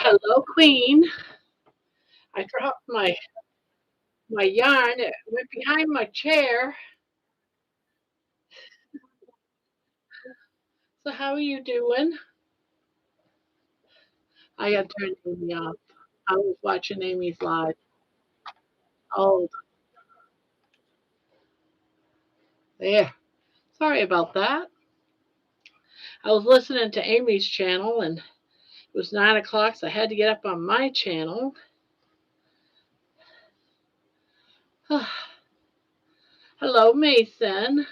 Hello, Queen. I dropped my yarn. It went behind my chair. So how are you doing? I got turned Amy off. I was watching Amy's live. Oh, there. Sorry about that. I was listening to Amy's channel, and it was 9 o'clock, so I had to get up on my channel. Hello, Mason.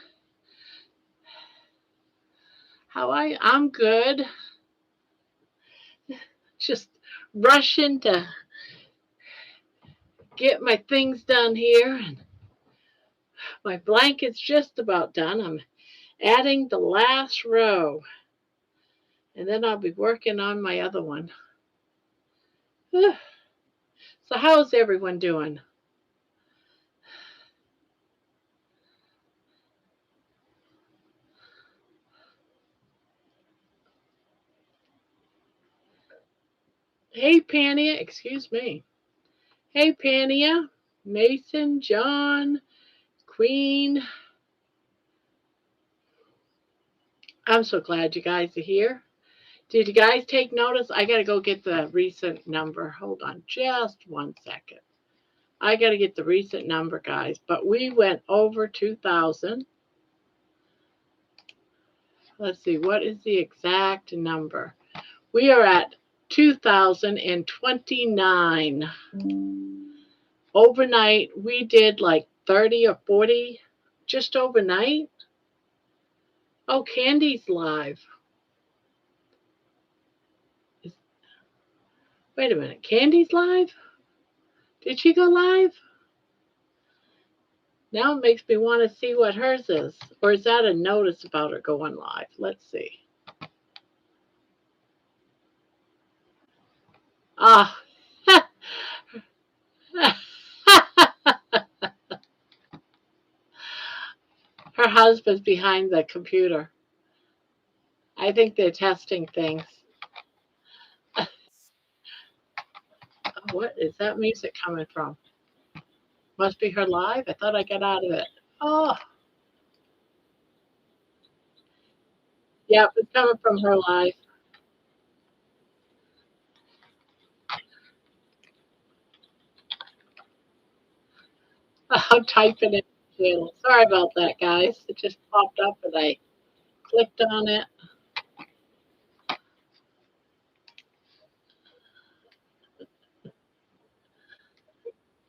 I'm good. Just rushing to get my things done here, and my blanket's just about done. I'm adding the last row, and then I'll be working on my other one. So how's everyone doing? Hey, Pania, excuse me. Hey, Pania, Mason, John, Queen. I'm so glad you guys are here. Did you guys take notice? I got to go get the recent number. Hold on just 1 second. I got to get the recent number, guys. But we went over 2,000. Let's see, what is the exact number? We are at 2,029. Overnight, we did like 30 or 40 just overnight. Oh, Candy's live. Wait a minute, Candy's live? Did she go live? Now it makes me want to see what hers is. Or is that a notice about her going live? Let's see. Ah. Her husband's behind the computer. I think they're testing things. What is that music coming from? Must be her live? I thought I got out of it. Oh, yeah, it's coming from her live. I'm typing it too. Sorry about that, guys. It just popped up and I clicked on it.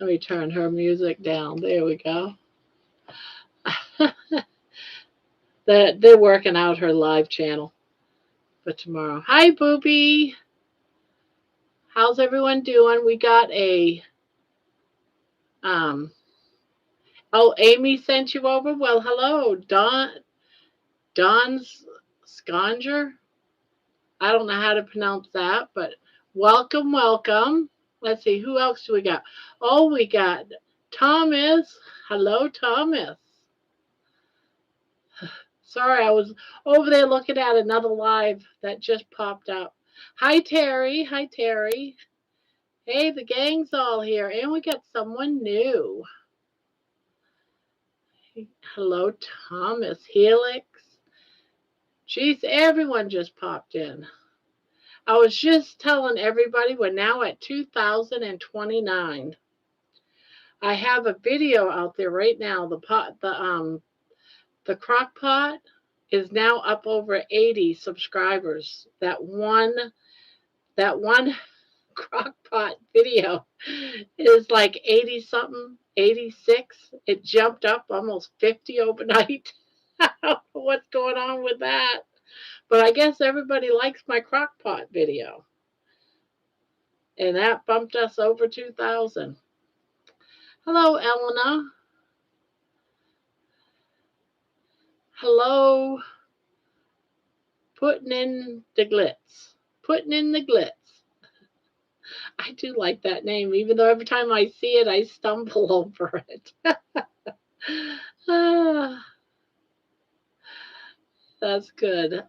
Let me turn her music down. There we go. They're working out her live channel for tomorrow. Hi, Booby. How's everyone doing? We got a oh, Amy sent you over. Well, hello, Don's Sconger. I don't know how to pronounce that, but welcome, welcome. Let's see, who else do we got? Oh, we got Thomas. Hello, Thomas. Sorry, I was over there looking at another live that just popped up. Hi, Terry. Hi, Terry. Hey, the gang's all here, and we got someone new. Hello, Thomas. Helix. Geez, everyone just popped in. I was just telling everybody we're now at 2,029. I have a video out there right now. The crock pot is now up over 80 subscribers. That one crock pot video is like 80 something, 86. It jumped up almost 50 overnight. I don't know what's going on with that. But I guess everybody likes my crock pot video. And that bumped us over 2,000. Hello, Elena. Hello. Putting in the glitz. Putting in the glitz. I do like that name, even though every time I see it, I stumble over it. That's good.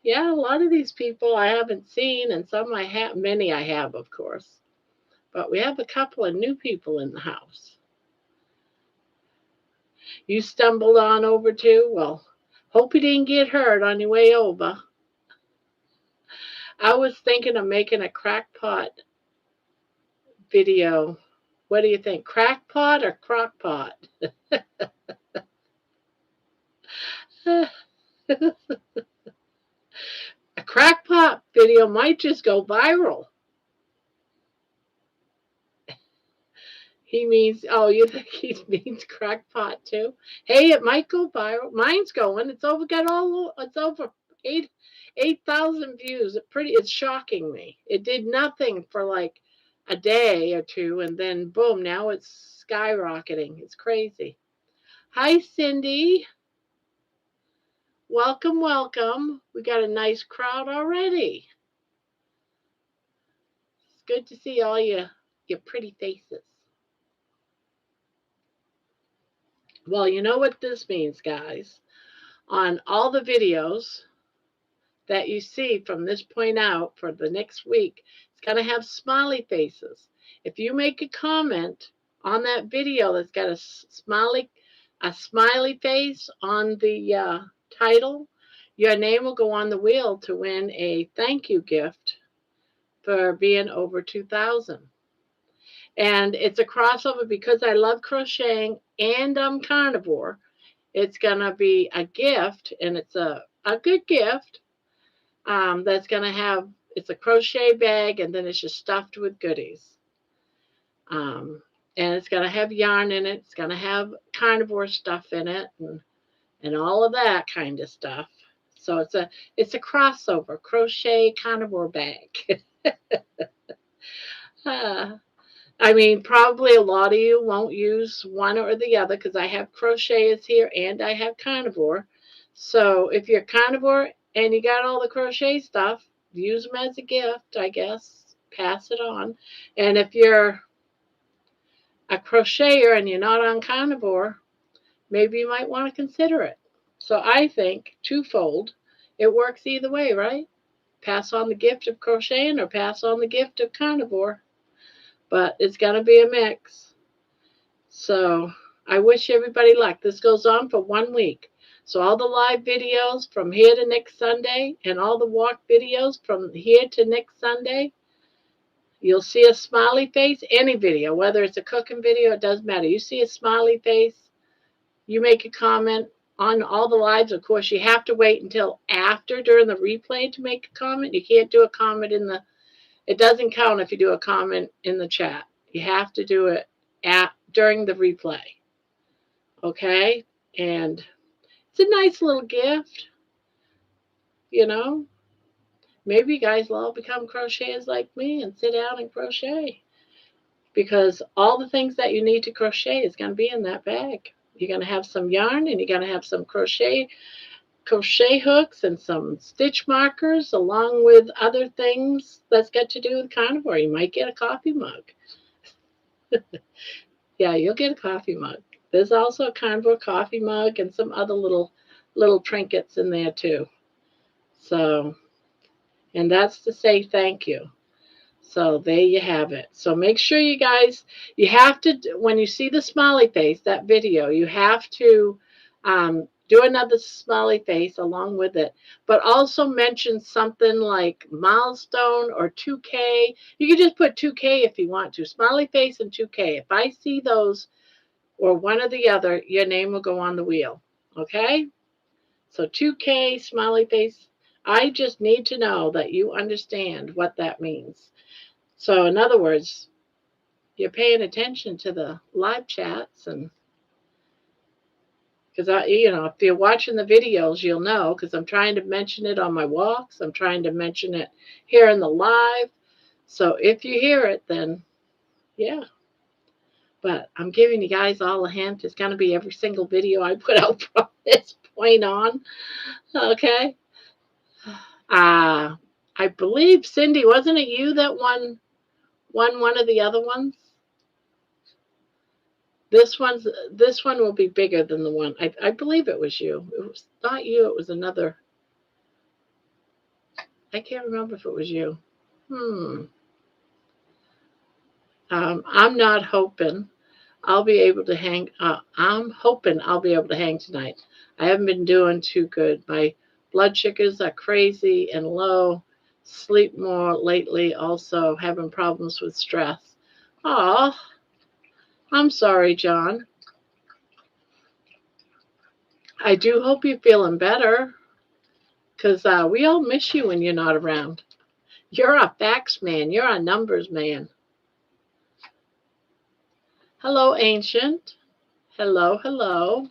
Yeah, a lot of these people I haven't seen, and some I have, many I have, of course. But we have a couple of new people in the house. You stumbled on over too? Well, hope you didn't get hurt on your way over. I was thinking of making a crackpot video. What do you think? Crackpot or crockpot? A crackpot video might just go viral. He means, oh, you think he means crackpot too? Hey, it might go viral. Mine's going. It's over. It's over 8,000 views. It's shocking me. It did nothing for like a day or two, and then boom, now it's skyrocketing. It's crazy. Hi, Cindy. Welcome, welcome. We got a nice crowd already. It's good to see all your pretty faces. Well, you know what this means, guys. On all the videos that you see from this point out for the next week, it's going to have smiley faces. If you make a comment on that video that's got a smiley face on the title, your name will go on the wheel to win a thank you gift for being over 2,000. And it's a crossover because I love crocheting and I'm carnivore. It's going to be a gift, and it's a good gift that's going to have, it's a crochet bag, and then it's just stuffed with goodies. And it's going to have yarn in it. It's going to have carnivore stuff in it and all of that kind of stuff. So it's a crossover crochet carnivore bag. I mean, probably a lot of you won't use one or the other because I have crochet here and I have carnivore. So if you're carnivore and you got all the crochet stuff, use them as a gift, I guess. Pass it on. And if you're a crocheter and you're not on carnivore, maybe you might want to consider it. So I think twofold. It works either way, right? Pass on the gift of crocheting or pass on the gift of carnivore. But it's going to be a mix. So I wish everybody luck. This goes on for 1 week. So all the live videos from here to next Sunday and all the walk videos from here to next Sunday, you'll see a smiley face. Any video, whether it's a cooking video, it doesn't matter. You see a smiley face, you make a comment on all the lives. Of course, you have to wait until after during the replay to make a comment. You can't do a comment it doesn't count if you do a comment in the chat. You have to do it during the replay. Okay? And it's a nice little gift. You know? Maybe you guys will all become crocheters like me and sit down and crochet. Because all the things that you need to crochet is going to be in that bag. You're going to have some yarn and you're going to have some crochet hooks and some stitch markers along with other things that's got to do with carnivore. You might get a coffee mug. Yeah, you'll get a coffee mug. There's also a carnivore coffee mug and some other little trinkets in there too. So, and that's to say thank you. So there you have it. So make sure you guys, you have to, when you see the smiley face, that video, you have to do another smiley face along with it. But also mention something like milestone or 2K. You can just put 2K if you want to. Smiley face and 2K. If I see those or one or the other, your name will go on the wheel. Okay? So 2K, smiley face. I just need to know that you understand what that means. So in other words, you're paying attention to the live chats, and because if you're watching the videos, you'll know because I'm trying to mention it on my walks. I'm trying to mention it here in the live. So if you hear it, then yeah. But I'm giving you guys all a hint. It's going to be every single video I put out from this point on. Okay. I believe, Cindy, wasn't it you that won one of the other ones? This one will be bigger than the one. I believe it was you. It was not you. It was another. I can't remember if it was you. I'm not hoping I'll be able to hang. I'm hoping I'll be able to hang tonight. I haven't been doing too good. My blood sugars are crazy and low. Sleep more lately. Also having problems with stress. Oh, I'm sorry, John. I do hope you're feeling better, because we all miss you when you're not around. You're a facts man. You're a numbers man. Hello, Ancient. Hello, hello.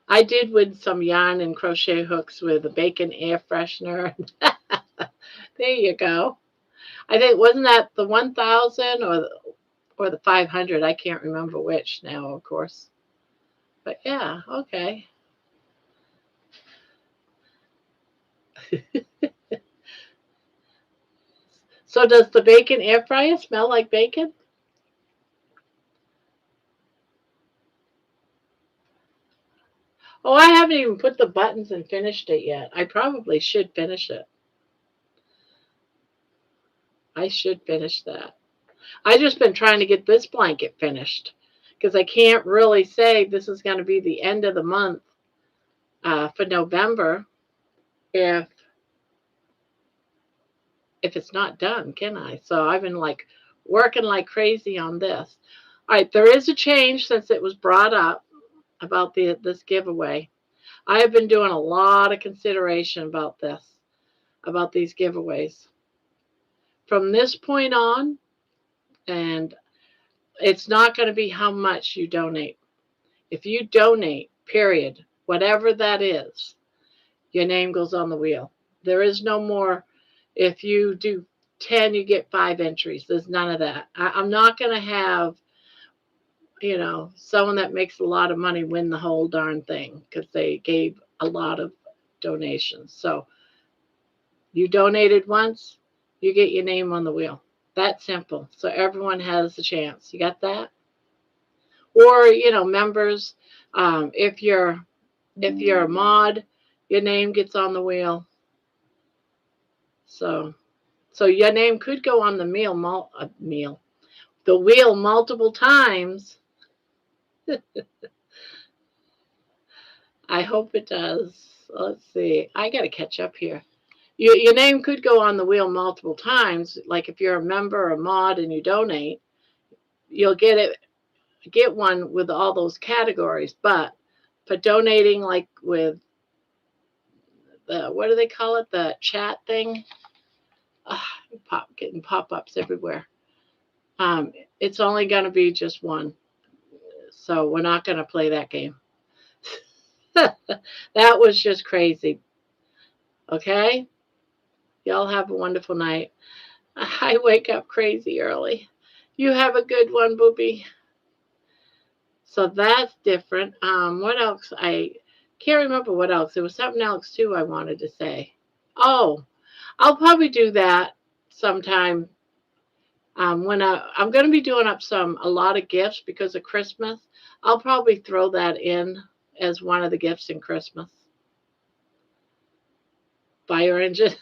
I did win some yarn and crochet hooks with a bacon air freshener. There you go. I think, wasn't that the 1,000 or the 500? I can't remember which now, of course. But yeah, okay. So does the bacon air fryer smell like bacon? Oh, I haven't even put the buttons and finished it yet. I probably should finish it. I should finish that. I just been trying to get this blanket finished because I can't really say this is going to be the end of the month for November if it's not done, can I? So I've been like working like crazy on this. All right, there is a change since it was brought up about this giveaway. I have been doing a lot of consideration about this, about these giveaways. From this point on, and it's not going to be how much you donate. If you donate, period, whatever that is, your name goes on the wheel. There is no more, if you do 10, you get 5 entries. There's none of that. I'm not going to have, someone that makes a lot of money win the whole darn thing because they gave a lot of donations. So you donated once, you get your name on the wheel. That simple. So everyone has a chance. You got that? Or, members, if you're a mod, your name gets on the wheel. So your name could go on the the wheel multiple times. I hope it does. Let's see. I got to catch up here. Your name could go on the wheel multiple times. Like if you're a member or a mod and you donate, you'll get one with all those categories. But for donating, like with the, what do they call it? The chat thing. Getting pop-ups everywhere. It's only going to be just one. So we're not going to play that game. That was just crazy. Okay? Y'all have a wonderful night. I wake up crazy early. You have a good one, Boopy. So that's different. What else? I can't remember what else. There was something else too I wanted to say. Oh, I'll probably do that sometime. When I'm going to be doing up a lot of gifts because of Christmas. I'll probably throw that in as one of the gifts in Christmas. Fire engine.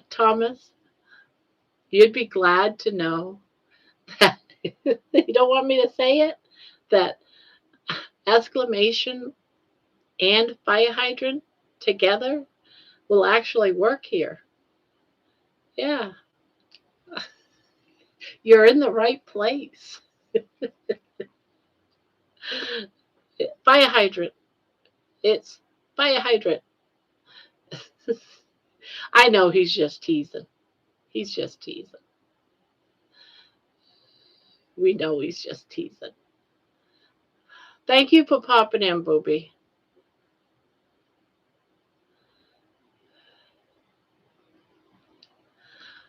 Thomas, you'd be glad to know that you don't want me to say it, that exclamation and fire hydrant together will actually work here. Yeah, you're in the right place. Fire hydrant. It's fire hydrant. I know he's just teasing. He's just teasing. We know he's just teasing. Thank you for popping in, Booby.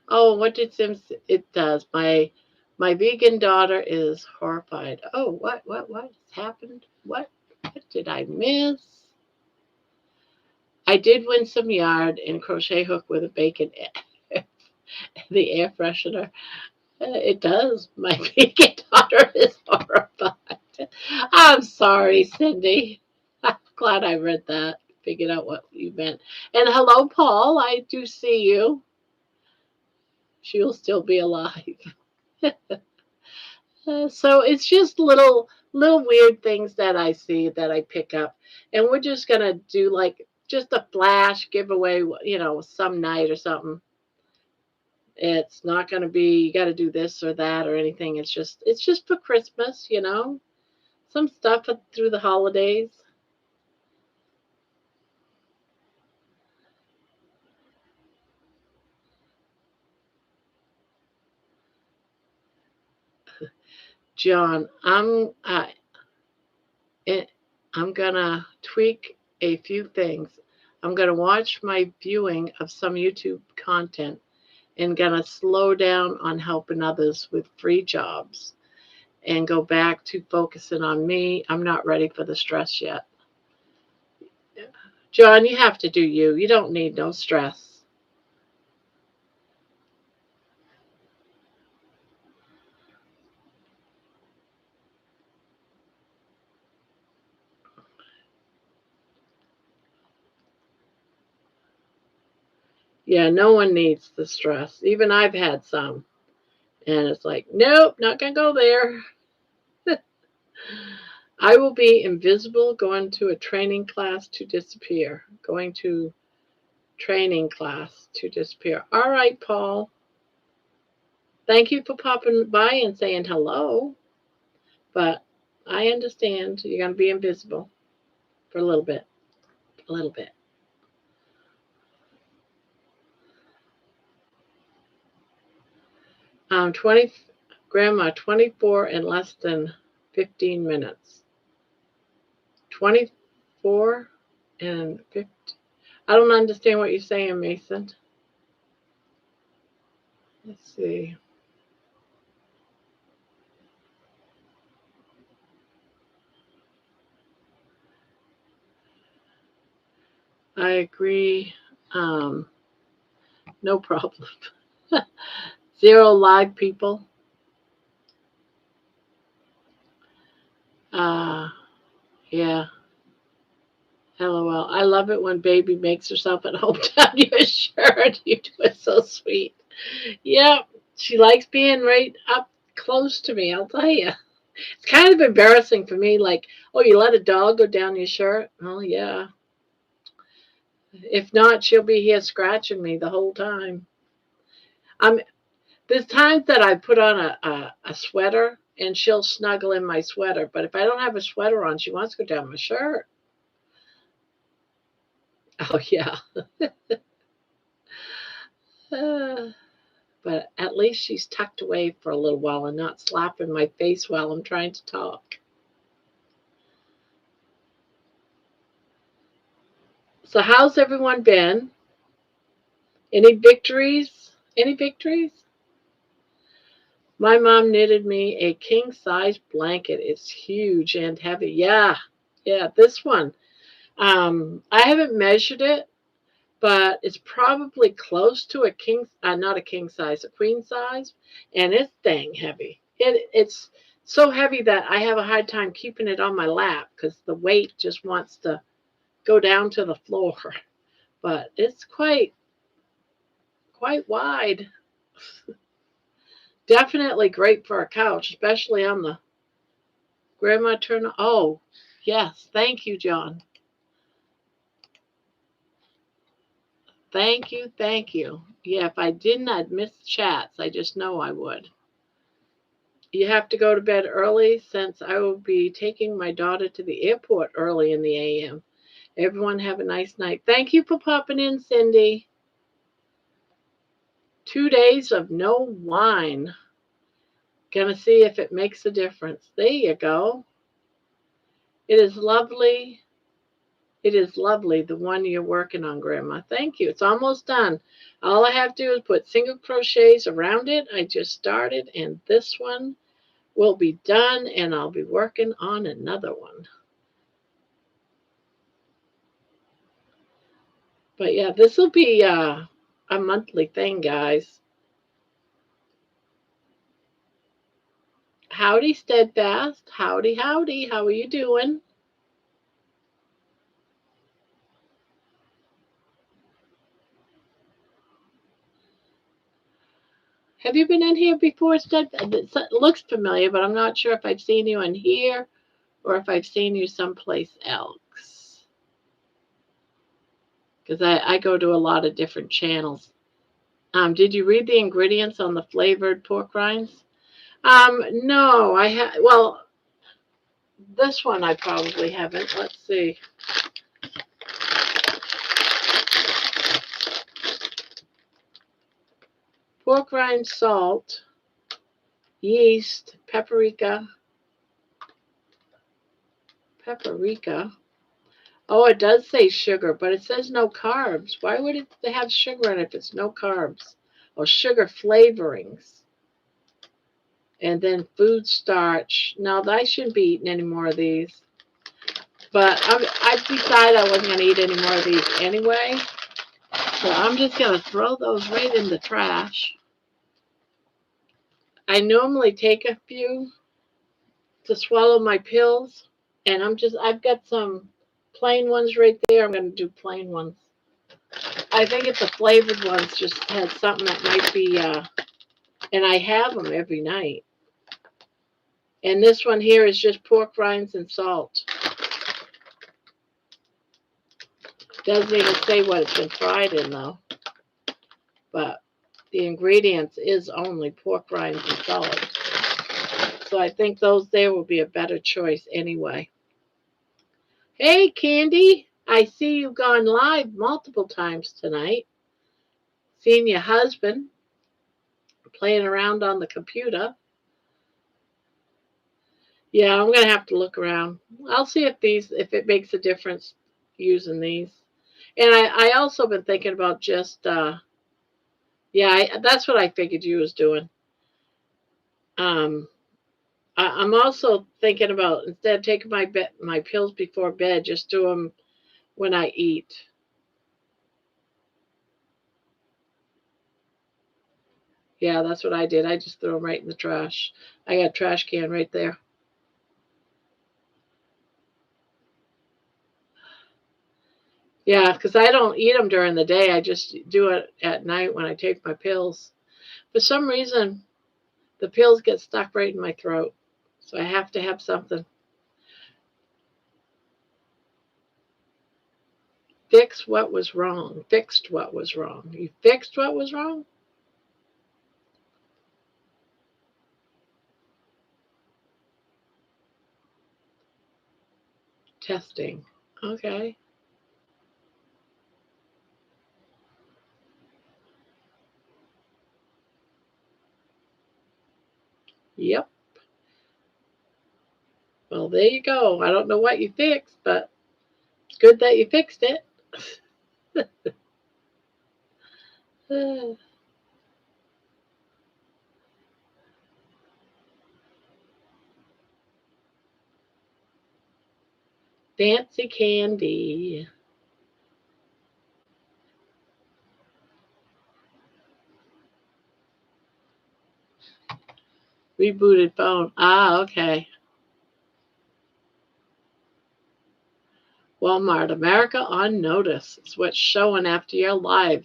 Oh, what did Sims? It does. My vegan daughter is horrified. Oh, what happened? What did I miss? I did win some yard and crochet hook with a bacon, the air freshener. It does. My vegan daughter is horrified. I'm sorry, Cindy. I'm glad I read that, figured out what you meant. And hello, Paul. I do see you. She'll still be alive. So it's just little weird things that I see that I pick up, and we're just gonna do like just a flash giveaway, some night or something. It's not gonna be you got to do this or that or anything. It's just for Christmas, some stuff through the holidays. John, it, I'm gonna tweak a few things. I'm gonna watch my viewing of some YouTube content and gonna slow down on helping others with free jobs and go back to focusing on me. I'm not ready for the stress yet. John, you have to do you. You don't need no stress. Yeah, no one needs the stress. Even I've had some. And it's like, nope, not gonna go there. I will be invisible going to a training class to disappear. Going to training class to disappear. All right, Paul. Thank you for popping by and saying hello. But I understand you're going to be invisible for a little bit. A little bit. Um, 20, Grandma, 24 in less than 15 minutes. 24 and 50. I don't understand what you're saying, Mason. Let's see. I agree. Um, no problem. Zero live people. Uh, yeah. LOL. I love it when Baby makes herself at home down your shirt. You do it so sweet. Yep. She likes being right up close to me, I'll tell you. It's kind of embarrassing for me, like, oh, you let a dog go down your shirt? Oh, yeah. If not, she'll be here scratching me the whole time. I'm There's times that I put on a sweater and she'll snuggle in my sweater. But if I don't have a sweater on, she wants to go down my shirt. Oh, yeah. Uh, but at least she's tucked away for a little while and not slapping my face while I'm trying to talk. So, how's everyone been? Any victories? Any victories? My mom knitted me a king size blanket. It's huge and heavy. Yeah, yeah, this one. I haven't measured it, but it's probably close to a king, not a king size, a queen size, and it's dang heavy. It's so heavy that I have a hard time keeping it on my lap because the weight just wants to go down to the floor. But it's quite wide. Definitely great for a couch, especially on the Grandma Turner. Oh, yes. Thank you, John. Thank you. Thank you. Yeah, if I didn't, I'd miss chats. I just know I would. You have to go to bed early since I will be taking my daughter to the airport early in the AM. Everyone have a nice night. Thank you for popping in, Cindy. 2 days of no wine. Gonna see if it makes a difference. There you go. It is lovely. It is lovely, the one you're working on, Grandma. Thank you. It's almost done. All I have to do is put single crochets around it. I just started, and this one will be done, and I'll be working on another one. But yeah, this will be a monthly thing, guys. Howdy, Steadfast. Howdy, howdy. How are you doing? Have you been in here before, Steadfast? It looks familiar, but I'm not sure if I've seen you in here or if I've seen you someplace else. Because I go to a lot of different channels. Did you read the ingredients on the flavored pork rinds? No, well, this one I probably haven't. Let's see. Pork rind, salt, yeast, paprika. Oh, it does say sugar, but it says no carbs. Why would it have sugar in it if it's no carbs? Oh, sugar flavorings. And then food starch. No, I shouldn't be eating any more of these. But I decided I wasn't going to eat any more of these anyway. So I'm just going to throw those right in the trash. I normally take a few to swallow my pills. And I've got some plain ones right there. I'm going to do plain ones. I think it's the flavored ones just had something that might be, and I have them every night. And this one here is just pork rinds and salt. Doesn't even say what it's been fried in though. But the ingredients is only pork rinds and salt. So I think those there will be a better choice anyway. Hey, Candy. I see you've gone live multiple times tonight. Seen your husband playing around on the computer. Yeah, I'm going to have to look around. I'll see if it makes a difference using these. And I also been thinking about just, that's what I figured you was doing. I'm also thinking about, instead of taking my pills before bed, just do them when I eat. Yeah, that's what I did. I just threw them right in the trash. I got a trash can right there. Yeah, because I don't eat them during the day. I just do it at night when I take my pills. For some reason, the pills get stuck right in my throat. So I have to have something. Fix what was wrong. Fixed what was wrong. You fixed what was wrong? Testing. Okay. Yep. Well, there you go. I don't know what you fixed, but it's good that you fixed it. Fancy candy. Rebooted phone. Ah, okay. Walmart America on notice. It's what's showing after your live.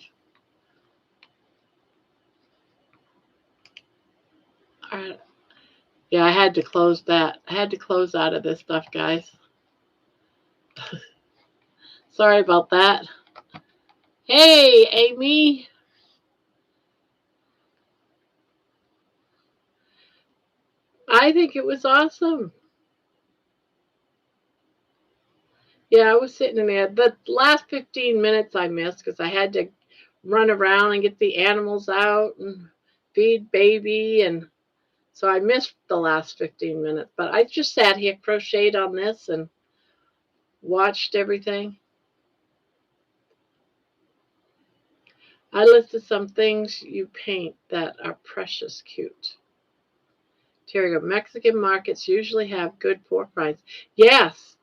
All right. Yeah, I had to close that. I had to close out of this stuff, guys. Sorry about that. Hey, Amy. I think it was awesome. Yeah, I was sitting in there. The last 15 minutes I missed because I had to run around and get the animals out and feed baby. And so I missed the last 15 minutes. But I just sat here, crocheted on this, and watched everything. I listed some things you paint that are precious cute. Terry, Mexican markets usually have good pork rinds. Yes,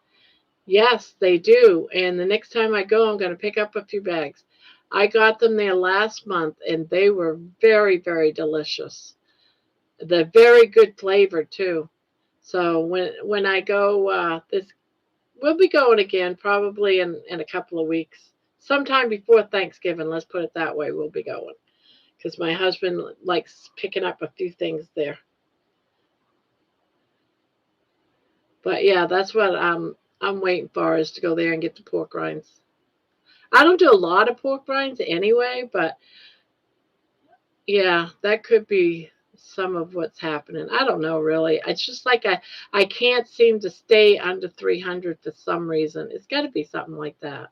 yes, they do. And the next time I go, I'm going to pick up a few bags. I got them there last month, and they were very, very delicious. They're very good flavor too. So when I go, we'll be going again probably in a couple of weeks. Sometime before Thanksgiving, let's put it that way, we'll be going. Because my husband likes picking up a few things there. But yeah, that's what I'm waiting for is to go there and get the pork rinds. I don't do a lot of pork rinds anyway, but yeah, that could be some of what's happening. I don't know really. It's just like I can't seem to stay under 300 for some reason. It's got to be something like that.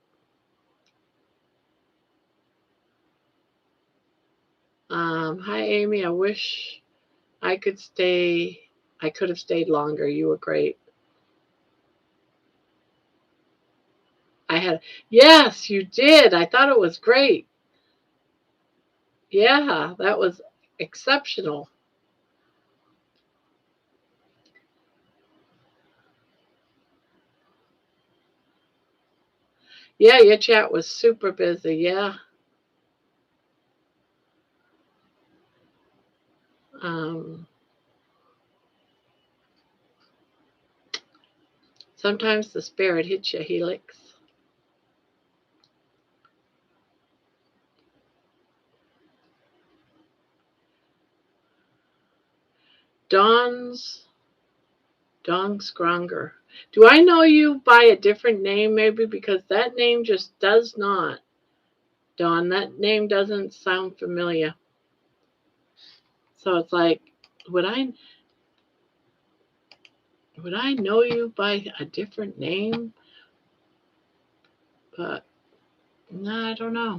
Hi Amy, I wish I could stay. I could have stayed longer. You were great. I had, yes, you did. I thought it was great. Yeah, that was exceptional. Yeah, your chat was super busy. Yeah. Um, Sometimes the spirit hits you, Helix. Don's Dong Scronger. Do I know you by a different name, maybe? Because that name just does not. Don, that name doesn't sound familiar. So it's like, would I would I know you by a different name? But no, I don't know.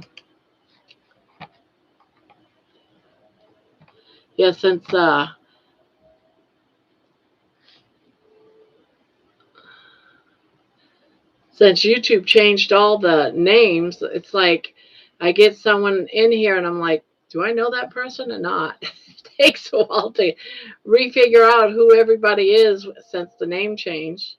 Yeah, since YouTube changed all the names, it's like I get someone in here and I'm like, do I know that person or not? It takes a while to refigure out who everybody is since the name change.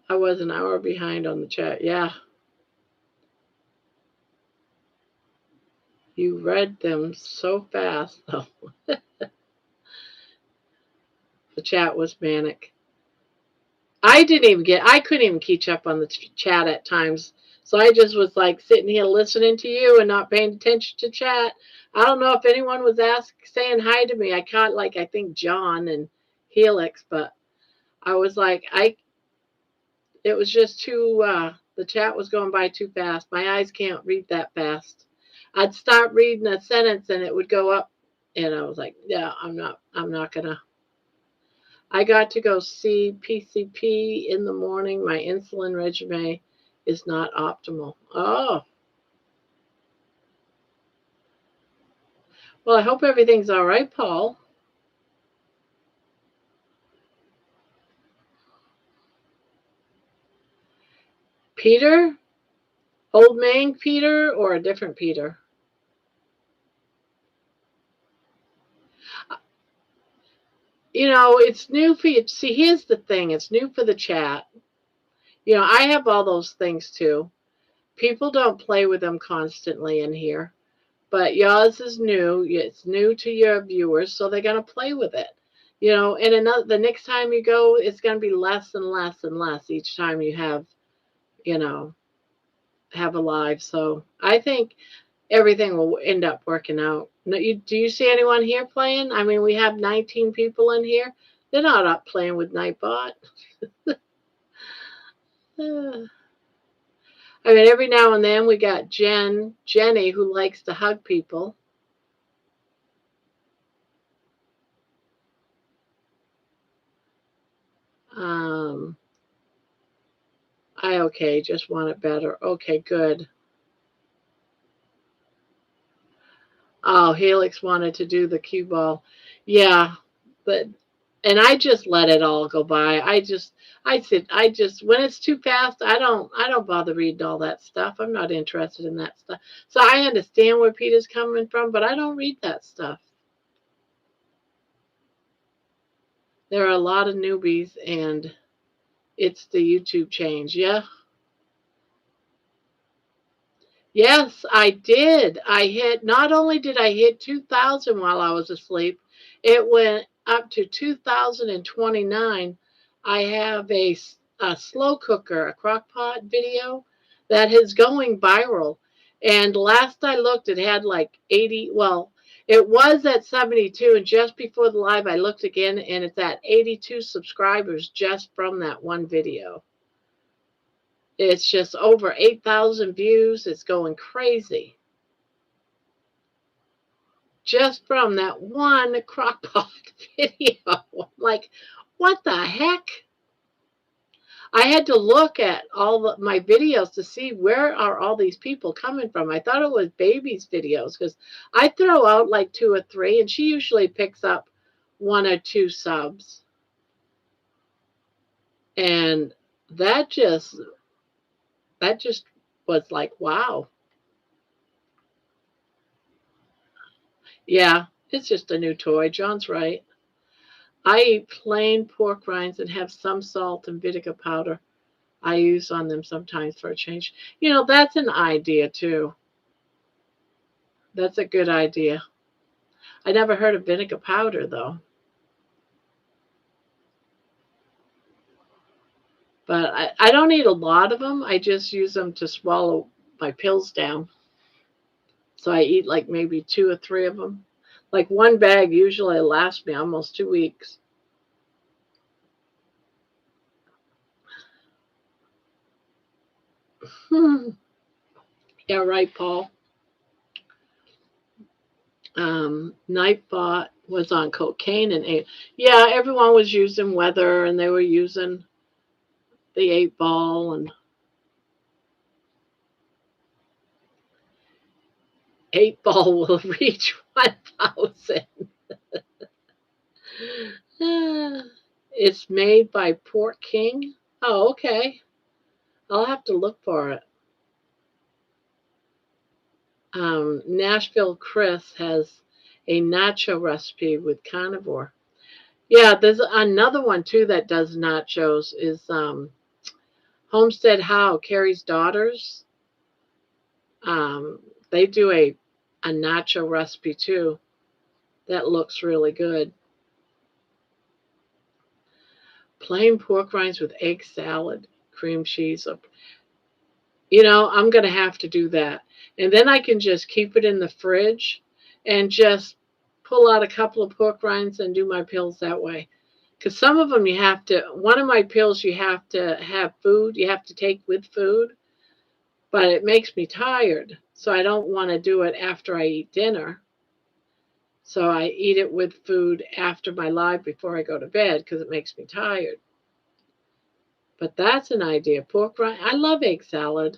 I was an hour behind on the chat. Yeah, you read them so fast, though. The chat was manic. I couldn't even catch up on the chat at times. So I just was like sitting here listening to you and not paying attention to chat. I don't know if anyone was saying hi to me. I caught like, I think John and Helix, but I was like, it was just the chat was going by too fast. My eyes can't read that fast. I'd start reading a sentence and it would go up and I was like, yeah, I'm not gonna. I got to go see PCP in the morning. My insulin regimen is not optimal. Oh, well, I hope everything's all right, Paul. Peter? Old man Peter or a different Peter? It's new for you. See, here's the thing, it's new for the chat. I have all those things too. People don't play with them constantly in here, but yours is new. It's new to your viewers, so they're going to play with it. And the next time you go, it's going to be less and less and less each time you you know, have a live. So I think everything will end up working out. No, do you see anyone here playing? I mean, we have 19 people in here. They're not up playing with Nightbot. I mean, every now and then we got Jenny, who likes to hug people. Um, okay, just want it better. Okay, good. Oh, Helix wanted to do the cue ball. Yeah, but and I just let it all go by. I just when it's too fast, I don't bother reading all that stuff. I'm not interested in that stuff. So I understand where Peter's coming from, but I don't read that stuff. There are a lot of newbies and it's the YouTube change. Yeah. Yes, I did. Not only did I hit 2,000 while I was asleep, it went up to 2,029. I have a slow cooker, a crock pot video that is going viral. And last I looked, it had like 80. Well, it was at 72. And just before the live, I looked again and it's at 82 subscribers just from that one video. It's just over 8,000 views. It's going crazy. Just from that one crockpot video. Like, what the heck? I had to look at my videos to see where are all these people coming from. I thought it was Baby's videos because I throw out like 2 or 3 and she usually picks up 1 or 2 subs. And that just was like, wow. Yeah, it's just a new toy. John's right. I eat plain pork rinds and have some salt and vinegar powder I use on them sometimes for a change. That's an idea too. That's a good idea. I never heard of vinegar powder though. But I don't eat a lot of them. I just use them to swallow my pills down. So I eat like maybe 2 or 3 of them. Like one bag usually lasts me almost 2 weeks. Yeah, right, Paul. Nightbot was on cocaine and yeah, everyone was using weather and they were using the 8 ball and 8 ball will reach 1,000. It's made by Port King. Oh, okay. I'll have to look for it. Nashville Chris has a nacho recipe with Carnivore. Yeah, there's another one too that does nachos is Homestead How, Carrie's daughters. They do a nacho recipe too that looks really good. Plain pork rinds with egg salad, cream cheese. I'm going to have to do that. And then I can just keep it in the fridge and just pull out a couple of pork rinds and do my pills that way. Because some of them one of my pills you have to have food, you have to take with food, but it makes me tired. So I don't want to do it after I eat dinner. So I eat it with food after my live before I go to bed because it makes me tired. But that's an idea. Pork rind. I love egg salad.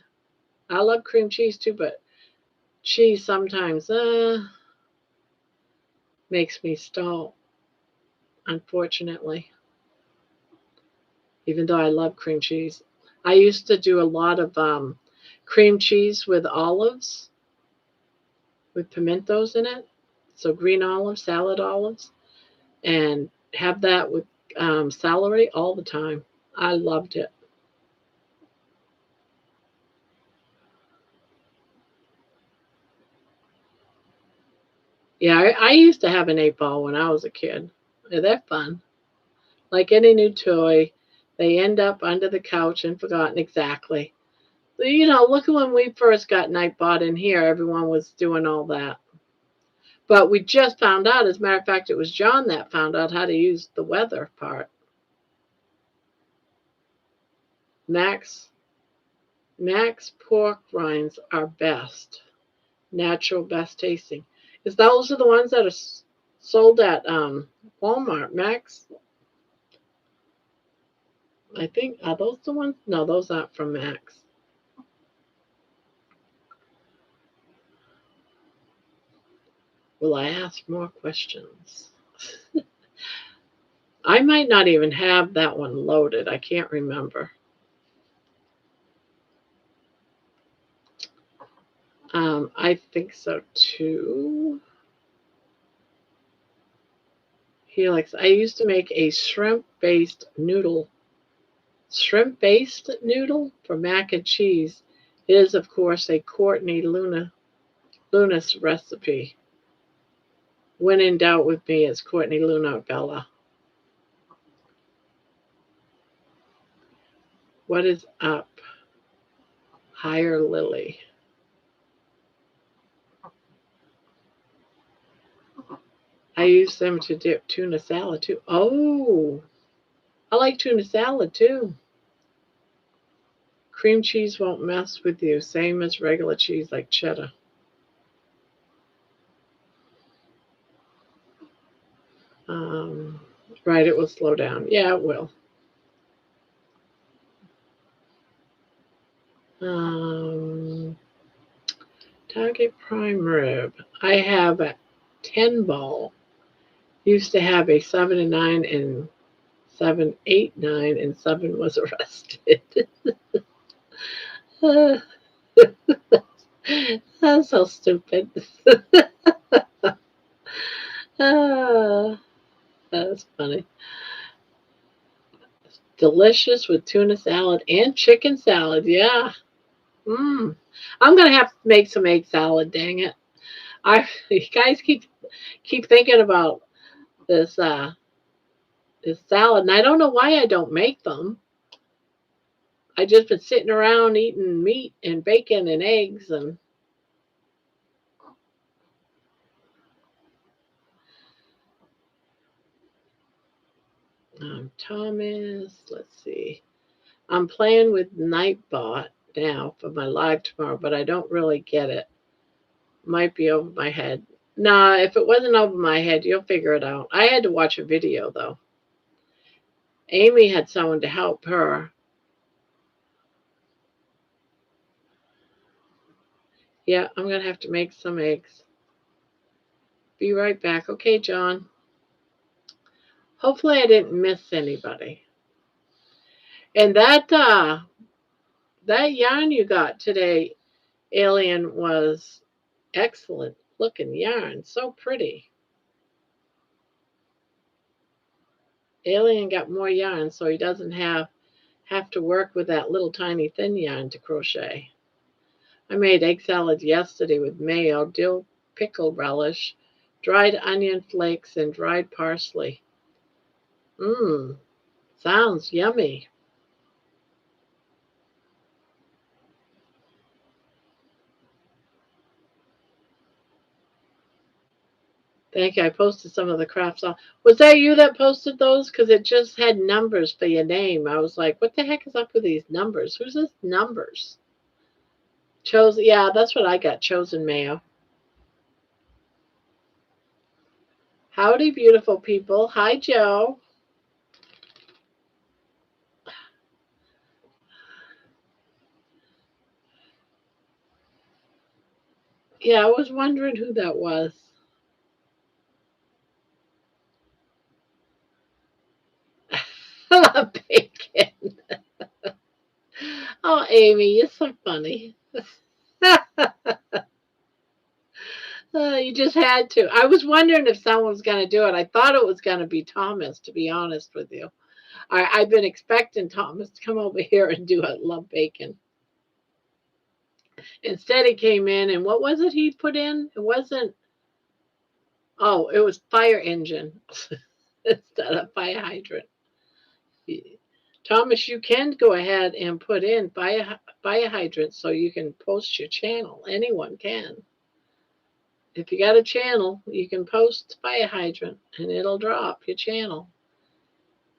I love cream cheese too, but cheese sometimes makes me stall, unfortunately. Even though I love cream cheese. I used to do a lot of cream cheese with olives, with pimentos in it. So green olives, salad olives, and have that with celery all the time. I loved it. Yeah, I used to have an 8 ball when I was a kid. Yeah, they're fun. Like any new toy, they end up under the couch and forgotten exactly. Look at when we first got Nightbot in here, everyone was doing all that. But we just found out, as a matter of fact, it was John that found out how to use the weather part. Max pork rinds are best. Natural, best tasting. Those are the ones that are sold at Walmart, Max? I think, are those the ones? No, those aren't from Max. Will I ask more questions? I might not even have that one loaded. I can't remember. I think so too. Helix. I used to make a shrimp-based noodle for mac and cheese It is, of course, a Courtney Luna's recipe. When in doubt with me, it's Courtney Luna Bella. What is up? Higher Lily. I use them to dip tuna salad too. Oh, I like tuna salad too. Cream cheese won't mess with you, same as regular cheese like cheddar. Right, it will slow down. Yeah, it will. Target prime rib. I have a 10 ball. Used to have a 7 and 9 and 7, 8, 9, and 7 was arrested. That's so stupid. That's funny. Delicious with tuna salad and chicken salad. Yeah. Mm. I'm gonna have to make some egg salad. Dang it! You guys keep thinking about this this salad, and I don't know why I don't make them. I just been sitting around eating meat and bacon and eggs and Thomas. Let's see. I'm playing with Nightbot now for my live tomorrow, but I don't really get it. Might be over my head. Nah, if it wasn't over my head, you'll figure it out. I had to watch a video though. Amy had someone to help her. Yeah, I'm gonna have to make some eggs. Be right back. Okay, John. Hopefully I didn't miss anybody. And that yarn you got today, Alien, was excellent looking yarn. So pretty. Alien got more yarn, so he doesn't have to work with that little tiny thin yarn to crochet. I made egg salad yesterday with mayo, dill pickle relish, dried onion flakes, and dried parsley. Mmm, sounds yummy. Thank you. I posted some of the crafts. Was that you that posted those? Because it just had numbers for your name. I was like, what the heck is up with these numbers? Who's this numbers? Chosen. Yeah, that's what I got. Chosen mayo. Howdy, beautiful people. Hi, Joe. Yeah, I was wondering who that was. I love bacon. Oh, Amy, you're so funny. You just had to. I was wondering if someone was going to do it. I thought it was going to be Thomas, to be honest with you. I've been expecting Thomas to come over here and do a love bacon. Instead, he came in, and what was it he put in? It wasn't, oh, it was fire engine instead of fire hydrant. Thomas, you can go ahead and put in fire hydrant so you can post your channel. Anyone can. If you got a channel, you can post fire hydrant and it'll drop your channel.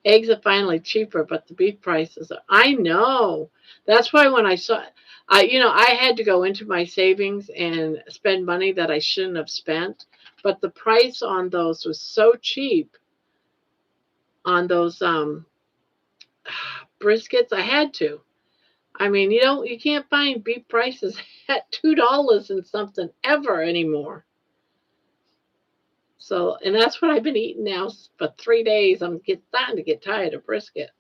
Eggs are finally cheaper, but the beef prices are. I know. That's why when I saw, I had to go into my savings and spend money that I shouldn't have spent. But the price on those was so cheap on those briskets. I had to. I mean, you can't find beef prices at $2 and something ever anymore. So, and that's what I've been eating now for 3 days. I'm starting to get tired of brisket.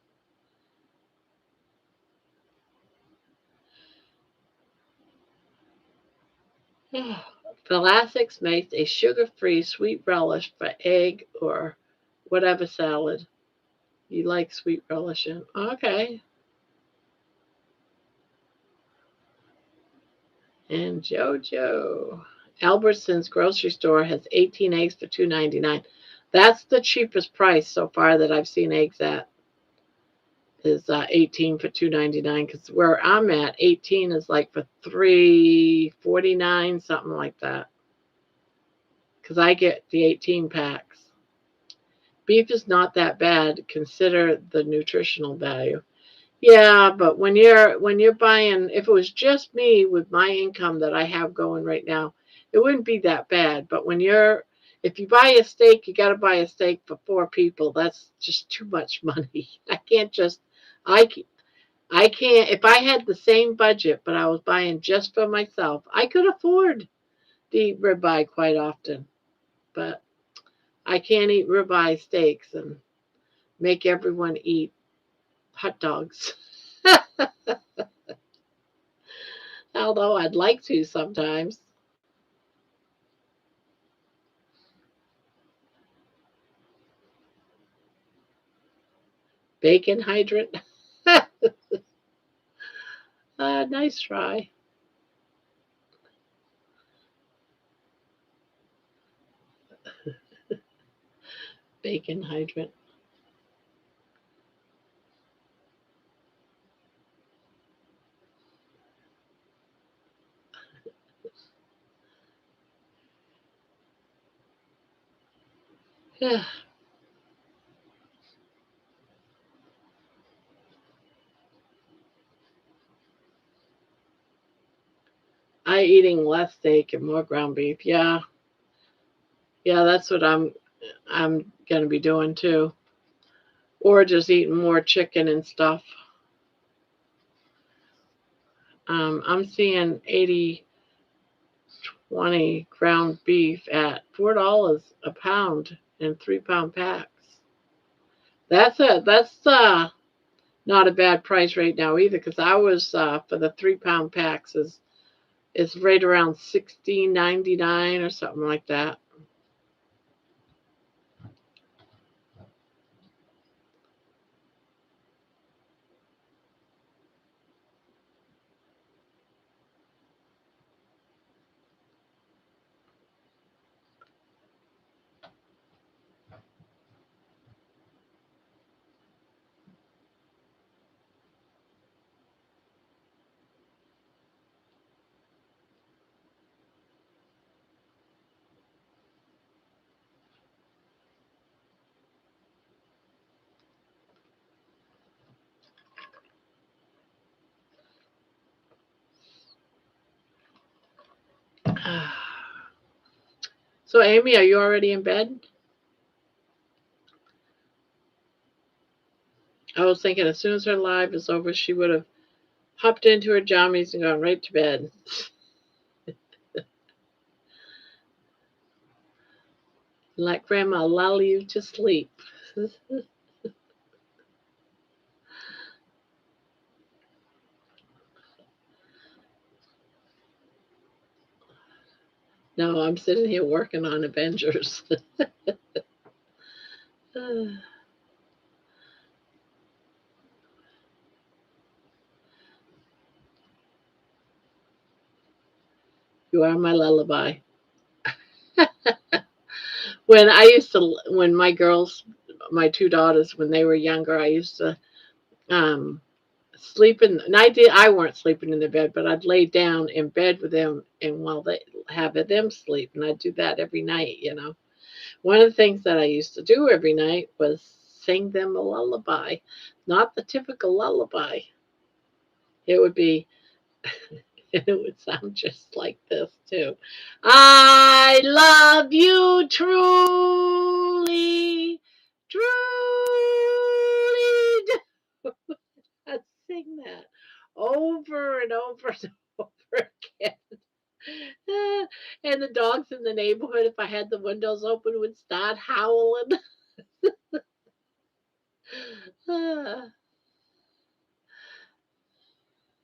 Thalassics makes a sugar-free sweet relish for egg or whatever salad you like sweet relish in. Okay. And JoJo. Albertsons grocery store has 18 eggs for $2.99. That's the cheapest price so far that I've seen eggs at. Is 18 for $2.99, because where I'm at, 18 is like for $3.49, something like that. Because I get the 18 packs. Beef is not that bad. Consider the nutritional value. Yeah, but when you're buying, if it was just me with my income that I have going right now, it wouldn't be that bad. But if you buy a steak, you got to buy a steak for 4 people. That's just too much money. I I can't. If I had the same budget, but I was buying just for myself, I could afford to eat ribeye quite often. But I can't eat ribeye steaks and make everyone eat hot dogs. Although I'd like to sometimes. Bacon hydrant. Nice try. Bacon hydrant. Yeah. I eating less steak and more ground beef. Yeah. Yeah, that's what I'm gonna be doing too. Or just eating more chicken and stuff. I'm seeing 80/20 ground beef at $4 a pound in 3 pound packs. That's not a bad price right now either, because I was for the 3 pound packs is right around 16.99 or something like that. So Amy, are you already in bed? I was thinking as soon as her live is over, she would have hopped into her jammies and gone right to bed. Let Grandma lull you to sleep. No, I'm sitting here working on Avengers. You are my lullaby. When my girls, my 2 daughters, when they were younger, I used to um, sleep in, and I weren't sleeping in the bed, but I'd lay down in bed with them, and while they have them sleep, and I'd do that every night. One of the things that I used to do every night was sing them a lullaby, not the typical lullaby. It would be, it would sound just like this too. I love you truly, truly. I'd sing that over and over and over again. And the dogs in the neighborhood, if I had the windows open, would start howling.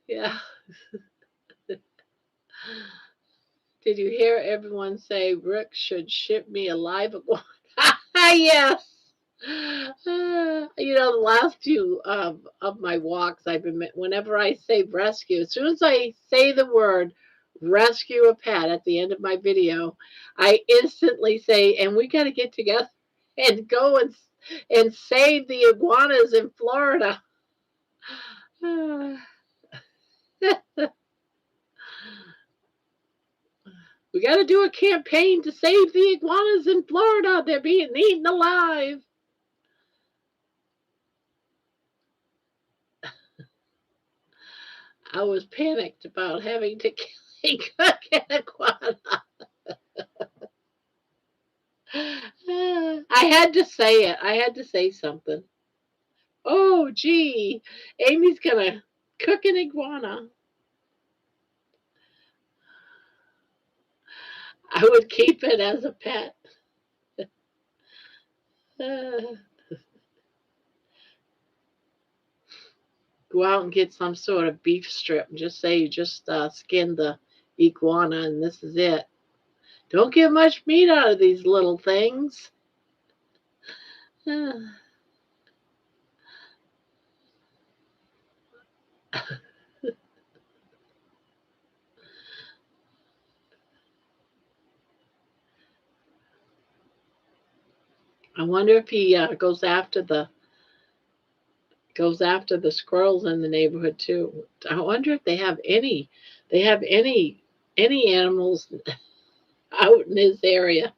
Yeah. Did you hear everyone say Rick should ship me a live one? Yes. The last few of my walks, whenever I say rescue, as soon as I say the word rescue a pet at the end of my video, I instantly say, and we got to get together and go and save the iguanas in Florida. We got to do a campaign to save the iguanas in Florida. They're being eaten alive. I was panicked about having to cook an iguana. I had to say it. I had to say something. Oh, gee, Amy's gonna cook an iguana. I would keep it as a pet. Uh, Go out and get some sort of beef strip and just say you just skinned the iguana and this is it. Don't get much meat out of these little things. I wonder if he goes after the squirrels in the neighborhood too. I wonder if they have any animals out in his area.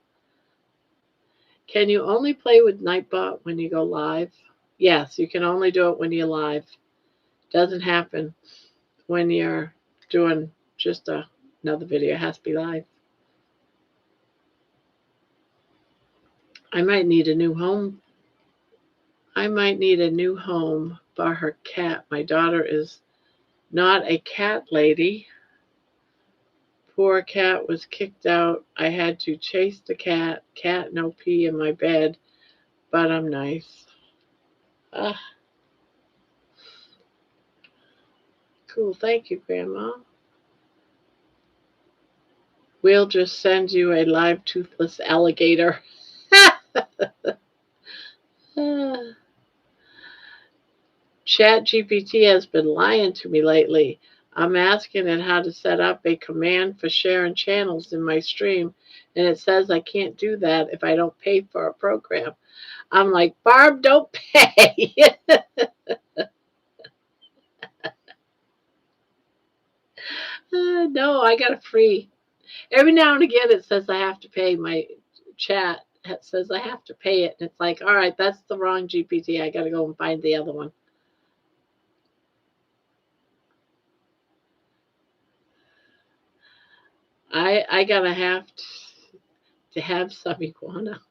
Can you only play with Nightbot when you go live? Yes, you can only do it when you're live. Doesn't happen when you're doing just another video. It has to be live. I might need a new home. I might need a new home for her cat. My daughter is not a cat lady. Poor cat was kicked out. I had to chase the cat. Cat no pee in my bed, but I'm nice. Ah, cool. Thank you, Grandma. We'll just send you a live toothless alligator. Chat GPT has been lying to me lately. I'm asking it how to set up a command for sharing channels in my stream, and it says I can't do that if I don't pay for a program. I'm like, Barb, don't pay. No, I got a free. Every now and again, it says I have to pay. My chat it says I have to pay it, and it's like, all right, that's the wrong GPT. I got to go and find the other one. I gotta have to have some iguana.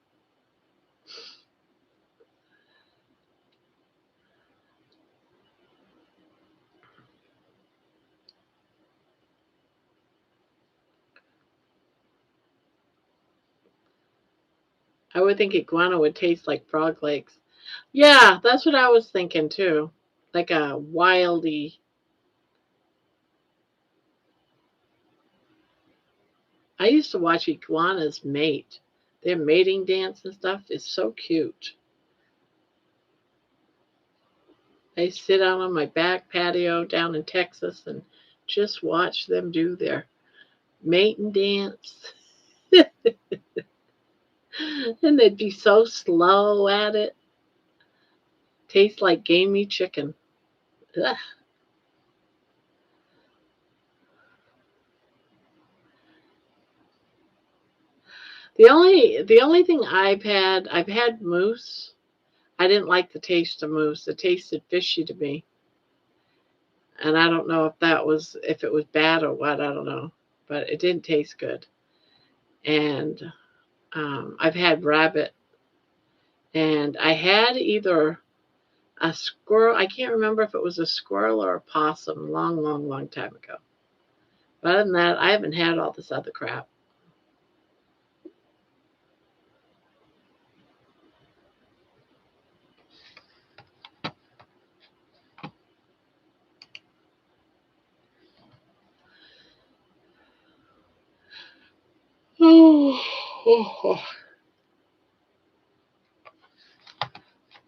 I would think iguana would taste like frog legs. Yeah, that's what I was thinking too. Like a wildy. I used to watch iguanas mate. Their mating dance and stuff is so cute. I sit out on my back patio down in Texas and just watch them do their mating dance. And they'd be so slow at it. Tastes like gamey chicken. Ugh. The only thing I've had moose. I didn't like the taste of moose. It tasted fishy to me. And I don't know if it was bad or what, I don't know. But it didn't taste good. And I've had rabbit, and I had either a squirrel. I can't remember if it was a squirrel or a possum, long, long, long time ago. But other than that, I haven't had all this other crap. Oh, oh, oh.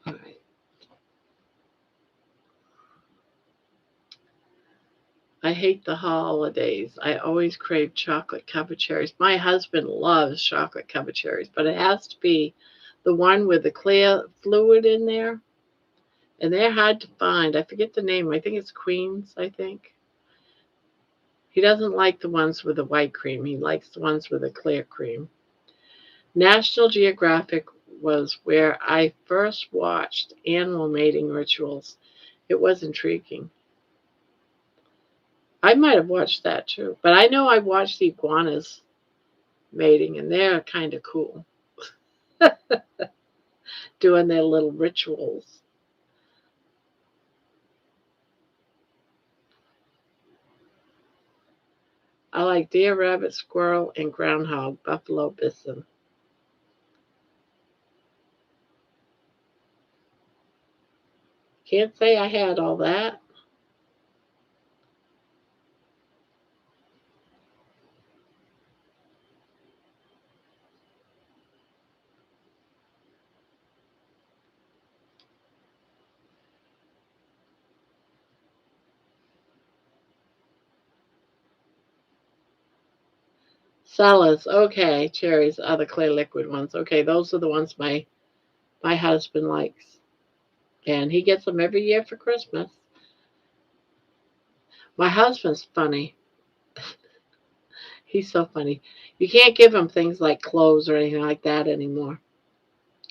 All right. I hate the holidays. I always crave chocolate covered cherries. My husband loves chocolate covered cherries, but it has to be the one with the clear fluid in there. And they're hard to find. I forget the name. I think it's Queen's, I think. He doesn't like the ones with the white cream. He likes the ones with the clear cream. National Geographic was where I first watched animal mating rituals. It was intriguing. I might have watched that too, but I know I watched the iguanas mating, and they're kind of cool, doing their little rituals. I like deer, rabbit, squirrel, and groundhog, buffalo, bison. Can't say I had all that. Salads, okay. Cherries are the clear liquid ones. Okay, those are the ones my husband likes, and he gets them every year for Christmas. My husband's funny. He's so funny. You can't give him things like clothes or anything like that anymore.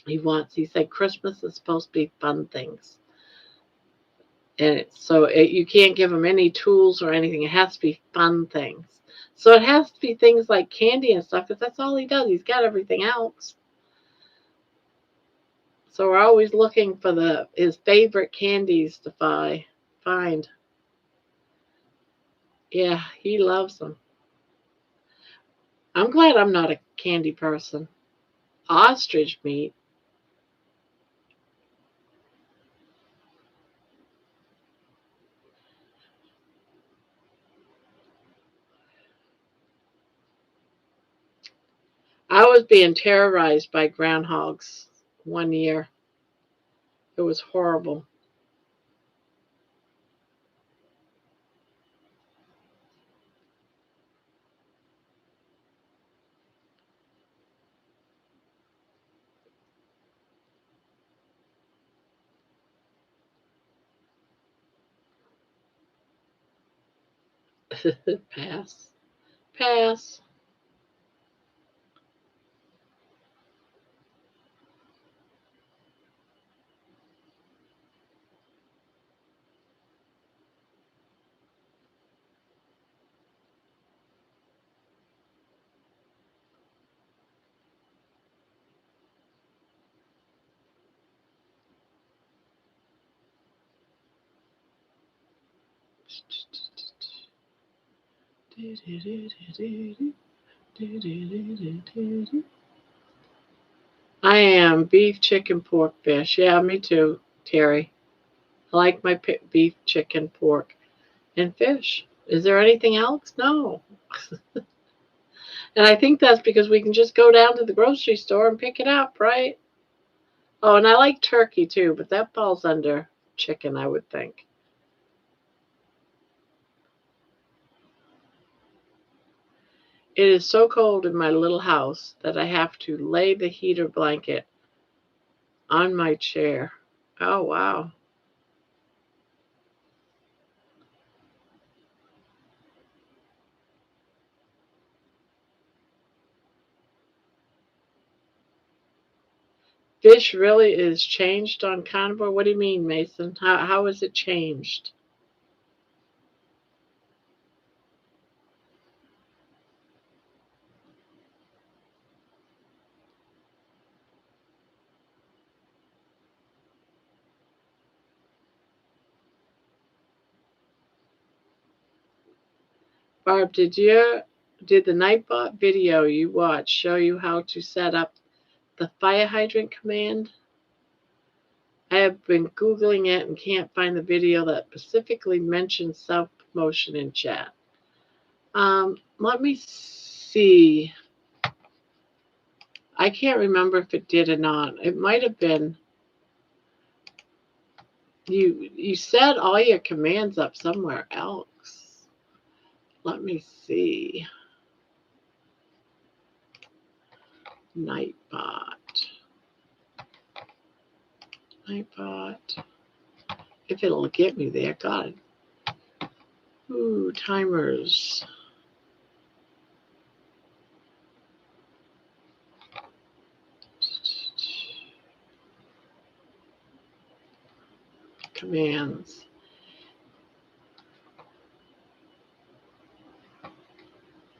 He said Christmas is supposed to be fun things. And you can't give him any tools or anything. It has to be fun things. So it has to be things like candy and stuff because that's all he does. He's got everything else. So we're always looking for his favorite candies to find. Yeah, he loves them. I'm glad I'm not a candy person. Ostrich meat. I was being terrorized by groundhogs one year. It was horrible. Pass. Pass. I am beef, chicken, pork, fish. Yeah, me too, Terry. I like my beef, chicken, pork, and fish. Is there anything else? No. And I think that's because we can just go down to the grocery store and pick it up, right? Oh, and I like turkey too, but that falls under chicken, I would think. It is so cold in my little house that I have to lay the heater blanket on my chair. Oh, wow. Fish really is changed on Carnivore? What do you mean, Mason? How is it changed? Barb, did the Nightbot video you watched show you how to set up the fire hydrant command? I have been Googling it and can't find the video that specifically mentions self promotion in chat. Let me see. I can't remember if it did or not. It might have been you set all your commands up somewhere else. let me see. Nightbot. Nightbot. If it'll get me there, God. Ooh, timers. Commands.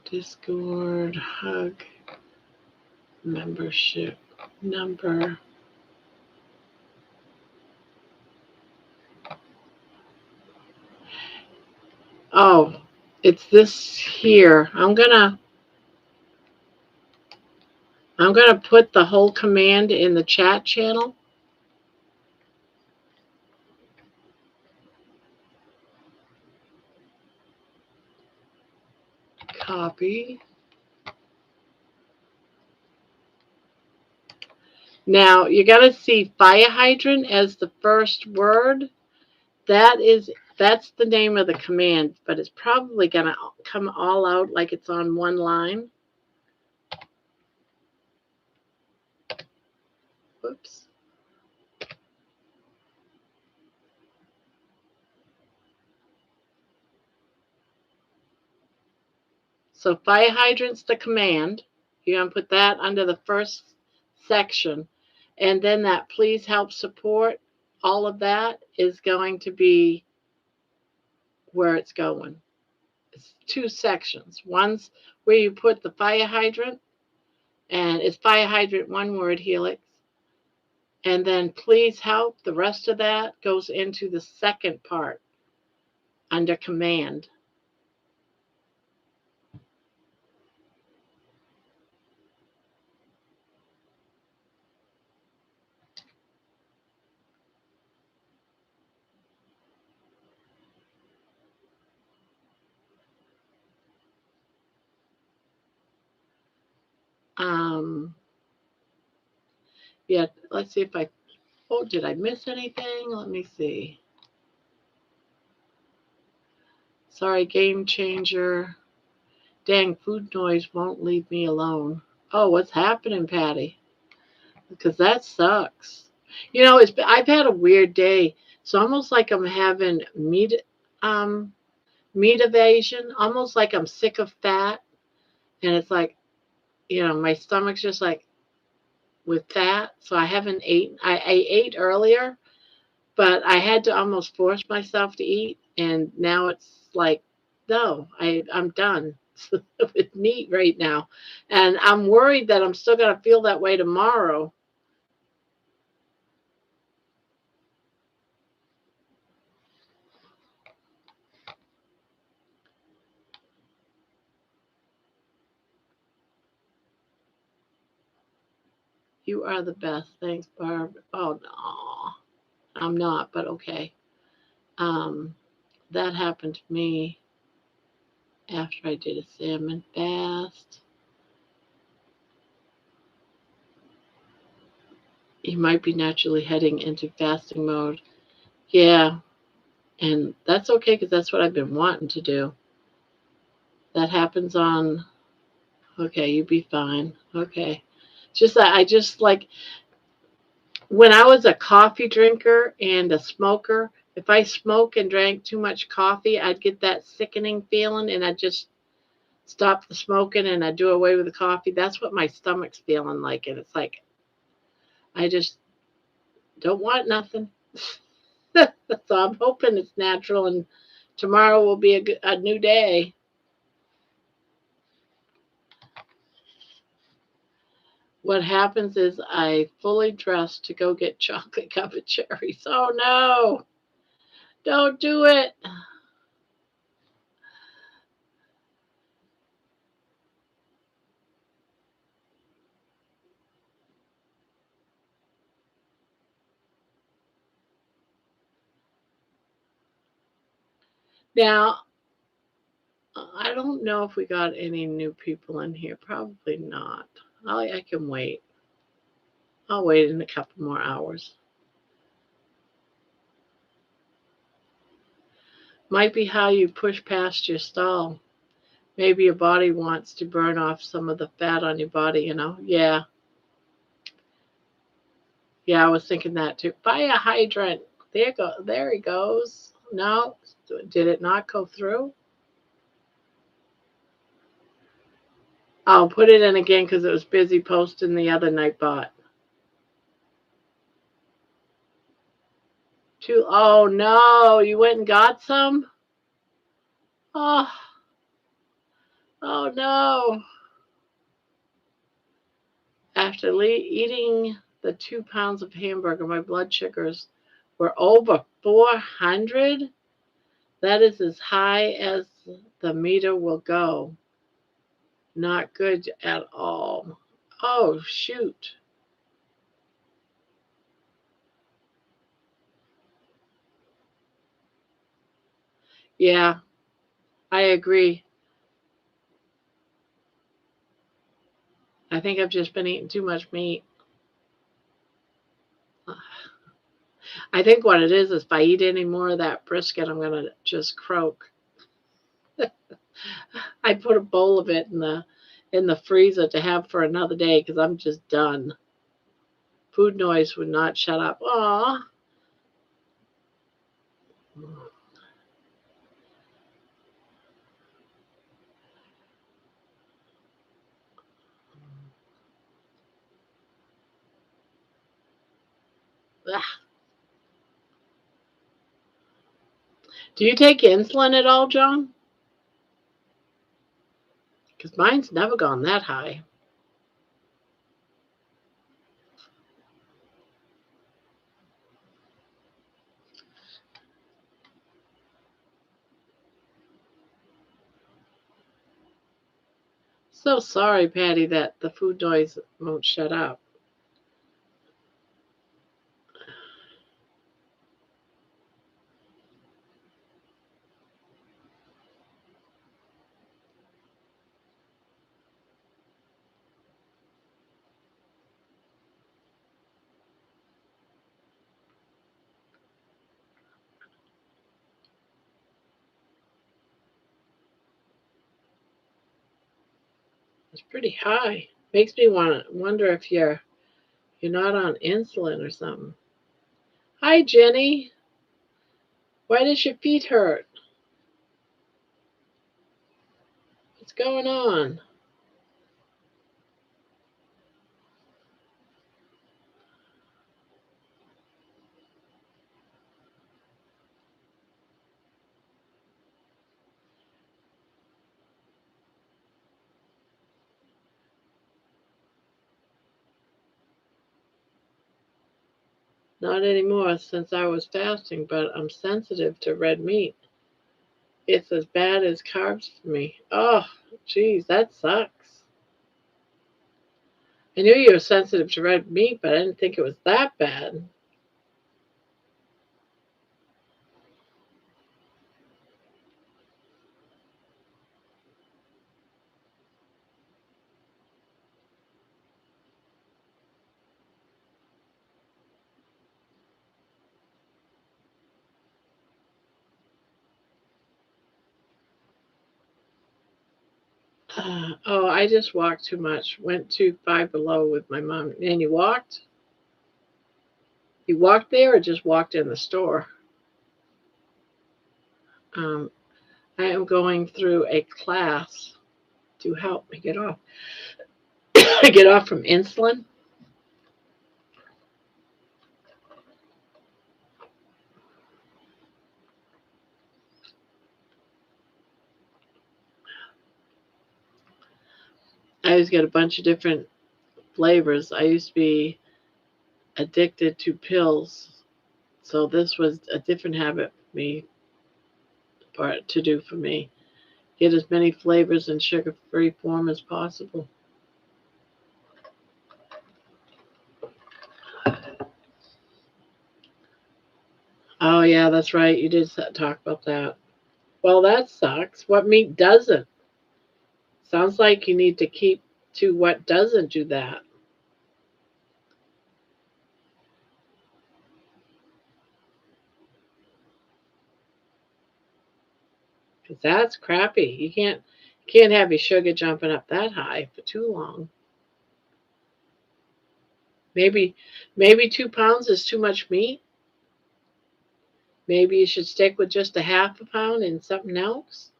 Discord, hug, membership, number. Oh, it's this here. I'm gonna put the whole command in the chat channel. Copy. Now you're gonna see fire hydrant as the first word. That's the name of the command, but it's probably gonna come all out like it's on one line. Whoops. So fire hydrant's the command. You're going to put that under the first section. And then that please help support, all of that is going to be where it's going. It's two sections. One's where you put the fire hydrant, and it's fire hydrant, one word, helix. And then please help, the rest of that goes into the second part under command. Yeah, let's see if oh, did I miss anything? Let me see. Sorry, game changer. Dang, food noise won't leave me alone. Oh, what's happening, Patty? Because that sucks. You know, I've had a weird day. It's almost like I'm having meat evasion, almost like I'm sick of fat. And it's like, my stomach's just like with fat. So I haven't eaten. I ate earlier, but I had to almost force myself to eat. And now it's like, no, I'm done with meat right now. And I'm worried that I'm still going to feel that way tomorrow. You are the best. Thanks, Barb. Oh, no, I'm not, but okay. That happened to me after I did a salmon fast. You might be naturally heading into fasting mode. Yeah, and that's okay because that's what I've been wanting to do. That happens on, okay, you be fine. Okay. Just that I just like, when I was a coffee drinker and a smoker, if I smoke and drank too much coffee, I'd get that sickening feeling and I'd just stop the smoking and I'd do away with the coffee. That's what my stomach's feeling like. And it's like, I just don't want nothing. So I'm hoping it's natural and tomorrow will be a new day. What happens is I fully dress to go get chocolate covered cherries. Oh no, don't do it. Now, I don't know if we got any new people in here. Probably not. I can wait. I'll wait in a couple more hours. Might be how you push past your stall. Maybe your body wants to burn off some of the fat on your body, you know? Yeah. Yeah, I was thinking that too. Buy a hydrant. There he goes. No. Did it not go through? I'll put it in again because it was busy posting the other Nightbot. Oh no, you went and got some? Oh, oh no. After eating the 2 pounds of hamburger, my blood sugars were over 400. That is as high as the meter will go. Not good at all. Oh, shoot. Yeah, I agree. I think I've just been eating too much meat. I think what it is if I eat any more of that brisket, I'm going to just croak. I put a bowl of it in the freezer to have for another day because I'm just done. Food noise would not shut up. Aw. Do you take insulin at all, John? Because mine's never gone that high. So sorry, Patty, that the food noise won't shut up. It's pretty high. Makes me wonder if you're not on insulin or something. Hi, Jenny. Why does your feet hurt? What's going on? Not anymore since I was fasting, but I'm sensitive to red meat. It's as bad as carbs for me. Oh, geez, that sucks. I knew you were sensitive to red meat, but I didn't think it was that bad. Oh, I just walked too much. Went to Five Below with my mom. And you walked? You walked there or just walked in the store? Um, I am going through a class to help me get off get off from insulin. I always get a bunch of different flavors. I used to be addicted to pills, so this was a different habit for me to do for me. Get as many flavors in sugar-free form as possible. Oh yeah, that's right. You did talk about that. Well, that sucks. What meat doesn't? Sounds like you need to keep to what doesn't do that. Because that's crappy. You can't Can't have your sugar jumping up that high for too long. Maybe 2 pounds is too much meat. Maybe you should stick with just a half a pound and something else.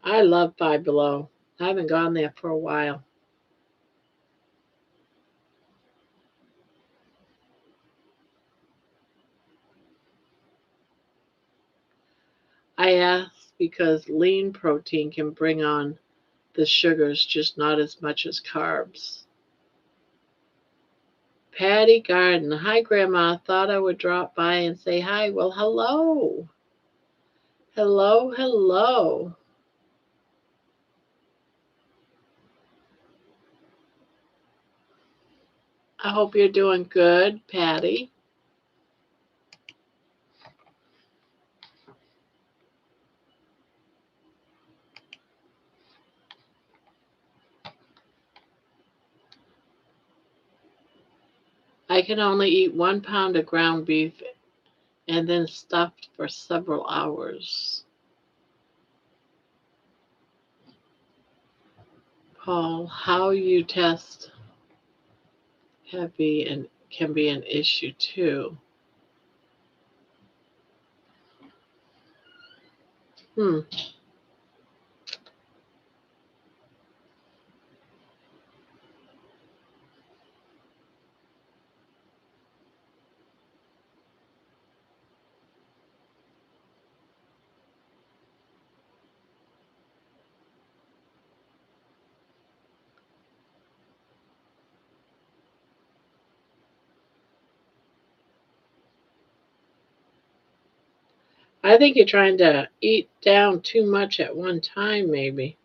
I love Five Below. I haven't gone there for a while. I ask because lean protein can bring on the sugars, just not as much as carbs. Patty Garden. Hi, Grandma. Thought I would drop by and say hi. Well, hello. Hello, hello. I hope you're doing good, Patty. I can only eat 1 pound of ground beef and then stuffed for several hours. Paul, how you test heavy and can be an issue too. Hmm. I think you're trying to eat down too much at one time, maybe.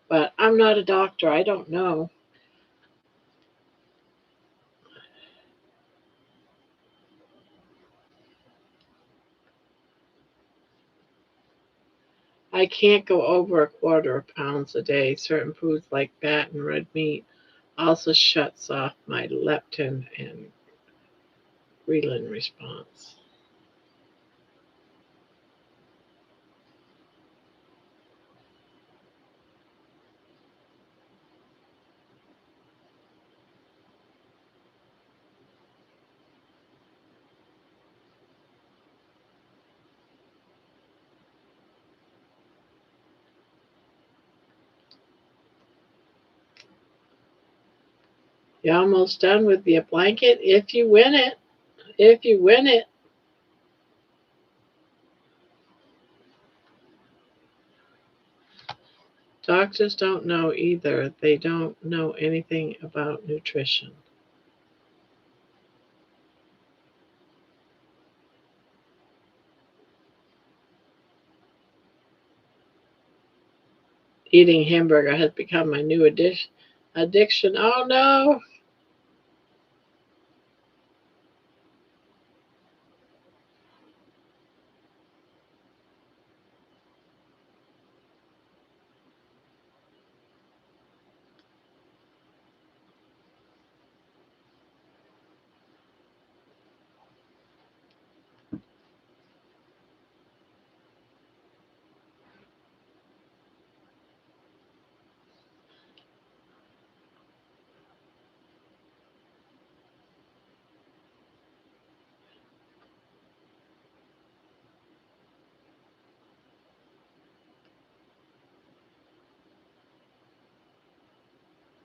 But I'm not a doctor. I don't know. I can't go over 1/4 pound a day. Certain foods like fat and red meat also shuts off my leptin and ghrelin response. You're almost done with your blanket if you win it. If you win it. Doctors don't know either. They don't know anything about nutrition. Eating hamburger has become my new addiction. Oh no.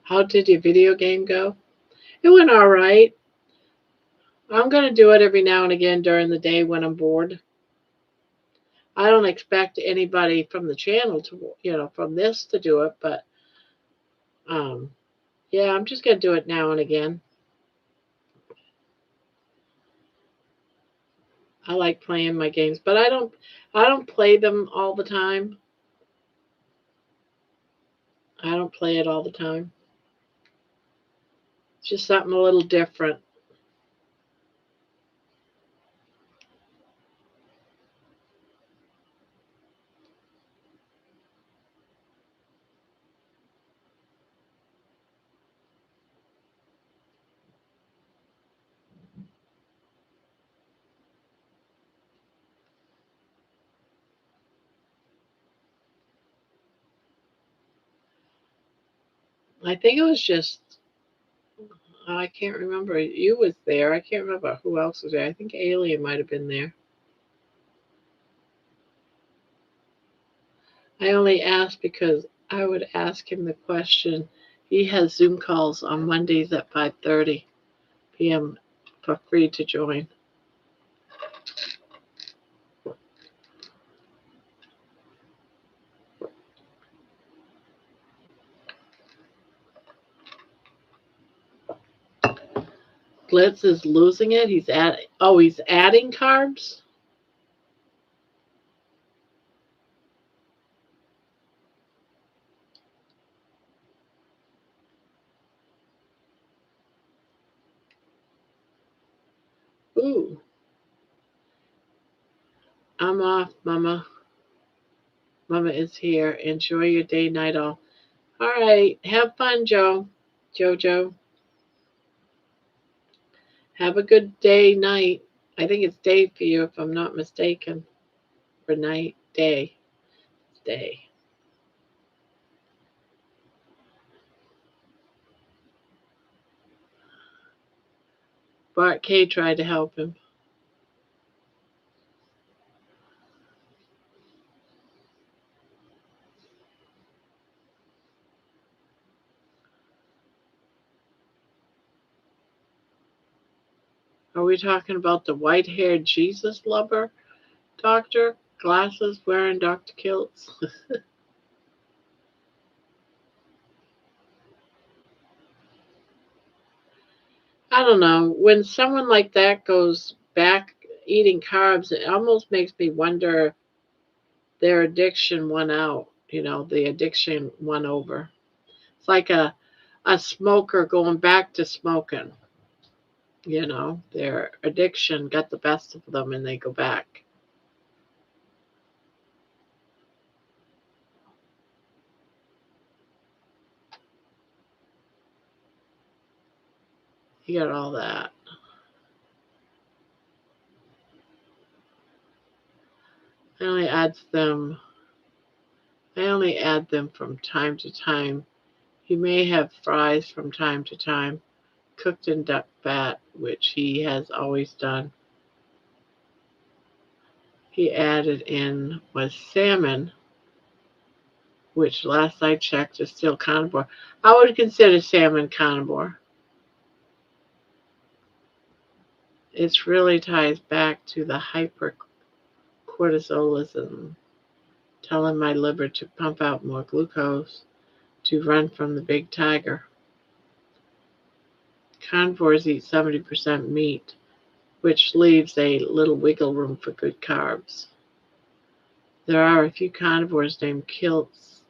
How did your video game go? It went all right. I'm going to do it every now and again during the day when I'm bored. I don't expect anybody from the channel to, from this to do it, but um, yeah, I'm just going to do it now and again. I like playing my games, but I don't play them all the time. I don't play it all the time. Just something a little different. I think it was just, I can't remember. You was there. I can't remember who else was there. I think Alien might have been there. I only asked because I would ask him the question. He has Zoom calls on Mondays at 5:30 p.m. for free to join. Glitz is losing it. He's adding carbs. Ooh, I'm off, Mama. Mama is here. Enjoy your day, night all. All right, have fun, Jojo. Have a good day, night. I think it's day for you, if I'm not mistaken. For night, day, day. Bart K tried to help him. Are we talking about the white-haired Jesus lover doctor? Glasses wearing Dr. Kilts? I don't know. When someone like that goes back eating carbs, it almost makes me wonder their addiction won out. The addiction won over. It's like a smoker going back to smoking. Their addiction got the best of them and they go back. You got all that. I only add them. I only add them from time to time. He may have fries from time to time, cooked in duck fat, which he has always done. He added in was salmon, which last I checked is still carnivore. I would consider salmon carnivore. It really ties back to the hypercortisolism, telling my liver to pump out more glucose to run from the big tiger. Carnivores eat 70% meat, which leaves a little wiggle room for good carbs. There are a few carnivores named kilts.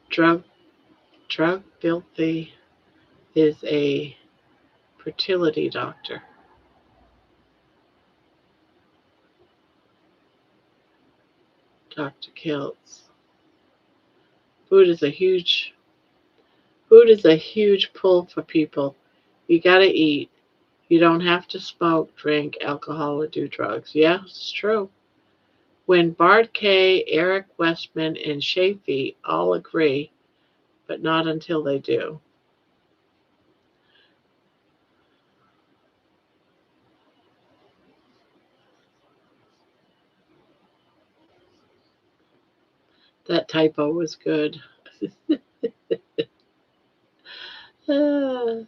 Drug Filthy is a fertility doctor. Dr. Kilts. Food is a huge pull for people. You gotta eat. You don't have to smoke, drink, alcohol, or do drugs. Yeah, it's true. When Bart K, Eric Westman, and Shafee all agree, but not until they do. That typo was good. Oh,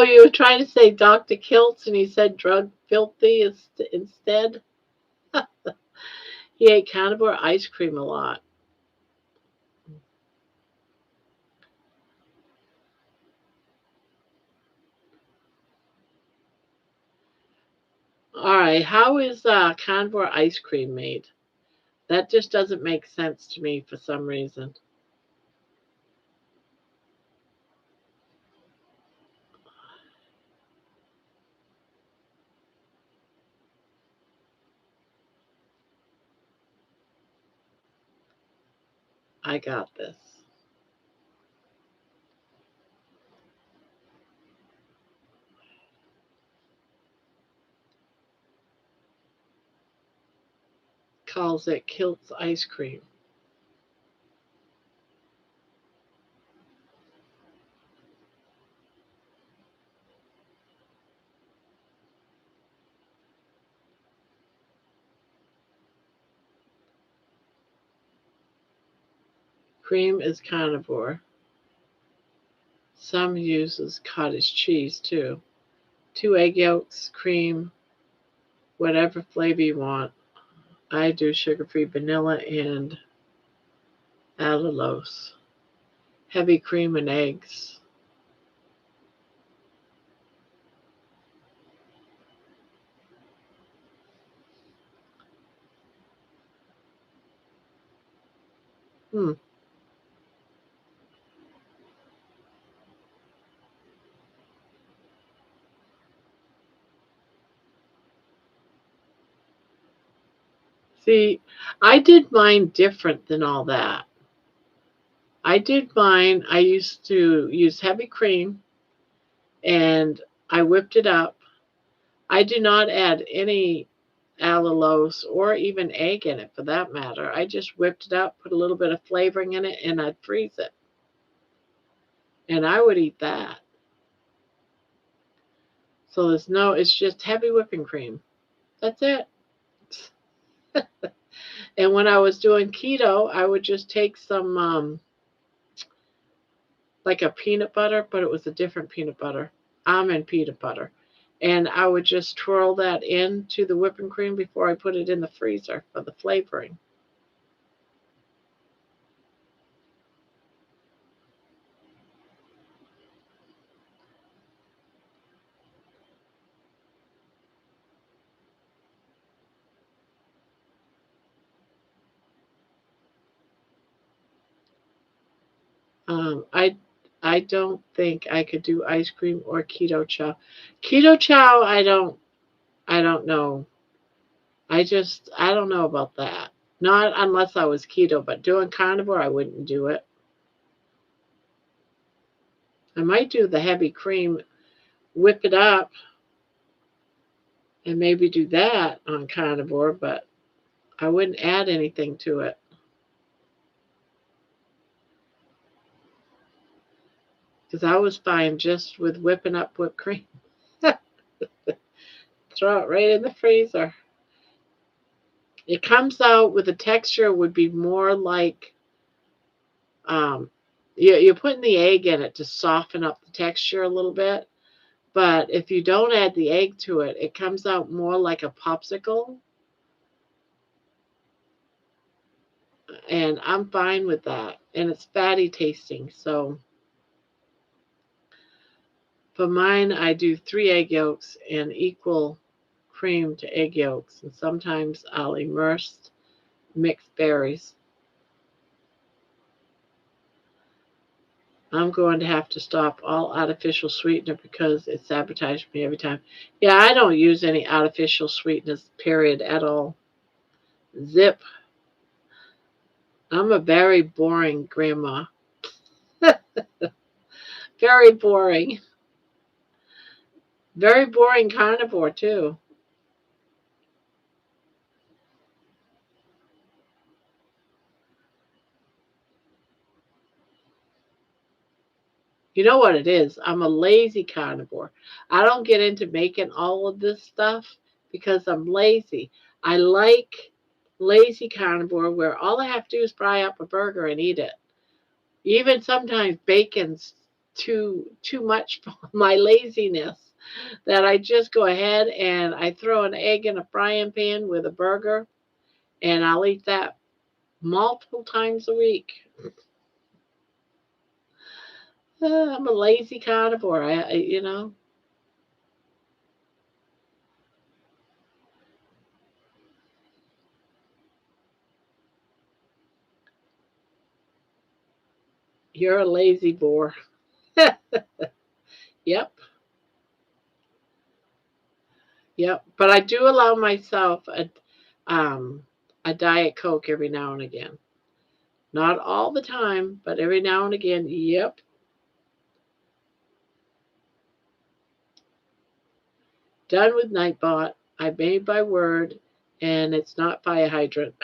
you were trying to say Dr. Kilts and he said drug filthy instead? He ate carnivore ice cream a lot. All right, how is carnivore ice cream made? That just doesn't make sense to me for some reason. I got this. Calls it Kilt's ice cream. Cream is carnivore. Some uses cottage cheese too. 2 egg yolks, cream, whatever flavor you want. I do sugar-free vanilla and allulose. Heavy cream and eggs. Hmm. See, I did mine different than all that. I used to use heavy cream and I whipped it up. I do not add any allulose or even egg in it for that matter. I just whipped it up, put a little bit of flavoring in it, and I'd freeze it. And I would eat that. So it's just heavy whipping cream. That's it. And when I was doing keto, I would just take some, like a peanut butter, but it was a different peanut butter, almond peanut butter. And I would just twirl that into the whipping cream before I put it in the freezer for the flavoring. Um, I I don't think I could do ice cream or keto chow. Keto chow, I don't know. I don't know about that. Not unless I was keto, but doing carnivore, I wouldn't do it. I might do the heavy cream, whip it up, and maybe do that on carnivore, but I wouldn't add anything to it because I was fine just with whipping up whipped cream. Throw it right in the freezer. It comes out with a texture would be more like um, you're putting the egg in it to soften up the texture a little bit. But if you don't add the egg to it, it comes out more like a popsicle. And I'm fine with that. And it's fatty tasting. So for mine, I do 3 egg yolks and equal cream to egg yolks. And sometimes I'll immerse mixed berries. I'm going to have to stop all artificial sweetener because it sabotages me every time. Yeah, I don't use any artificial sweeteners, period, at all. Zip. I'm a very boring grandma. Very boring. Very boring carnivore, too. You know what it is? I'm a lazy carnivore. I don't get into making all of this stuff because I'm lazy. I like lazy carnivore where all I have to do is fry up a burger and eat it. Even sometimes bacon's too much for my laziness that I just go ahead and I throw an egg in a frying pan with a burger and I'll eat that multiple times a week. I'm a lazy carnivore. You're a lazy bore. Yep, yep. But I do allow myself um, a Diet Coke every now and again. Not all the time, but every now and again, yep. Done with Nightbot. I made my word, and it's not fire hydrant.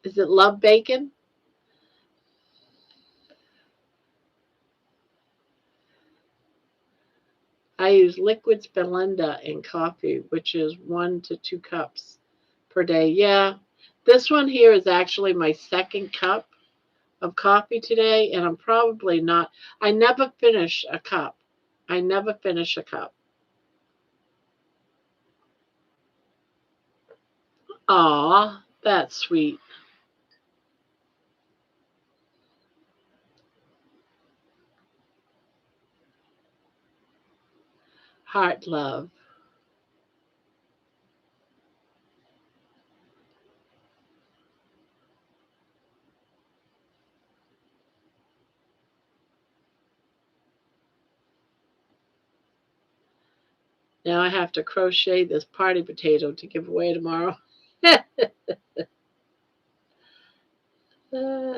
Is it love bacon? I use liquid Splenda in coffee, which is 1 to 2 cups per day. Yeah, this one here is actually my second cup of coffee today, and I'm probably not. I never finish a cup. I never finish a cup. Aw, that's sweet. Heart love. Now I have to crochet this party potato to give away tomorrow. Uh,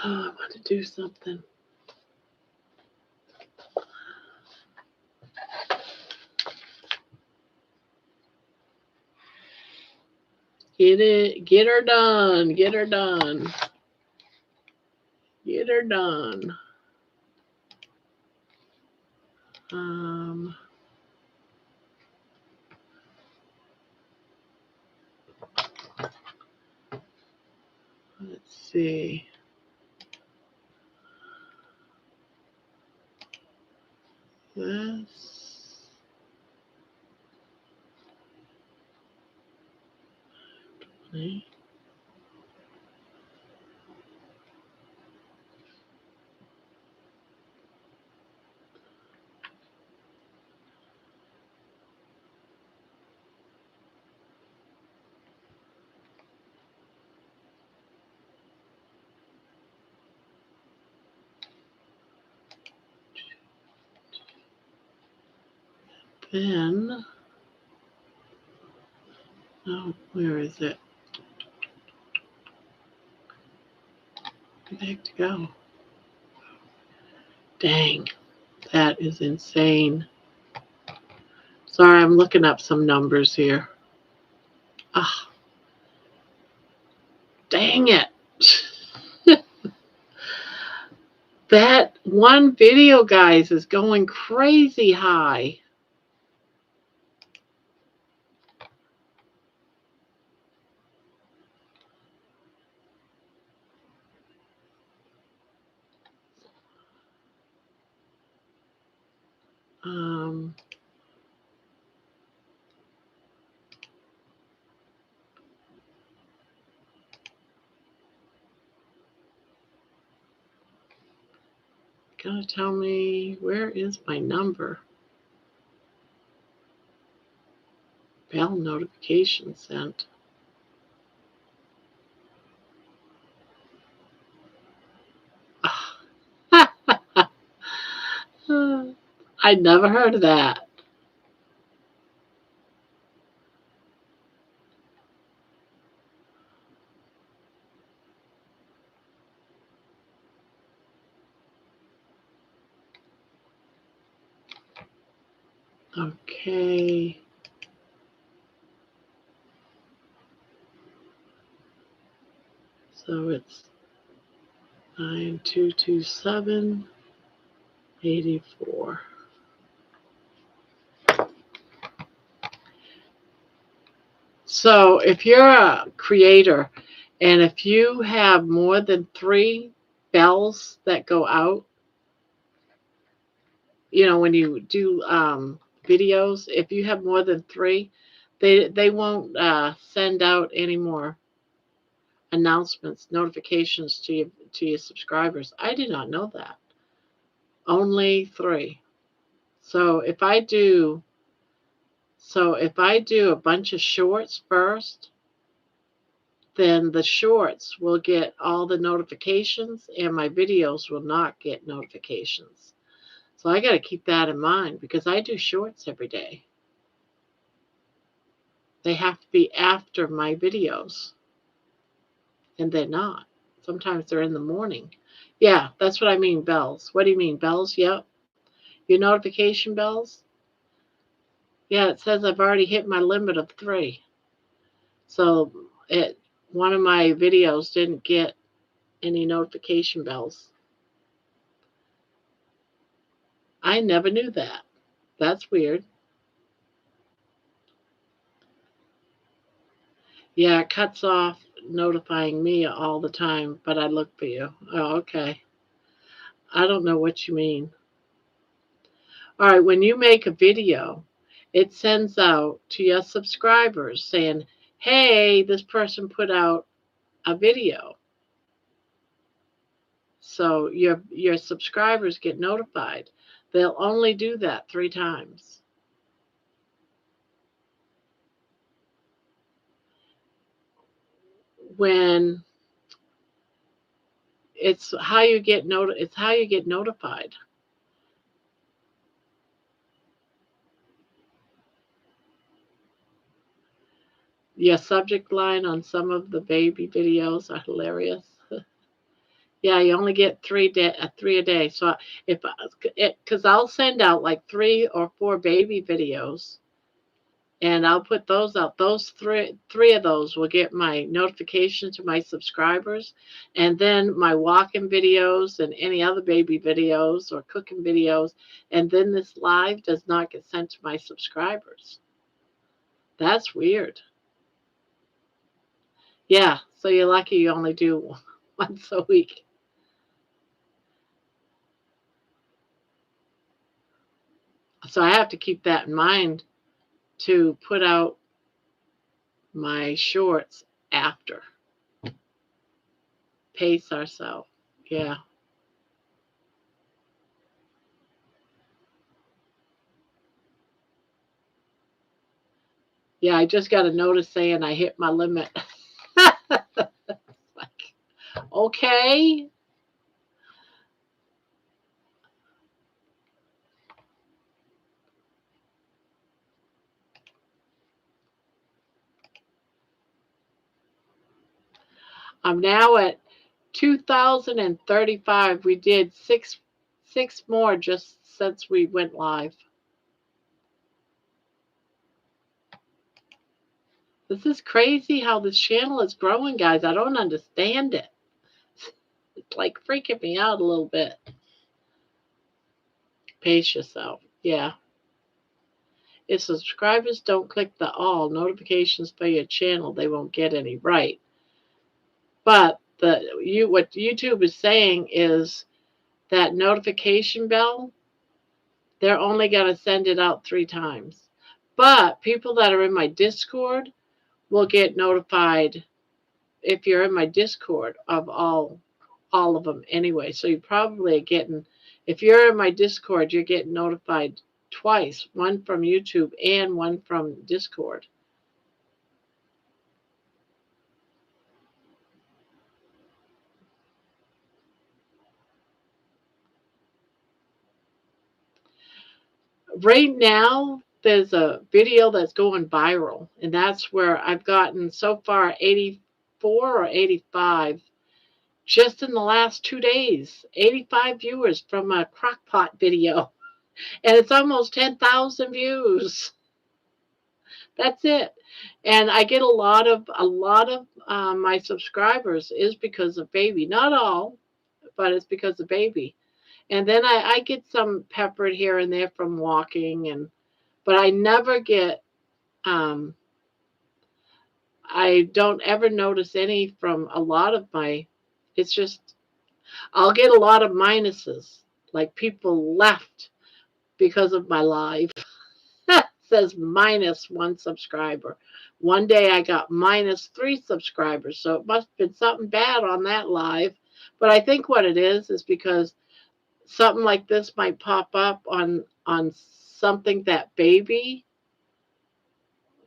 Oh, I want to do something. Get it, get her done, get her done, get her done. Um, let's see. This. Okay. Then, oh, where is it? Where the heck to go? Dang, that is insane. Sorry, I'm looking up some numbers here. Ah, dang it. That one video, guys, is going crazy high. Um, Gotta tell me, where is my number? Bell notification sent. I never heard of that. Okay. So it's 922784. So if you're a creator and if you have more than 3 bells that go out, when you do videos, if you have more than 3, they won't send out any more announcements, notifications to your subscribers. I did not know that. Only 3. So if I do a bunch of shorts first, then the shorts will get all the notifications and my videos will not get notifications. So I got to keep that in mind because I do shorts every day. They have to be after my videos, and they're not. Sometimes they're in the morning. Yeah, that's what I mean, bells. What do you mean, bells? Yep. Your notification bells? Yeah, it says I've already hit my limit of 3. So one of my videos didn't get any notification bells. I never knew that. That's weird. Yeah, it cuts off notifying me all the time, but I look for you. Oh, okay. I don't know what you mean. All right, when you make a video, it sends out to your subscribers saying, hey, this person put out a video. So your subscribers get notified. They'll only do that 3 times. When it's how you get notified. Your subject line on some of the baby videos are hilarious. Yeah, you only get 3 a day. So if because I'll send out like 3 or 4 baby videos, and I'll put those out. Those three of those will get my notification to my subscribers, and then my walking videos and any other baby videos or cooking videos, and then this live does not get sent to my subscribers. That's weird. Yeah, so you're lucky you only do once a week. So I have to keep that in mind to put out my shorts after. Pace ourselves. Yeah. Yeah, I just got a notice saying I hit my limit. Like, okay. I'm now at 2035. We did six more just since we went live. This is crazy how this channel is growing, guys. I don't understand it. It's like freaking me out a little bit. Pace yourself. Yeah. If subscribers don't click the all notifications for your channel, they won't get any. Right. But what YouTube is saying is that notification bell, they're only going to send it out 3 times. But people that are in my Discord will get notified if you're in my Discord of all of them anyway. So you probably are getting, if you're in my Discord, you're getting notified twice, one from YouTube and one from Discord. Right now, there's a video that's going viral, and that's where I've gotten so far 84 or 85 just in the last 2 days. 85 viewers from a crockpot video, and it's almost 10,000 views. That's it. And I get a lot of my subscribers is because of baby. Not all, but it's because of baby. And then I get some peppered here and there from walking, but I never get I don't ever notice any from a lot of my, it's just, I'll get a lot of minuses, like people left because of my live. It says -1 subscriber. One day I got -3 subscribers, so it must have been something bad on that live. But I think what it is because something like this might pop up on something that baby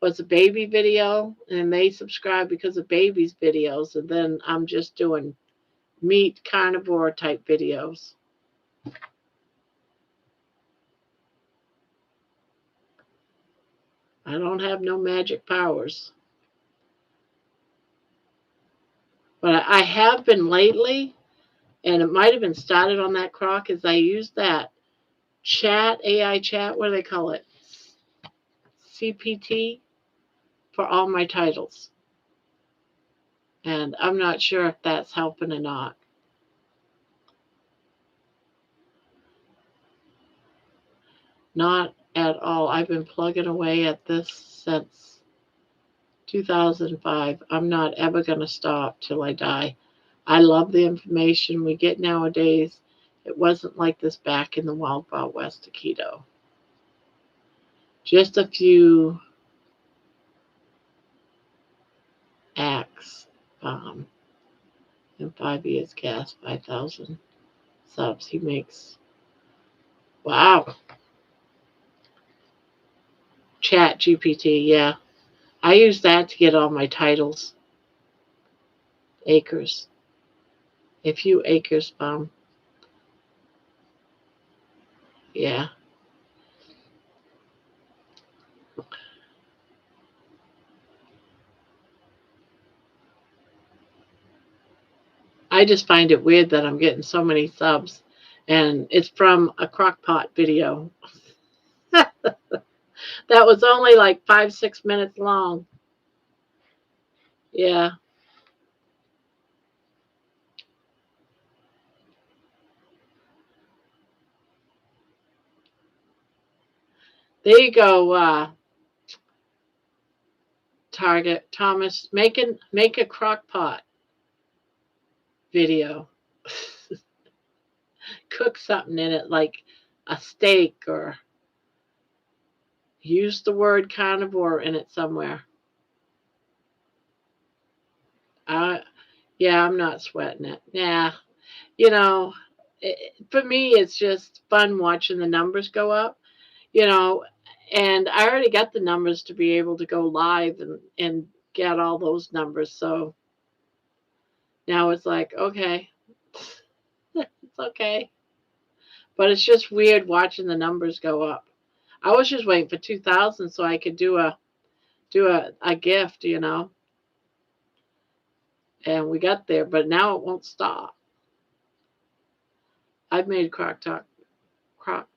was a baby video, and they subscribe because of baby's videos, and then I'm just doing meat carnivore type videos. I don't have no magic powers. But I have been lately, and it might have been started on that crock, is I use that chat, AI chat, what do they call it? CPT for all my titles. And I'm not sure if that's helping or not. Not at all. I've been plugging away at this since 2005. I'm not ever going to stop till I die. I love the information we get nowadays. It wasn't like this back in the Wild Wild West of keto. Just a few acts. In 5 years, gas 5,000 subs. He makes, wow. Chat GPT, yeah. I use that to get all my titles. Acres. A few acres, yeah. I just find it weird that I'm getting so many subs, and it's from a crockpot video. That was only like 5-6 minutes long. Yeah. There you go, Target Thomas. Make a crockpot video. Cook something in it like a steak, or use the word carnivore in it somewhere. Yeah, I'm not sweating it. Yeah, you know, for me, it's just fun watching the numbers go up, you know, and I already got the numbers to be able to go live and get all those numbers. So now it's like, okay, it's okay. But it's just weird watching the numbers go up. I was just waiting for 2,000 so I could do a gift, and we got there, but now it won't stop. I've made crock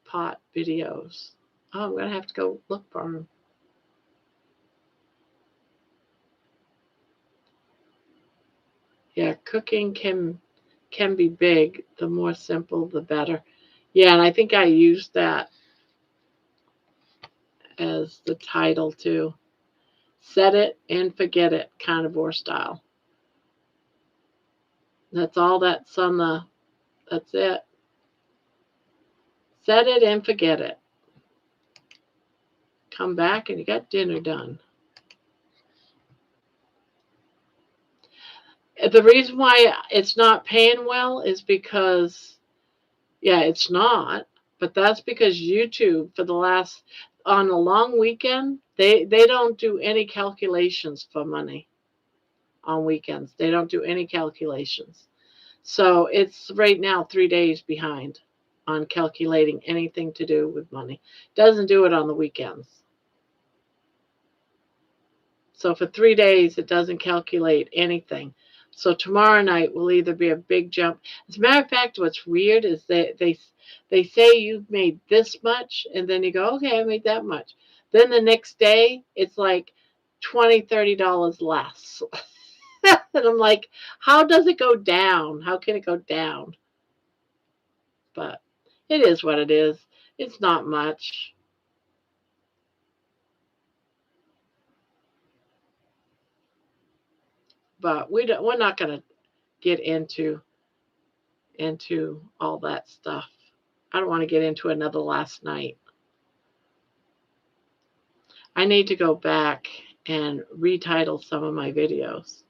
pot videos. Oh, I'm gonna have to go look for them. Yeah, cooking can be big. The more simple, the better. Yeah, and I think I used that as the title too. Set it and forget it, carnivore style. That's all that's on the. That's it. Set it and forget it. Come back and you got dinner done. The reason why it's not paying well is because, yeah, it's not, but that's because YouTube for the last, on a long weekend, they don't do any calculations for money on weekends. They don't do any calculations. So it's right now 3 days behind on calculating anything to do with money. Doesn't do it on the weekends. So for 3 days, it doesn't calculate anything. So tomorrow night will either be a big jump. As a matter of fact, what's weird is they say you've made this much, and then you go, okay, I made that much. Then the next day, it's like $20-$30 less. And I'm like, how does it go down? How can it go down? But it is what it is. It's not much. But we're not going to get into all that stuff. I don't want to get into another last night. I need to go back and retitle some of my videos.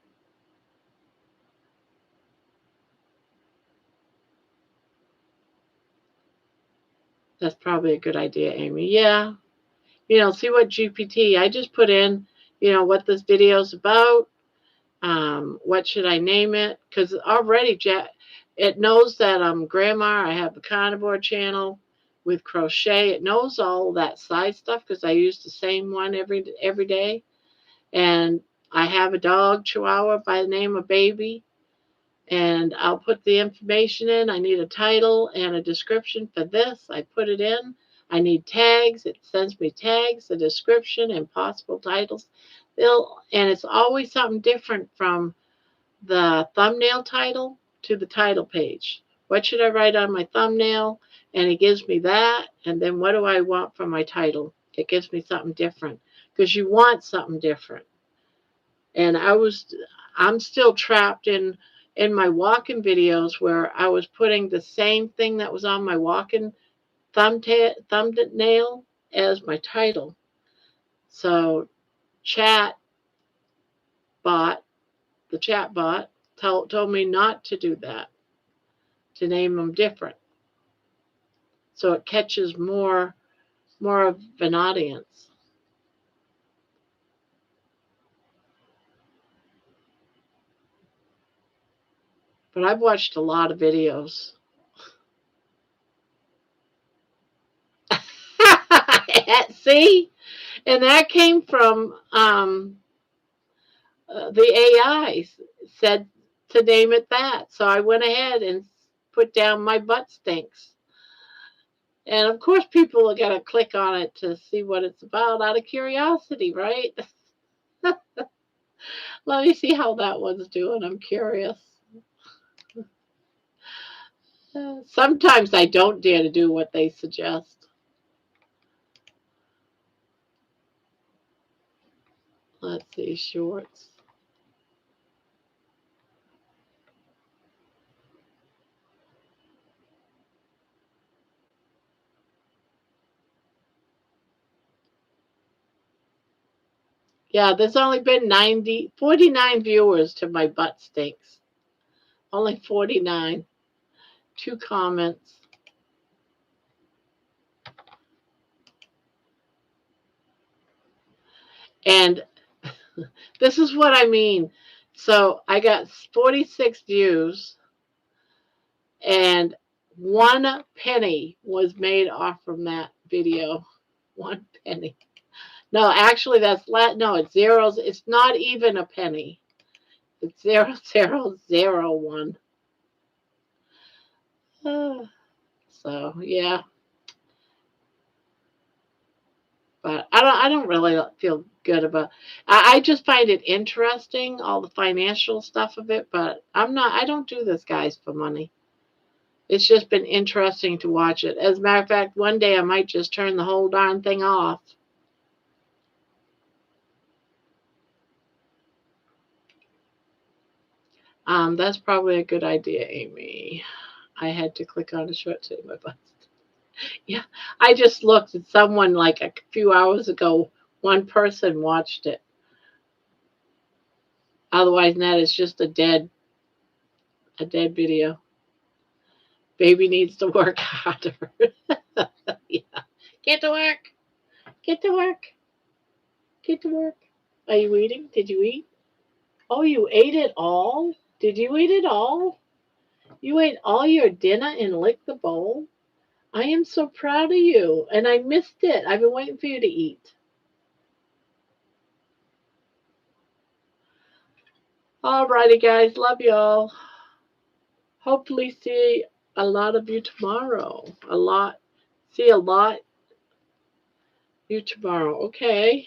That's probably a good idea, Amy. Yeah. see what GPT. I just put in, what this video is about. What should I name it? Because already it knows that I'm Gramma. I have a Carnivore channel with Crochet. It knows all that side stuff because I use the same one every day. And I have a dog, Chihuahua, by the name of Baby. And I'll put the information in. I need a title and a description for this. I put it in. I need tags. It sends me tags, a description, and possible titles. And it's always something different from the thumbnail title to the title page. What should I write on my thumbnail? And it gives me that. And then what do I want for my title? It gives me something different because you want something different. And I'm still trapped in my walking videos where I was putting the same thing that was on my walking thumbnail as my title. So the chat bot told me not to do that, to name them different. So it catches more of an audience. But I've watched a lot of videos. See? And that came from the AI said to name it that. So I went ahead and put down my butt stinks. And of course, people are going to click on it to see what it's about out of curiosity, right? Let me see how that one's doing. I'm curious. Sometimes I don't dare to do what they suggest. Let's see, shorts. Yeah, there's only been 49 viewers to my butt stinks. Only 49. 2 comments. And this is what I mean. So I got 46 views, and 1 penny was made off from that video. 1 penny. No, actually, no, it's zeros. It's not even a penny. It's 0.0001. So yeah, but I don't really feel good about. I just find it interesting, all the financial stuff of it. But I don't do this, guys, for money. It's just been interesting to watch it. As a matter of fact, one day I might just turn the whole darn thing off. That's probably a good idea, Amy. I had to click on a short to my butt. Yeah, I just looked at someone like a few hours ago. One person watched it. Otherwise, that is just a dead video. Baby needs to work harder. Yeah. Get to work. Get to work. Get to work. Are you eating? Did you eat? Oh, you ate it all? Did you eat it all? You ate all your dinner and licked the bowl? I am so proud of you. And I missed it. I've been waiting for you to eat. All righty, guys. Love y'all. Hopefully see a lot of you tomorrow. See a lot of you tomorrow. Okay.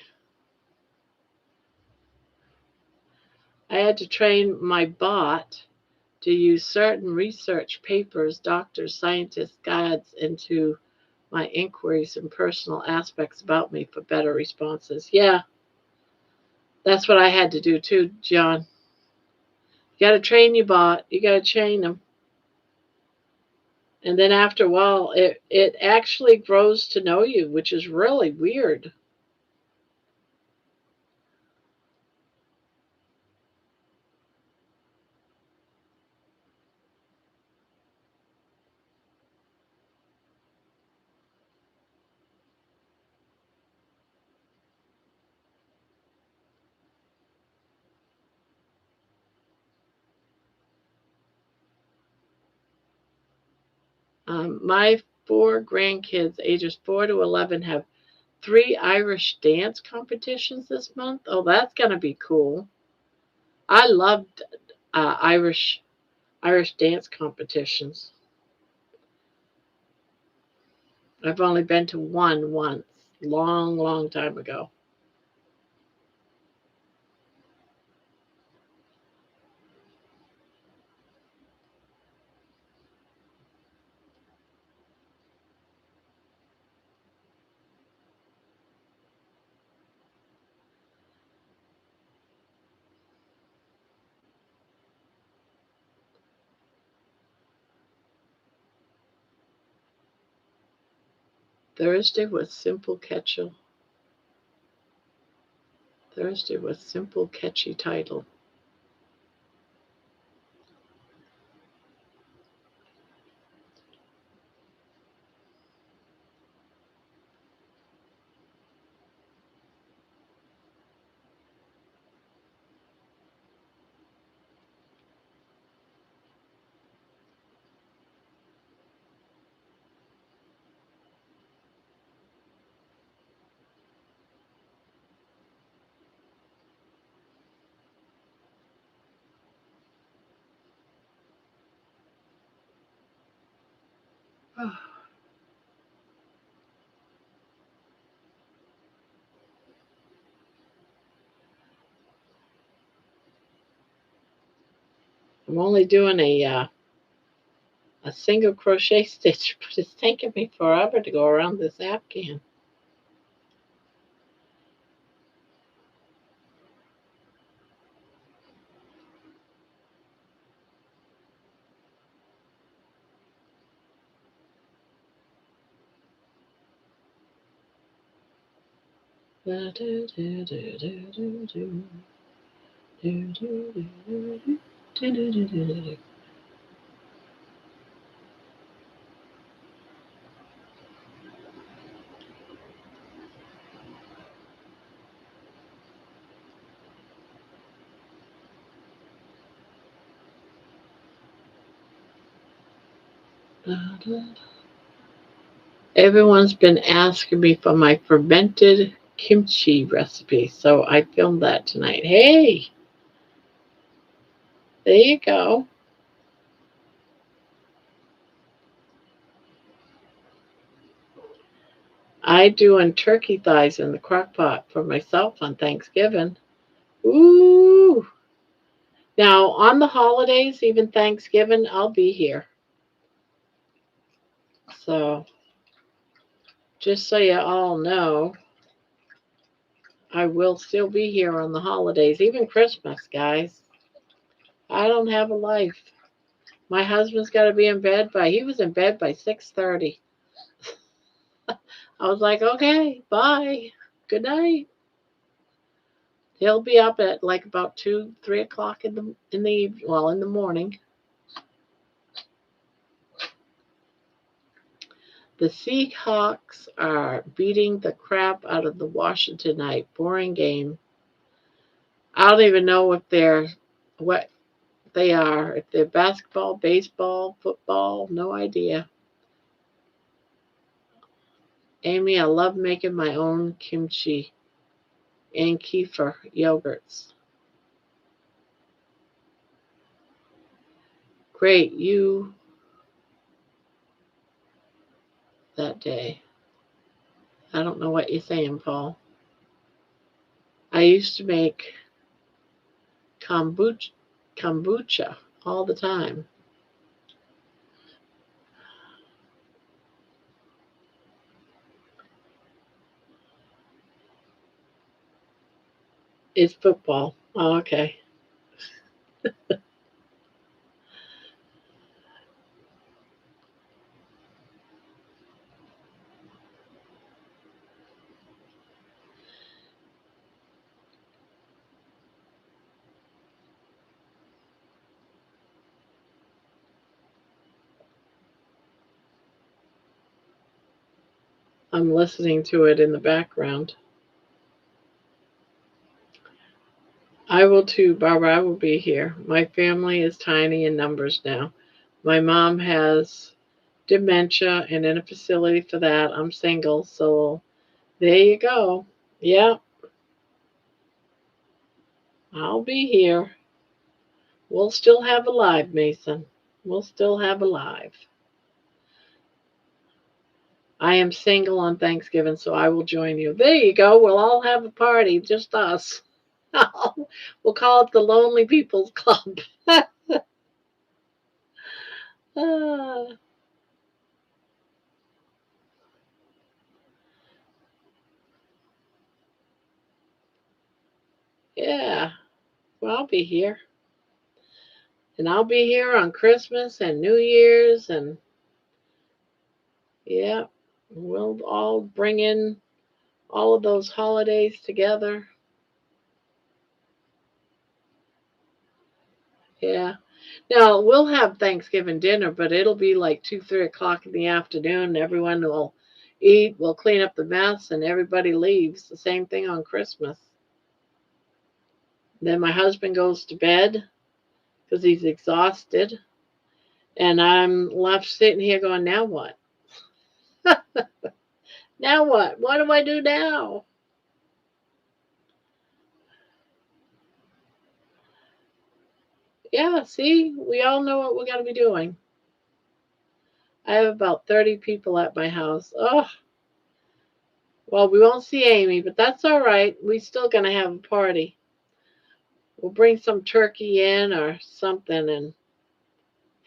I had to train my bot to use certain research papers, doctors, scientists, guides into my inquiries and personal aspects about me for better responses. Yeah, that's what I had to do too, John. You got to train your bot. You got to train them. And then after a while, it actually grows to know you, which is really weird. My 4 grandkids, ages 4 to 11, have 3 Irish dance competitions this month. Oh, that's gonna be cool. I loved Irish dance competitions. I've only been to one once, long, long time ago. Thursday was simple, catchy. Thursday was simple, catchy title. I'm only doing a single crochet stitch, but it's taking me forever to go around this afghan. Everyone's been asking me for my fermented kimchi recipe, so I filmed that tonight. Hey, there you go. I doing turkey thighs in the crock pot for myself on Thanksgiving. Ooh. Now, on the holidays, even Thanksgiving, I'll be here. So, just so you all know, I will still be here on the holidays, even Christmas, guys. I don't have a life. My husband's got to be in bed he was in bed by 6:30. I was like, okay, bye. Good night. He'll be up at like about 2, 3 o'clock in the morning. The Seahawks are beating the crap out of the Washington tonight. Boring game. I don't even know if they're what they are. If they're basketball, baseball, football, no idea. Amy, I love making my own kimchi and kefir yogurts. Great, you that day. I don't know what you're saying, Paul. I used to make kombucha all the time. It's football. Oh, okay. I'm listening to it in the background. I will too, Barbara. I will be here. My family is tiny in numbers now. My mom has dementia and in a facility for that. I'm single, so there you go. Yeah, I'll be here. We'll still have a live, Mason. We'll still have a live. I am single on Thanksgiving, so I will join you. There you go. We'll all have a party, just us. We'll call it the Lonely People's Club. Ah, yeah, well, I'll be here. And I'll be here on Christmas and New Year's. And yeah, we'll all bring in all of those holidays together. Yeah. Now, we'll have Thanksgiving dinner, but it'll be like 2, 3 o'clock in the afternoon. Everyone will eat, we'll clean up the mess, and everybody leaves. The same thing on Christmas. Then my husband goes to bed because he's exhausted. And I'm left sitting here going, now what? Now what? What do I do now? Yeah, see, we all know what we're going to be doing. I have about 30 people at my house. Oh, well, we won't see Amy, but that's all right. We're still going to have a party. We'll bring some turkey in or something and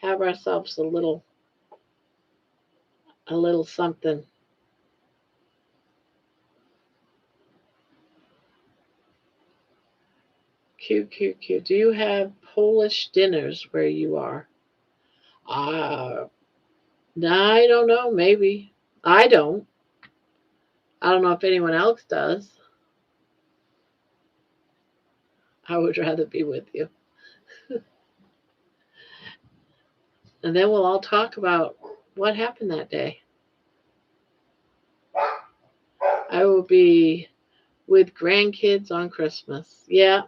have ourselves a little something. Cute, cute, cute. Do you have Polish dinners where you are? Uh, I don't know. Maybe. I don't. I don't know if anyone else does. I would rather be with you. And then we'll all talk about what happened that day. I will be with grandkids on Christmas. Yeah,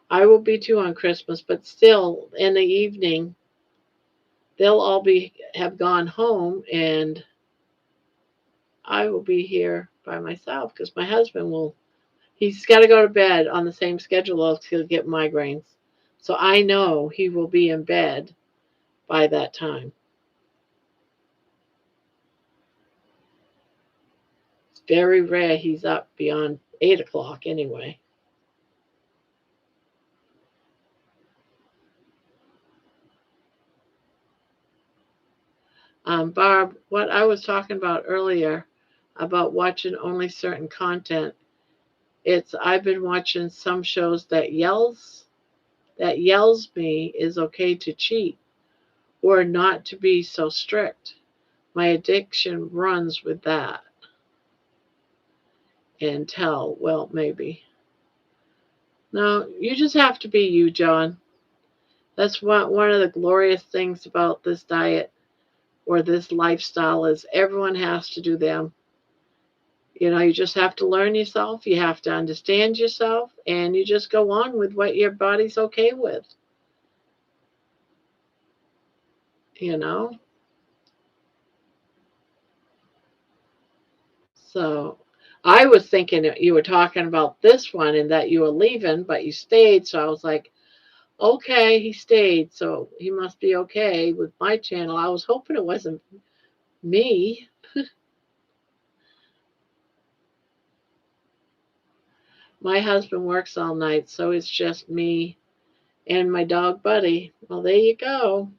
I will be too on Christmas, but still in the evening they'll all be have gone home and I will be here by myself because my husband will he's got to go to bed on the same schedule or he'll get migraines. So I know he will be in bed by that time. It's very rare he's up beyond 8 o'clock anyway. Barb, what I was talking about earlier about watching only certain content, it's I've been watching some shows that yells me is okay to cheat or not to be so strict. My addiction runs with that and tell, well, maybe. No, you just have to be you, John. That's one of the glorious things about this diet or this lifestyle is everyone has to do them. You just have to learn yourself, you have to understand yourself, and you just go on with what your body's okay with, you know? So I was thinking that you were talking about this one and that you were leaving, but you stayed. So I was like, okay, he stayed. So he must be okay with my channel. I was hoping it wasn't me. My husband works all night, so it's just me and my dog Buddy. Well, there you go.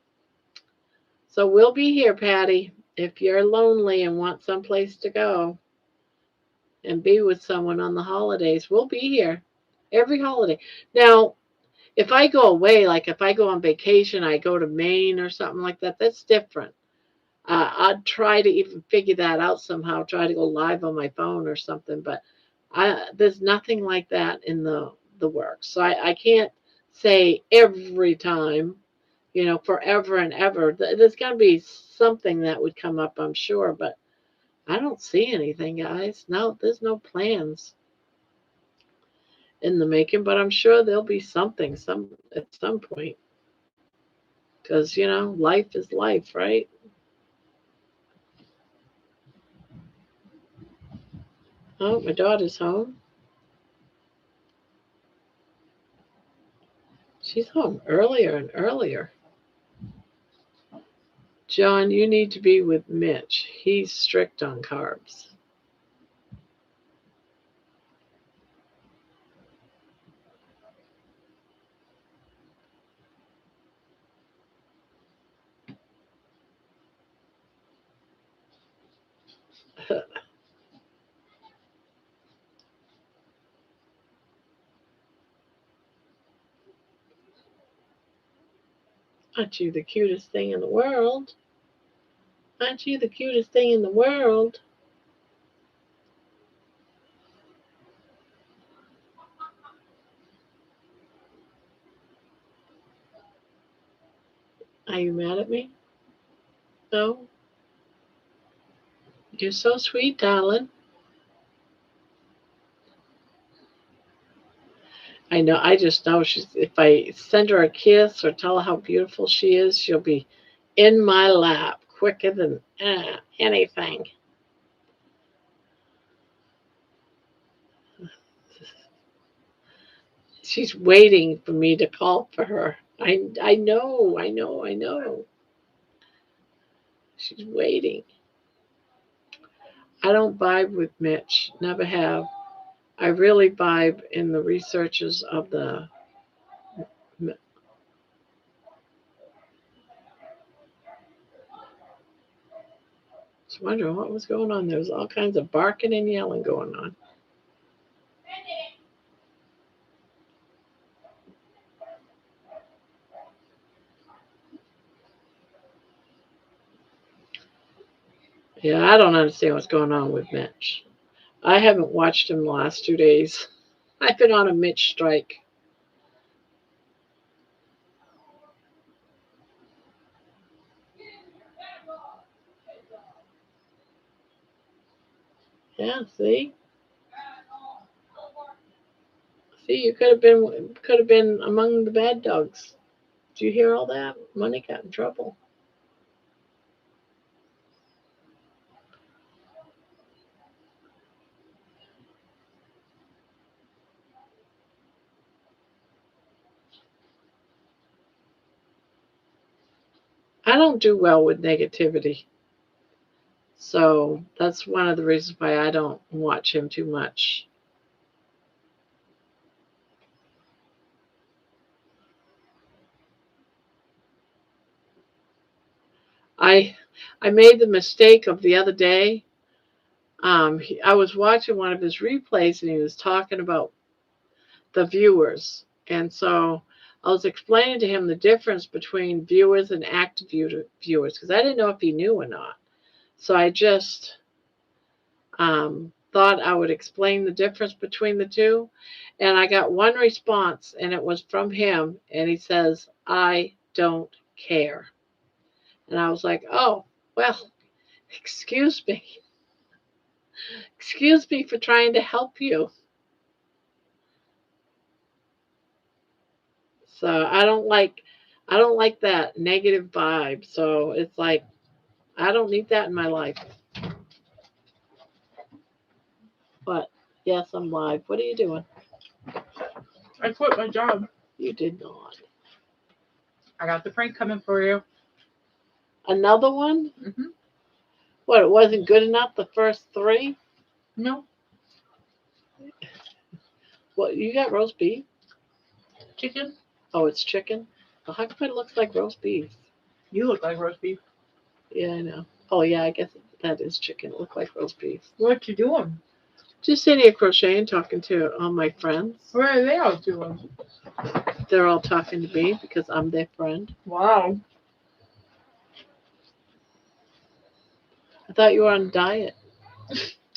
So we'll be here, Patty. If you're lonely and want someplace to go and be with someone on the holidays, we'll be here every holiday. Now, if I go away, like if I go on vacation, I go to Maine or something like that, that's different. I'd try to even figure that out somehow, try to go live on my phone or something, but there's nothing like that in the works. So I can't say every time, forever and ever. There's got to be something that would come up, I'm sure, but I don't see anything, guys. No, there's no plans in the making, but I'm sure there'll be something at some point because life is life, right? Oh, my daughter's home. She's home earlier and earlier. John, you need to be with Mitch. He's strict on carbs. Aren't you the cutest thing in the world? Aren't you the cutest thing in the world? Are you mad at me? No? You're so sweet, darling. I know, I just know if I send her a kiss or tell her how beautiful she is, she'll be in my lap quicker than anything. She's waiting for me to call for her. I know. She's waiting. I don't vibe with Mitch. Never have. I really vibe in the researches of the. I was wondering what was going on. There was all kinds of barking and yelling going on. Yeah, I don't understand what's going on with Mitch. I haven't watched him the last 2 days. I've been on a Mitch strike. Yeah, see, you could have been among the bad dogs. Do you hear all that? Money got in trouble. I don't do well with negativity. So that's one of the reasons why I don't watch him too much. I I made the mistake of the other day. I was watching one of his replays and he was talking about the viewers. And so I was explaining to him the difference between viewers and active viewers because I didn't know if he knew or not. So I just thought I would explain the difference between the two. And I got one response, and it was from him. And he says, I don't care. And I was like, oh, well, excuse me. Excuse me for trying to help you. So I don't like that negative vibe. So it's like I don't need that in my life. But yes, I'm live. What are you doing? I quit my job. You did not. I got the prank coming for you. Another one? Mm-hmm. What, it wasn't good enough the first three? No. What, you got roast beef? Chicken? Oh, it's chicken? Well, how come it looks like roast beef? You look like roast beef. Yeah, I know. Oh, yeah, I guess that is chicken. It looked like roast beef. What you doing? Just sitting here crocheting, talking to all my friends. What are they all doing? They're all talking to me because I'm their friend. Wow. I thought you were on a diet.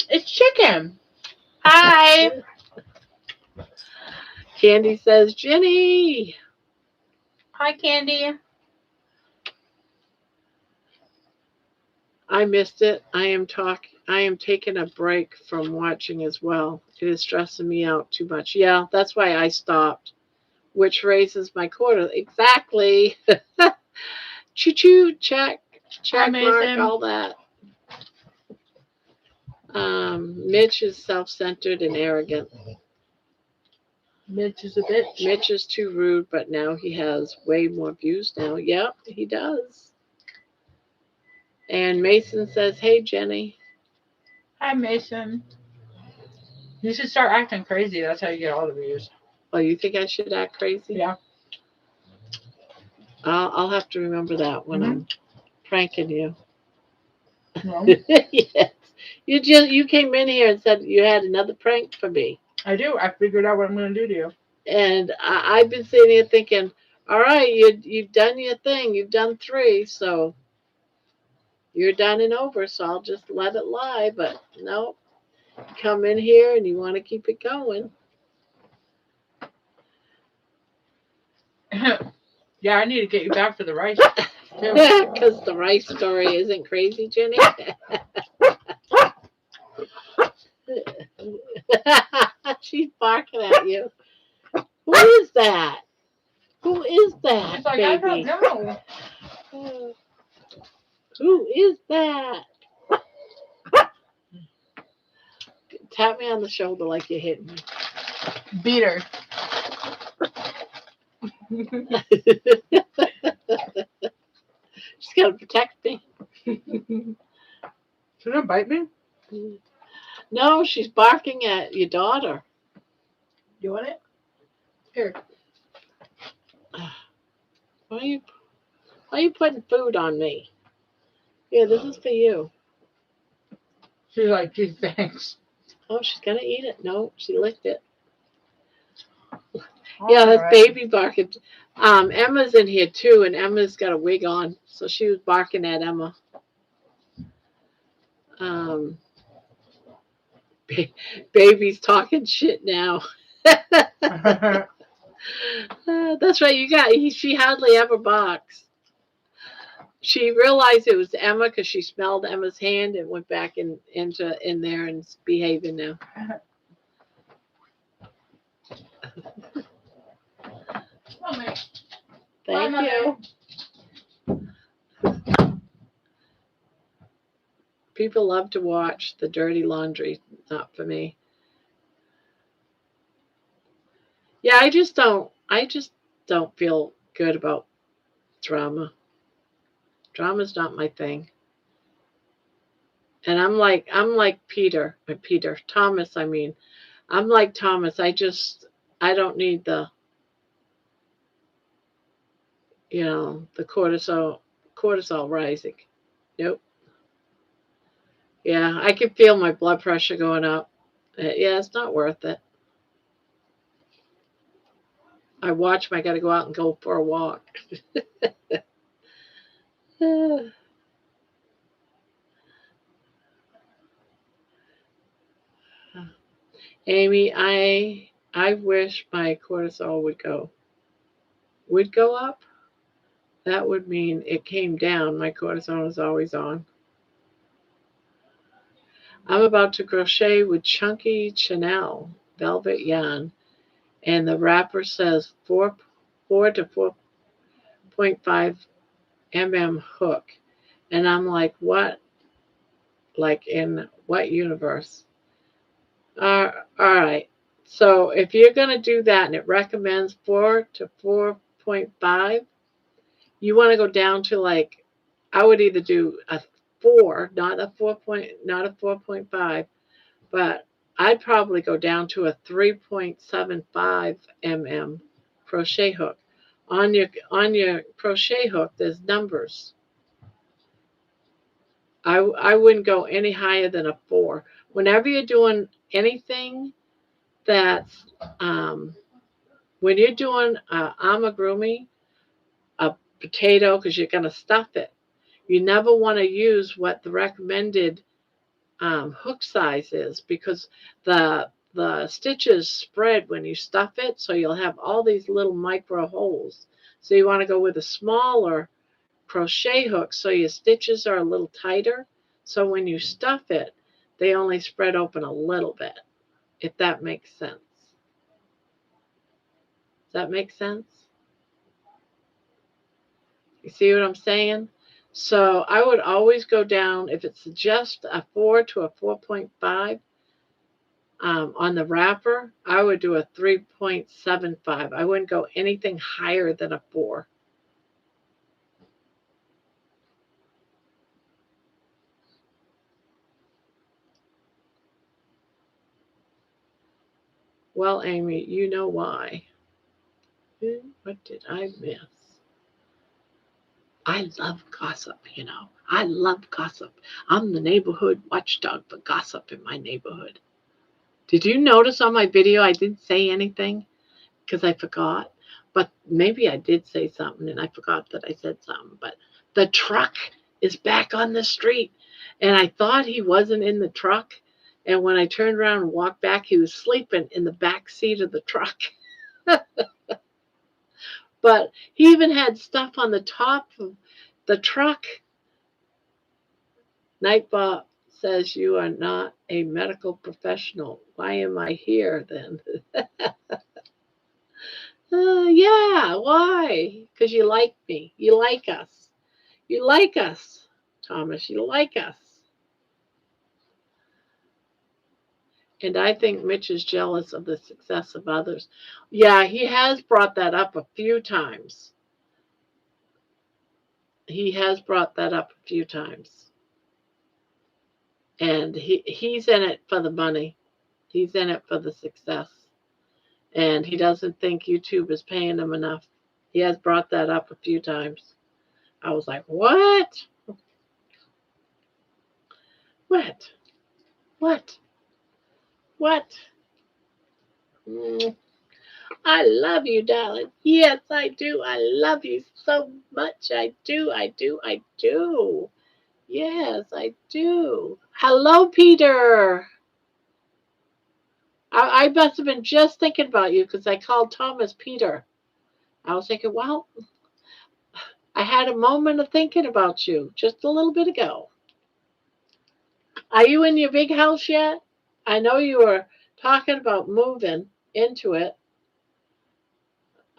It's chicken. Hi. Candy says, Jenny. Hi, Candy. I missed it. I am taking a break from watching as well. It is stressing me out too much. Yeah, that's why I stopped. Which raises my quota. Exactly. Choo choo, check, mark, all that. Mitch is self-centered and arrogant. Mitch is a bitch. Mitch is too rude, but now he has way more views now. Yep, he does. And Mason says, "Hey, Jenny." Hi, Mason. You should start acting crazy. That's how you get all the views. Oh, you think I should act crazy? Yeah. I'll have to remember that when I'm pranking you. Well, Yes. You came in here and said you had another prank for me. I do. I figured out what I'm going to do to you. And I've been sitting here thinking, all right, you've done your thing. You've done 3, so you're done and over. So I'll just let it lie. But no, you come in here and you want to keep it going. Yeah, I need to get you back for the rice. Because the rice story isn't crazy, Jenny. She's barking at you. Who is that? Who is that, She's like, baby? I don't know. Who is that? Tap me on the shoulder like you're hitting me. Beat her. She's got to protect me. She gonna bite me? No, she's barking at your daughter. You want it? Here. Why are you putting food on me? Yeah, this is for you. She's like, gee, thanks. Oh, she's gonna eat it. No, she licked it. Yeah, that's baby barking. Emma's in here too, and Emma's got a wig on, so she was barking at Emma. Baby's talking shit now. That's right. She hardly ever barks. She realized it was Emma because she smelled Emma's hand and went back in there and is behaving now. Thank you. People love to watch the dirty laundry. Not for me. Yeah, I just don't feel good about drama. Drama's not my thing. And I'm like Thomas, I mean. I'm like Thomas. I don't need the cortisol rising. Nope. Yeah, I can feel my blood pressure going up. Yeah, it's not worth it. I watch I got to go out and go for a walk. Amy, I wish my cortisol would go up. That would mean it came down. My cortisol is always on. I'm about to crochet with chunky Chanel velvet yarn, and the wrapper says 4 to 4.5 mm hook, and I'm like, what? Like in what universe? All right. So if you're going to do that and it recommends 4 to 4.5, you want to go down to like, I would either do a 4, not a 4.5, but I'd probably go down to a 3.75 mm crochet hook. On your crochet hook, there's numbers. I wouldn't go any higher than a 4. Whenever you're doing anything that's when you're doing amigurumi, a potato, because you're going to stuff it, you never want to use what the recommended hook size is, because the stitches spread when you stuff it, so you'll have all these little micro holes. So you want to go with a smaller crochet hook so your stitches are a little tighter, so when you stuff it, they only spread open a little bit, if that makes sense. Does that make sense? You see what I'm saying? So I would always go down, if it's just a 4 to a 4.5 on the wrapper, I would do a 3.75. I wouldn't go anything higher than a 4. Well, Amy, you know why. What did I miss? I love gossip, you know. I love gossip. I'm the neighborhood watchdog for gossip in my neighborhood. Did you notice on my video I didn't say anything because I forgot? But maybe I did say something and I forgot that I said something. But the truck is back on the street. And I thought he wasn't in the truck. And when I turned around and walked back, he was sleeping in the back seat of the truck. But he even had stuff on the top of the truck. Nightbot says you are not a medical professional. Why am I here then? Yeah, why? Because you like me. You like us. You like us, Thomas. You like us. And I think Mitch is jealous of the success of others. Yeah, he has brought that up a few times. He has brought that up a few times. And he's in it for the money. He's in it for the success. And he doesn't think YouTube is paying him enough. He has brought that up a few times. I was like, what? What? What? What? I love you, darling. Yes, I do. I love you so much. I do. I do. I do. Yes, I do. Hello, Peter. I must have been just thinking about you because I called Thomas Peter. I was thinking, well, I had a moment of thinking about you just a little bit ago. Are you in your big house yet? I know you were talking about moving into it.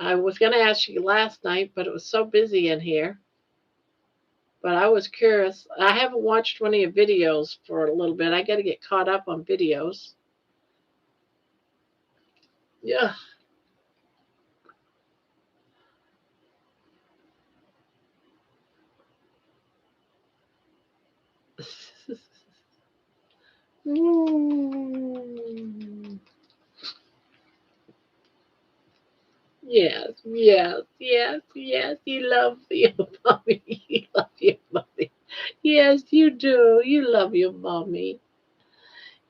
I was going to ask you last night, but it was so busy in here. But I was curious. I haven't watched one of your videos for a little bit. I got to get caught up on videos. Yeah. Mm. Yes, yes, yes, yes. You love your mommy. You love your mommy. Yes, you do. You love your mommy.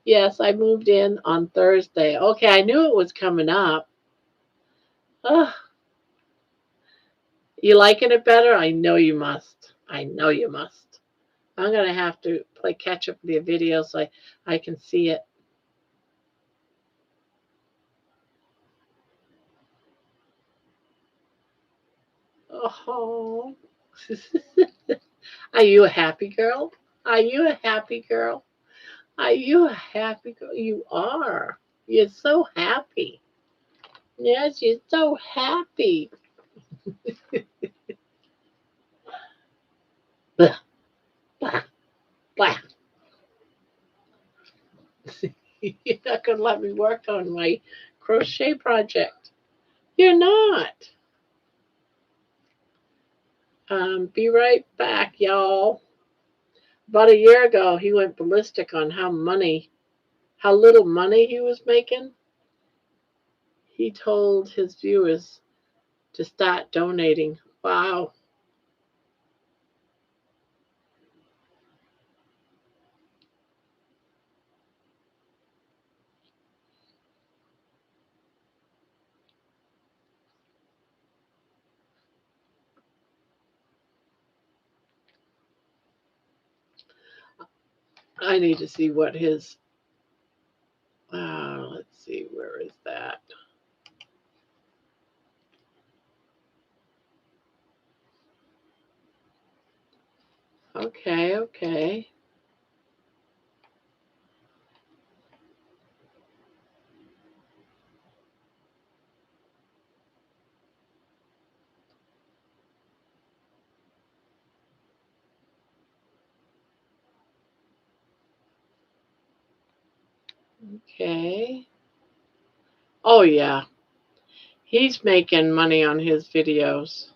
Yes, I moved in on Thursday. Okay, I knew it was coming up. Oh, you liking it better? I know you must. I know you must. I'm going to have to play catch up with your video so I can see it. Oh. Are you a happy girl? Are you a happy girl? Are you a happy girl? You are. You're so happy. Yes, you're so happy. Blah, blah, blah. You're not going to let me work on my crochet project. You're not. Be right back, y'all. About a year ago, he went ballistic on how little money he was making. He told his viewers to start donating. Wow. I need to see what his, let's see, where is that? Okay, okay. Okay. Oh, yeah. He's making money on his videos.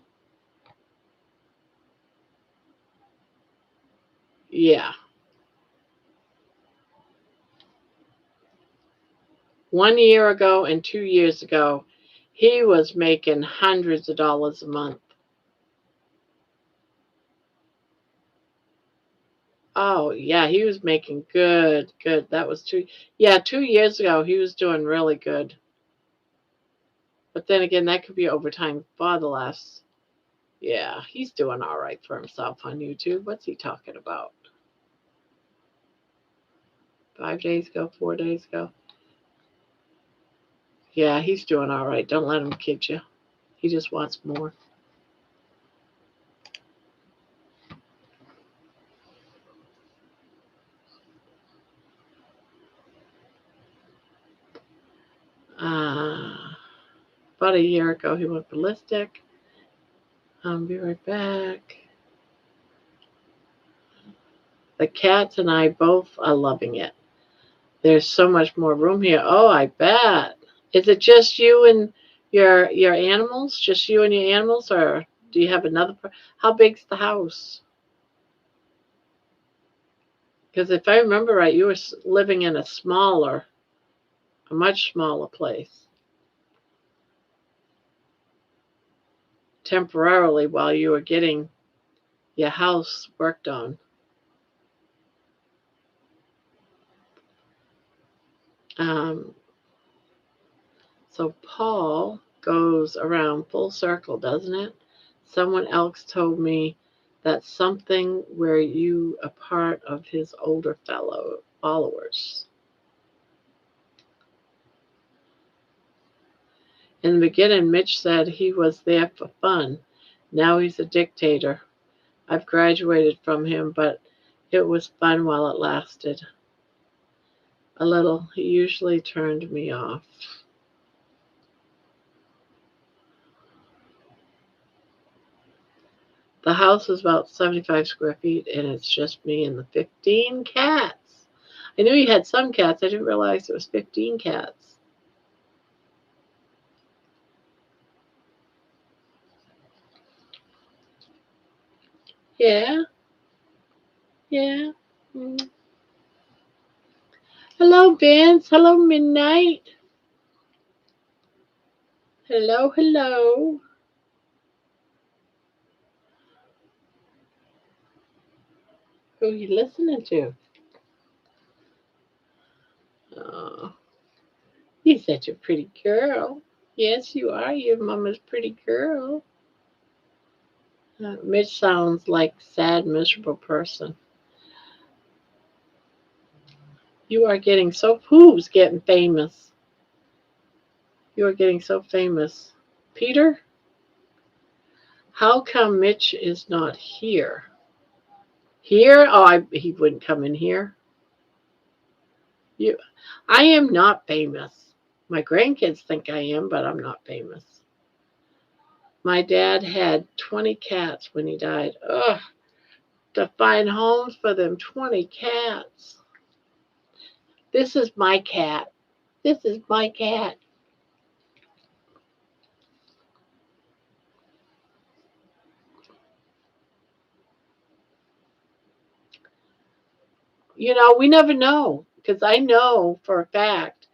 Yeah. 1 year ago and 2 years ago, he was making hundreds of dollars a month. Oh, yeah, he was making good, good. That was 2 years ago, he was doing really good. But then again, that could be overtime for the last, yeah, he's doing all right for himself on YouTube. What's he talking about? 5 days ago, 4 days ago. Yeah, he's doing all right. Don't let him kid you. He just wants more. Uh, about a year ago, he went ballistic. Be right back. The cats and I both are loving it. There's so much more room here. Oh, I bet. Is it just you and your animals? Just you and your animals, or do you have another? How big's the house? Because if I remember right, you were living in a much smaller place temporarily while you were getting your house worked on. Um, so Paul goes around full circle, doesn't it? Someone else told me that's something where you are part of his older fellow followers. In the beginning, Mitch said he was there for fun. Now he's a dictator. I've graduated from him, but it was fun while it lasted. A little. He usually turned me off. The house is about 75 square feet, and it's just me and the 15 cats. I knew he had some cats. I didn't realize it was 15 cats. Yeah, yeah. Mm. Hello, Vince. Hello, Midnight. Hello, hello. Who are you listening to? Oh, you're such a pretty girl. Yes, you are. You're mama's pretty girl. Mitch sounds like sad, miserable person. You are getting so. Who's getting famous? You are getting so famous. Peter, how come Mitch is not here? Here? Oh, he wouldn't come in here. You, I am not famous. My grandkids think I am, but I'm not famous. My dad had 20 cats when he died. Ugh, to find homes for them 20 cats. This is my cat. This is my cat. We never know because I know for a fact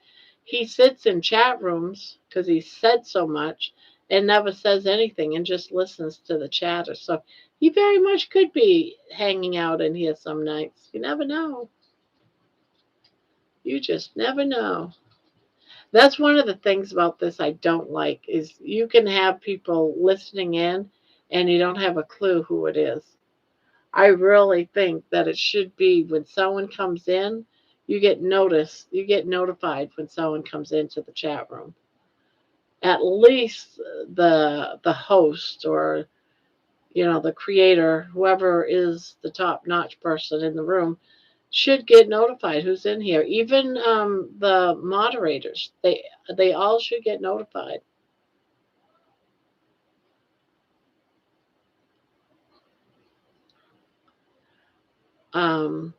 he sits in chat rooms because he said so much and never says anything and just listens to the chatter. So he very much could be hanging out in here some nights. You never know. You just never know. That's one of the things about this I don't like is you can have people listening in and you don't have a clue who it is. I really think that it should be when someone comes in, you get notified when someone comes into the chat room. At least the host or the creator, whoever is the top notch person in the room, should get notified who's in here. Even the moderators, they all should get notified. Um,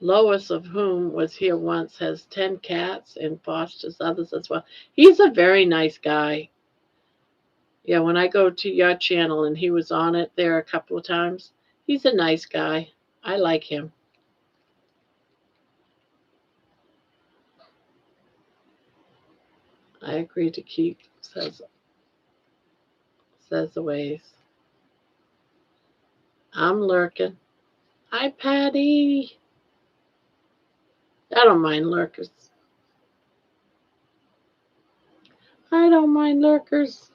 Lois, of whom was here once, has 10 cats and fosters others as well. He's a very nice guy. Yeah, when I go to your channel and he was on it there a couple of times, he's a nice guy. I like him. I agree to keep, says the ways. I'm lurking. Hi, Patty. I don't mind lurkers. I don't mind lurkers.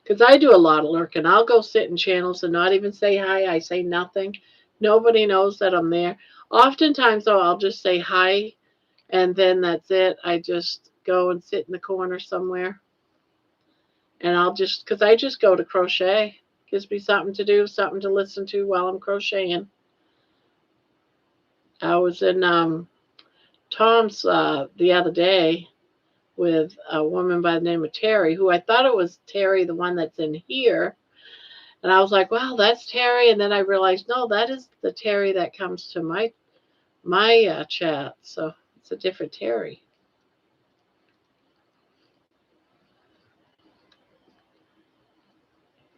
Because I do a lot of lurking. I'll go sit in channels and not even say hi. I say nothing. Nobody knows that I'm there. Oftentimes, though, I'll just say hi, and then that's it. I just go and sit in the corner somewhere. And because I just go to crochet. Gives me something to do, something to listen to while I'm crocheting. I was in Tom's the other day with a woman by the name of Terry, who I thought it was Terry, the one that's in here. And I was like, wow, that's Terry. And then I realized, no, that is the Terry that comes to my chat. So it's a different Terry.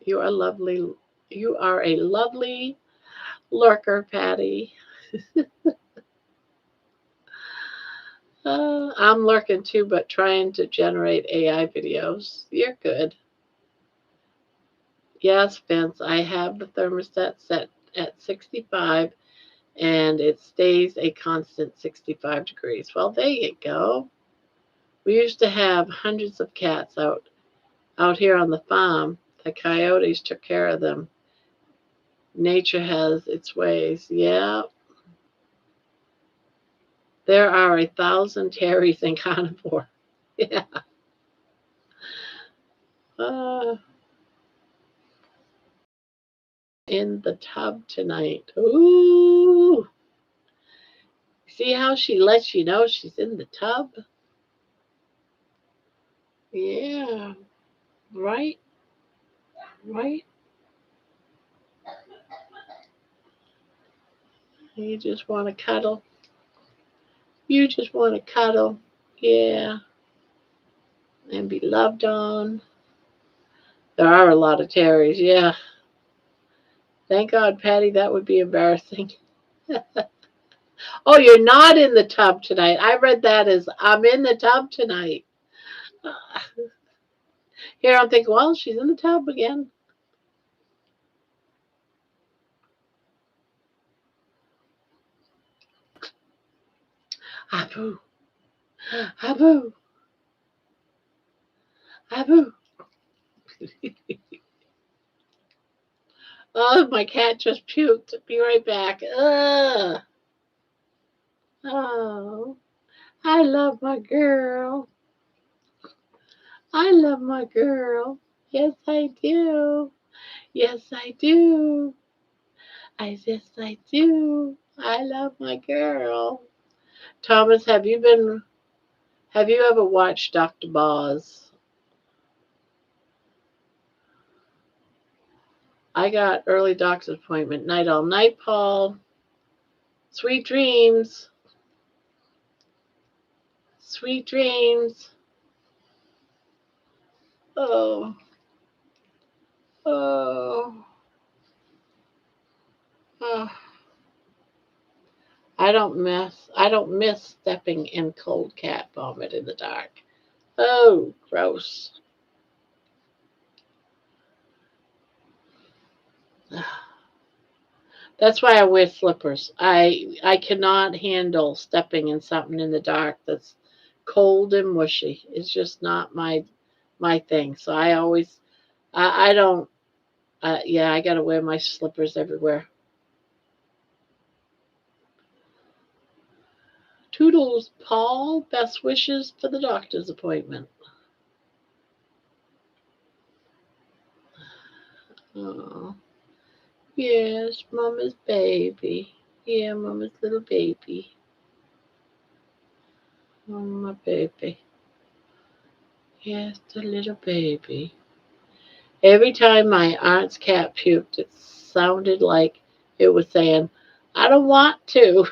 You are lovely. You are a lovely lurker, Patty. I'm lurking too, but trying to generate AI videos. You're good. Yes, Vince, I have the thermostat set at 65 and it stays a constant 65 degrees. Well, there you go. We used to have hundreds of cats out here on the farm. The coyotes took care of them. Nature has its ways. Yeah. There are 1,000 Terrys in Carnivore. Yeah. Uh, in the tub tonight. Ooh. See how she lets you know she's in the tub? Yeah. Right? Right? You just want to cuddle. You just want to cuddle. Yeah. And be loved on. There are a lot of Terrys. Yeah. Thank God, Patty, that would be embarrassing. Oh, you're not in the tub tonight. I read that as I'm in the tub tonight. Here I'm thinking, well, she's in the tub again. Abu, Abu, Abu. Oh, my cat just puked. Be right back. Ugh. Oh, I love my girl. I love my girl. Yes, I do. Yes, I do. Yes, I do. I love my girl. Thomas, have you ever watched Dr. Boz? I got early doctor's appointment. Night all night, Paul. Sweet dreams. Sweet dreams. Oh. Oh. Oh. I don't miss stepping in cold cat vomit in the dark. Oh, gross. That's why I wear slippers. I cannot handle stepping in something in the dark that's cold and mushy. It's just not my thing. So I don't. Yeah, I gotta wear my slippers everywhere. Toodles, Paul. Best wishes for the doctor's appointment. Oh, yes, Mama's baby. Yeah, Mama's little baby. Oh, my baby. Yes, the little baby. Every time my aunt's cat puked, it sounded like it was saying, I don't want to.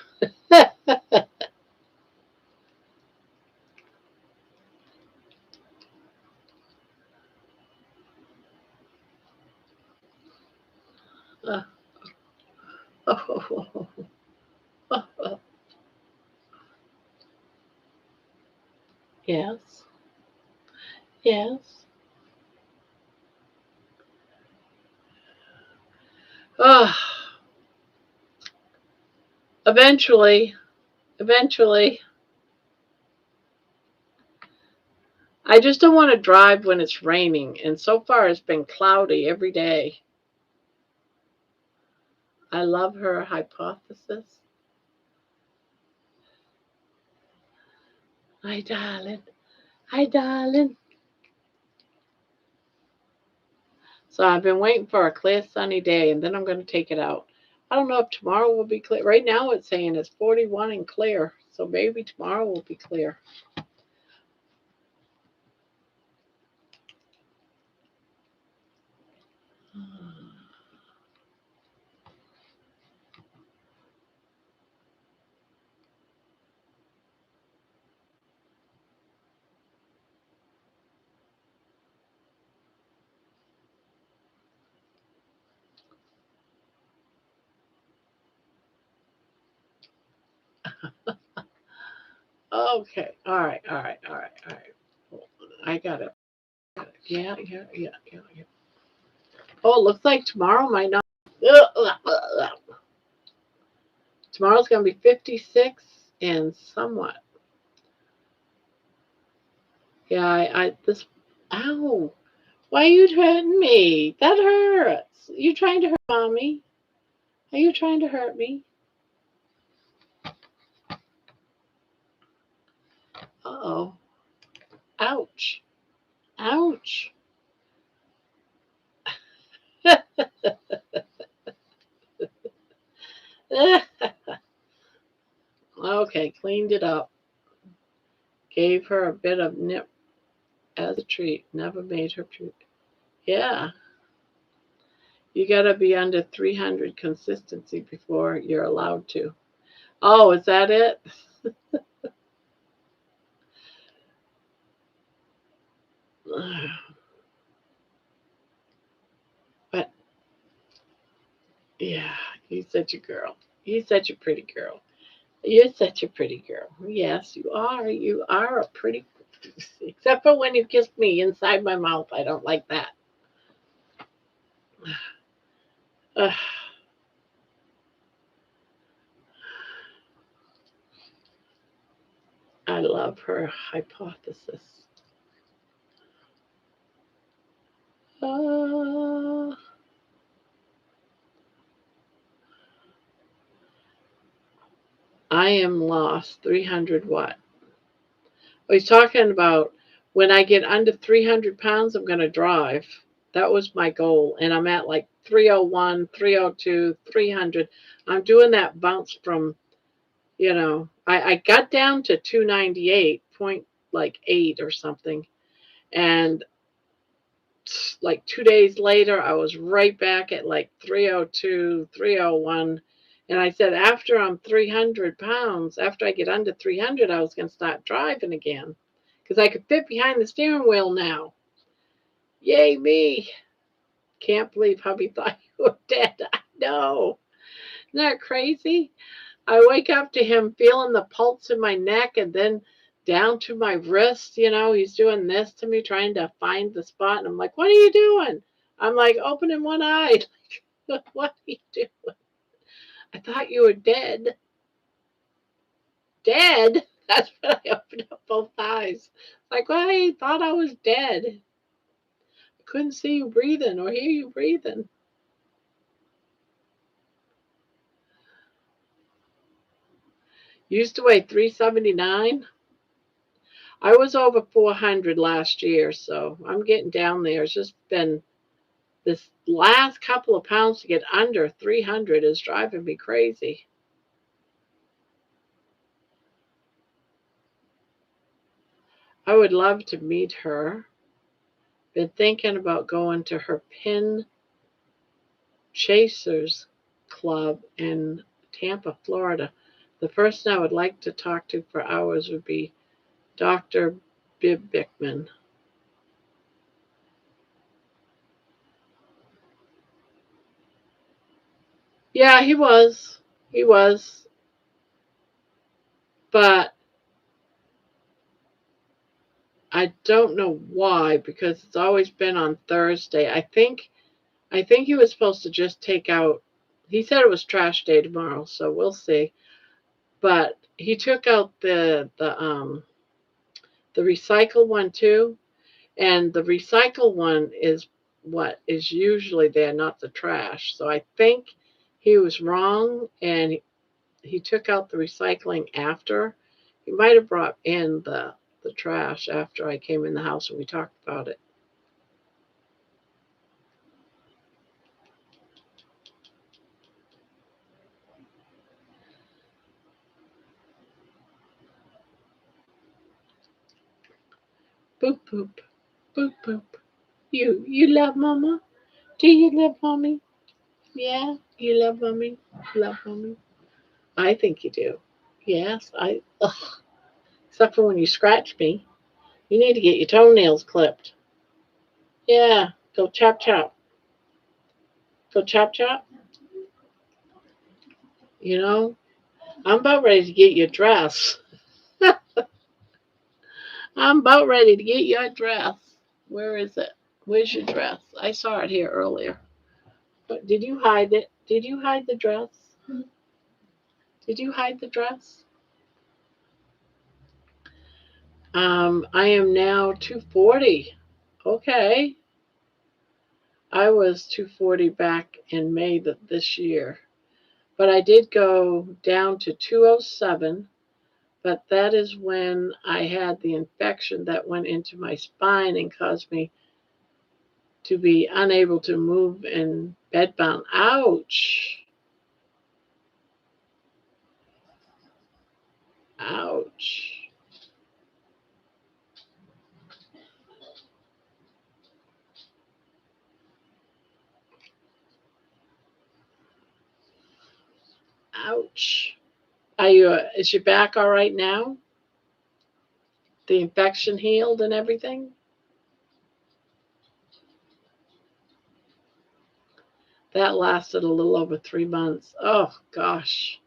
Yes, yes. Oh, eventually, eventually. I just don't want to drive when it's raining, and so far it's been cloudy every day. I love her hypothesis. Hi, darling. Hi, darling. So I've been waiting for a clear sunny day, and then I'm going to take it out. I don't know if tomorrow will be clear. Right now it's saying it's 41 and clear, so maybe tomorrow will be clear. Okay. All right. All right. All right. All right. I got it. Yeah. Yeah. Yeah. Yeah. Yeah. Oh, it looks like tomorrow might not. Tomorrow's going to be 56 and somewhat. Yeah. This. Ow. Why are you hurting me? That hurts. You trying to hurt mommy? Are you trying to hurt me? Uh-oh. Ouch. Ouch. Okay, cleaned it up. Gave her a bit of nip as a treat. Never made her puke. Yeah. You gotta be under 300 consistency before you're allowed to. Oh, is that it? But yeah, you're such a girl. You're such a pretty girl. You're such a pretty girl. Yes, you are. You are a pretty. Except for when you kiss me inside my mouth. I don't like that. Ugh, I love her hypothesis. Uh, I am lost. 300 what? Oh, he's talking about when I get under 300 pounds, I'm going to drive. That was my goal. And I'm at like 301, 302, 300. I'm doing that bounce from, I got down to 298 point like 8 or something. And like 2 days later, I was right back at like 302, 301. And I said, after I'm 300 pounds, after I get under 300, I was going to start driving again because I could fit behind the steering wheel now. Yay, me. Can't believe hubby thought you were dead. I know. Isn't that crazy? I wake up to him feeling the pulse in my neck and then down to my wrist. He's doing this to me, trying to find the spot. And I'm like, what are you doing? I'm like opening one eye. What are you doing? I thought you were dead. Dead? That's when I opened up both eyes. Like, well, I thought I was dead. I couldn't see you breathing or hear you breathing. Used to weigh 379. I was over 400 last year, so I'm getting down there. It's just been this last couple of pounds to get under 300 is driving me crazy. I would love to meet her. Been thinking about going to her pin chasers club in Tampa, Florida. The person I would like to talk to for hours would be Dr. Bib Bickman. Yeah, he was. He was. But I don't know why, because it's always been on Thursday. I think he was supposed to just take out, he said it was trash day tomorrow, so we'll see. But he took out the recycle one too, and the recycle one is what is usually there, not the trash. So I think he was wrong, and he took out the recycling after. He might have brought in the trash after I came in the house and we talked about it. Boop boop, boop boop. You love mama? Do you love mommy? Yeah, you love mommy. Love mommy. I think you do. Yes, I. Ugh. Except for when you scratch me. You need to get your toenails clipped. Yeah, go chop chop. Go chop chop. You know, I'm about ready to get your dress. I'm about ready to get your dress. Where is it? Where's your dress? I saw it here earlier. But did you hide it? Did you hide the dress? Did you hide the dress? I am now 240. Okay. I was 240 back in May this year. But I did go down to 207. But that is when I had the infection that went into my spine and caused me to be unable to move and bedbound. Ouch. Ouch. Ouch. Is your back all right now? The infection healed and everything? That lasted a little over 3 months. Oh, gosh.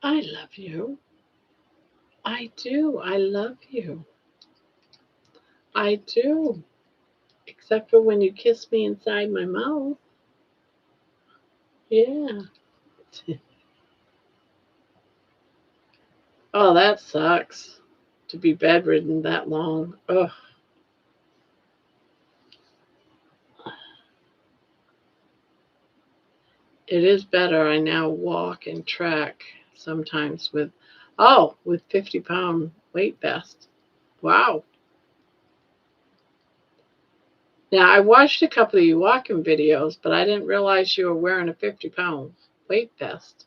I love you. I do. I love you. I do. Except for when you kiss me inside my mouth. Yeah. Oh, that sucks. To be bedridden that long. Ugh. It is better. I now walk and track sometimes with 50-pound weight vest. Wow. Now, I watched a couple of you walking videos, but I didn't realize you were wearing a 50-pound weight vest.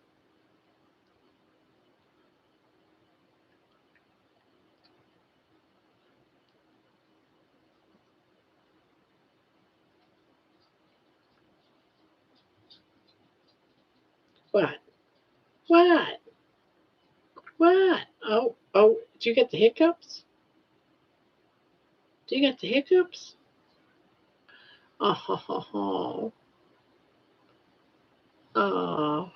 What? What? What? Oh, did you get the hiccups? Do you get the hiccups? Oh, ho, ho, ho. Oh.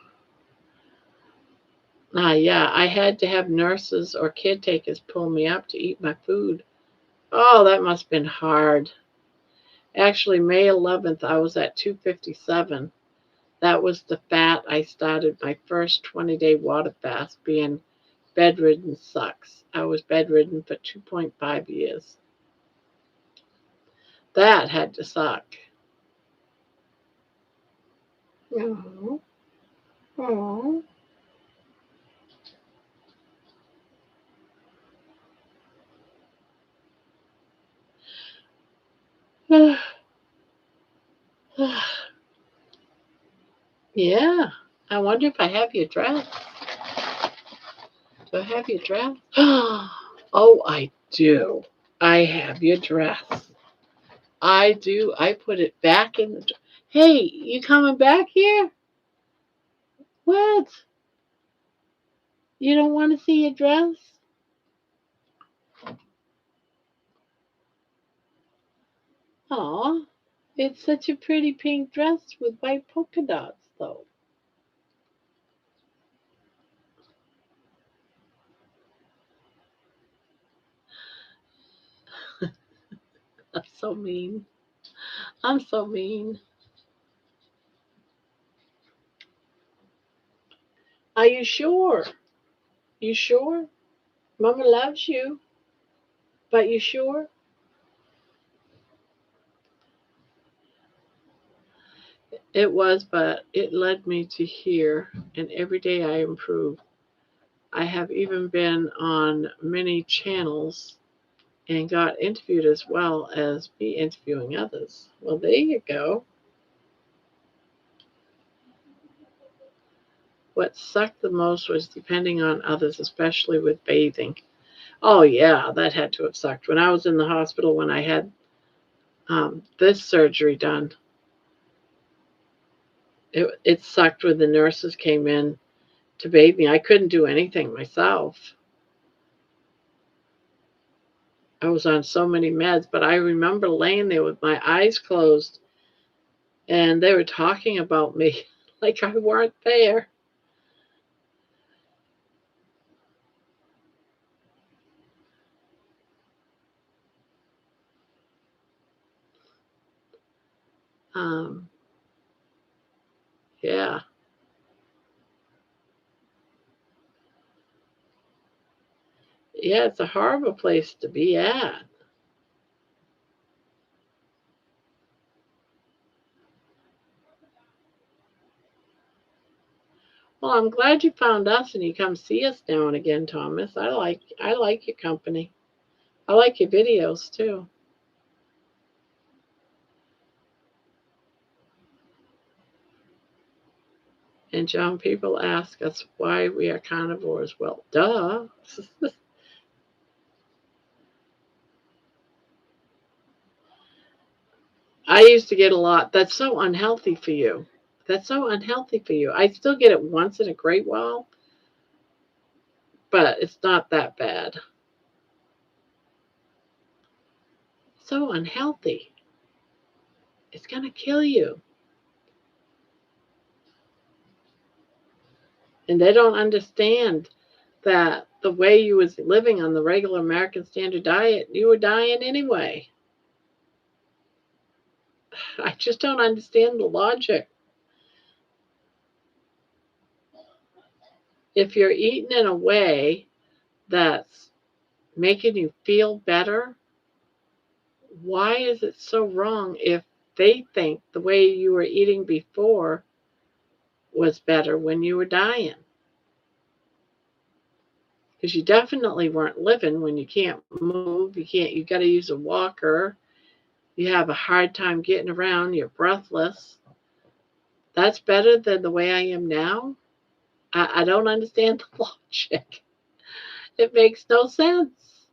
Yeah, I had to have nurses or caretakers pull me up to eat my food. Oh, that must have been hard. Actually, May 11th, I was at 257. That was the fat I started my first 20-day water fast. Being bedridden sucks. I was bedridden for 2.5 years. That had to suck. Oh, oh. Yeah. I wonder if I have your dress. Do I have your dress? Oh, I do. I have your dress. I do. I put it back in the. Hey, you coming back here? What? You don't want to see your dress? Aw, it's such a pretty pink dress with white polka dots, though. I'm so mean. I'm so mean. Are you sure? You sure? Mama loves you, but you sure? It was, but it led me to here, and every day I improve. I have even been on many channels and got interviewed as well as me interviewing others. Well, there you go. What sucked the most was depending on others, especially with bathing. Oh, yeah, that had to have sucked. When I was in the hospital, when I had this surgery done, it sucked when the nurses came in to bathe me. I couldn't do anything myself. I was on so many meds, but I remember laying there with my eyes closed and they were talking about me like I weren't there. Um, yeah, yeah, it's a horrible place to be at. Well, I'm glad you found us and you come see us now and again, Thomas. I like your company. I like your videos too. And John, people ask us why we are carnivores. Well, duh. I used to get a lot. That's so unhealthy for you. That's so unhealthy for you. I still get it once in a great while, but it's not that bad. So unhealthy. It's going to kill you. And they don't understand that the way you was living on the regular American Standard Diet, you were dying anyway. I just don't understand the logic. If you're eating in a way that's making you feel better, why is it so wrong if they think the way you were eating before was better when you were dying? Because you definitely weren't living when you can't move, you got to use a walker, you have a hard time getting around, you're breathless. That's better than the way I am now? I don't understand the logic. It makes no sense.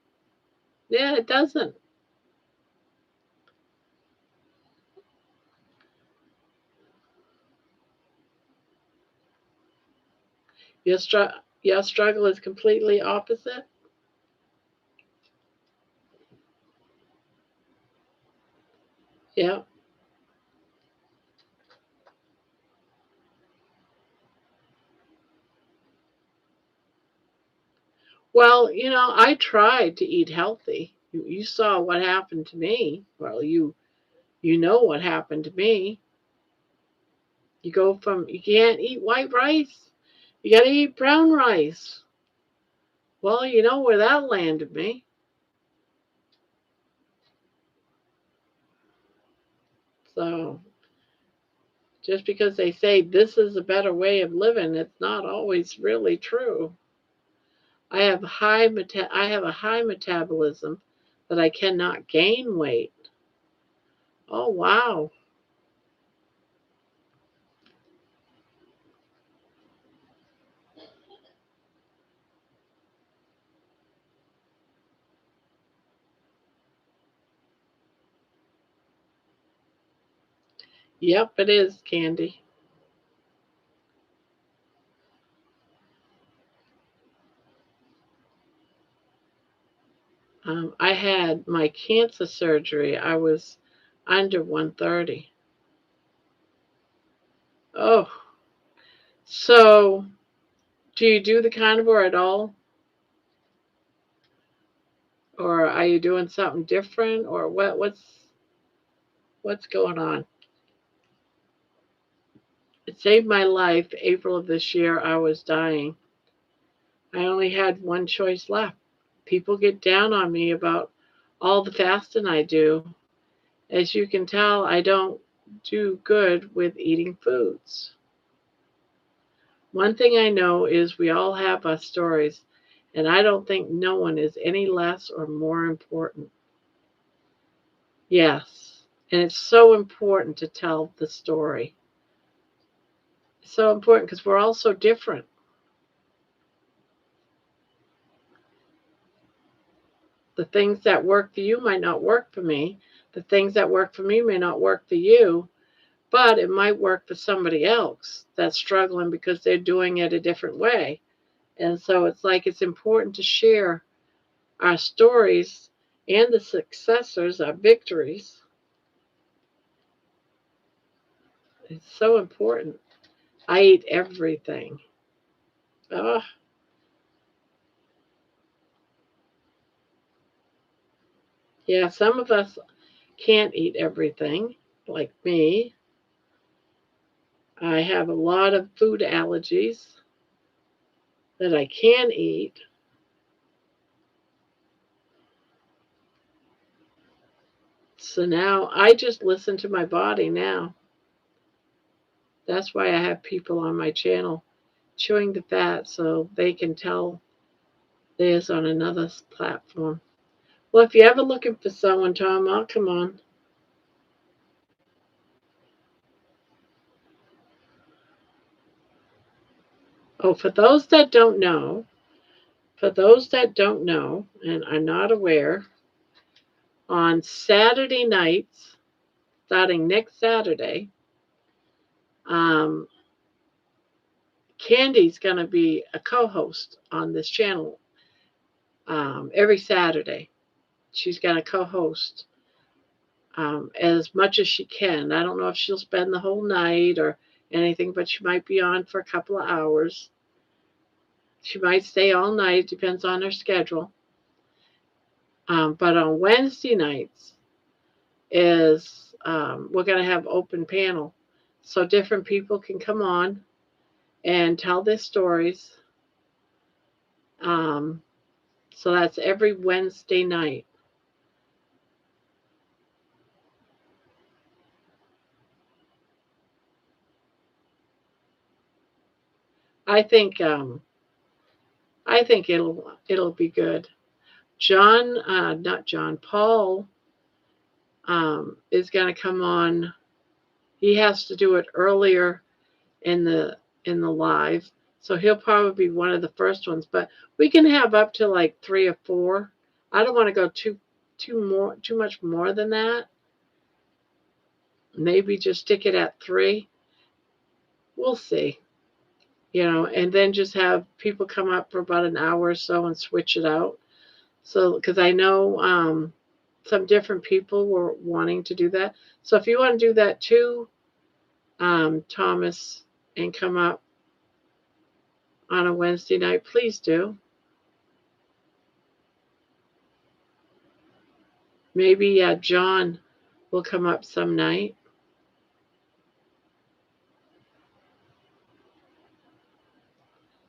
Yeah, it doesn't. Your, your struggle is completely opposite. Yeah. Well, I tried to eat healthy. You saw what happened to me. Well, you know what happened to me. You can't eat white rice. You got to eat brown rice. Well, you know where that landed me. So just because they say this is a better way of living, it's not always really true. I have a high metabolism that I cannot gain weight. Oh wow. Yep, it is, Candy. I had my cancer surgery. I was under 130. Oh, so do you do the carnivore at all? Or are you doing something different? Or what's going on? It saved my life. April of this year, I was dying. I only had one choice left. People get down on me about all the fasting I do. As you can tell, I don't do good with eating foods. One thing I know is we all have our stories, and I don't think no one is any less or more important. Yes, and it's so important to tell the story. It's so important because we're all so different. The things that work for you might not work for me. The things that work for me may not work for you, but it might work for somebody else that's struggling because they're doing it a different way. And so it's like it's important to share our stories and the successors, our victories. It's so important. I eat everything. Oh, yeah, some of us can't eat everything, like me. I have a lot of food allergies that I can eat. So now I just listen to my body now. That's why I have people on my channel chewing the fat so they can tell theirs on another platform. Well, if you're ever looking for someone, Tom, I'll come on. Oh, for those that don't know and are not aware, on Saturday nights, starting next Saturday, um, Candy's going to be a co-host on this channel every Saturday. She's going to co-host as much as she can. I don't know if she'll spend the whole night or anything, but she might be on for a couple of hours. She might stay all night, depends on her schedule. But on Wednesday nights is we're going to have open panel, so different people can come on and tell their stories. Um, so that's every Wednesday night. I think I think it'll be good. Not John, Paul is going to come on. He has to do it earlier in the live, so he'll probably be one of the first ones. But we can have up to like 3 or 4. I don't want to go too much more than that. Maybe just stick it at 3. We'll see. And then just have people come up for about an hour or so and switch it out. So, because I know some different people were wanting to do that. So, if you want to do that too, Thomas, and come up on a Wednesday night, please do. Maybe John will come up some night.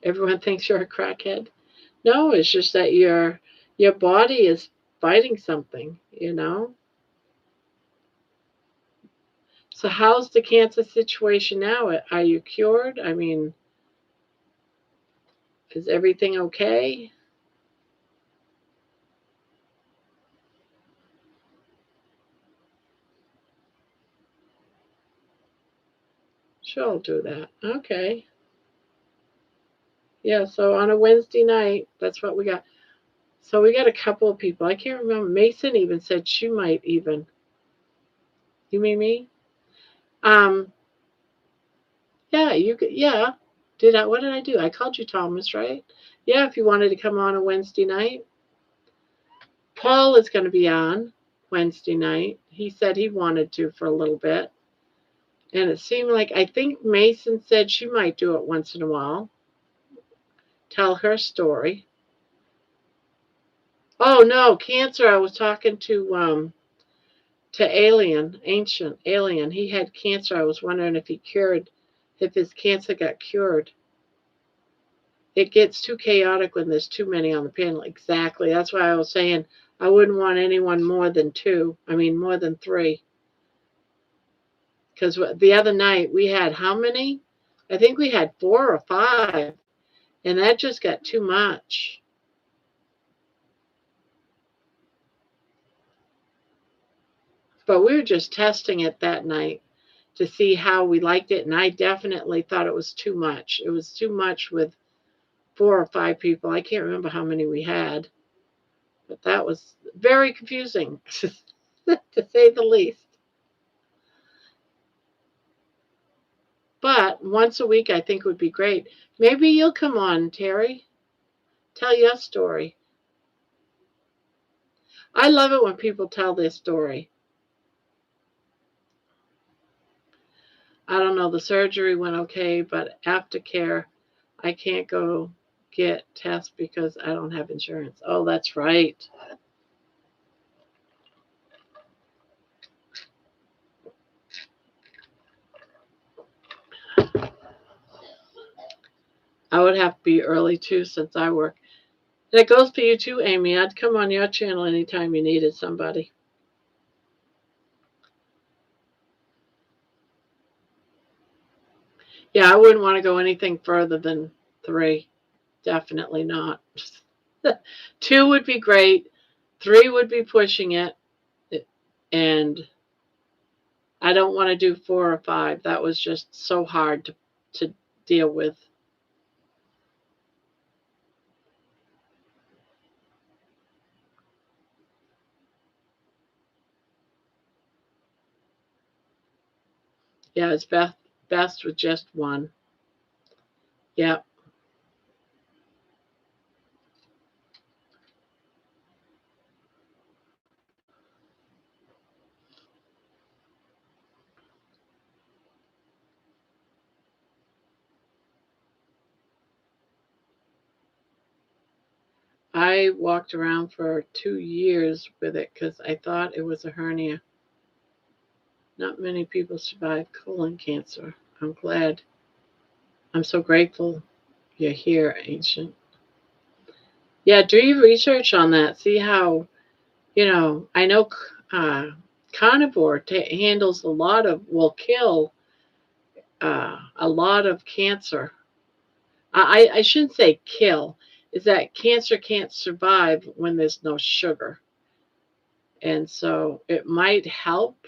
Everyone thinks you're a crackhead. No, it's just that your body is fighting something. So how's the cancer situation now? Are you cured? I mean, is everything okay? Sure, I'll do that. Okay. Yeah, so on a Wednesday night, that's what we got. So we got a couple of people. I can't remember. Mason even said she might even. You mean me? Um, yeah, you could. Yeah, what did I do? I called you Thomas, right? Yeah, if you wanted to come on a Wednesday night, Paul is going to be on Wednesday night. He said he wanted to for a little bit, and it seemed like I think Mason said she might do it once in a while, tell her story. Oh no, cancer! I was talking to Ancient Alien. He had cancer. I was wondering if his cancer got cured. It gets too chaotic when there's too many on the panel. Exactly. That's why I was saying I wouldn't want anyone more than two. I mean, more than three. Because the other night we had how many? I think we had 4 or 5, and that just got too much. But we were just testing it that night to see how we liked it, and I definitely thought it was too much. It was too much with 4 or 5 people. I can't remember how many we had, but that was very confusing, to say the least. But once a week, I think would be great. Maybe you'll come on, Terry. Tell your story. I love it when people tell their story. I don't know, the surgery went okay, but aftercare, I can't go get tests because I don't have insurance. Oh, that's right. I would have to be early too since I work. That goes for you too, Amy. I'd come on your channel anytime you needed somebody. Yeah, I wouldn't want to go anything further than 3. Definitely not. 2 would be great. 3 would be pushing it. And I don't want to do 4 or 5. That was just so hard to deal with. Yeah, it's best with just 1. Yeah. I walked around for 2 years with it because I thought it was a hernia. Not many people survive colon cancer. I'm glad. I'm so grateful you're here, Ancient. Yeah, do your research on that. See how, I know Carnivore handles will kill a lot of cancer. I shouldn't say kill, is that cancer can't survive when there's no sugar. And so it might help.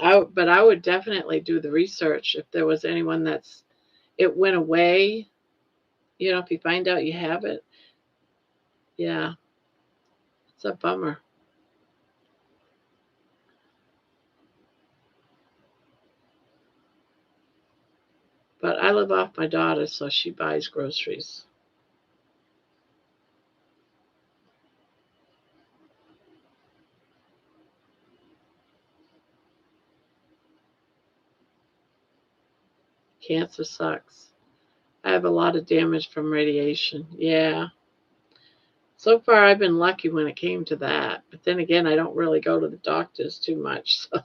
But I would definitely do the research if there was anyone it went away. If you find out you have it, yeah, it's a bummer. But I live off my daughter, so she buys groceries. Cancer sucks. I have a lot of damage from radiation. Yeah. So far, I've been lucky when it came to that. But then again, I don't really go to the doctors too much. So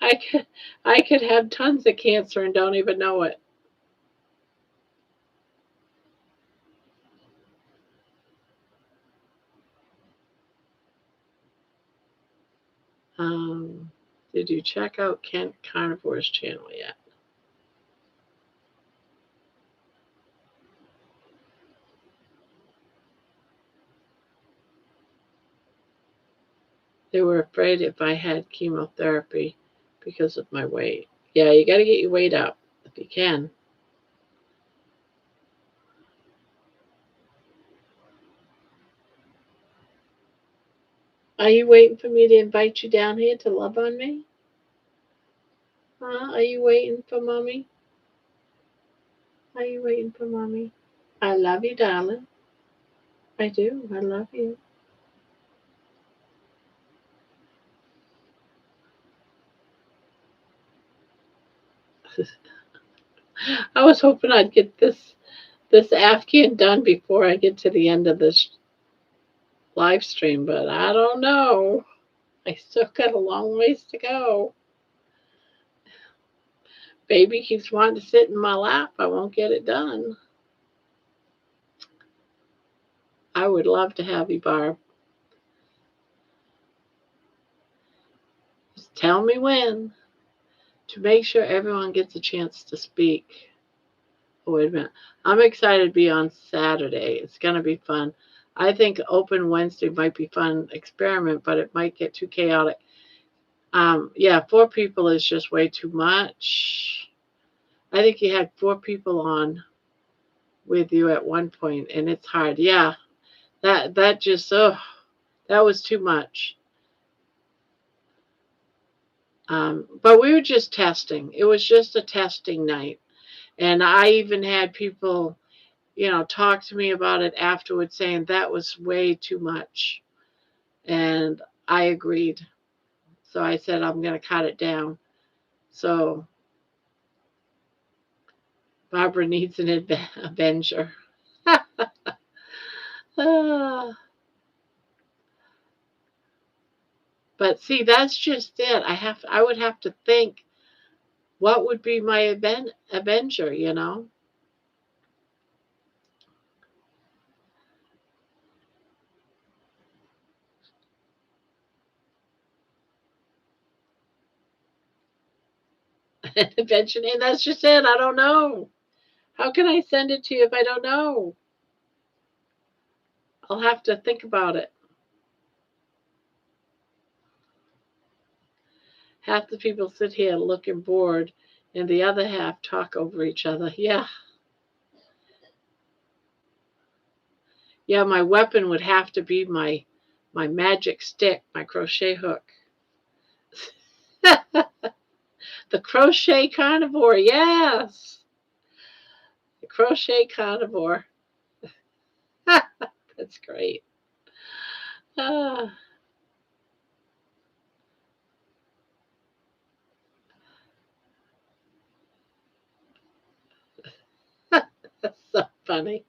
I could, I could have tons of cancer and don't even know it. Um, did you check out Kent Carnivore's channel yet? They were afraid if I had chemotherapy because of my weight. Yeah, you got to get your weight up if you can. Are you waiting for me to invite you down here to love on me? Are you waiting for mommy? Are you waiting for mommy? I love you, darling. I do. I love you. I was hoping I'd get this Afghan done before I get to the end of this live stream, but I don't know. I still got a long ways to go. Baby keeps wanting to sit in my lap. I won't get it done. I would love to have you, Barb. Just tell me when to make sure everyone gets a chance to speak. Oh, wait a minute. I'm excited to be on Saturday. It's going to be fun. I think Open Wednesday might be fun experiment, but it might get too chaotic. Yeah, 4 people is just way too much. I think you had 4 people on with you at one point, and it's hard. Yeah, that just that was too much. But we were just testing. It was just a testing night, and I even had people, talk to me about it afterwards, saying that was way too much, and I agreed. So I said I'm going to cut it down. So Barbara needs an avenger. Ah, but see, that's just it. I would have to think what would be my avenger, Avenger, and that's just it. I don't know. How can I send it to you if I don't know? I'll have to think about it. Half the people sit here looking bored, and the other half talk over each other. Yeah. Yeah, my weapon would have to be my magic stick, my crochet hook. The crochet carnivore, yes. The crochet carnivore. That's great. Ah, that's so funny.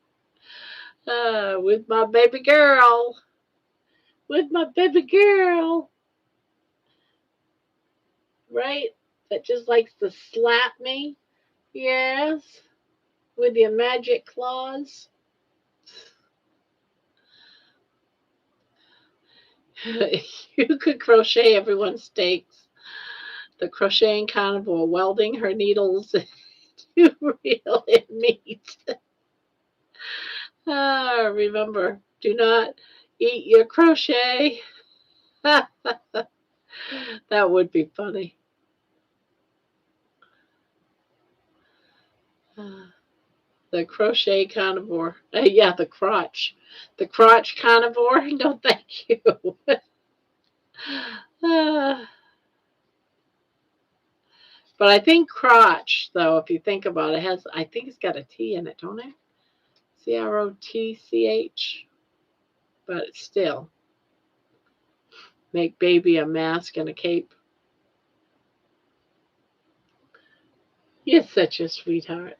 With my baby girl. With my baby girl. Right? That just likes to slap me. Yes. With your magic claws. You could crochet everyone's steaks. The crocheting carnivore welding her needles to real meat. Remember, do not eat your crochet. That would be funny. The crochet carnivore. Yeah, the crotch. The crotch carnivore. No, thank you. uh, but I think crotch, though, if you think about it, I think it's got a T in it, don't it? Crotch. But still, make baby a mask and a cape. You're such a sweetheart.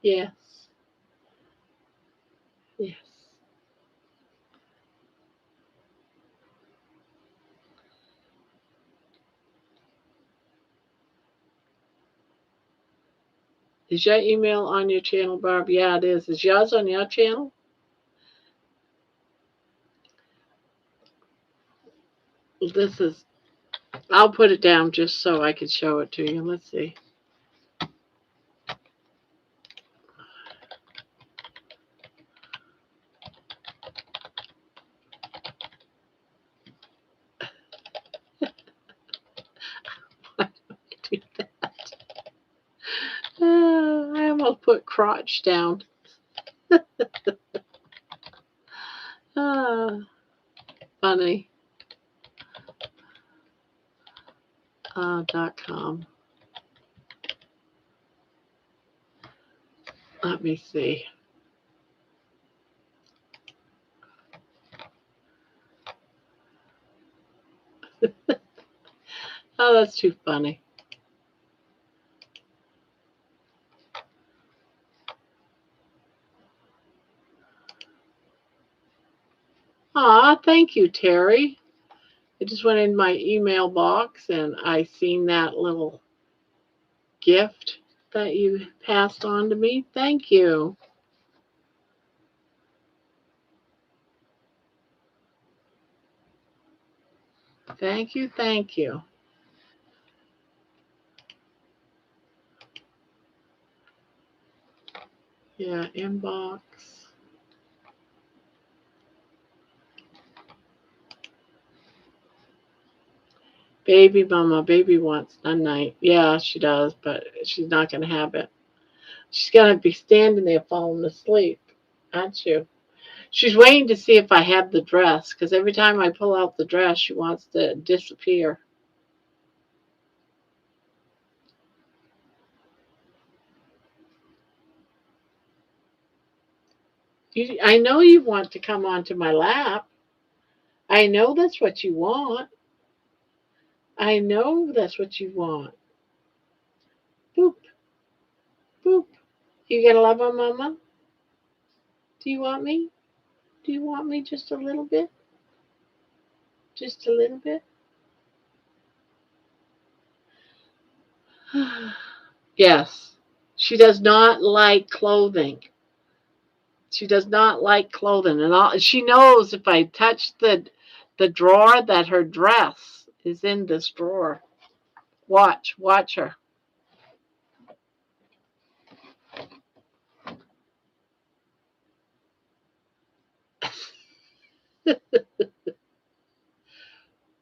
Yes. Yes. Is your email on your channel, Barb? Yeah, it is. Is yours on your channel? This is, I'll put it down just so I can show it to you. Let's see. Do that. I almost put crotch down. Funny. .com. Let me see. Oh, that's too funny. Aw, thank you, Terry. I just went in my email box and I seen that little gift that you passed on to me. Thank you. Thank you, thank you. Yeah, inbox. Baby mama, baby wants a night. Yeah, she does, but she's not going to have it. She's going to be standing there falling asleep, aren't you? She's waiting to see if I have the dress, because every time I pull out the dress, she wants to disappear. I know you want to come onto my lap. I know that's what you want. I know that's what you want. Boop, boop. You gonna love her, Mama? Do you want me? Do you want me just a little bit? Just a little bit? Yes. She does not like clothing. She does not like clothing, and all she knows if I touch the drawer that her dress is in this drawer. Watch her.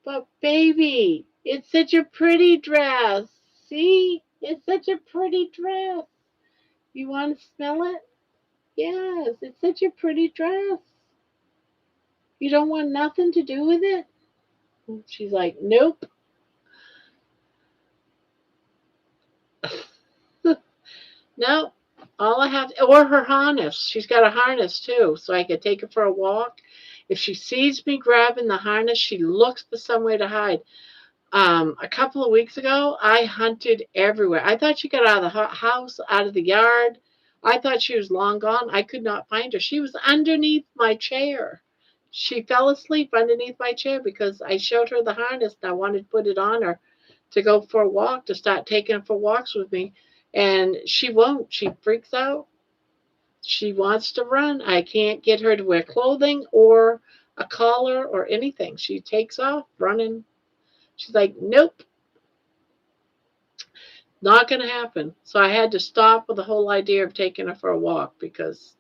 But baby, it's such a pretty dress. See? It's such a pretty dress. You want to smell it? Yes, it's such a pretty dress. You don't want nothing to do with it? She's like, nope. No. All I have, or her harness. She's got a harness too, so I could take her for a walk. If she sees me grabbing the harness, she looks for some way to hide. A couple of weeks ago, I hunted everywhere. I thought she got out of the house, out of the yard. I thought she was long gone. I could not find her. She was underneath my chair. She fell asleep underneath my chair because I showed her the harness and I wanted to put it on her to go for a walk, to start taking her for walks with me. And she won't. She freaks out. She wants to run. I can't get her to wear clothing or a collar or anything. She takes off running. She's like, nope, not going to happen. So I had to stop with the whole idea of taking her for a walk because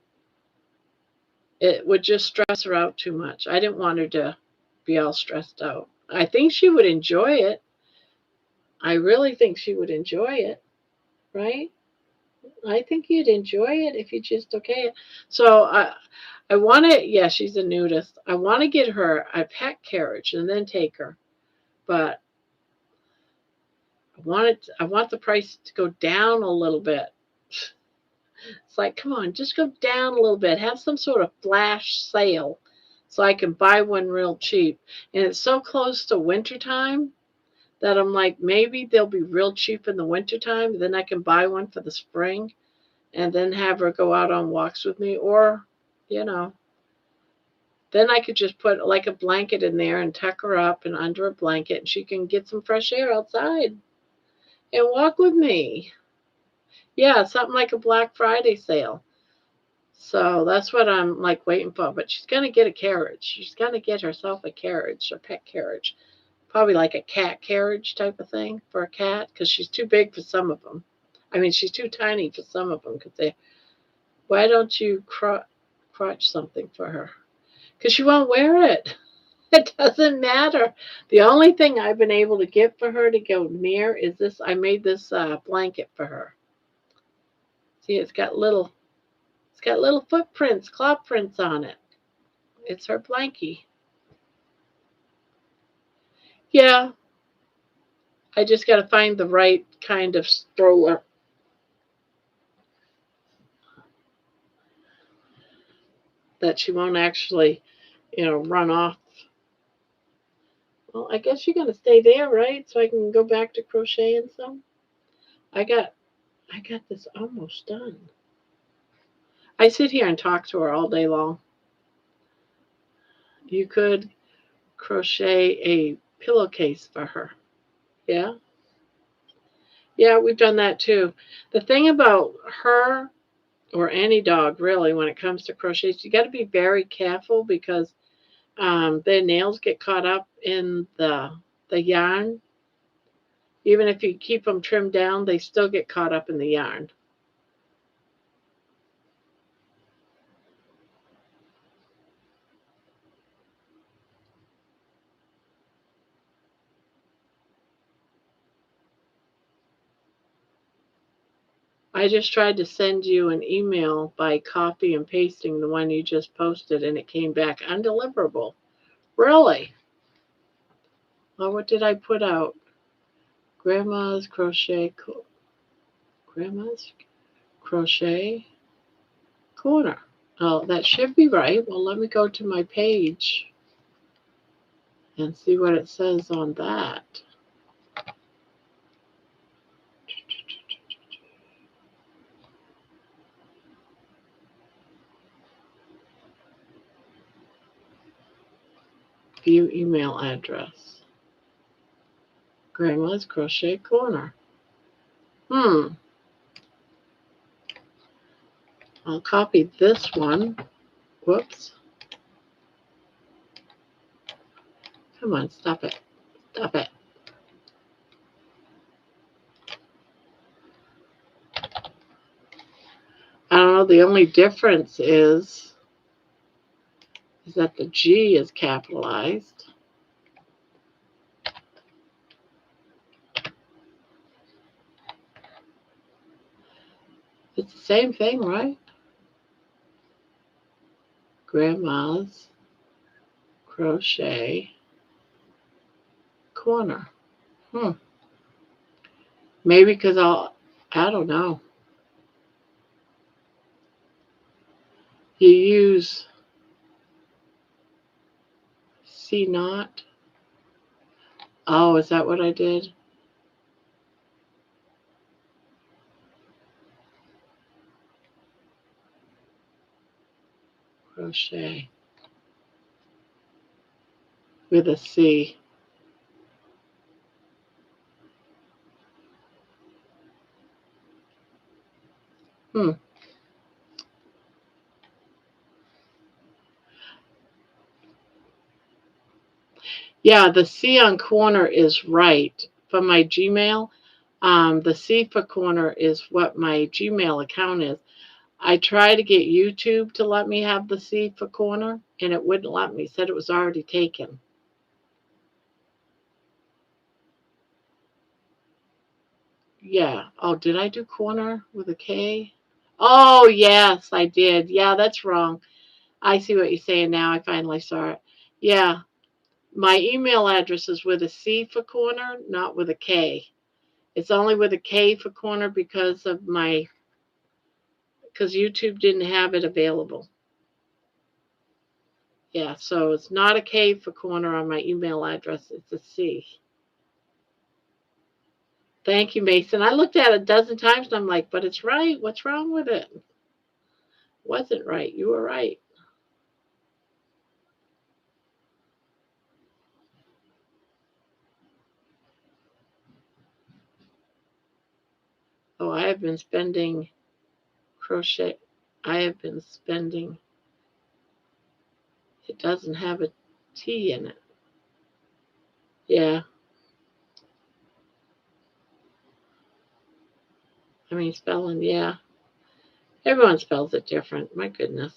it would just stress her out too much. I didn't want her to be all stressed out. I think she would enjoy it. I really think she would enjoy it, right? I think you'd enjoy it if you just okay it. So I want to, yeah, she's a nudist. I want to get her a pet carriage and then take her, but I want the price to go down a little bit. It's like, come on, just go down a little bit. Have some sort of flash sale so I can buy one real cheap. And it's so close to wintertime that I'm like, maybe they'll be real cheap in the wintertime. Then I can buy one for the spring and then have her go out on walks with me. Or, you know, then I could just put like a blanket in there and tuck her up and under a blanket and she can get some fresh air outside and walk with me. Yeah, something like a Black Friday sale. So that's what I'm like waiting for. But she's gonna get a carriage. She's gonna get herself a carriage, a pet carriage, probably like a cat carriage type of thing for a cat, because she's too big for some of them. I mean, she's too tiny for some of them. Because they, why don't you crotch something for her? Because she won't wear it. It doesn't matter. The only thing I've been able to get for her to go near is this. I made this blanket for her. See, it's got little footprints, claw prints on it. It's her blankie. Yeah, I just got to find the right kind of stroller. that she won't actually, run off. Well, I guess you're gonna stay there, right? So I can go back to crocheting some. I got I got this almost done. I sit here and talk to her all day long. You could crochet a pillowcase for her. Yeah? Yeah, we've done that too. The thing about her or any dog really when it comes to crochets, you got to be very careful because their nails get caught up in the yarn. Even if you keep them trimmed down, they still get caught up in the yarn. I just tried to send you an email by copy and pasting the one you just posted, and it came back undeliverable. Really? Well, what did I put out? Grandma's crochet, Grandma's crochet corner. Oh, that should be right. Well, let me go to my page and see what it says on that. View email address. Grandma's crochet corner. I'll copy this one. Whoops. Come on, stop it. Stop it. I don't know. The only difference is that the G is capitalized. It's the same thing, right? Grandma's crochet corner. Maybe because I don't know. You use C knot. Oh, is that what I did? Crochet with a C. Yeah, the C on corner is right. For my Gmail, the C for corner is what my Gmail account is. I tried to get YouTube to let me have the C for corner, and it wouldn't let me. It said it was already taken. Yeah. Oh, did I do corner with a K? Oh, yes, I did. Yeah, that's wrong. I see what you're saying now. I finally saw it. Yeah. My email address is with a C for corner, not with a K. It's only with a K for corner because YouTube didn't have it available. Yeah, so it's not a K for corner on my email address. It's a C. Thank you, Mason. I looked at it a dozen times and I'm like, but it's right. What's wrong with it? Wasn't right. You were right. Oh, I have been spending crochet. I have been spending. It doesn't have a T in it. Yeah. I mean, spelling, yeah. Everyone spells it different. My goodness.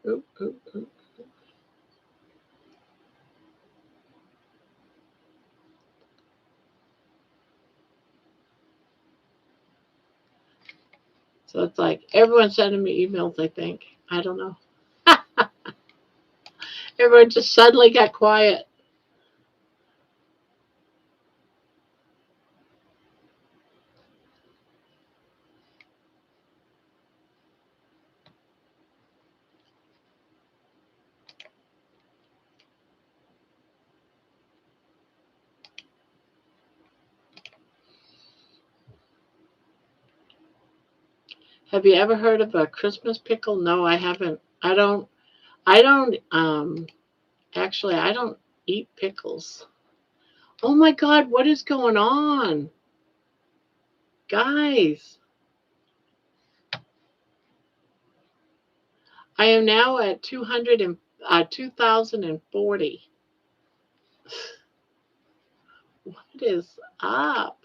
Oop, oop, oop. So it's like everyone's sending me emails, I think. I don't know. Everyone just suddenly got quiet. Have you ever heard of a Christmas pickle? No, I haven't. I don't actually I don't eat pickles. Oh my god, what is going on? Guys, I am now at 2040. What is up?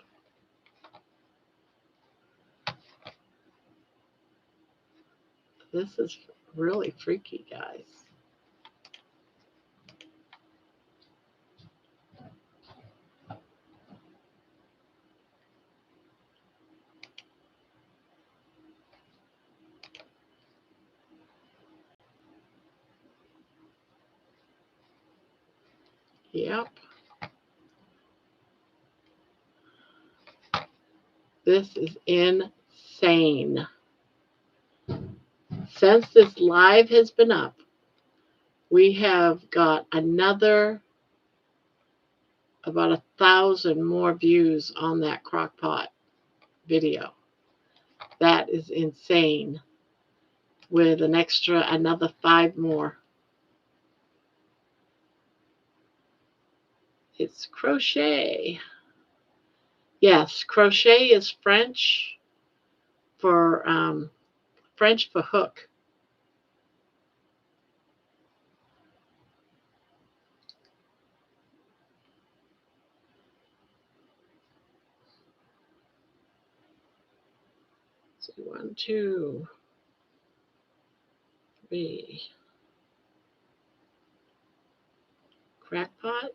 This is really freaky, guys. Yep. This is insane. Since this live has been up, we have got another about 1,000 more views on that crock pot video. That is insane. With an extra another 5 more. It's crochet. Yes, crochet is French for hook. So 1, 2, 3. Crackpot.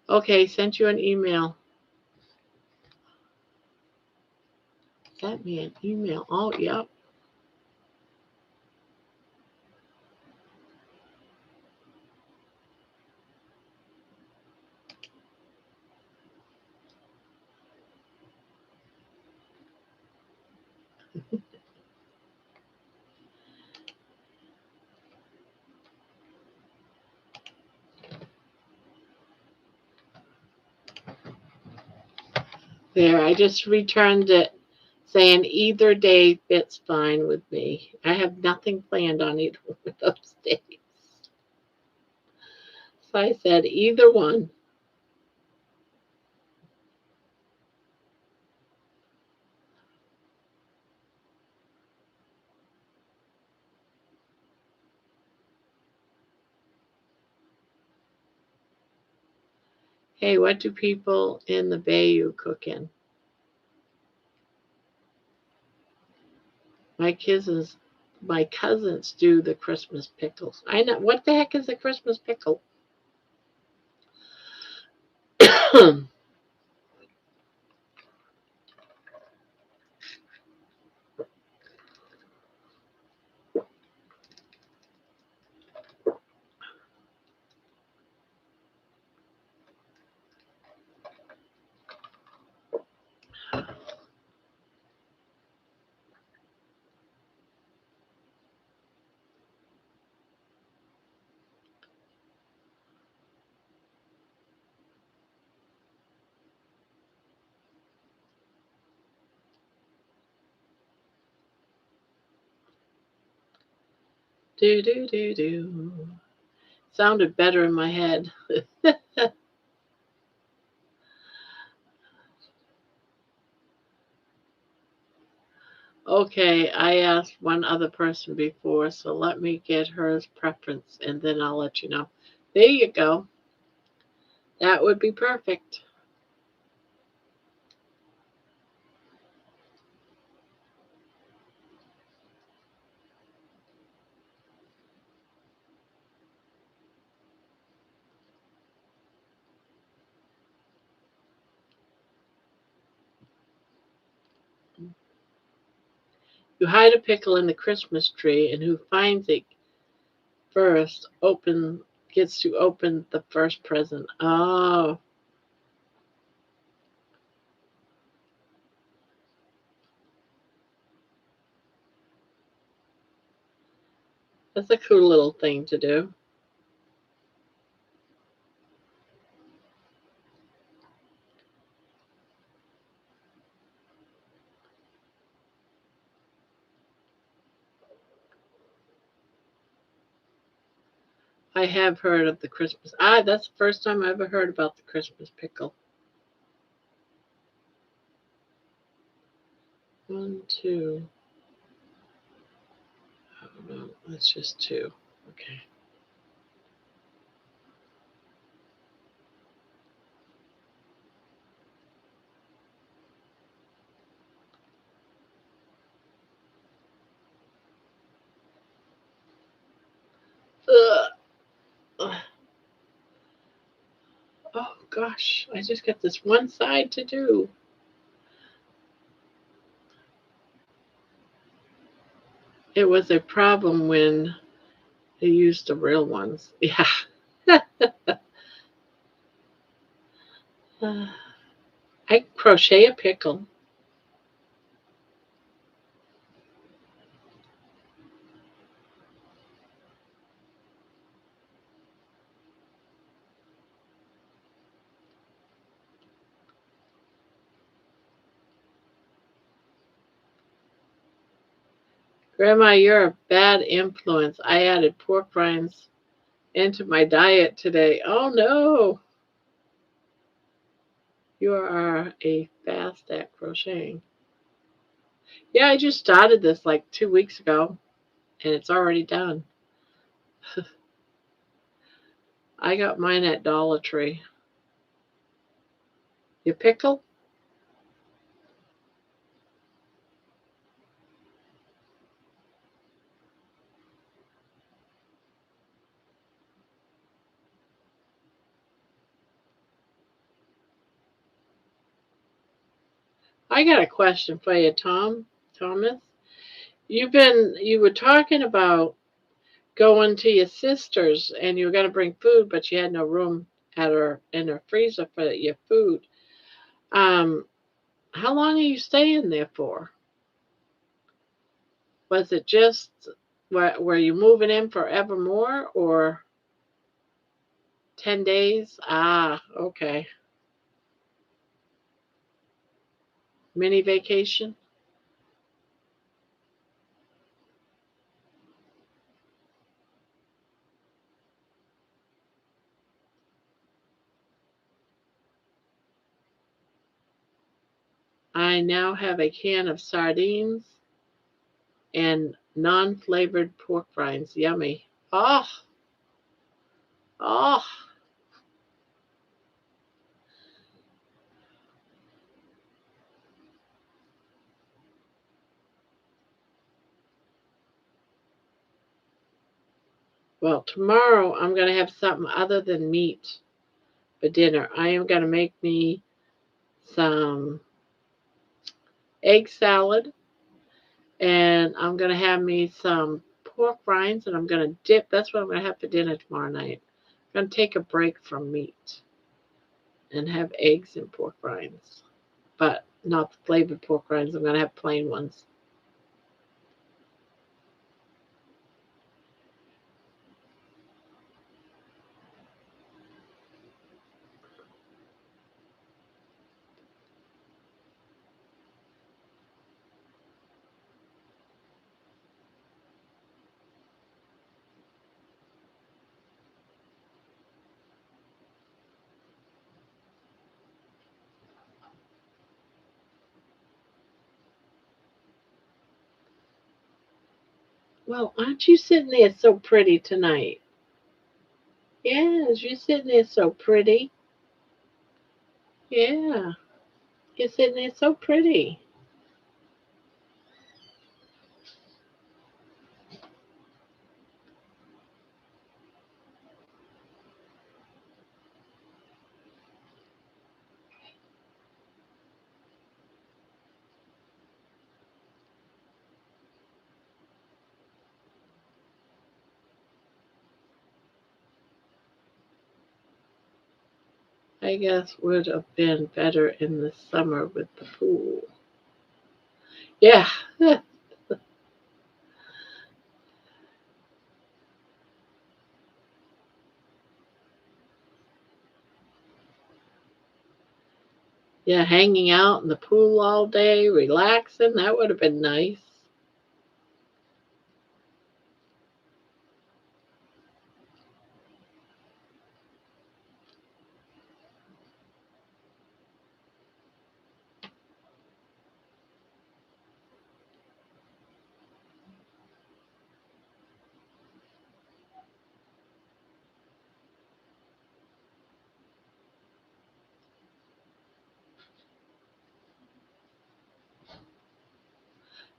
Okay, sent you an email. Sent me an email. Oh, yep. There, I just returned it saying either day fits fine with me. I have nothing planned on either one of those days. So I said either one. Hey, what do people in the Bayou cook in? My cousins do the Christmas pickles. I know what the heck is a Christmas pickle? Do do do do. Sounded better in my head. Okay, I asked one other person before, so let me get her preference and then I'll let you know. There you go. That would be perfect. You hide a pickle in the Christmas tree, and who finds it first gets to open the first present. Oh, that's a cool little thing to do. I have heard of the Christmas. That's the first time I ever heard about the Christmas pickle. One, two. Oh no, that's just two. Okay. Ugh. Oh gosh, I just got this one side to do. It was a problem when they used the real ones. Yeah. I crochet a pickle. Grandma, you're a bad influence. I added pork rinds into my diet today. Oh no, you are a fast at crocheting. Yeah, I just started this like 2 weeks ago and it's already done. I got mine at Dollar Tree. You pickle? I got a question for you, Thomas. You were talking about going to your sister's and you were gonna bring food, but you had no room at her in her freezer for your food. Um, how long are you staying there for? Was it just were you moving in forevermore or 10 days? Ah, okay. Mini vacation. I now have a can of sardines and non-flavored pork rinds. Yummy. Oh, oh. Well, tomorrow I'm gonna have something other than meat for dinner. I am gonna make me some egg salad, and I'm gonna have me some pork rinds, and I'm gonna dip. That's what I'm gonna have for dinner tomorrow night. I'm gonna take a break from meat and have eggs and pork rinds, but not the flavored pork rinds. I'm gonna have plain ones. Well, aren't you sitting there so pretty tonight? Yes, you're sitting there so pretty. Yeah, you're sitting there so pretty. I guess would have been better in the summer with the pool. Yeah. Yeah, hanging out in the pool all day, relaxing, that would have been nice.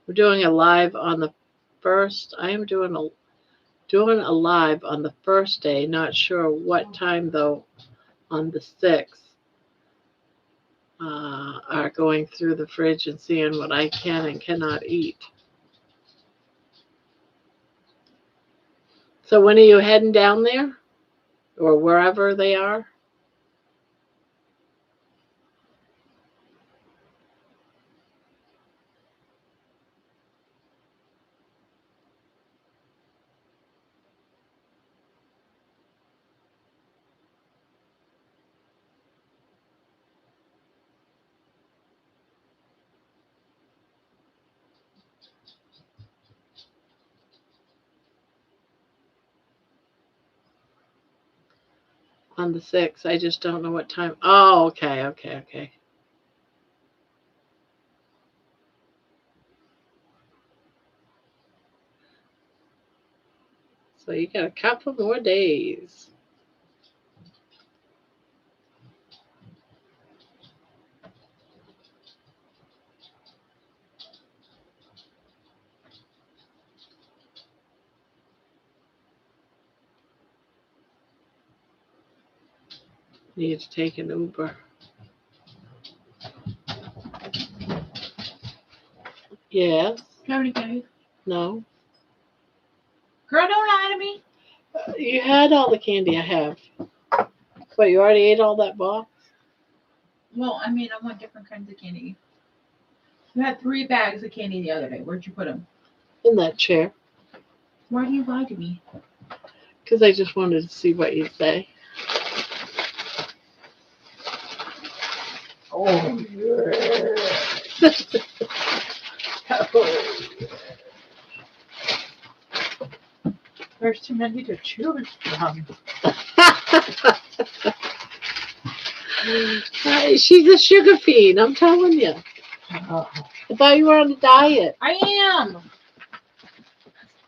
We're doing a live on the first. I am doing a live on the first day. Not sure what time though. On the 6th, are going through the fridge and seeing what I can and cannot eat. So when are you heading down there, or wherever they are? On the 6th. I just don't know what time. Oh, okay. So you got a couple more days. Need to take an Uber. Yes. Do you have any candy? No. Girl, don't lie to me. You had all the candy I have. But you already ate all that box? Well, I mean, I want different kinds of candy. You had 3 bags of candy the other day. Where'd you put them? In that chair. Why do you lie to me? Because I just wanted to see what you'd say. Oh, there's too many to choose from. She's a sugar fiend, I'm telling you. I thought you were on a diet. I am.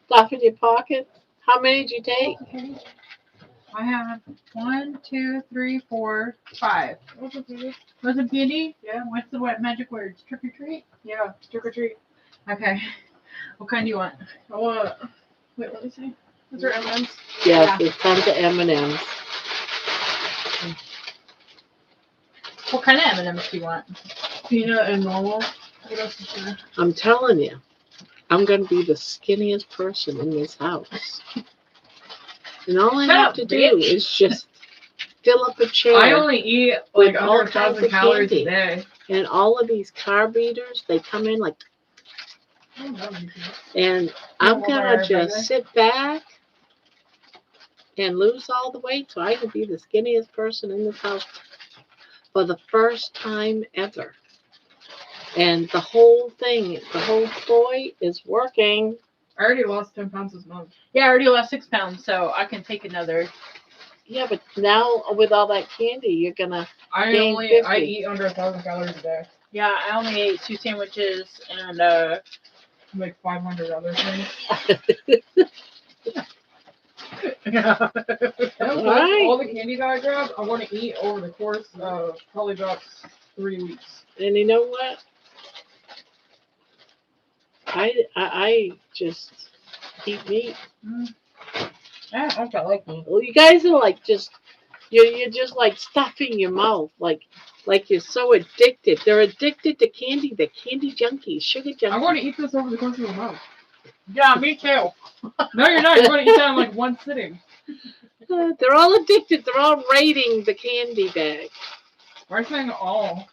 Stuff in your pocket. How many did you take? Okay. I have 1, 2, 3, 4, 5. Was it candy? Yeah. What's the magic words? Trick or treat? Yeah, trick or treat. Okay. What kind do you want? I want. Wait, what did I say? Is there M&Ms? Yes, there's tons of M&Ms. What kind of M&Ms do you want? Peanut and normal. What else is there? I'm telling you, I'm going to be the skinniest person in this house. And all I have to do is just fill up a chair. I only eat with like all under kinds 1,000 of calories candy. a day. And all of these carb eaters, they come in like, and I'm going to just sit back and lose all the weight so I can be the skinniest person in this house for the first time ever. And the whole thing, the whole ploy is working. I already lost 10 pounds this month. Yeah, I already lost 6 pounds, so I can take another. Yeah, but now with all that candy, you're gonna I gain 50. eat under 1,000 calories a day. Yeah, I only ate 2 sandwiches and like 500 other things. All the candy that I grabbed, I want to eat over the course of probably about 3 weeks. And you know what? I just eat meat. Yeah, I like meat. Well, you guys are like you're just like stuffing your mouth like you're so addicted. They're addicted to candy. They're candy junkies, sugar junkies. I want to eat this over the course of a month. Yeah, me too. No, you're not. You're going to eat that in like one sitting. They're all addicted. They're all raiding the candy bag. We're saying all.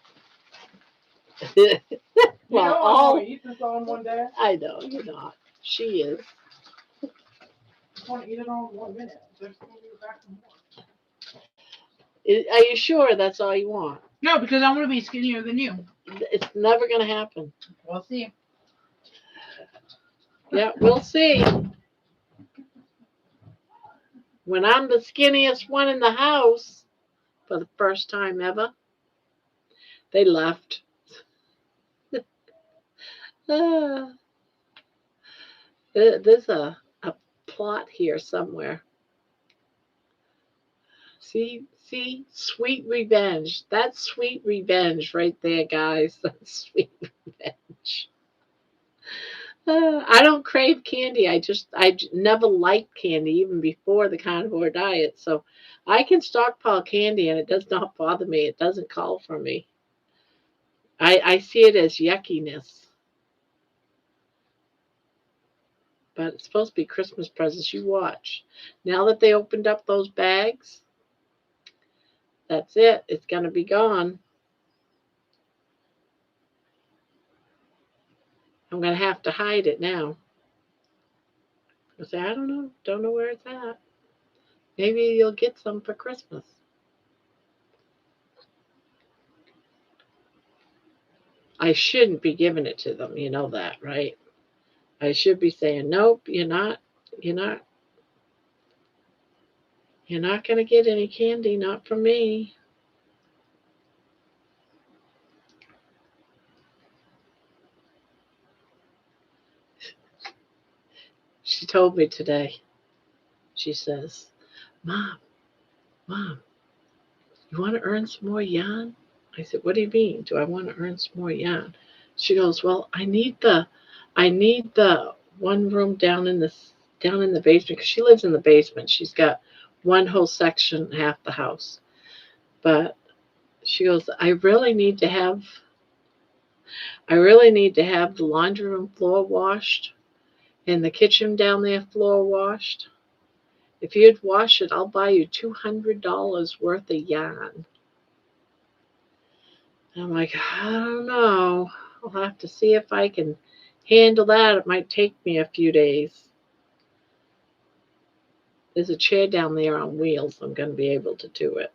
Well, all. Eat this all in one day. I know you're not. She is. I want to eat it all in 1 minute. Just gonna be back for more. Are you sure that's all you want? No, because I want to be skinnier than you. It's never going to happen. We'll see. Yeah, we'll see. When I'm the skinniest one in the house for the first time ever, they left. There's a plot here somewhere. See, sweet revenge. That's sweet revenge right there, guys. That's sweet revenge. I don't crave candy. I never liked candy even before the carnivore diet. So I can stockpile candy and it does not bother me. It doesn't call for me. I see it as yuckiness. But it's supposed to be Christmas presents. You watch. Now that they opened up those bags, that's it. It's going to be gone. I'm going to have to hide it now. I say, I don't know where it's at. Maybe you'll get some for Christmas. I shouldn't be giving it to them. You know that, right? I should be saying, nope, you're not going to get any candy, not from me. She told me today, she says, Mom, you want to earn some more yarn? I said, what do you mean? Do I want to earn some more yarn? She goes, well, I need the one room down in the basement, because she lives in the basement. She's got one whole section, half the house. But she goes, I really need to have the laundry room floor washed and the kitchen down there floor washed. If you'd wash it, I'll buy you $200 worth of yarn. And I'm like, I don't know. I'll have to see if I can handle that. It might take me a few days. There's a chair down there on wheels. I'm going to be able to do it.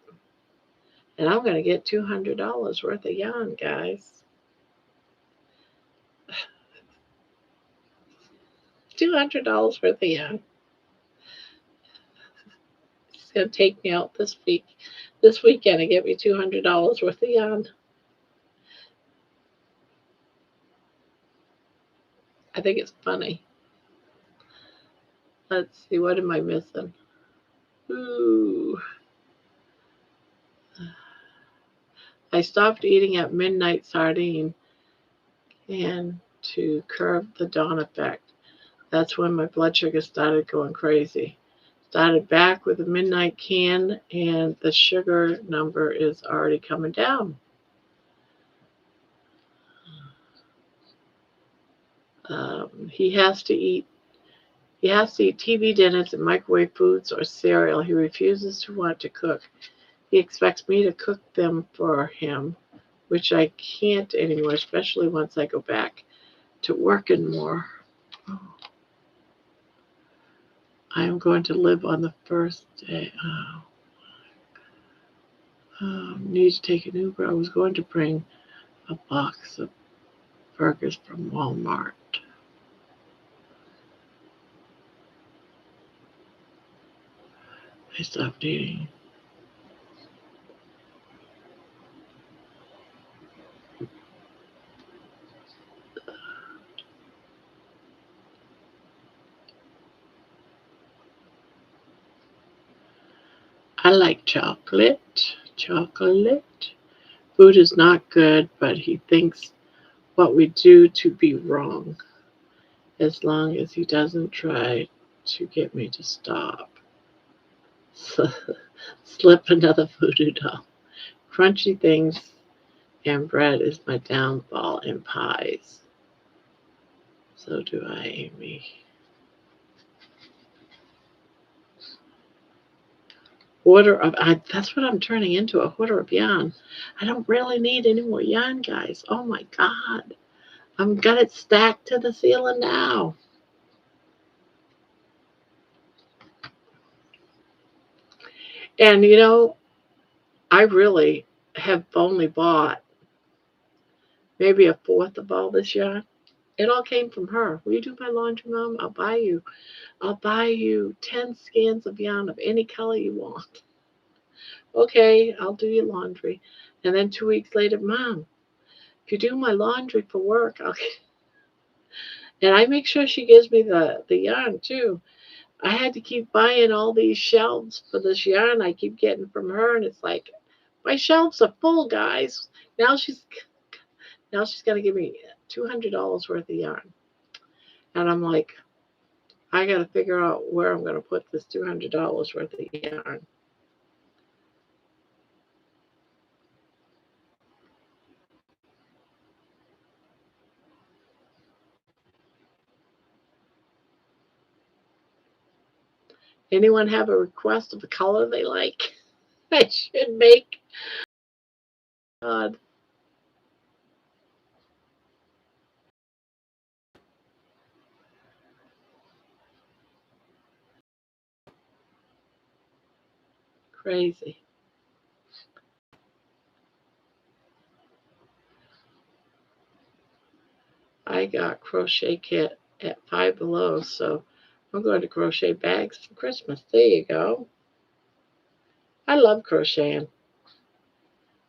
And I'm going to get $200 worth of yarn, guys. $200 worth of yarn. It's going to take me out this weekend and get me $200 worth of yarn. I think it's funny. Let's see, what am I missing? Ooh. I stopped eating at midnight sardine and to curb the dawn effect. That's when my blood sugar started going crazy. Started back with a midnight can, and the sugar number is already coming down. He has to eat TV dinners and microwave foods or cereal. He refuses to want to cook. He expects me to cook them for him, which I can't anymore, especially once I go back to working more. I am going to live on the first day. Need to take an Uber. I was going to bring a box of burgers from Walmart. I stopped eating. I like chocolate. Food is not good, but he thinks what we do to be wrong, as long as he doesn't try to get me to stop. Slip another voodoo doll. Crunchy things and bread is my downfall, and pies. So do I, Amy. hoarder of, that's what I'm turning into, a hoarder of yarn. I don't really need any more yarn, guys. Oh my God. I'm got it stacked to the ceiling now. And you know, I really have only bought maybe a fourth of all this yarn. It all came from her. Will you do my laundry, Mom? I'll buy you 10 scans of yarn of any color you want. Okay, I'll do your laundry. And then 2 weeks later, Mom, if you do my laundry for work, and I make sure she gives me the yarn too. I had to keep buying all these shelves for this yarn I keep getting from her, and it's like my shelves are full, guys. Now she's now she's gonna give me $200 worth of yarn, and I'm like, I got to figure out where I'm going to put this $200 worth of yarn. Anyone have a request of a color they like? I should make. God. Crazy. I got crochet kit at Five Below, so I'm going to crochet bags for Christmas. There you go. I love crocheting.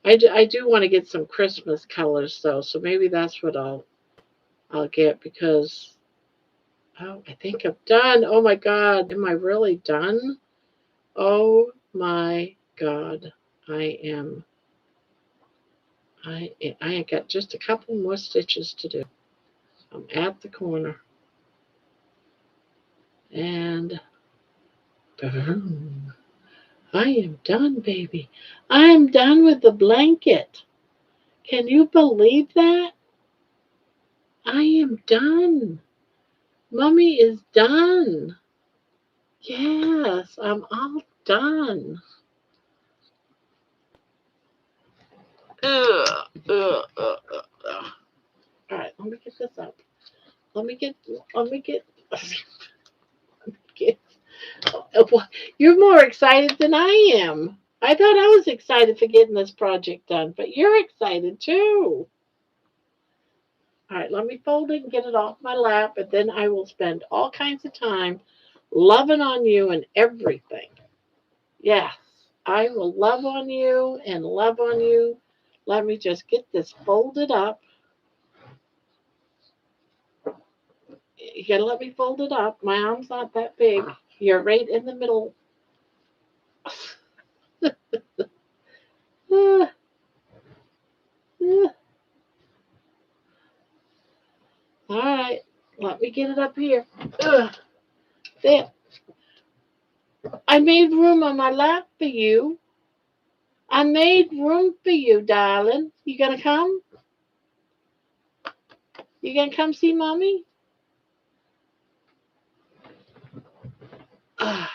I do want to get some Christmas colors though, so maybe that's what I'll get because I think I'm done. Oh my God, am I really done? Oh my God, I am. I got just a couple more stitches to do. I'm at the corner, and boom. I am done, baby. I am done with the blanket. Can you believe that? I am done. Mommy is done. Yes, I'm all done. Ugh, ugh, ugh, ugh. All right, let me get this up. Let me get, get. You're more excited than I am. I thought I was excited for getting this project done, but you're excited too. All right, let me fold it and get it off my lap, and then I will spend all kinds of time loving on you and everything. Yes, I will love on you and love on you. Let me just get this folded up. You gotta let me fold it up. My arm's not that big. You're right in the middle. Ah, ah. All right, let me get it up here. Ugh. There. I made room on my lap for you. I made room for you, darling. You gonna come? You gonna come see mommy? Ah,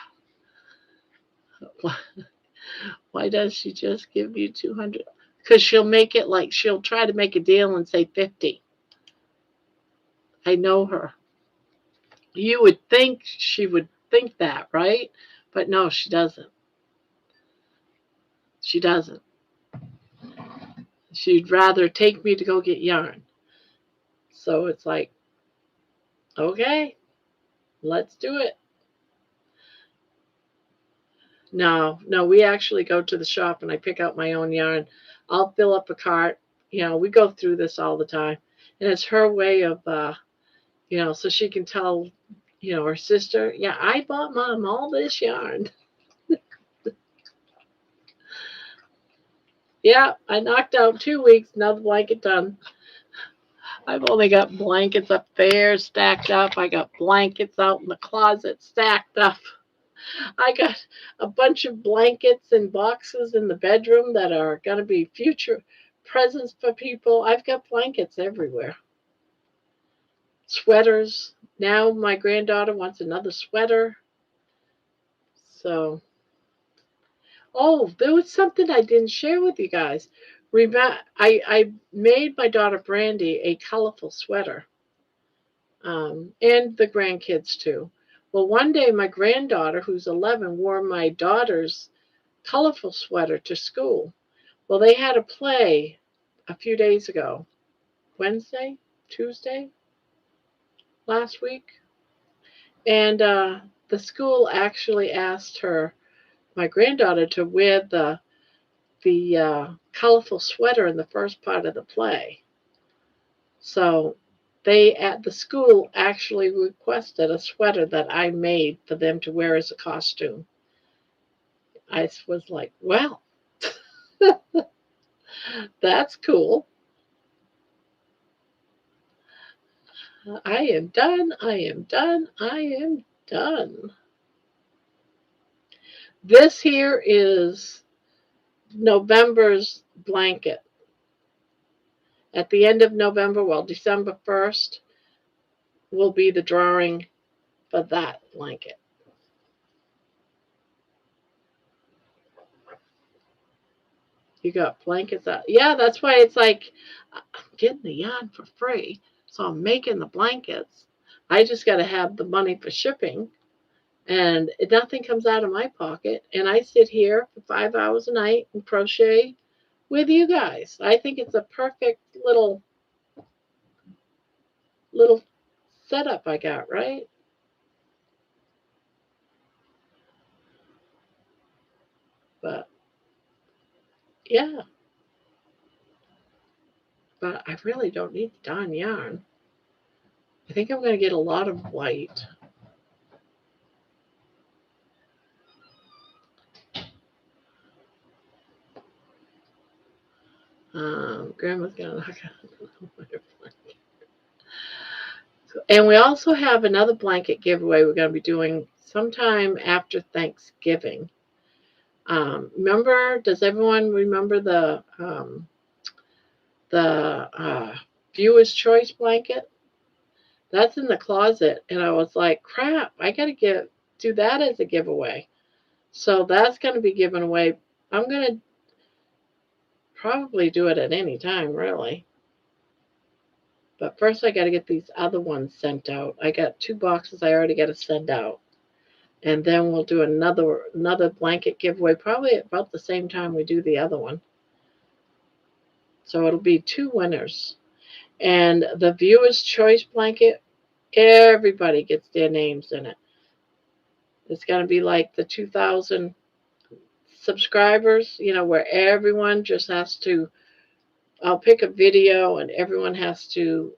why does she just give you 200? Because she'll make it like she'll try to make a deal and say 50. I know her. You would think she would think that, right? But no, she doesn't. She doesn't. She'd rather take me to go get yarn. So it's like, okay, let's do it. No, no, we actually go to the shop and I pick out my own yarn. I'll fill up a cart. You know, we go through this all the time. And it's her way of, so she can tell, her sister, yeah, I bought mom all this yarn. Yeah, I knocked out 2 weeks, another blanket done. I've only got blankets up there stacked up. I got blankets out in the closet stacked up. I got a bunch of blankets and boxes in the bedroom that are going to be future presents for people. I've got blankets everywhere. Sweaters. Now my granddaughter wants another sweater. So Oh, there was something I didn't share with you guys. I made my daughter Brandy a colorful sweater, and the grandkids too. Well, one day my granddaughter, who's 11, wore my daughter's colorful sweater to school. Well, they had a play a few days ago, Wednesday, Tuesday, last week, and the school actually asked my granddaughter, to wear the colorful sweater in the first part of the play. So they at the school actually requested a sweater that I made for them to wear as a costume. I was like, well, that's cool. I am done. I am done. I am done. This here is November's blanket. At the end of November, well, December 1st, will be the drawing for that blanket. You got blankets out. Yeah, that's why it's like I'm getting the yarn for free. So I'm making the blankets. I just got to have the money for shipping. And nothing comes out of my pocket. And I sit here for 5 hours a night and crochet with you guys. I think it's a perfect little setup I got, right? But yeah, but I really don't need the darn yarn. I think I'm going to get a lot of white. Grandma's going to knock out. And we also have another blanket giveaway we're going to be doing sometime after Thanksgiving. Does everyone remember the viewer's choice blanket? That's in the closet, and I was like, crap, I got to do that as a giveaway. So that's going to be given away. I'm going to probably do it at any time, really. But first, I got to get these other ones sent out. I got 2 boxes I already got to send out. And then we'll do another blanket giveaway, probably about the same time we do the other one. So it'll be 2 winners. And the viewer's choice blanket, everybody gets their names in it. It's going to be like the 2,000 subscribers, where everyone just has to, I'll pick a video and everyone has to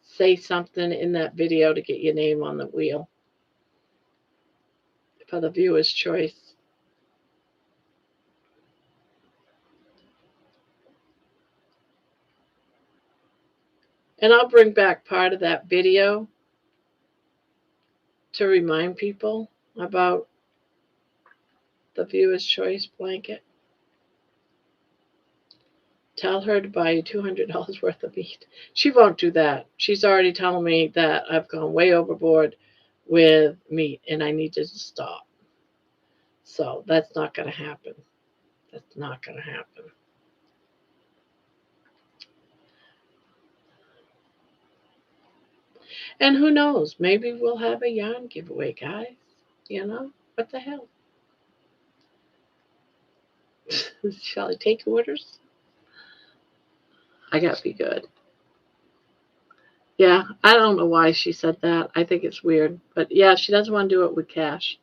say something in that video to get your name on the wheel for the viewer's choice. And I'll bring back part of that video to remind people about the viewer's choice blanket. Tell her to buy you $200 worth of meat. She won't do that. She's already telling me that I've gone way overboard with meat and I need to stop. So that's not going to happen. That's not going to happen. And who knows? Maybe we'll have a yarn giveaway, guys. What the hell? Shall I take orders? I got to be good. Yeah, I don't know why she said that. I think it's weird. But yeah, she doesn't want to do it with cash.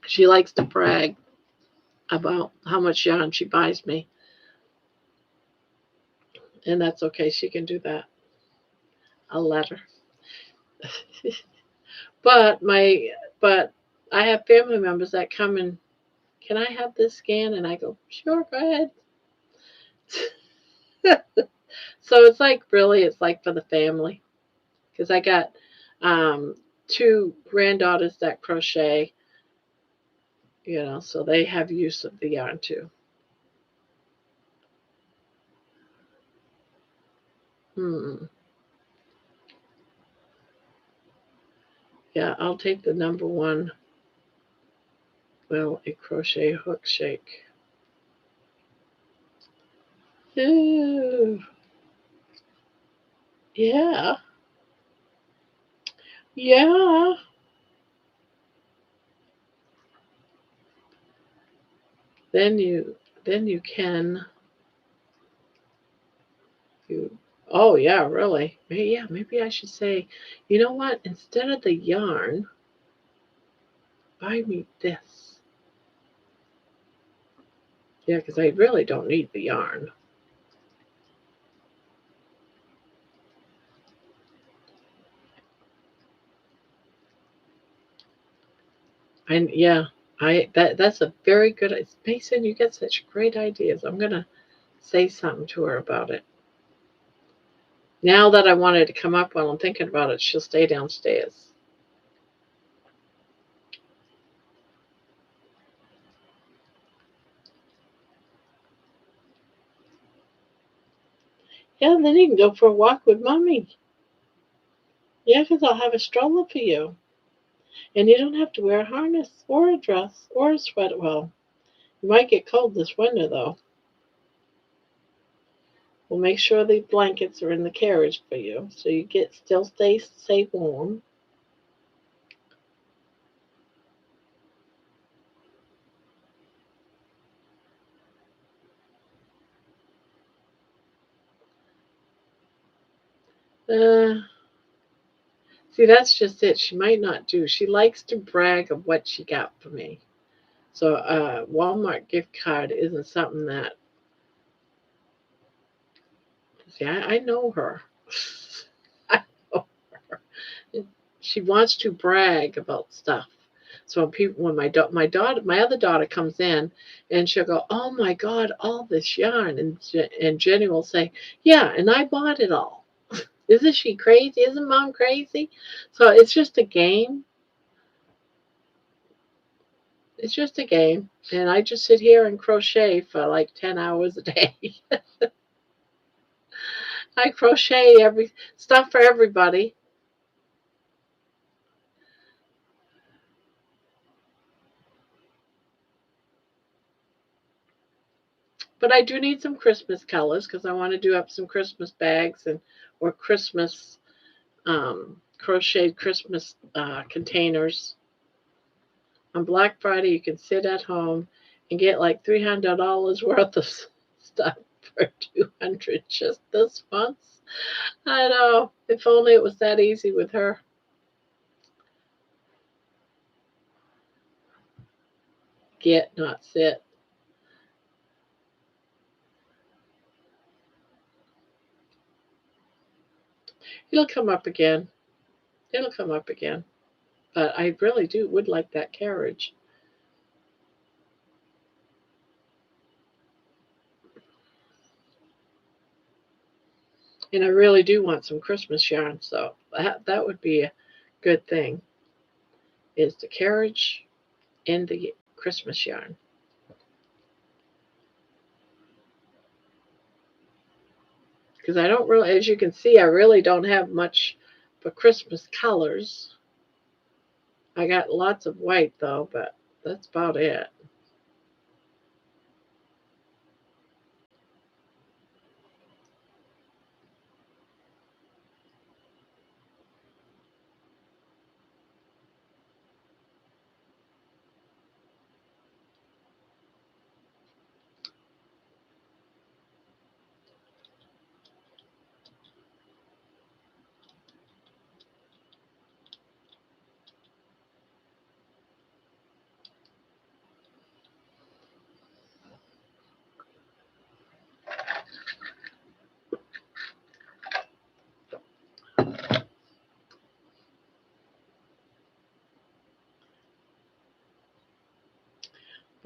She likes to brag about how much yarn she buys me. And that's okay. She can do that. I'll let her. but I have family members that come and, can I have this scan? And I go, sure, go ahead. So it's like for the family. Because I got 2 granddaughters that crochet, so they have use of the yarn too. Yeah, I'll take the number one. Well, a crochet hook shake. Ooh, yeah, yeah. Then you can you. Oh yeah, really? Maybe I should say, you know what? Instead of the yarn, buy me this. Yeah, because I really don't need the yarn. And yeah, that's a very good. Mason, you get such great ideas. I'm gonna say something to her about it. Now that I wanted to come up while I'm thinking about it, she'll stay downstairs. Yeah, then you can go for a walk with mommy. Yeah, because I'll have a stroller for you. And you don't have to wear a harness or a dress or a sweater. Well, you might get cold this winter, though. We'll make sure the blankets are in the carriage for you so you still stay warm. Uh, See, that's just it. She might not do. She likes to brag of what she got for me. So, Walmart gift card isn't something that. See, I know her. I know her. She wants to brag about stuff. So when my other daughter comes in, and she'll go, "Oh my God, all this yarn," and Jenny will say, "Yeah, and I bought it all." Isn't she crazy? Isn't Mom crazy? So it's just a game. It's just a game, and I just sit here and crochet for like 10 hours a day. I crochet every stuff for everybody. But I do need some Christmas colors because I want to do up some Christmas bags or Christmas crocheted Christmas containers. On Black Friday, you can sit at home and get like $300 worth of stuff for 200 just this once. I know. If only it was that easy with her. Get, not sit. It'll come up again. It'll come up again. But I really would like that carriage. And I really do want some Christmas yarn, so that would be a good thing. Is the carriage and the Christmas yarn. Because I don't really, as you can see, I really don't have much for Christmas colors. I got lots of white though, but that's about it.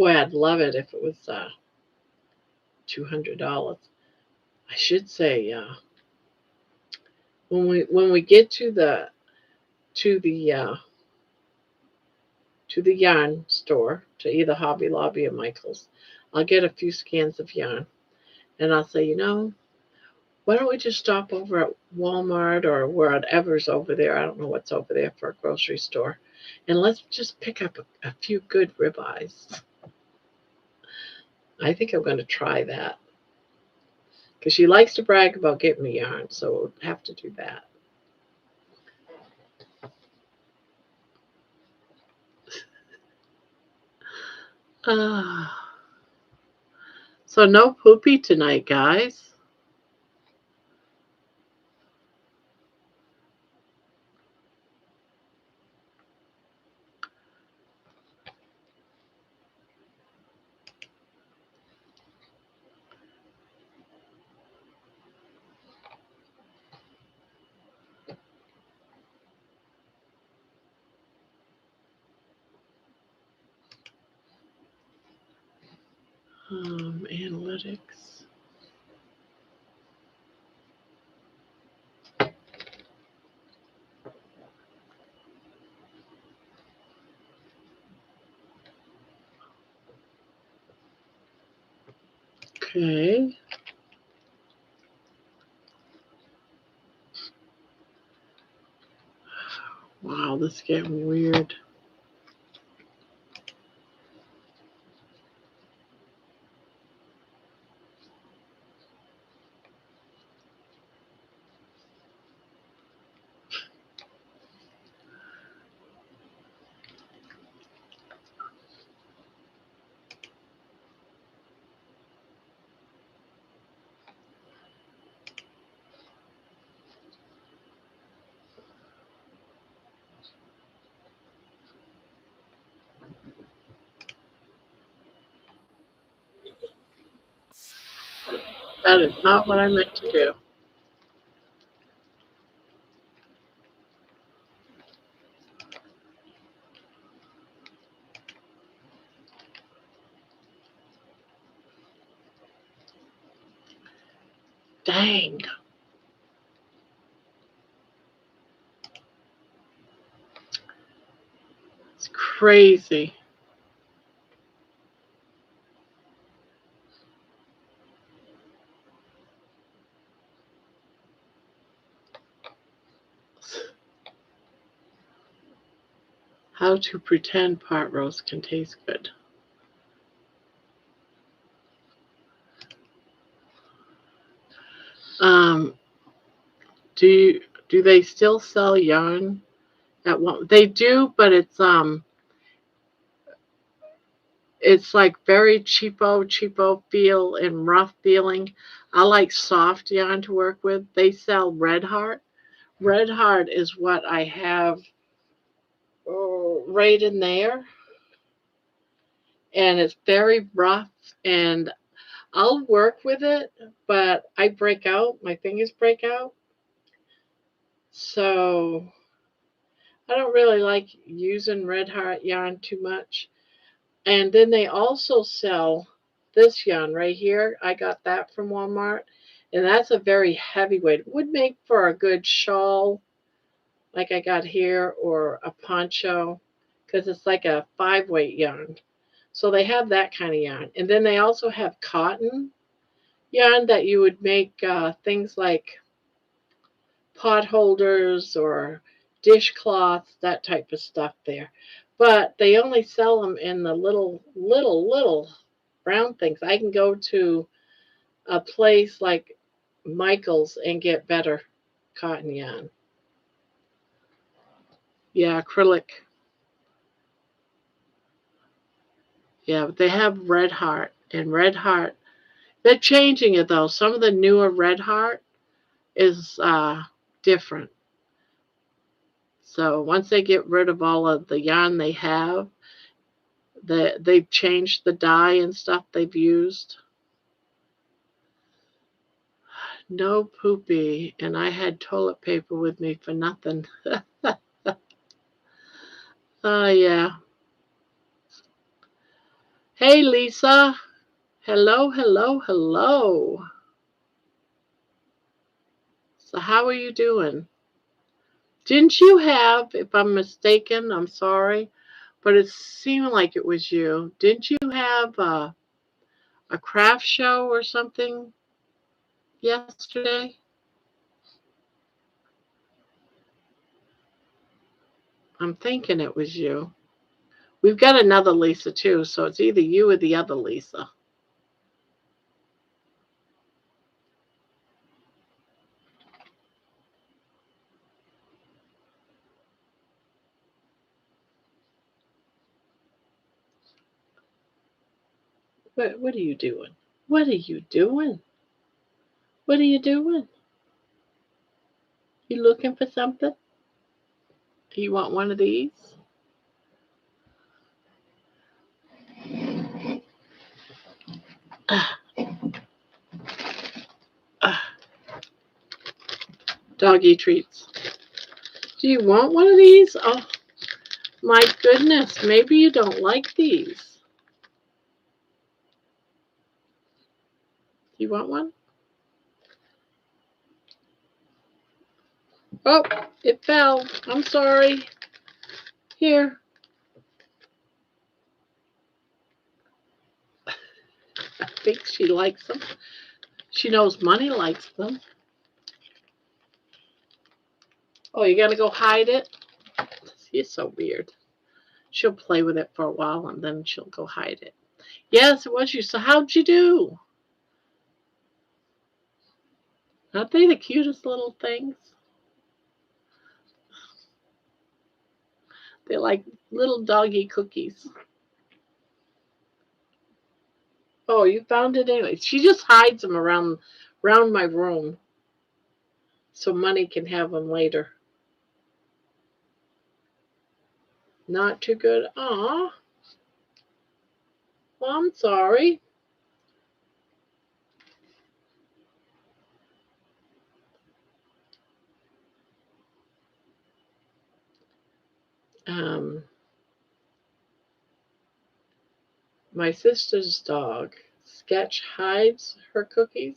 Boy, I'd love it if it was $200. I should say when we get to the uh, to the yarn store, to either Hobby Lobby or Michael's, I'll get a few scans of yarn, and I'll say, Why don't we just stop over at Walmart or wherever's over there? I don't know what's over there for a grocery store. And let's just pick up a few good ribeyes. I think I'm going to try that. Because she likes to brag about getting me yarn, so we'll have to do that. So no poopy tonight, guys. Analytics. Okay. Wow, this is getting weird. That is not what I meant to do. Dang. It's crazy. How to pretend pot roast can taste good. Um, do they still sell yarn at one? They do, but it's like very cheapo feel and rough feeling. I like soft yarn to work with. They sell Red Heart. Red Heart is what I have right in there, and it's very rough, and I'll work with it, but I break out. My fingers break out. So I don't really like using Red Heart yarn too much. And then they also sell this yarn right here. I got that from Walmart. And that's a very heavyweight. It would make for a good shawl like I got here or a poncho because it's like a 5-weight yarn. So they have that kind of yarn. And then they also have cotton yarn that you would make things like pot holders or dishcloths, that type of stuff there. But they only sell them in the little brown things. I can go to a place like Michael's and get better cotton yarn. Yeah, acrylic. Yeah, but they have Red Heart, and Red Heart, they're changing it though. Some of the newer Red Heart is different. So once they get rid of all of the yarn they have, they've changed the dye and stuff they've used. No poopy, and I had toilet paper with me for nothing. Yeah. Hey, Lisa. Hello. So how are you doing? Didn't you have, if I'm mistaken, I'm sorry, but it seemed like it was you. Didn't you have a craft show or something yesterday? I'm thinking it was you. We've got another Lisa too, so it's either you or the other Lisa. What are you doing? What are you doing? What are you doing? You looking for something? You want one of these? Ah, ah, doggy treats. Do you want one of these? Oh, my goodness. Maybe you don't like these. Do you want one? Oh, it fell. I'm sorry. Here. I think she likes them. She knows Money likes them. Oh, you gotta go hide it? She's so weird. She'll play with it for a while and then she'll go hide it. Yes, it was you. So how'd you do? Aren't they the cutest little things? They're like little doggy cookies. Oh, you found it anyway. She just hides them around my room so Money can have them later. Not too good. Aw. Well, I'm sorry. My sister's dog, Sketch, hides her cookies.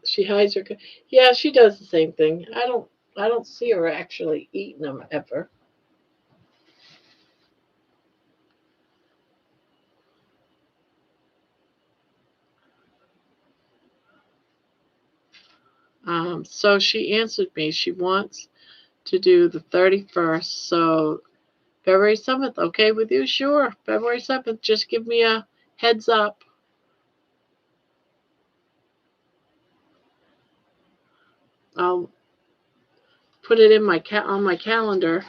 She hides her. Yeah, she does the same thing. I don't see her actually eating them ever. So she answered me. She wants to do the 31st. So February 7th, okay with you? Sure. February 7th. Just give me a heads up. I'll put it in on my calendar,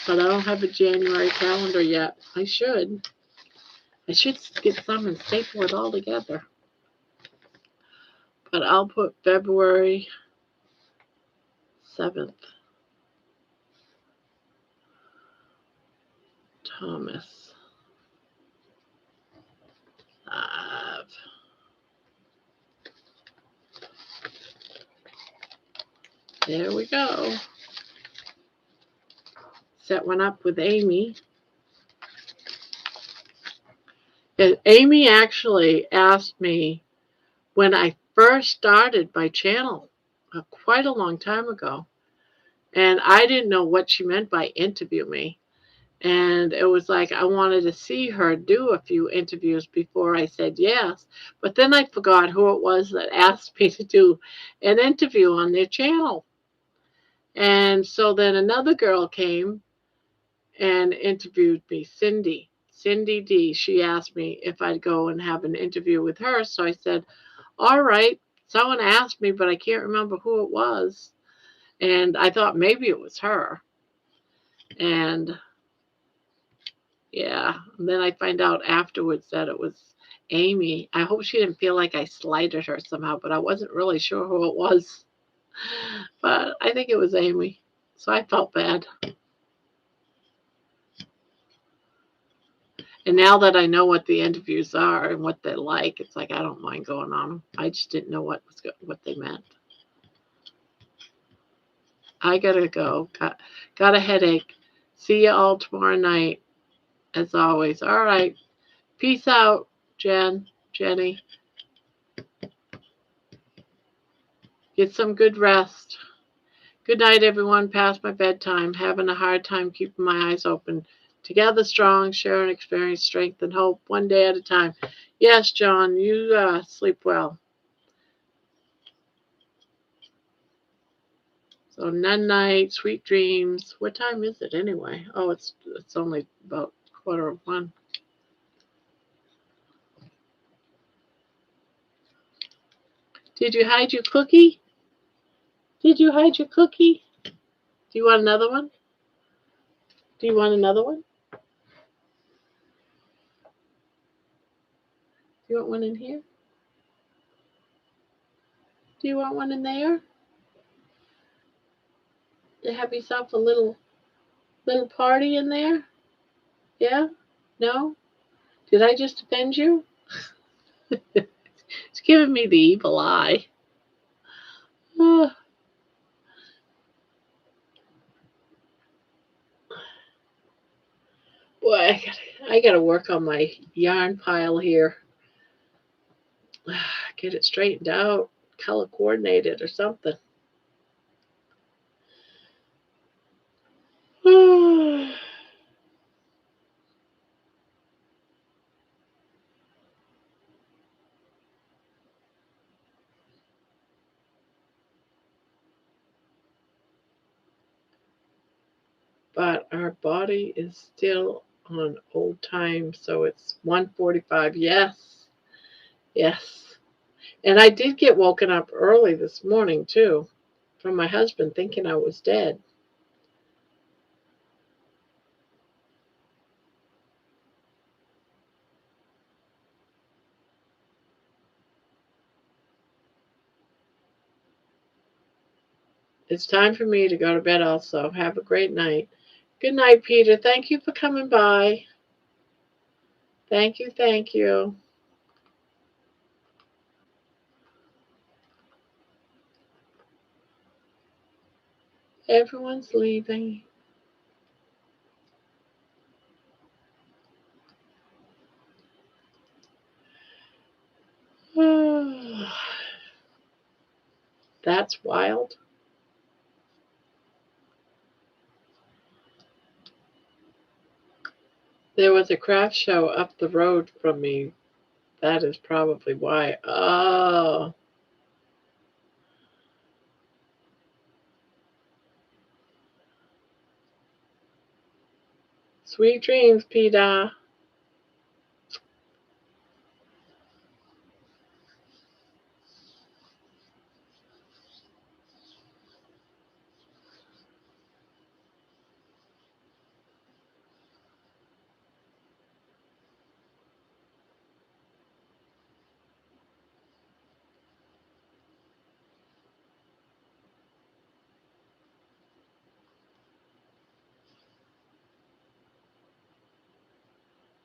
but I don't have a January calendar yet. I should get some and staple it all together. But I'll put February 7th. Thomas. There we go. Set one up with Amy. And Amy actually asked me when I first started my channel quite a long time ago. And I didn't know what she meant by interview me. And it was like I wanted to see her do a few interviews before I said yes. But then I forgot who it was that asked me to do an interview on their channel. And so then another girl came and interviewed me, Cindy D. She asked me if I'd go and have an interview with her. So I said, all right. Someone asked me, but I can't remember who it was. And I thought maybe it was her. And yeah, and then I find out afterwards that it was Amy. I hope she didn't feel like I slighted her somehow, but I wasn't really sure who it was. But I think it was Amy. So I felt bad. And now that I know what the interviews are and what they're like, it's like I don't mind going on them. I just didn't know what they meant. I gotta go. Got a headache. See you all tomorrow night, as always. All right. Peace out, Jenny. Get some good rest. Good night, everyone. Past my bedtime. Having a hard time keeping my eyes open. Together strong, sharing experience, strength, and hope, one day at a time. Yes, John, you sleep well. So nun night, sweet dreams. What time is it anyway? Oh, it's only about 1:15. Did you hide your cookie? Did you hide your cookie? Do you want another one? Do you want another one? Do you want one in here? Do you want one in there? To have yourself a little party in there? Yeah? No? Did I just offend you? It's giving me the evil eye. Oh, boy, I gotta work on my yarn pile here. Get it straightened out, color coordinated or something. But our body is still on old time, so it's 1:45. Yes, yes. And I did get woken up early this morning too, from my husband thinking I was dead. It's time for me to go to bed also. Have a great night. Good night, Peter. Thank you for coming by. Thank you, thank you. Everyone's leaving. That's wild. There was a craft show up the road from me. That is probably why. Oh. Sweet dreams, Peter.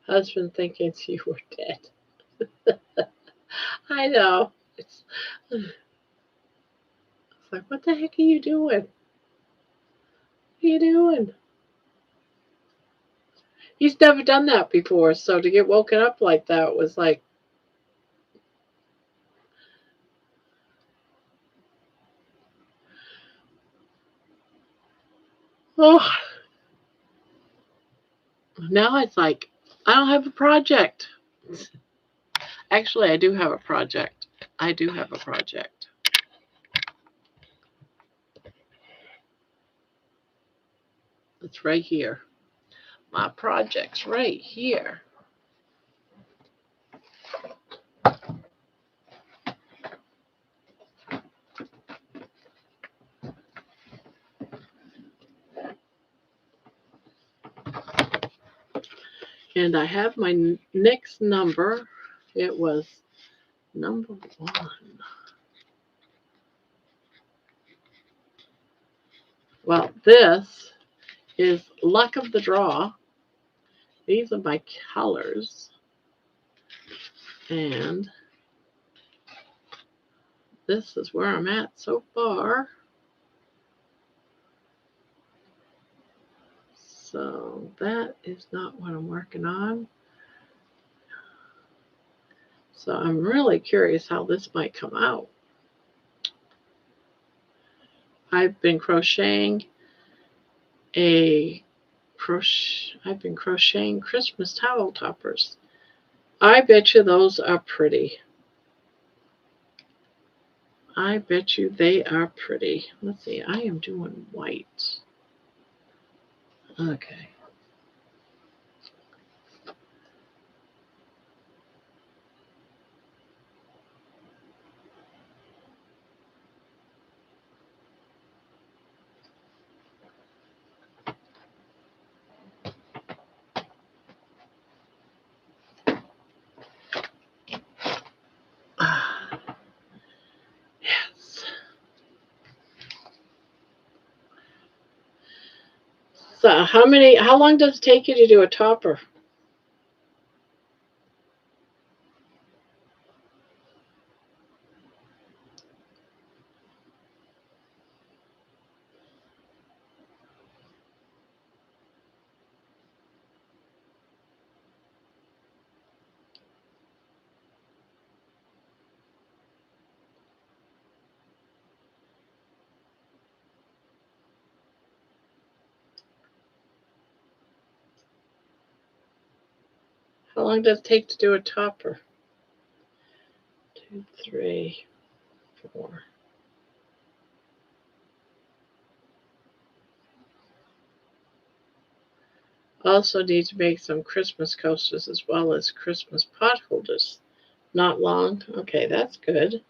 Husband thinking you were dead. I know. It's like, what the heck are you doing? What are you doing? He's never done that before, so to get woken up like that was like, oh. Now it's like, I don't have a project. Actually, I do have a project. I do have a project. It's right here. My project's right here. And I have my next number. It was number 1. Well, this is luck of the draw. These are my colors. And this is where I'm at so far. So that is not what I'm working on. So I'm really curious how this might come out. I've been crocheting Christmas towel toppers. I bet you those are pretty. I bet you they are pretty. Let's see, I am doing white. Okay. Ah, yes. So how long does it take you to do a topper? How long does it take to do a topper? 2, 3, 4. Also need to make some Christmas coasters as well as Christmas pot holders. Not long. Okay, that's good.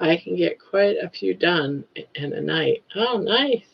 I can get quite a few done in a night. Oh, nice.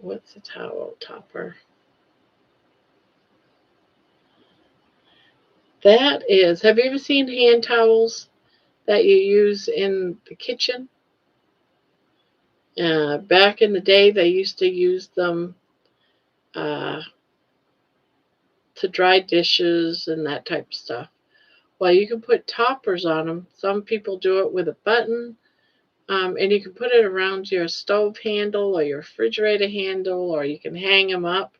What's a towel topper? That is, have you ever seen hand towels that you use in the kitchen? Back in the day, they used to use them uh, to dry dishes and that type of stuff. Well, you can put toppers on them. Some people do it with a button, and you can put it around your stove handle or your refrigerator handle, or you can hang them up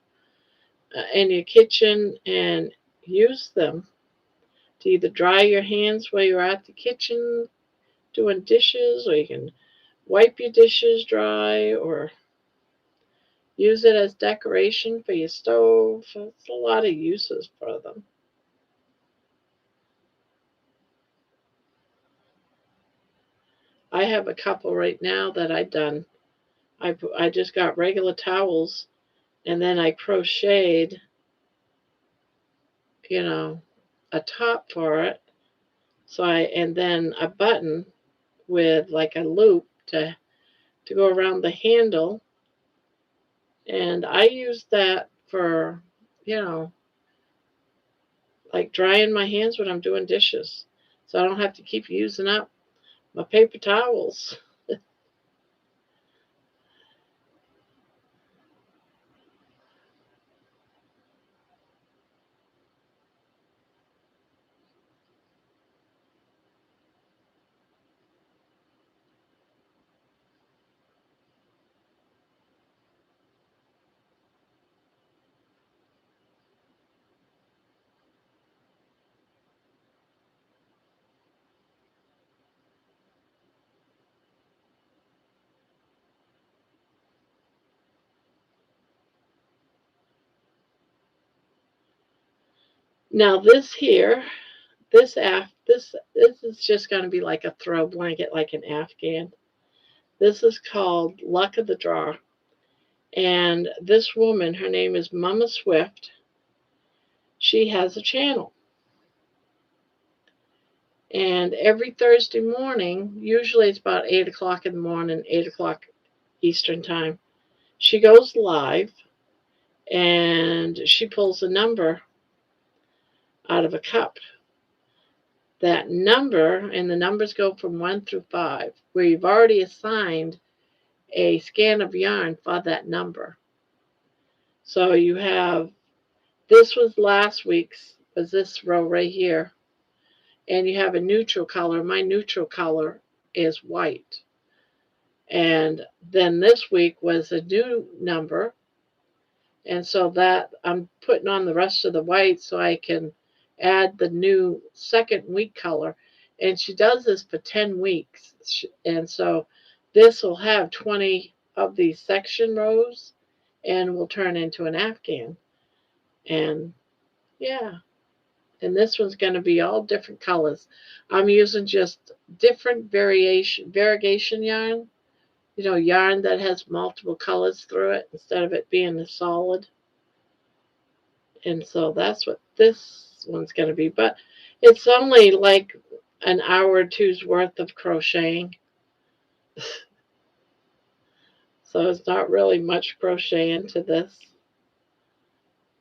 in your kitchen and use them to either dry your hands while you're at the kitchen doing dishes, or you can wipe your dishes dry, or use it as decoration for your stove. It's a lot of uses for them. I have a couple right now that I done. I just got regular towels, and then I crocheted, you know, a top for it. So and then a button with like a loop to go around the handle, and I use that for, you know, like drying my hands when I'm doing dishes, so I don't have to keep using up my paper towels. Now this here, this is just going to be like a throw blanket, like an Afghan. This is called Luck of the Draw. And this woman, her name is Mama Swift. She has a channel. And every Thursday morning, usually it's about 8 o'clock in the morning, 8 o'clock Eastern time, she goes live and she pulls a number out of a cup. That number, and the numbers go from 1 through 5, where you've already assigned a scan of yarn for that number. So you have, this was last week's, was this row right here. And you have a neutral color. My neutral color is white. And then this week was a new number. And so that I'm putting on the rest of the white so I can add the new second week color. And she does this for 10 weeks. And so this will have 20 of these section rows and will turn into an Afghan. And yeah, and this one's going to be all different colors. I'm using just different variegation yarn, yarn that has multiple colors through it instead of it being a solid. And so that's what this one's going to be. But it's only like an hour or two's worth of crocheting. So it's not really much crocheting to this.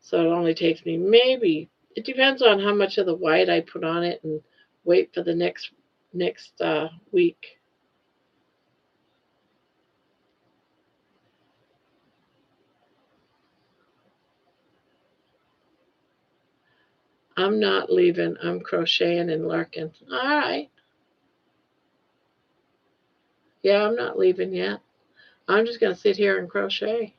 So it only takes me maybe, it depends on how much of the white I put on it and wait for the next week. I'm not leaving. I'm crocheting and lurking. All right. Yeah, I'm not leaving yet. I'm just going to sit here and crochet.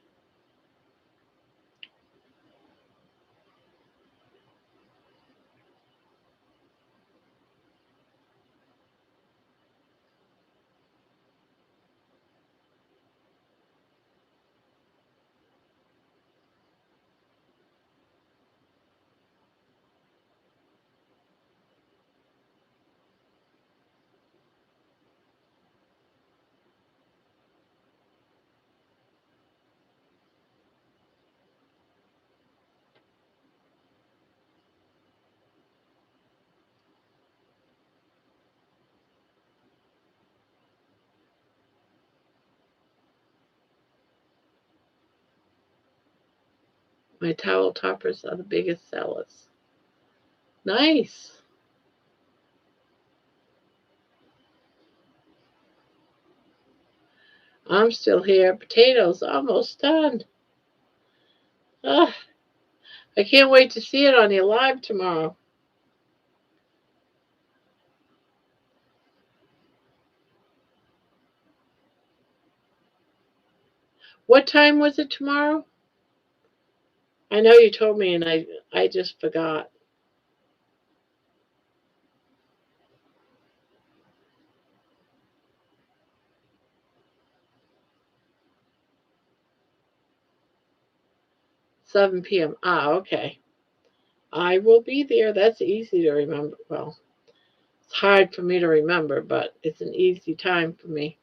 My towel toppers are the biggest sellers. Nice. I'm still here. Potatoes almost done. Ah, I can't wait to see it on your live tomorrow. What time was it tomorrow? I know you told me and I just forgot. Seven p.m. Ah, okay. I will be there. That's easy to remember. Well, it's hard for me to remember, but it's an easy time for me.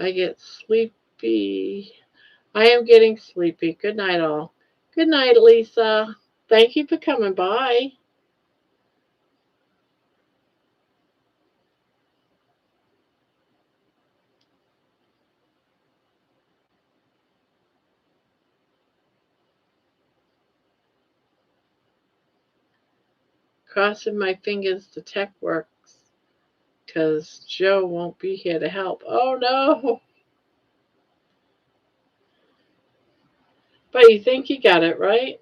I get sleepy. I am getting sleepy. Good night, all. Good night, Lisa. Thank you for coming by. Crossing my fingers the tech works. because Joe won't be here to help. Oh no! But you think you got it right?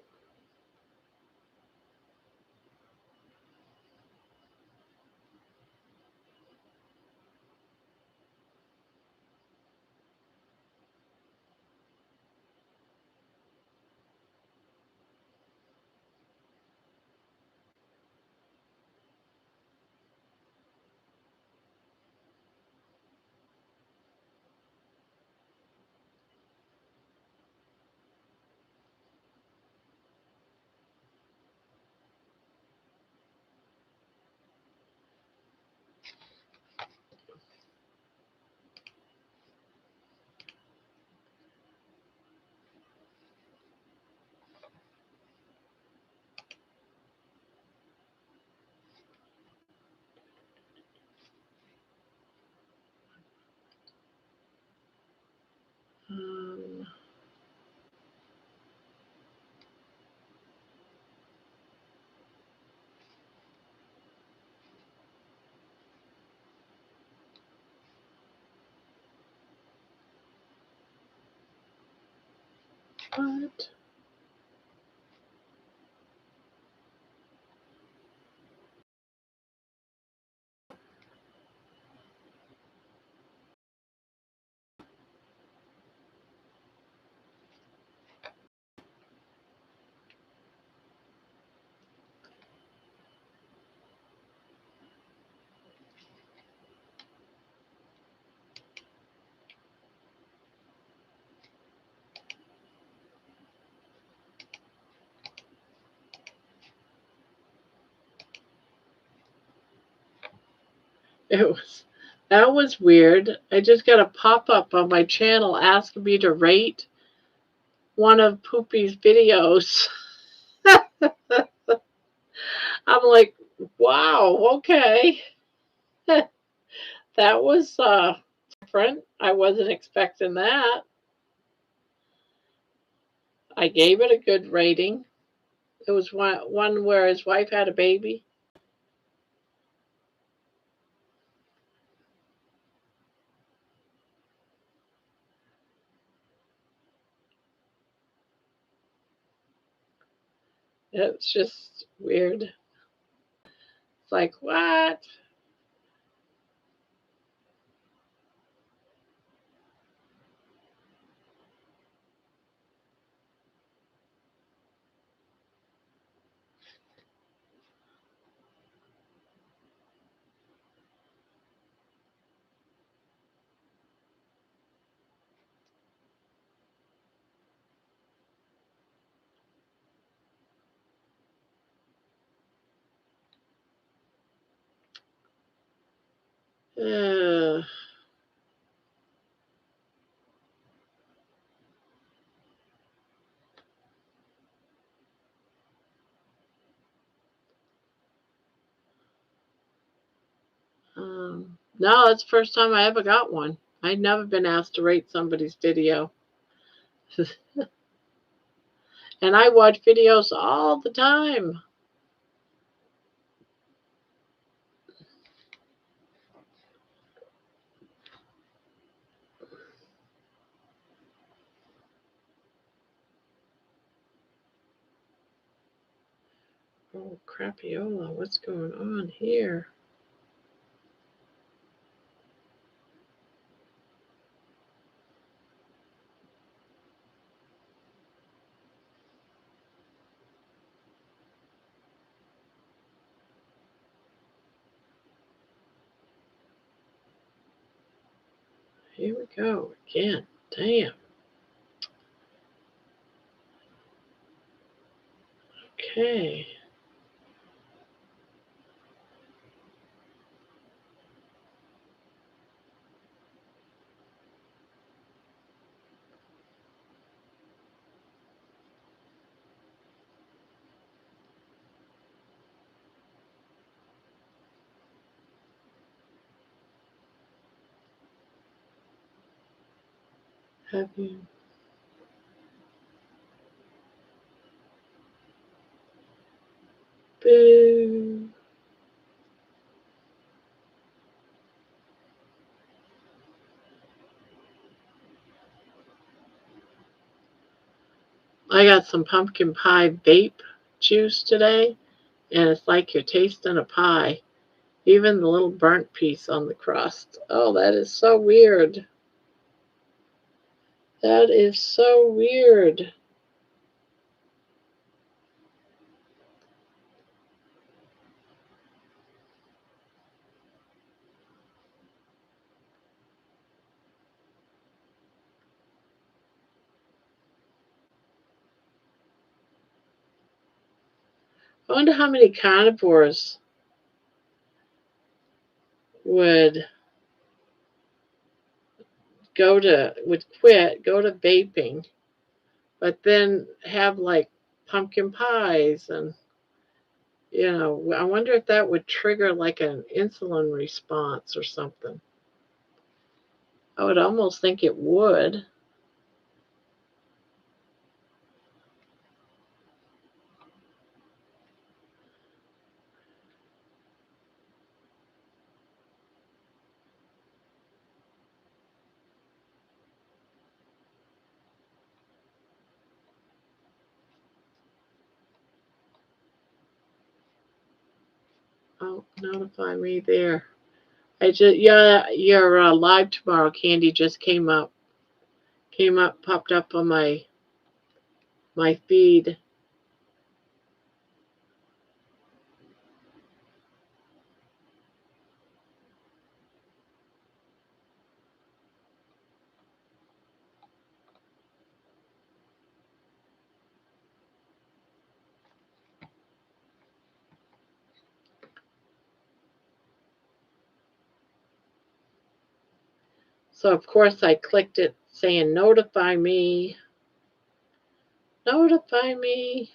Um, what? It was that was weird. I just got a pop up on my channel asking me to rate one of Poopy's videos. I'm like, wow, okay. That was different. I wasn't expecting that. I gave it a good rating. It was one where his wife had a baby. It's just weird. It's like, what? Uh, no, it's the first time I ever got one. I'd never been asked to rate somebody's video. And I watch videos all the time. Oh, crapiola, what's going on here? Here we go again. Damn. Okay. Have you? Boo. I got some pumpkin pie vape juice today, and it's like you're tasting a pie. Even the little burnt piece on the crust. Oh, that is so weird. That is so weird. I wonder how many carnivores would quit, go to vaping, but then have like pumpkin pies and I wonder if that would trigger like an insulin response or something. I would almost think it would. Oh, notify me there. You're live tomorrow. Candy just popped up on my feed. So of course I clicked it saying notify me. Notify me.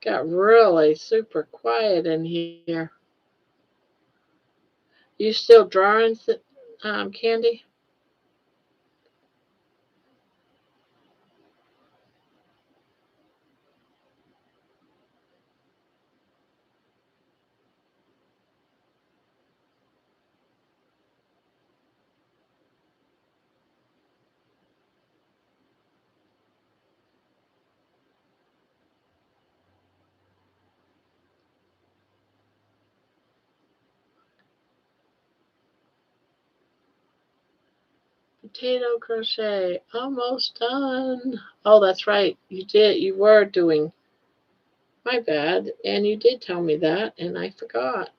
Got really super quiet in here. You still drawing, Candy? Potato crochet. Almost done. Oh, that's right. You did. You were doing. My bad. And you did tell me that, and I forgot.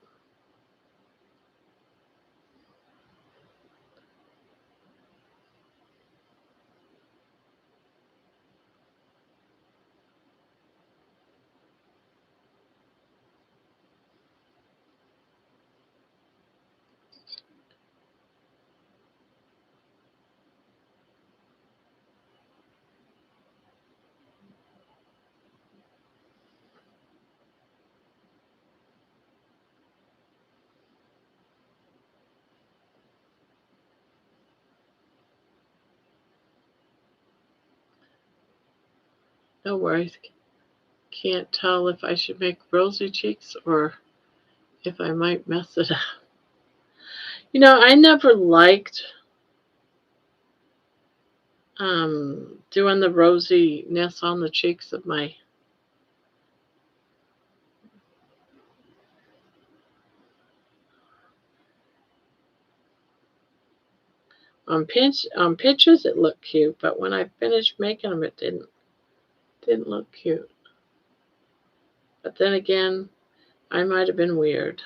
No worries. Can't tell if I should make rosy cheeks or if I might mess it up. I never liked doing the rosiness on the cheeks of my. On pictures it looked cute, but when I finished making them, it didn't look cute. But then again, I might have been weird.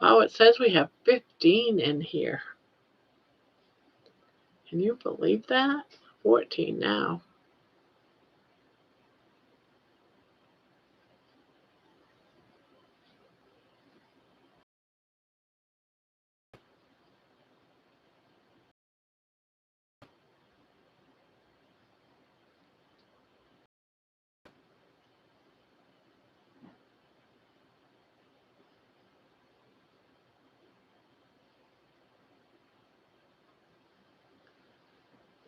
Oh, it says we have 15 in here. Can you believe that? 14 now.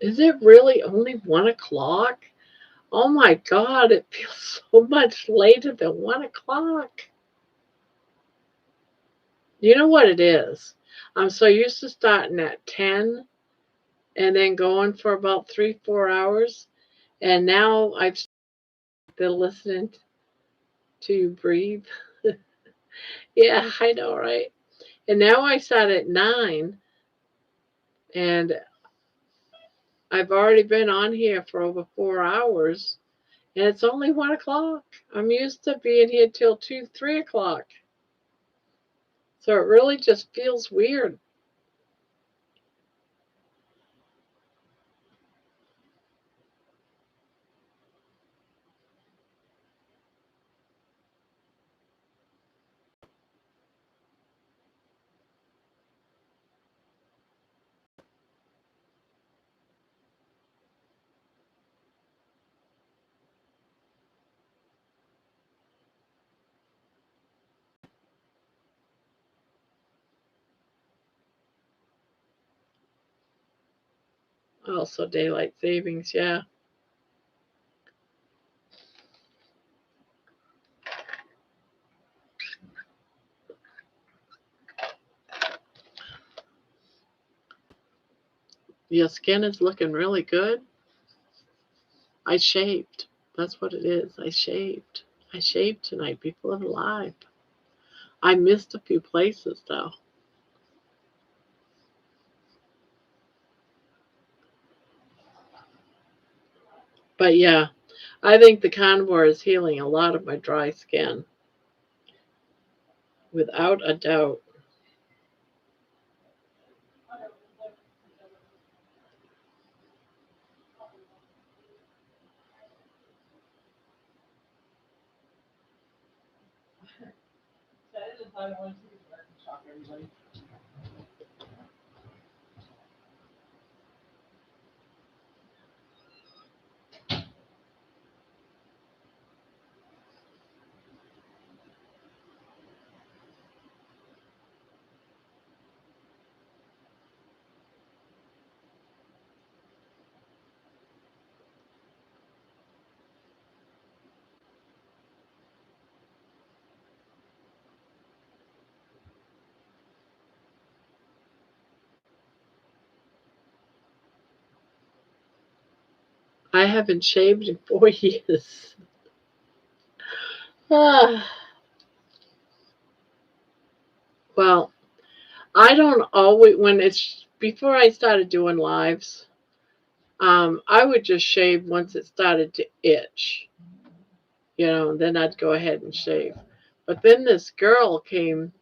Is it really only 1 o'clock? Oh my God, it feels so much later than 1 o'clock. You know what it is? I'm so used to starting at 10 and then going for about 3-4 hours. And now I've been listening to you breathe. Yeah, I know, right? And now I start at 9 and I've already been on here for over 4 hours. And it's only 1 o'clock. I'm used to being here till 2, 3 o'clock. So it really just feels weird. Also, daylight savings, yeah. Your skin is looking really good. I shaved. That's what it is. I shaved. I shaved tonight. People are alive. I missed a few places though. But yeah, I think the Carnivore is healing a lot of my dry skin. Without a doubt. I haven't shaved in 4 years. Ah, well, I don't always, when it's before I started doing lives, I would just shave once it started to itch, and then I'd go ahead and shave. But then this girl came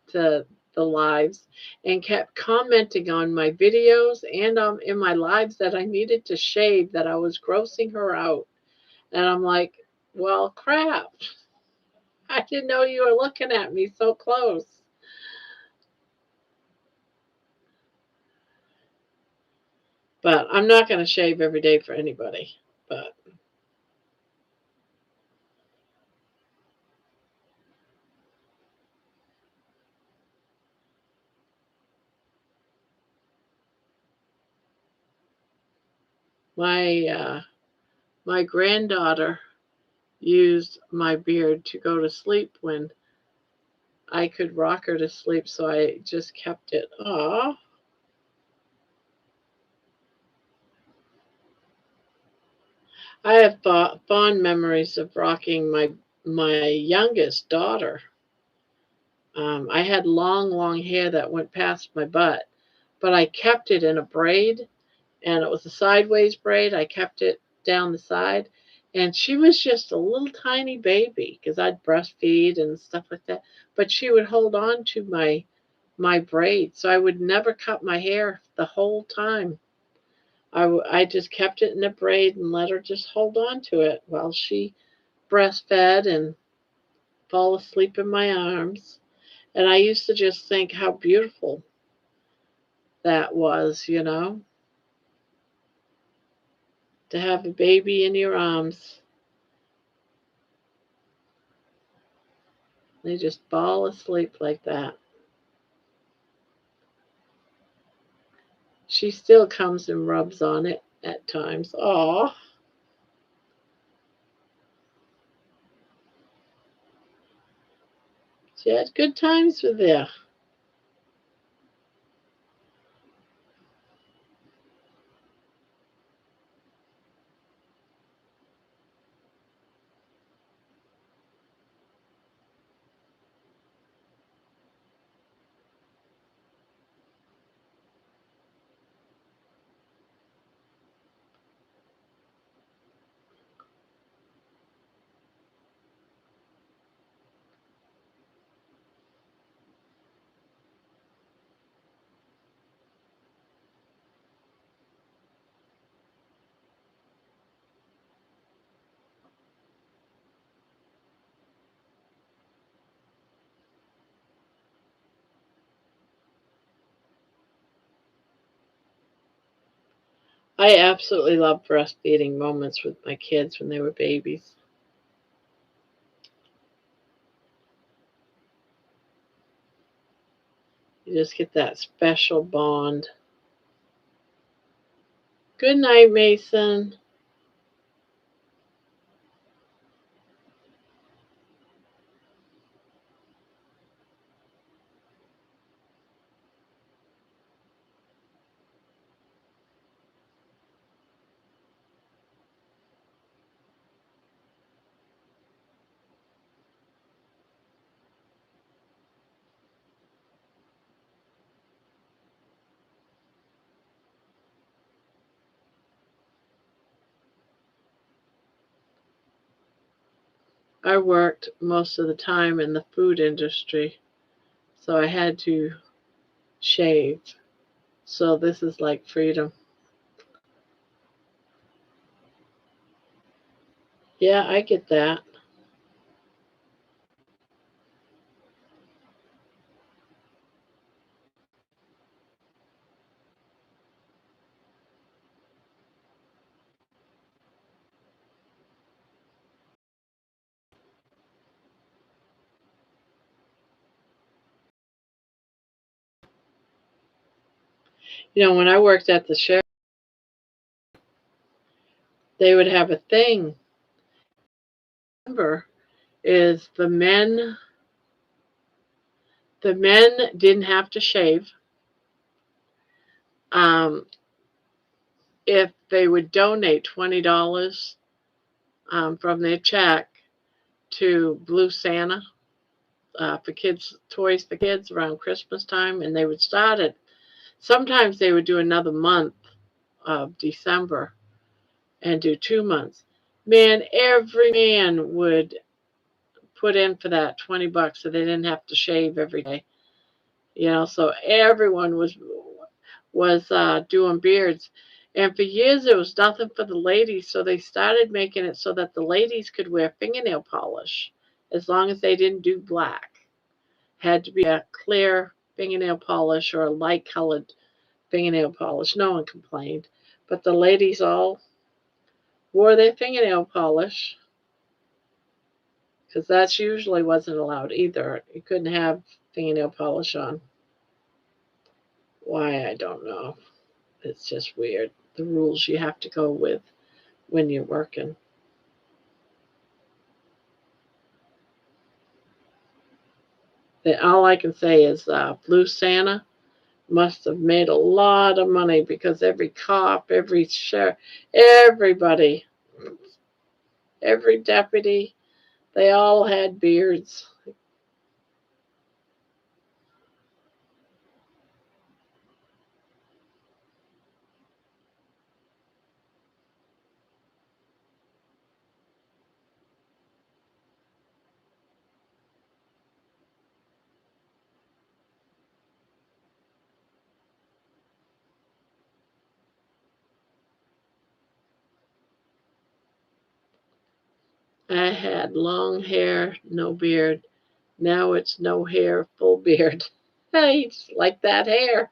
to the lives and kept commenting on my videos and in my lives that I needed to shave, that I was grossing her out. And I'm like, well, crap. I didn't know you were looking at me so close. But I'm not going to shave every day for anybody. But my my granddaughter used my beard to go to sleep when I could rock her to sleep, so I just kept it. Aw. I have fond memories of rocking my youngest daughter. I had long, long hair that went past my butt, but I kept it in a braid, and it was a sideways braid. I kept it down the side, And she was just a little tiny baby because I'd breastfeed and stuff like that. But she would hold on to my braid, so I would never cut my hair the whole time. I just kept it in a braid and let her just hold on to it while she breastfed and fall asleep in my arms. And I used to just think how beautiful that was, to have a baby in your arms. They just fall asleep like that. She still comes and rubs on it at times. Aw. She had good times with there. I absolutely love breastfeeding moments with my kids when they were babies. You just get that special bond. Good night, Mason. I worked most of the time in the food industry, so I had to shave. So this is like freedom. Yeah, I get that. When I worked at the sheriff, they would have a thing. Remember, is the men didn't have to shave. Um, if they would donate $20 from their check to Blue Santa for kids, toys for kids around Christmas time, and they would start it. Sometimes they would do another month of December and do 2 months. Man, every man would put in for that $20 so they didn't have to shave every day. So everyone was doing beards. And for years there was nothing for the ladies, so they started making it so that the ladies could wear fingernail polish as long as they didn't do black. Had to be a clear fingernail polish or a light colored fingernail polish. No one complained. But the ladies all wore their fingernail polish because that usually wasn't allowed either. You couldn't have fingernail polish on. Why, I don't know. It's just weird. The rules you have to go with when you're working. All I can say is Blue Santa must have made a lot of money because every cop, every sheriff, everybody, every deputy, they all had beards. I had long hair, no beard. Now it's no hair, full beard. I just like that hair.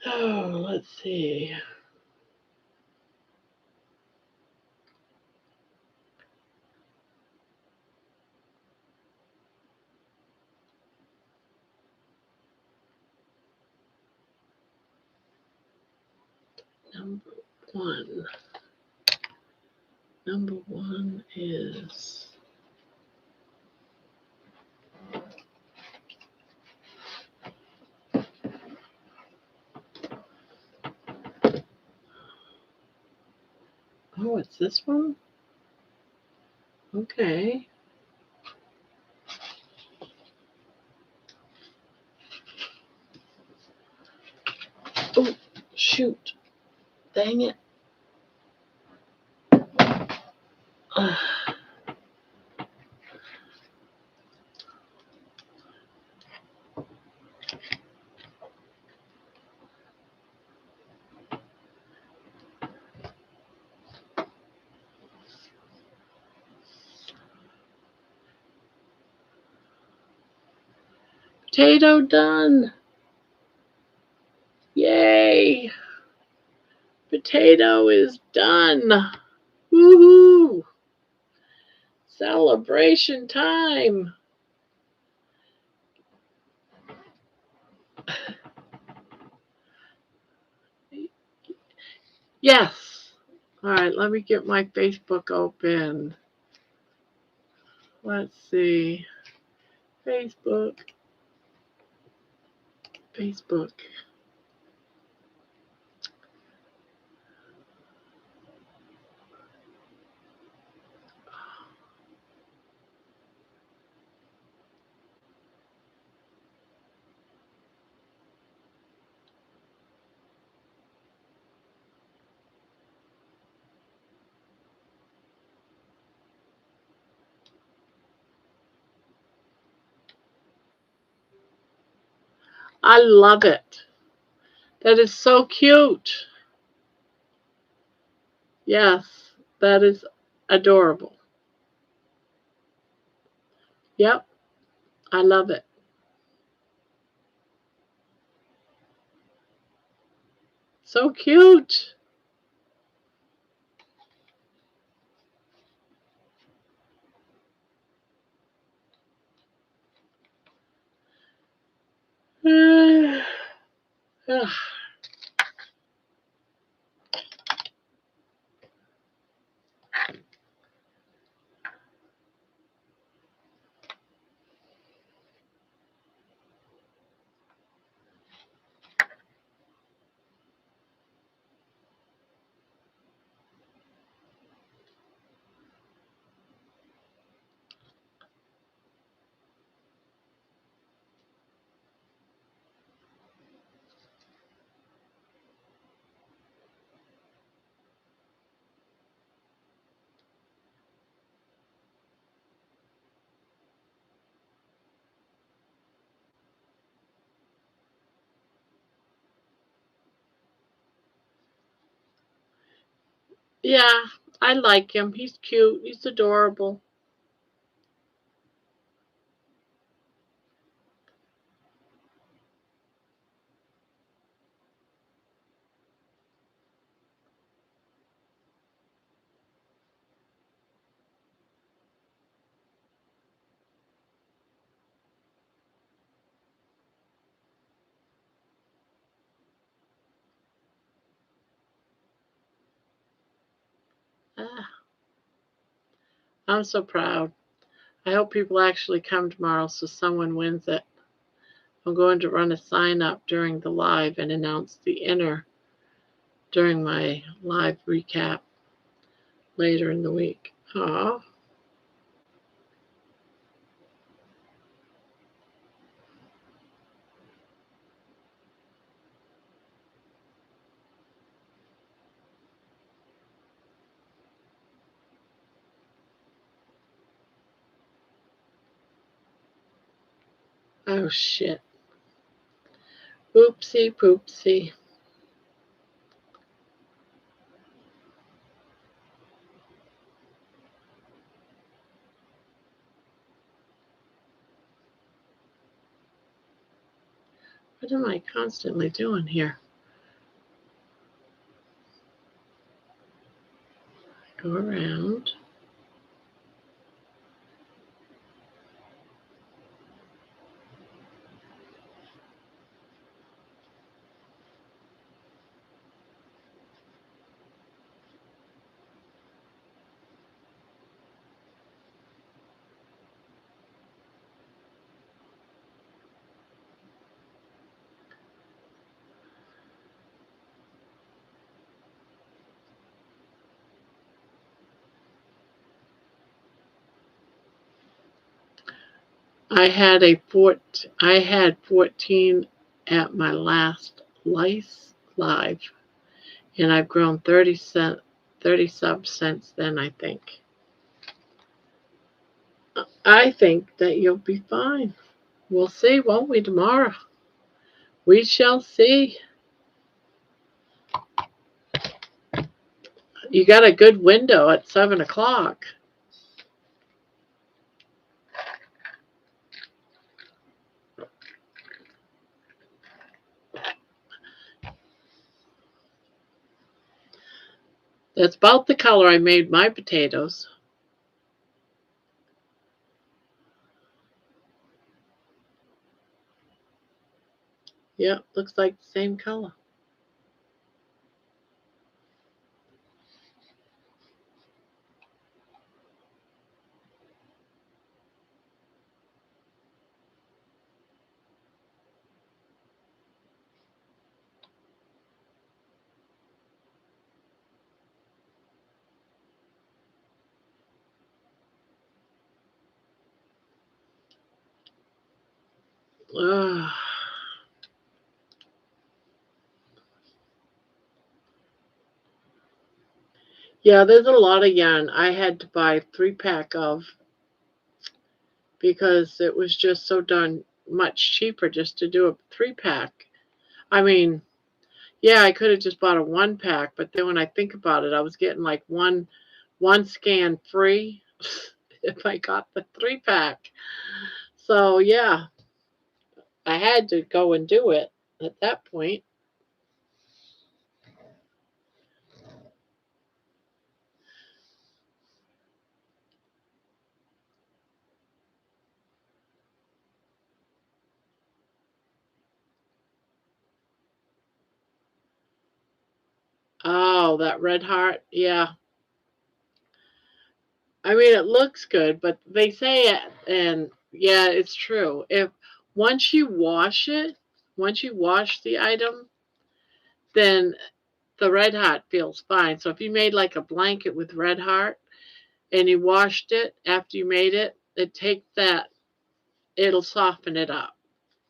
Oh, let's see. Number one. Number one is oh, it's this one? Okay. Oh, shoot. Dang it. Uh, potato done. Yay. Potato is done. Woohoo. Celebration time. Yes. All right, let me get my Facebook open. Let's see. Facebook. Facebook. I love it. That is so cute. Yes, that is adorable. Yep, I love it. So cute. Yeah, I like him. He's cute. He's adorable. Ah, I'm so proud. I hope people actually come tomorrow so someone wins it. I'm going to run a sign up during the live and announce the winner during my live recap later in the week. Oh, oh shit. Oopsie poopsie. What am I constantly doing here? Go around. I had 14 at my last live, and I've grown 30 subs since then, I think. I think that you'll be fine. We'll see, won't we, tomorrow? We shall see. You got a good window at 7 o'clock. That's about the color I made my potatoes. Yeah, looks like the same color. Ugh. Yeah, there's a lot of yarn I had to buy 3-pack of because it was just so darn much cheaper just to do a 3-pack. I mean, yeah, I could have just bought a 1-pack, but then when I think about it, I was getting like one scan free if I got the 3-pack. So yeah, I had to go and do it at that point. Oh, that red heart. Yeah. I mean, it looks good, but they say it, and yeah, it's true. If once you wash it, once you wash the item, then the red heart feels fine. So if you made like a blanket with red heart and you washed it after you made it, it takes that, it'll soften it up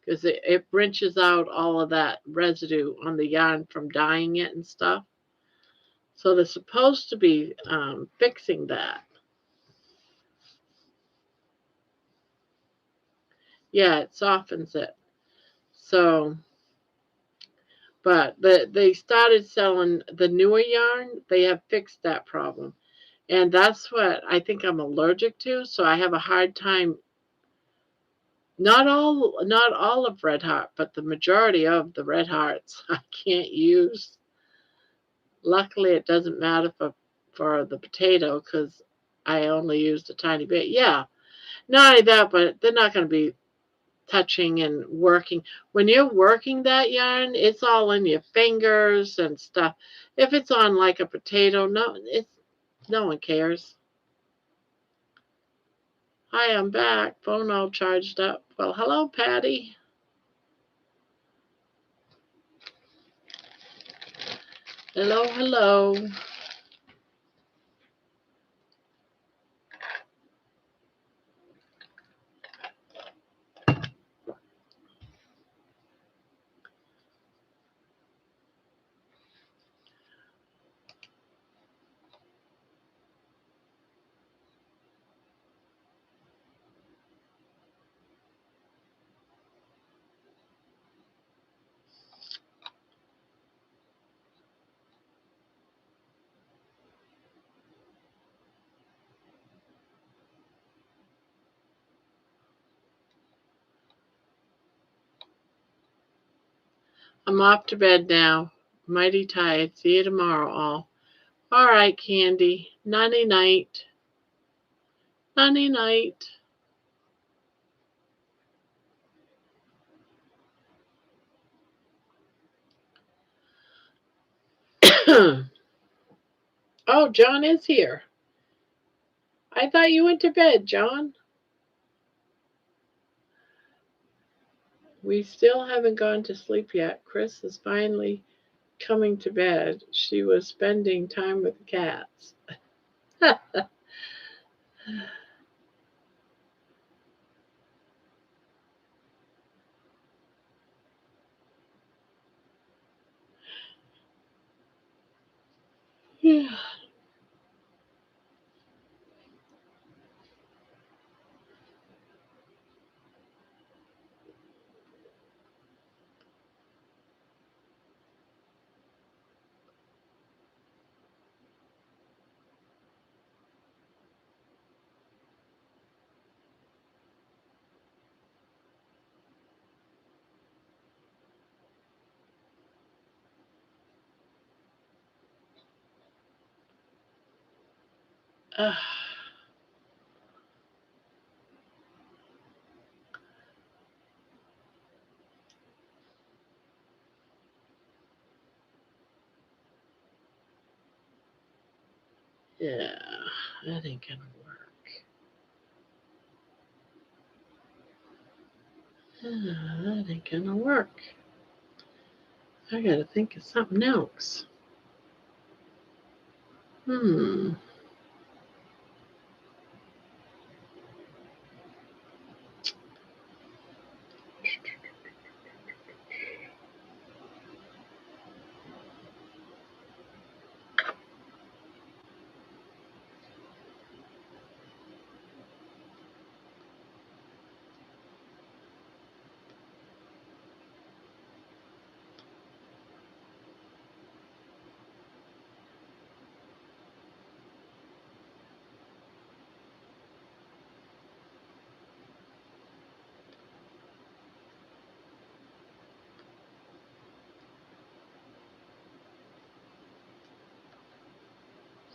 because it wrenches out all of that residue on the yarn from dyeing it and stuff. So they're supposed to be fixing that. Yeah, it softens it. So, but they started selling the newer yarn. They have fixed that problem. And that's what I think I'm allergic to. So I have a hard time. Not all of Red Heart, but the majority of the Red Hearts I can't use. Luckily, it doesn't matter for the potato because I only used a tiny bit. Yeah, not only that, but they're not going to be touching and working. When you're working that yarn, it's all in your fingers and stuff. If it's on like a potato, no, No one cares. Hi, I'm back. Phone all charged up. Well, hello, Patty. Hello, hello. I'm off to bed now. Mighty tired. See you tomorrow, all. All right, Candy. Nighty night. Nighty night. Oh, John is here. I thought you went to bed, John. We still haven't gone to sleep yet. Chris is finally coming to bed. She was spending time with the cats. Yeah. Yeah, that ain't gonna work. That ain't gonna work. I gotta think of something else. Hmm.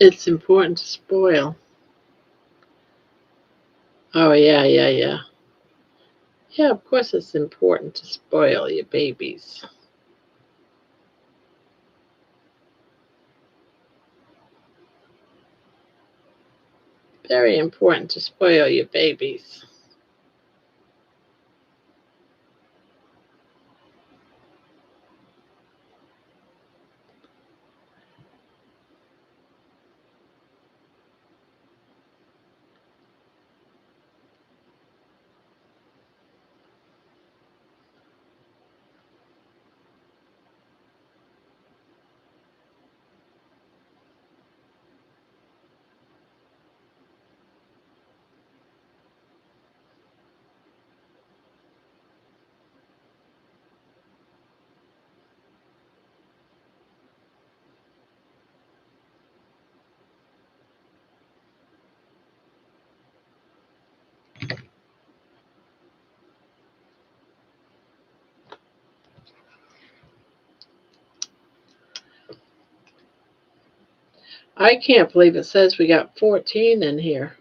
It's important to spoil. Oh, yeah, yeah, yeah. Yeah, of course it's important to spoil your babies. Very important to spoil your babies. I can't believe it says we got 14 in here.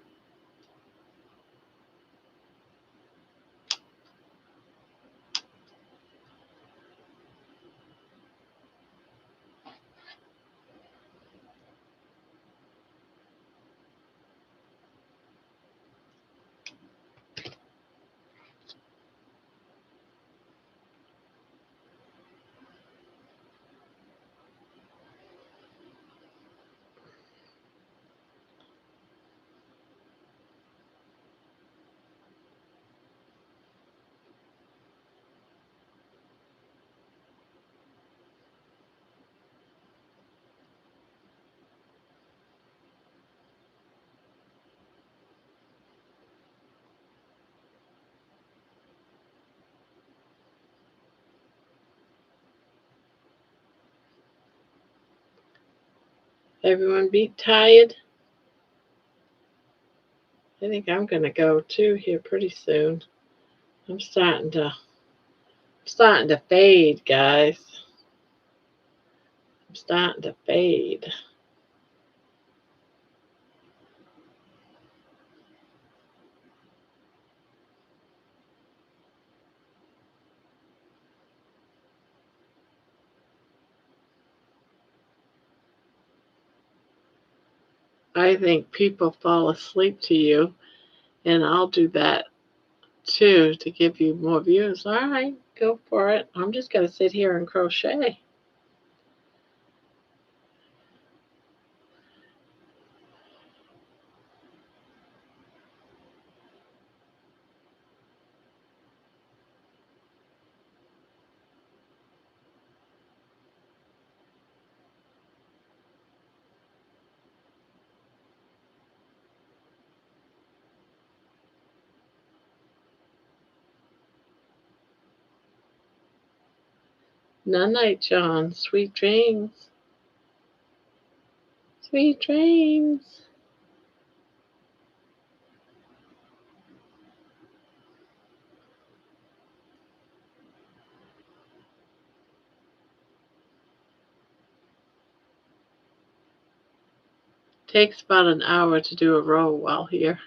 Everyone be tired? I think I'm gonna go too here pretty soon. I'm starting to fade, guys. I'm starting to fade. I think people fall asleep to you, and I'll do that too to give you more views. All right, go for it. I'm just gonna sit here and crochet. Night night, John. Sweet dreams. Sweet dreams. Takes about an hour to do a row while here.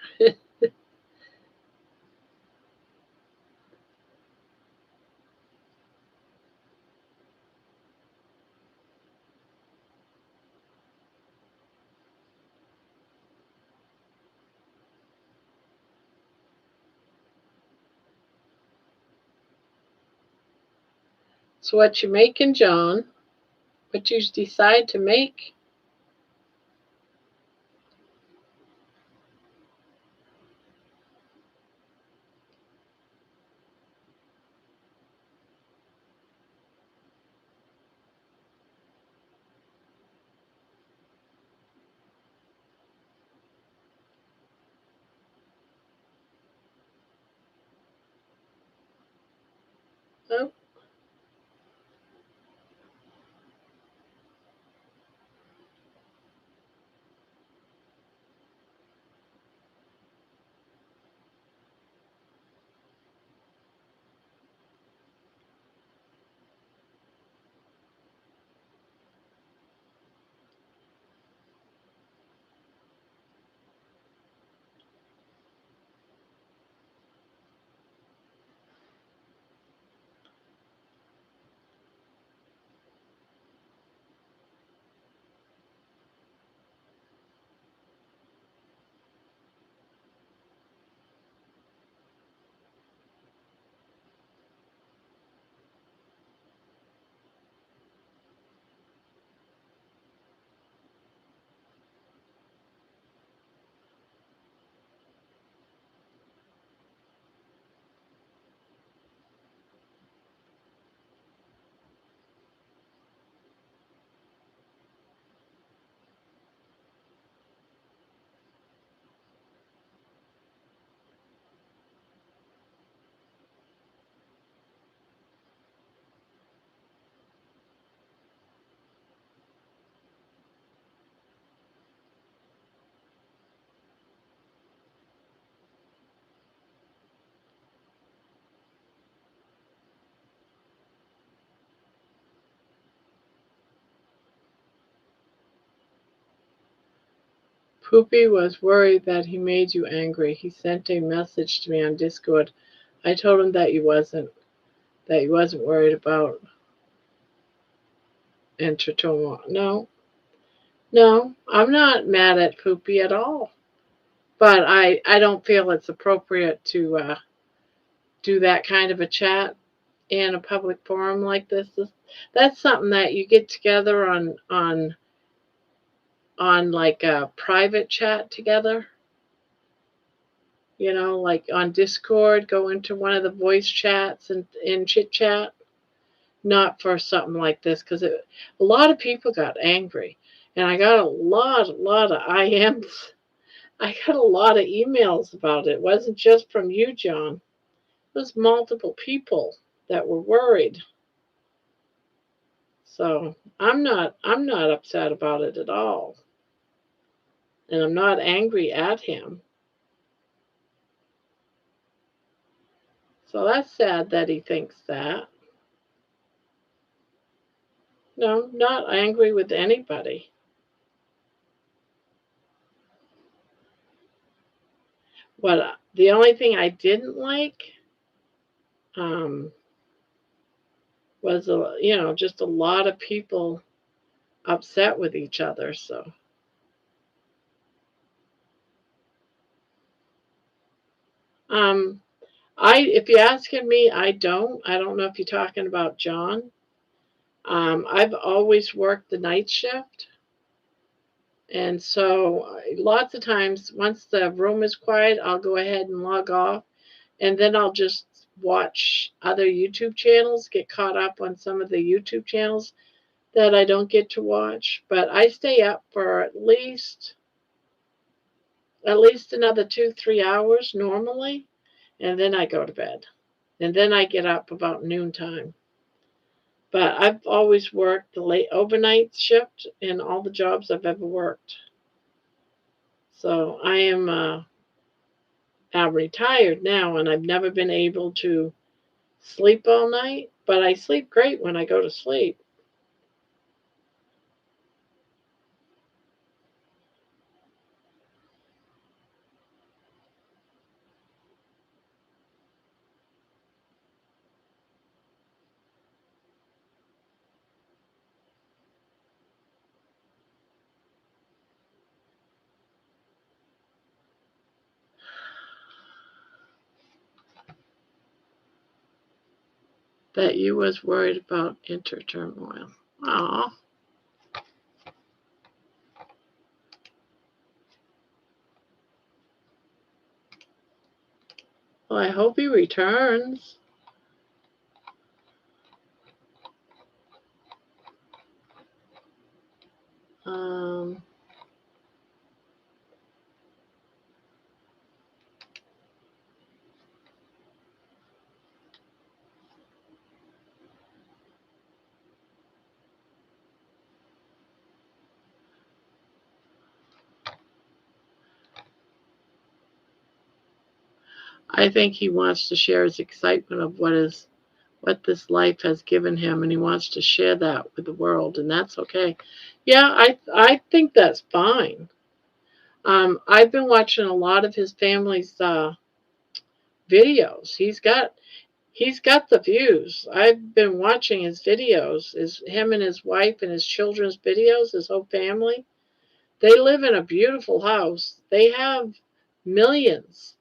So what you making, John? What you decide to make? Oh, Poopy was worried that he made you angry. He sent a message to me on Discord. I told him that you wasn't worried about Entertainment. No, no, I'm not mad at Poopy at all. But I don't feel it's appropriate to do that kind of a chat in a public forum like this. That's something that you get together on like a private chat together. Like on Discord, go into one of the voice chats and chit chat. Not for something like this because a lot of people got angry, and I got a lot of IMs. I got a lot of emails about it. It wasn't just from you, John. It was multiple people that were worried. So I'm not upset about it at all. And I'm not angry at him. So that's sad that he thinks that. No, not angry with anybody. What the only thing I didn't like um, was just a lot of people upset with each other. So um, if you're asking me, I don't. I don't know if you're talking about John. I've always worked the night shift. And so lots of times, once the room is quiet, I'll go ahead and log off. And then I'll just watch other YouTube channels, get caught up on some of the YouTube channels that I don't get to watch. But I stay up for at least another 2-3 hours normally. And then I go to bed. And then I get up about noontime. But I've always worked the late overnight shift in all the jobs I've ever worked. So I'm retired now, and I've never been able to sleep all night, but I sleep great when I go to sleep. That you was worried about interturmoil. Aw. Well, I hope he returns. Um, I think he wants to share his excitement of what this life has given him, and he wants to share that with the world, and that's okay. Yeah, I think that's fine. I've been watching a lot of his family's videos. He's got the views. I've been watching his videos. Is him and his wife and his children's videos. His whole family. They live in a beautiful house. They have millions,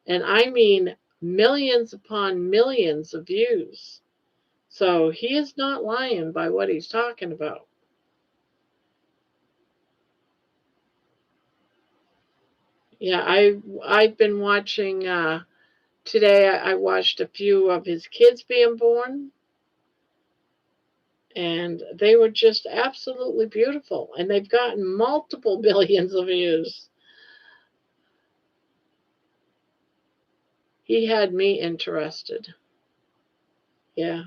and I mean millions upon millions of views. So he is not lying by what he's talking about. Yeah, I've been watching. Today I watched a few of his kids being born, and they were just absolutely beautiful. And they've gotten multiple billions of views. He had me interested. Yeah.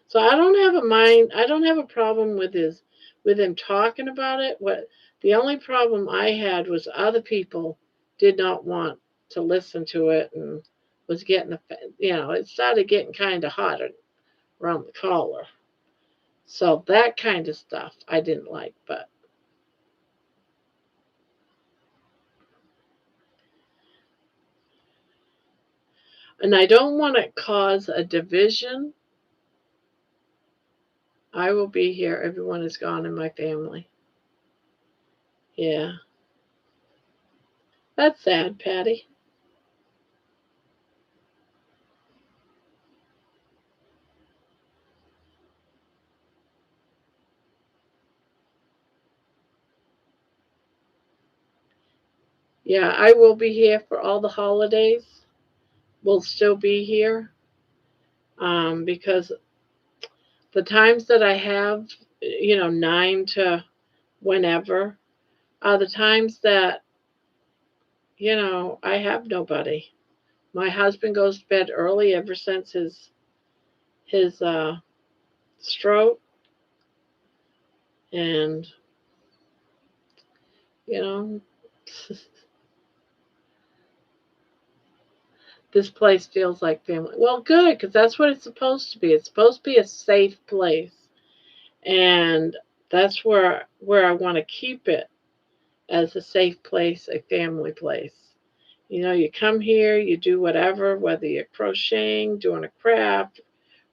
So I don't have a mind. I don't have a problem with him talking about it. What the only problem I had was other people did not want to listen to it and was getting it started getting kind of hot around the collar. So that kind of stuff I didn't like, and I don't want to cause a division. I will be here. Everyone is gone in my family. Yeah. That's sad, Patty. Yeah, I will be here for all the holidays. We'll still be here because the times that I have, 9 to whenever, are the times that, I have nobody. My husband goes to bed early ever since his stroke, and, you know, This place feels like family. Well, good, because that's what it's supposed to be. It's supposed to be a safe place, and that's where I want to keep it, as a safe place, a family place. You know, you come here, you do whatever, whether you're crocheting, doing a craft,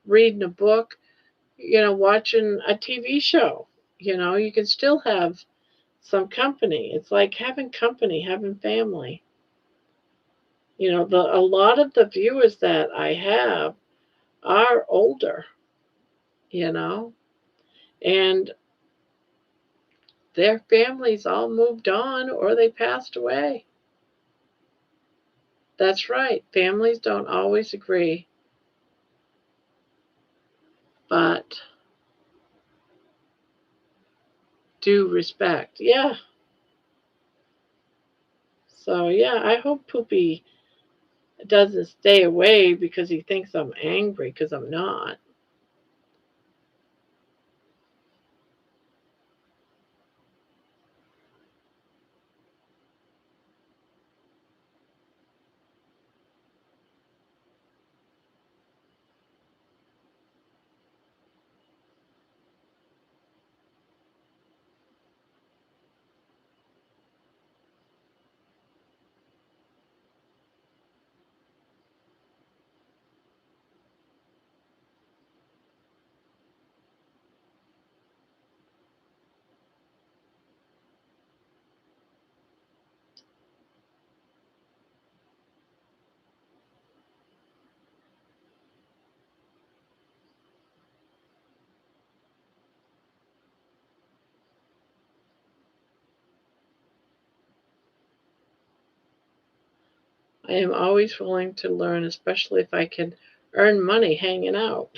reading a book, watching a TV show. You can still have some company. It's like having company, having family. A lot of the viewers that I have are older, you know, and their families all moved on or they passed away. That's right. Families don't always agree, but do respect. Yeah. So, yeah, I hope Poopy doesn't stay away because he thinks I'm angry, because I'm not. I am always willing to learn, especially if I can earn money hanging out.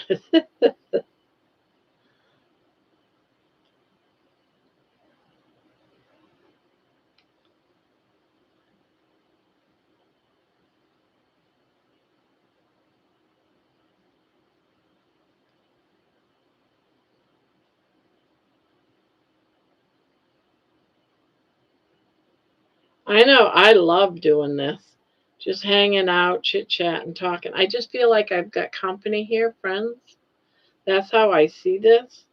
I know, I love doing this. Just hanging out, chit chatting, talking. I just feel like I've got company here, friends. That's how I see this.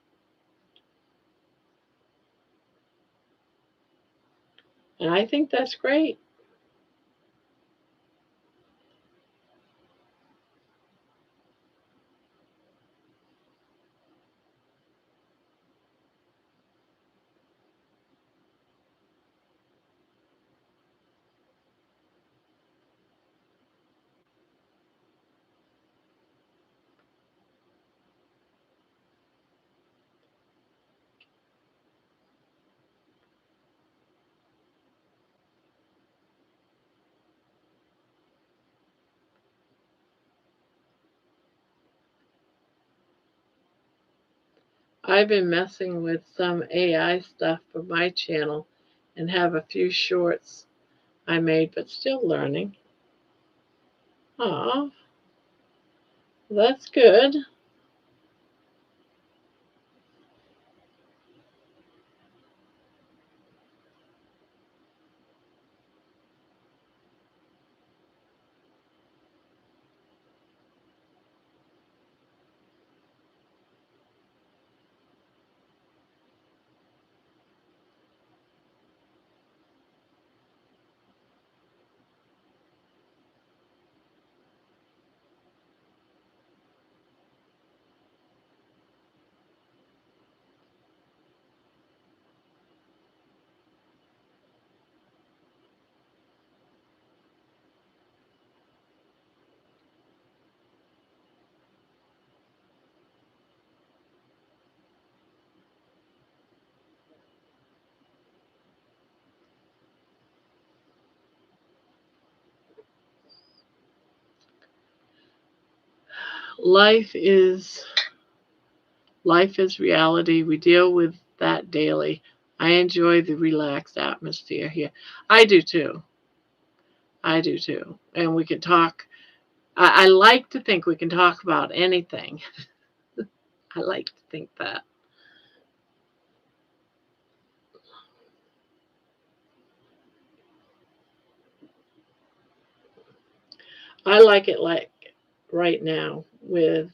And I think that's great. I've been messing with some AI stuff for my channel and have a few shorts I made, but still learning. Aw, that's good. Life is life is reality. We deal with that daily. I enjoy the relaxed atmosphere here. I do too. I do too. And we can talk. I like to think we can talk about anything. I like to think that. I like it like right now with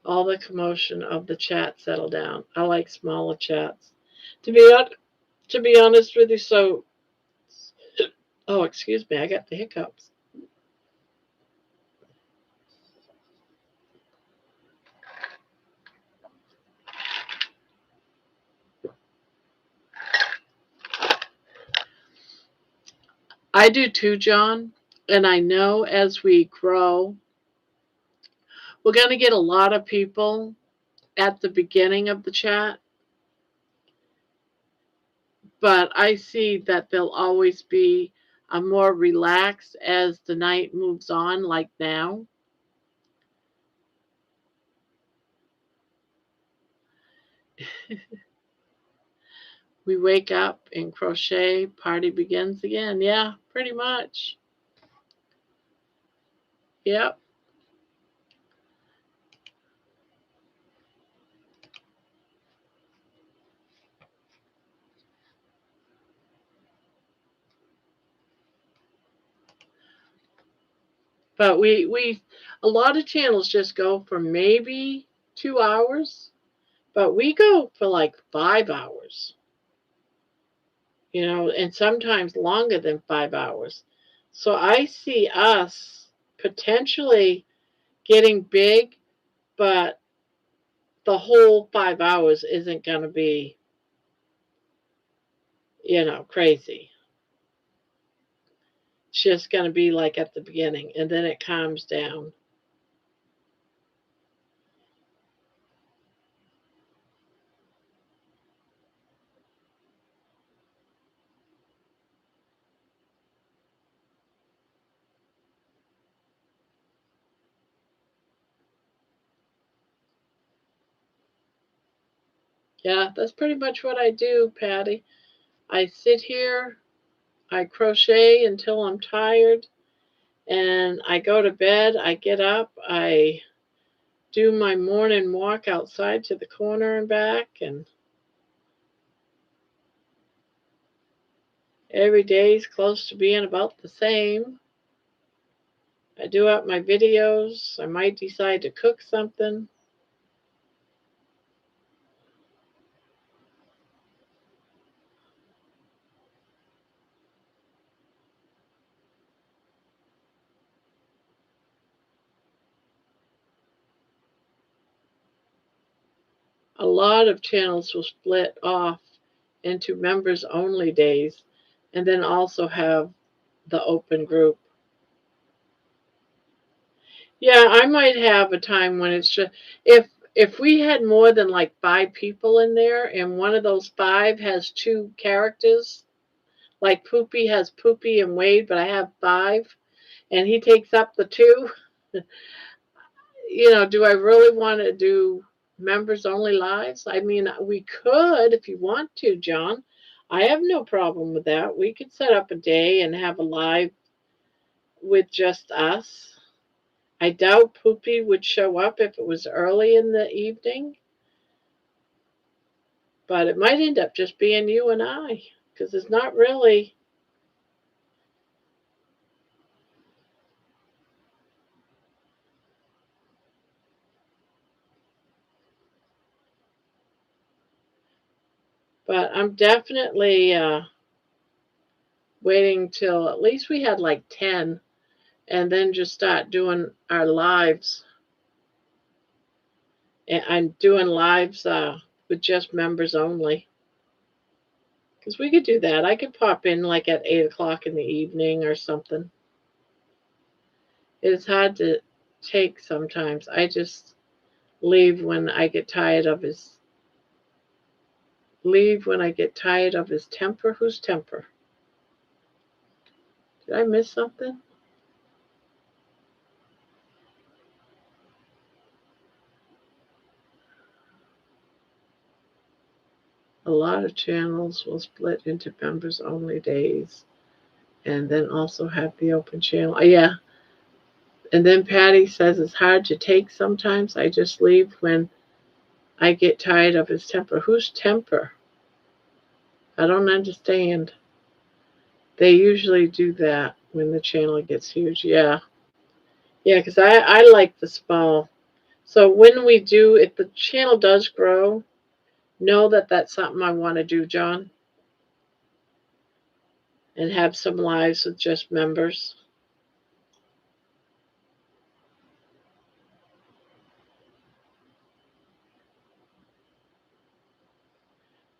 all the commotion of the chat settle down. I like smaller chats. To be to be honest with you, so oh, excuse me, I got the hiccups. I do too, John, and I know as we grow, we're going to get a lot of people at the beginning of the chat, but I see that they'll always be more relaxed as the night moves on, like now. We wake up and crochet, party begins again. Yeah, pretty much. Yep. But we a lot of channels just go for maybe 2 hours, but we go for like 5 hours, and sometimes longer than 5 hours. So I see us potentially getting big, but the whole 5 hours isn't going to be, crazy. It's just going to be like at the beginning, and then it calms down. Yeah, that's pretty much what I do, Patty. I sit here, I crochet until I'm tired, and I go to bed. I get up, I do my morning walk outside to the corner and back, and every day's close to being about the same. I do up my videos. I might decide to cook something. A lot of channels will split off into members only days and then also have the open group. Yeah, I might have a time when it's just if we had more than like 5 people in there and one of those 5 has 2 characters, like Poopy has Poopy and Wade, but I have 5 and he takes up the 2, do I really want to do members only lives? I mean, we could if you want to, John. I have no problem with that. We could set up a day and have a live with just us. I doubt Poopy would show up if it was early in the evening, but it might end up just being you and I, because it's not really. But I'm definitely waiting till at least we had like 10 and then just start doing our lives. And I'm doing lives with just members only. Because we could do that. I could pop in like at 8 o'clock in the evening or something. It's hard to take sometimes. I just leave when I get tired of his temper. Whose temper? Did I miss something? A lot of channels will split into members only days and then also have the open channel. Oh, yeah. And then Patty says it's hard to take sometimes. I just leave when I get tired of his temper. Whose temper? I don't understand. They usually do that when the channel gets huge. Yeah. Yeah, because I like the small. So when we do, if the channel does grow, know that that's something I want to do, John, and have some lives with just members.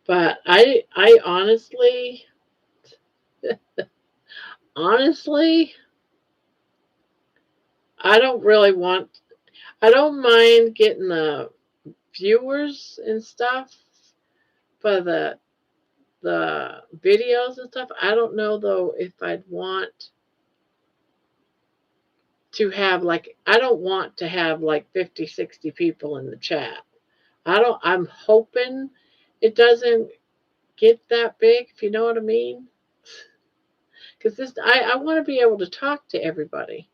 But I honestly, I don't really want. I don't mind getting the viewers and stuff for the videos and stuff. I don't know though if I'd want to have like I don't want to have like 50, 60 people in the chat. I'm hoping it doesn't get that big, if you know what I mean. Because I want to be able to talk to everybody.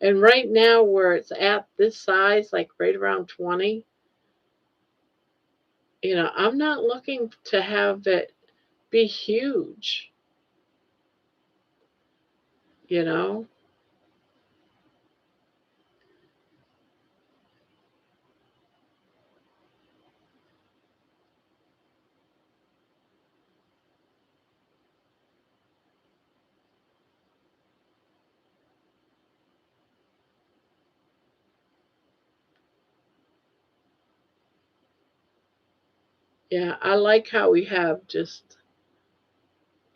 And right now where it's at this size, like right around 20, I'm not looking to have it be huge, you know? Yeah, I like how we have just,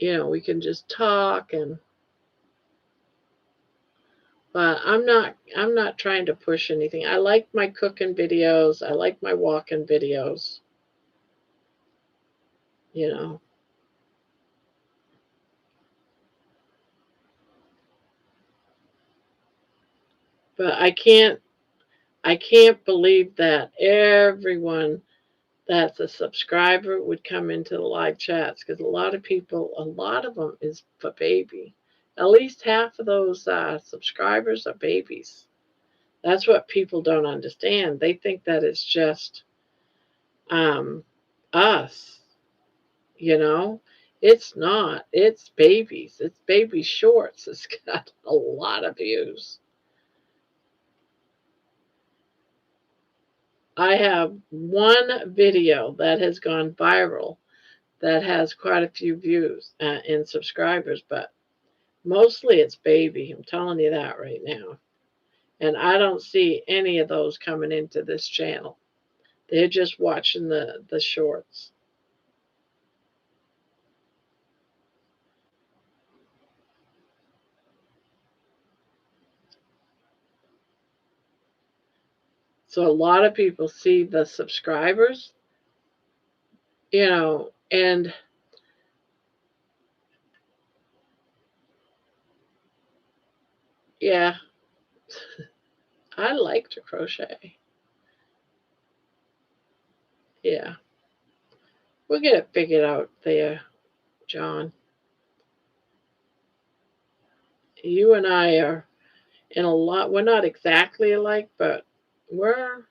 we can just talk but I'm not trying to push anything. I like my cooking videos. I like my walking videos, you know. But I can't believe that everyone that's a subscriber would come into the live chats because a lot of them is for baby. At least half of those subscribers are babies. That's what people don't understand. They think that it's just um, us, you know. It's not. It's babies. It's baby shorts. It's got a lot of views. I have one video that has gone viral that has quite a few views and subscribers, but mostly it's baby. I'm telling you that right now. And I don't see any of those coming into this channel. They're just watching the shorts. So a lot of people see the subscribers, and yeah, I like to crochet. Yeah, we'll get it figured out there, John. You and I are in a lot. We're not exactly alike, but we're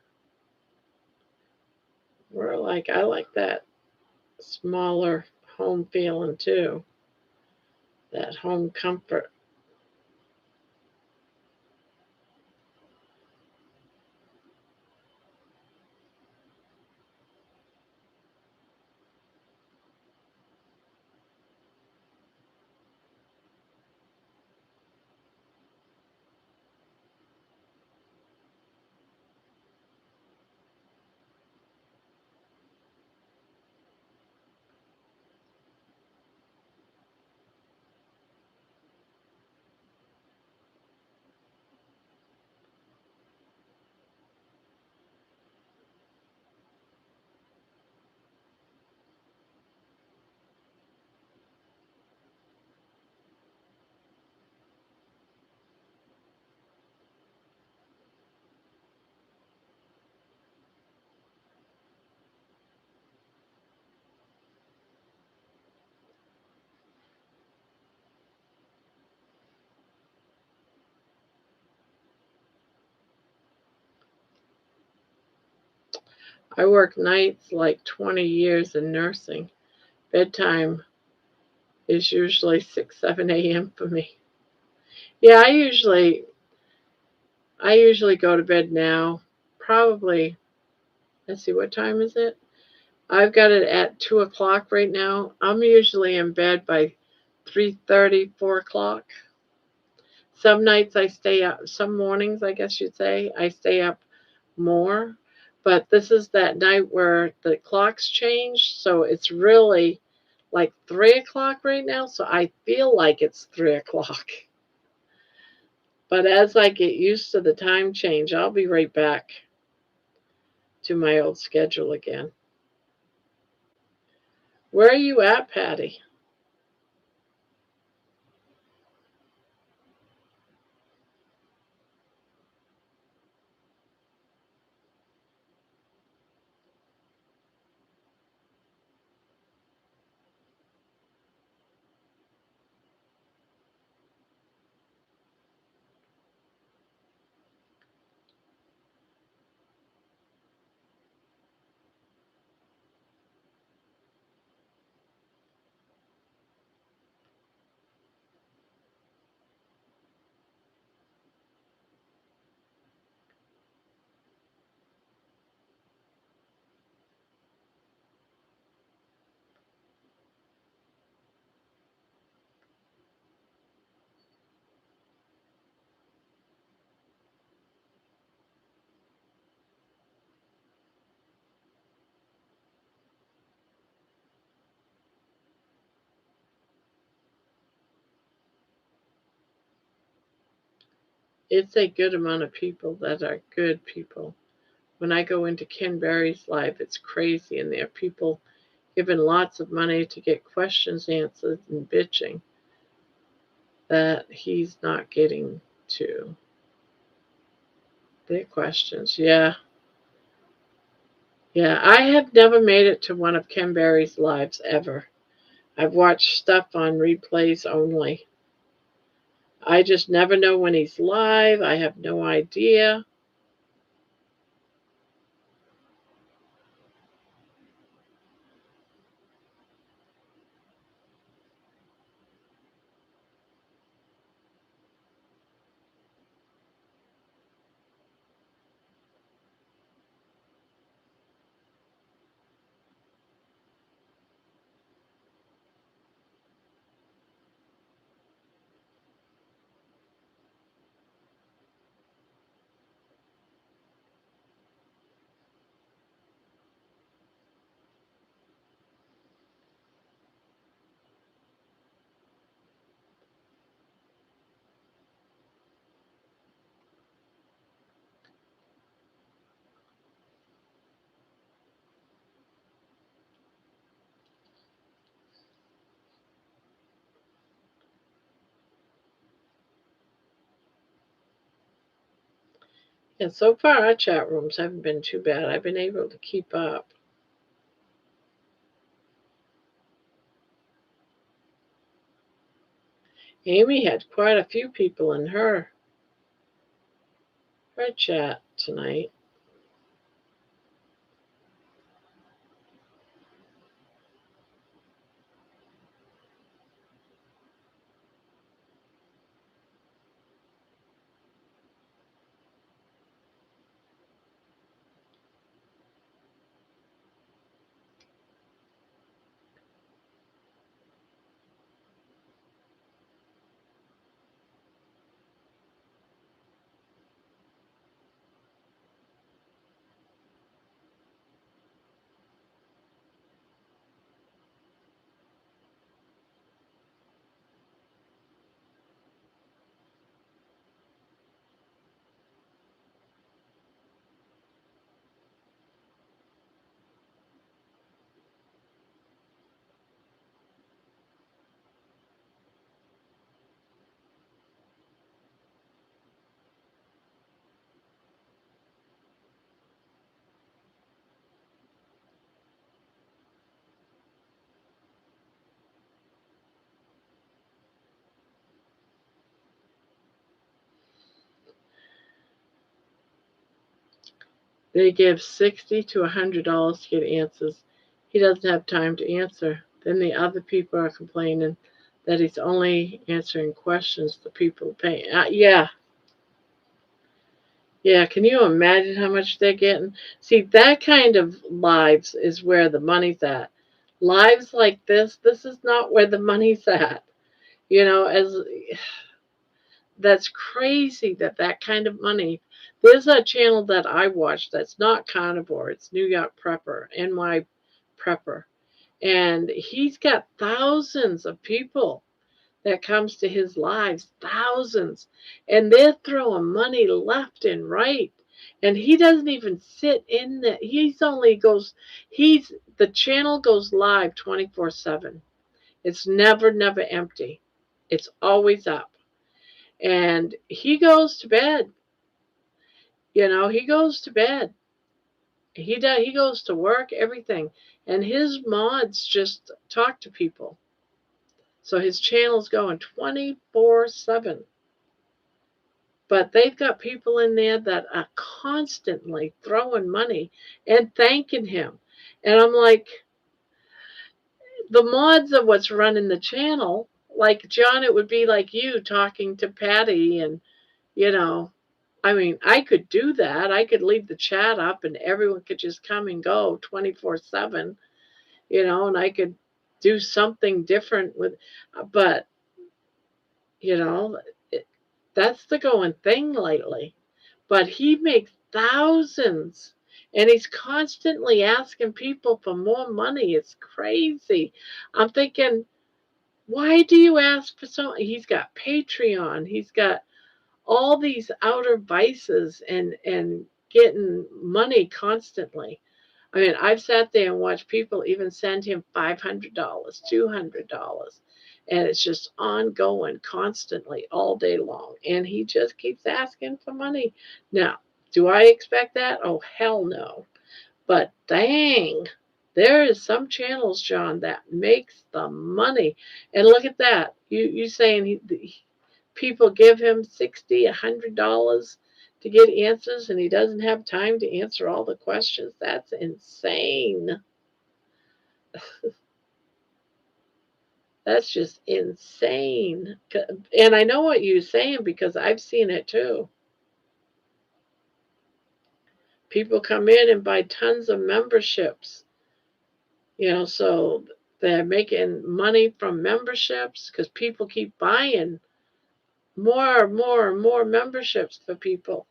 we're like I like that smaller home feeling too. That home comfort. I work nights like 20 years in nursing. Bedtime is usually 6, 7 a.m. for me. Yeah, I usually I usually go to bed now, probably, let's see, what time is it? I've got it at 2 o'clock right now. I'm usually in bed by 3:30, 4 o'clock. Some nights I stay up, some mornings, I guess you'd say, I stay up more. But this is that night where the clocks change, so it's really like 3 o'clock right now, so I feel like it's 3 o'clock. But as I get used to the time change, I'll be right back to my old schedule again. Where are you at, Patty? It's a good amount of people that are good people. When I go into Ken Berry's live, it's crazy in there. People giving lots of money to get questions answered and bitching that he's not getting to their questions. Yeah. Yeah. I have never made it to one of Ken Berry's lives ever. I've watched stuff on replays only. I just never know when he's live. I have no idea. And so far, our chat rooms haven't been too bad. I've been able to keep up. Amy had quite a few people in her chat tonight. They give $60 to $100 to get answers. He doesn't have time to answer. Then the other people are complaining that he's only answering questions the people pay. Yeah, Yeah, can you imagine how much they're getting? See, that kind of lives is where the money's at. Lives like this is not where the money's at. As that's crazy that kind of money. There's a channel that I watch that's not Carnivore. It's New York Prepper, NY Prepper, and he's got thousands of people that comes to his lives, thousands, and they're throwing money left and right. And he doesn't even sit in the. He's only goes. He's the channel goes live 24/7. It's never empty. It's always up. And he goes to bed. He goes to bed. He does. He goes to work. Everything. And his mods just talk to people. So his channel's going 24/7. But they've got people in there that are constantly throwing money and thanking him. And I'm like, the mods are what's running the channel. Like, John, it would be like you talking to Patty and, you know, I mean, I could do that. I could leave the chat up and everyone could just come and go 24/7, and I could do something different but, you know, it, that's the going thing lately. But he makes thousands and he's constantly asking people for more money. It's crazy. I'm thinking, why do you ask for so? He's got Patreon, he's got all these outer vices and getting money constantly. I mean, I've sat there and watched people even send him $500, $200, and it's just ongoing constantly all day long. And he just keeps asking for money. Now, do I expect that? Oh, hell no. But dang, there is some channels, John, that makes the money. And look at that. You saying people give him $60, $100 to get answers, and he doesn't have time to answer all the questions. That's insane. That's just insane. And I know what you're saying because I've seen it too. People come in and buy tons of memberships, so they're making money from memberships because people keep buying more memberships for people.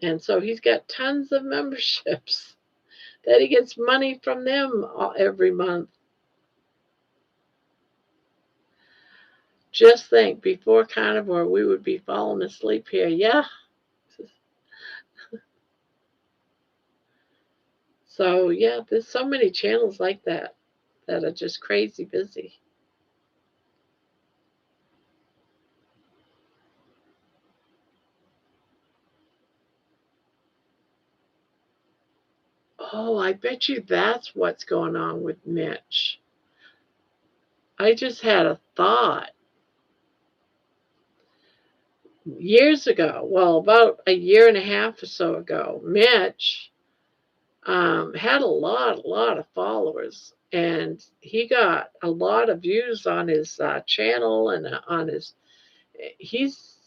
And so he's got tons of memberships that he gets money from them every month. Just think, before Carnivore, we would be falling asleep here. Yeah. So, yeah, there's so many channels like that are just crazy busy. Oh, I bet you that's what's going on with Mitch. I just had a thought. Years ago, well, about a year and a half or so ago, Mitch had a lot of followers, and he got a lot of views on his channel and on his. He's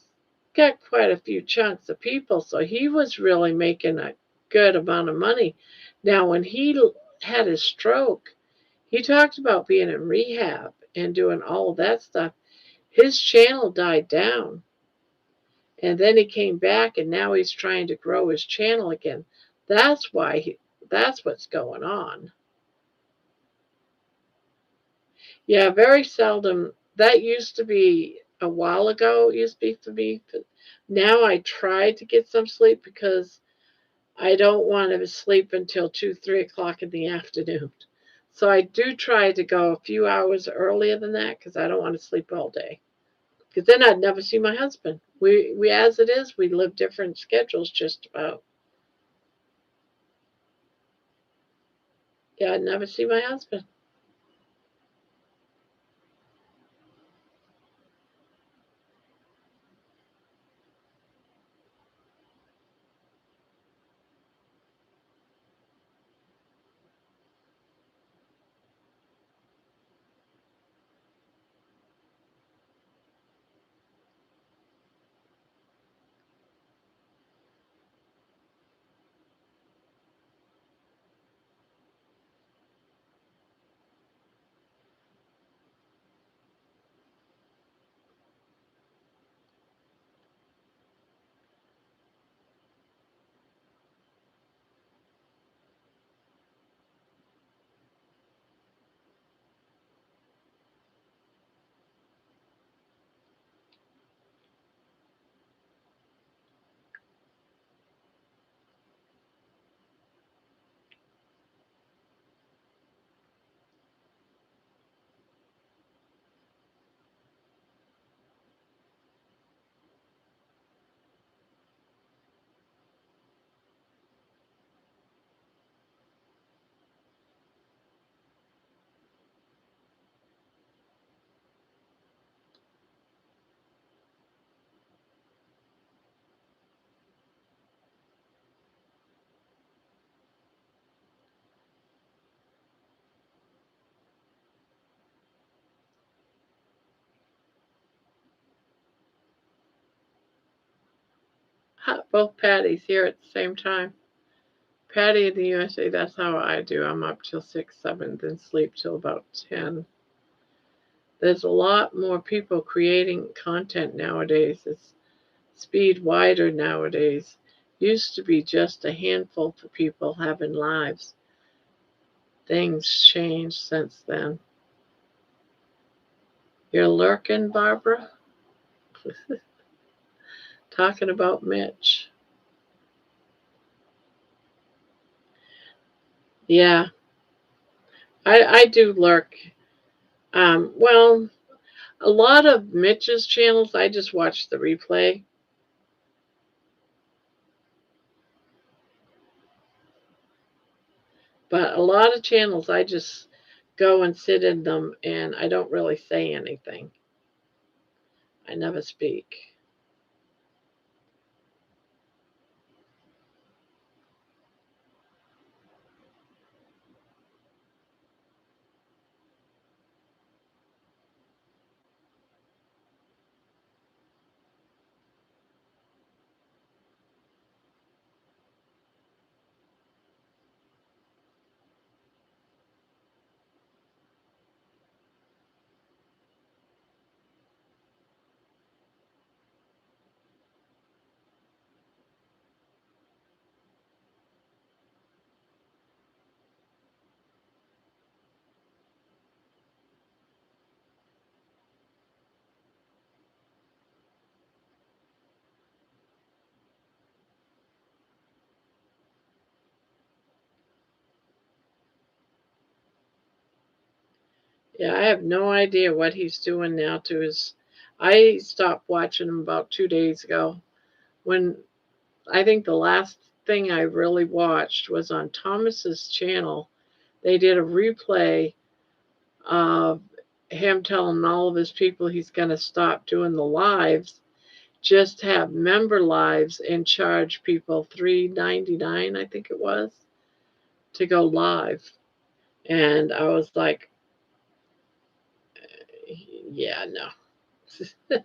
got quite a few chunks of people, so he was really making a good amount of money. Now, when he had his stroke, he talked about being in rehab and doing all of that stuff. His channel died down. And then he came back and now he's trying to grow his channel again. That's why that's what's going on. Yeah, very seldom. That used to be a while ago, it used to be for me. Now I try to get some sleep because I don't want to sleep until 2, 3 o'clock in the afternoon. So I do try to go a few hours earlier than that because I don't want to sleep all day. Because then I'd never see my husband. We as it is, we live different schedules just about. Yeah, I'd never see my husband. both Patties here at the same time. Patty in the USA, that's how I do. I'm up till 6, 7, then sleep till about 10. There's a lot more people creating content nowadays. It's speed wider nowadays. Used to be just a handful for people having lives. Things changed since then. You're lurking, Barbara? Talking about Mitch. Yeah, I do lurk. Well, a lot of Mitch's channels, I just watch the replay. But a lot of channels, I just go and sit in them and I don't really say anything. I never speak. Yeah, I have no idea what he's doing now to his. I stopped watching him about 2 days ago. When I think the last thing I really watched was on Thomas's channel. They did a replay of him telling all of his people he's going to stop doing the lives, just have member lives and charge people $3.99, I think it was, to go live. And I was like, yeah, no.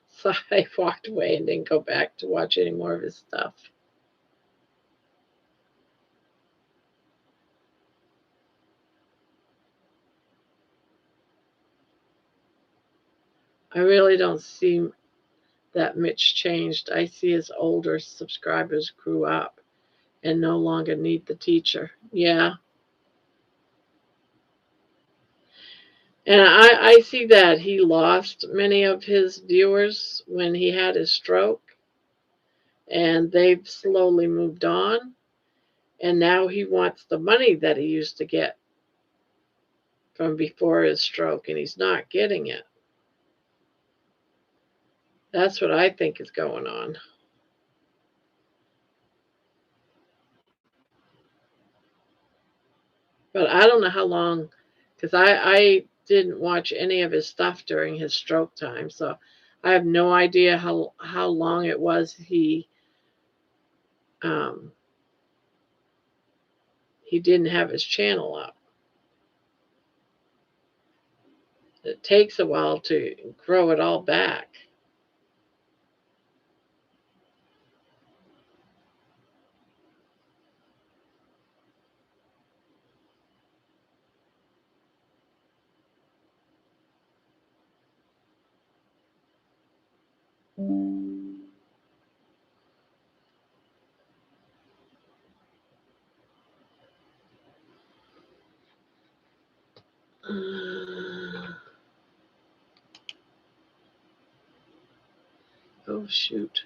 So I walked away and didn't go back to watch any more of his stuff. I really don't see that Mitch changed. I see his older subscribers grew up and no longer need the teacher. Yeah. And I see that he lost many of his viewers when he had his stroke, and they've slowly moved on. And now he wants the money that he used to get from before his stroke, and he's not getting it. That's what I think is going on. But I don't know how long, because I didn't watch any of his stuff during his stroke time, so I have no idea how long it was um, he didn't have his channel up. It takes a while to grow it all back. Oh, shoot.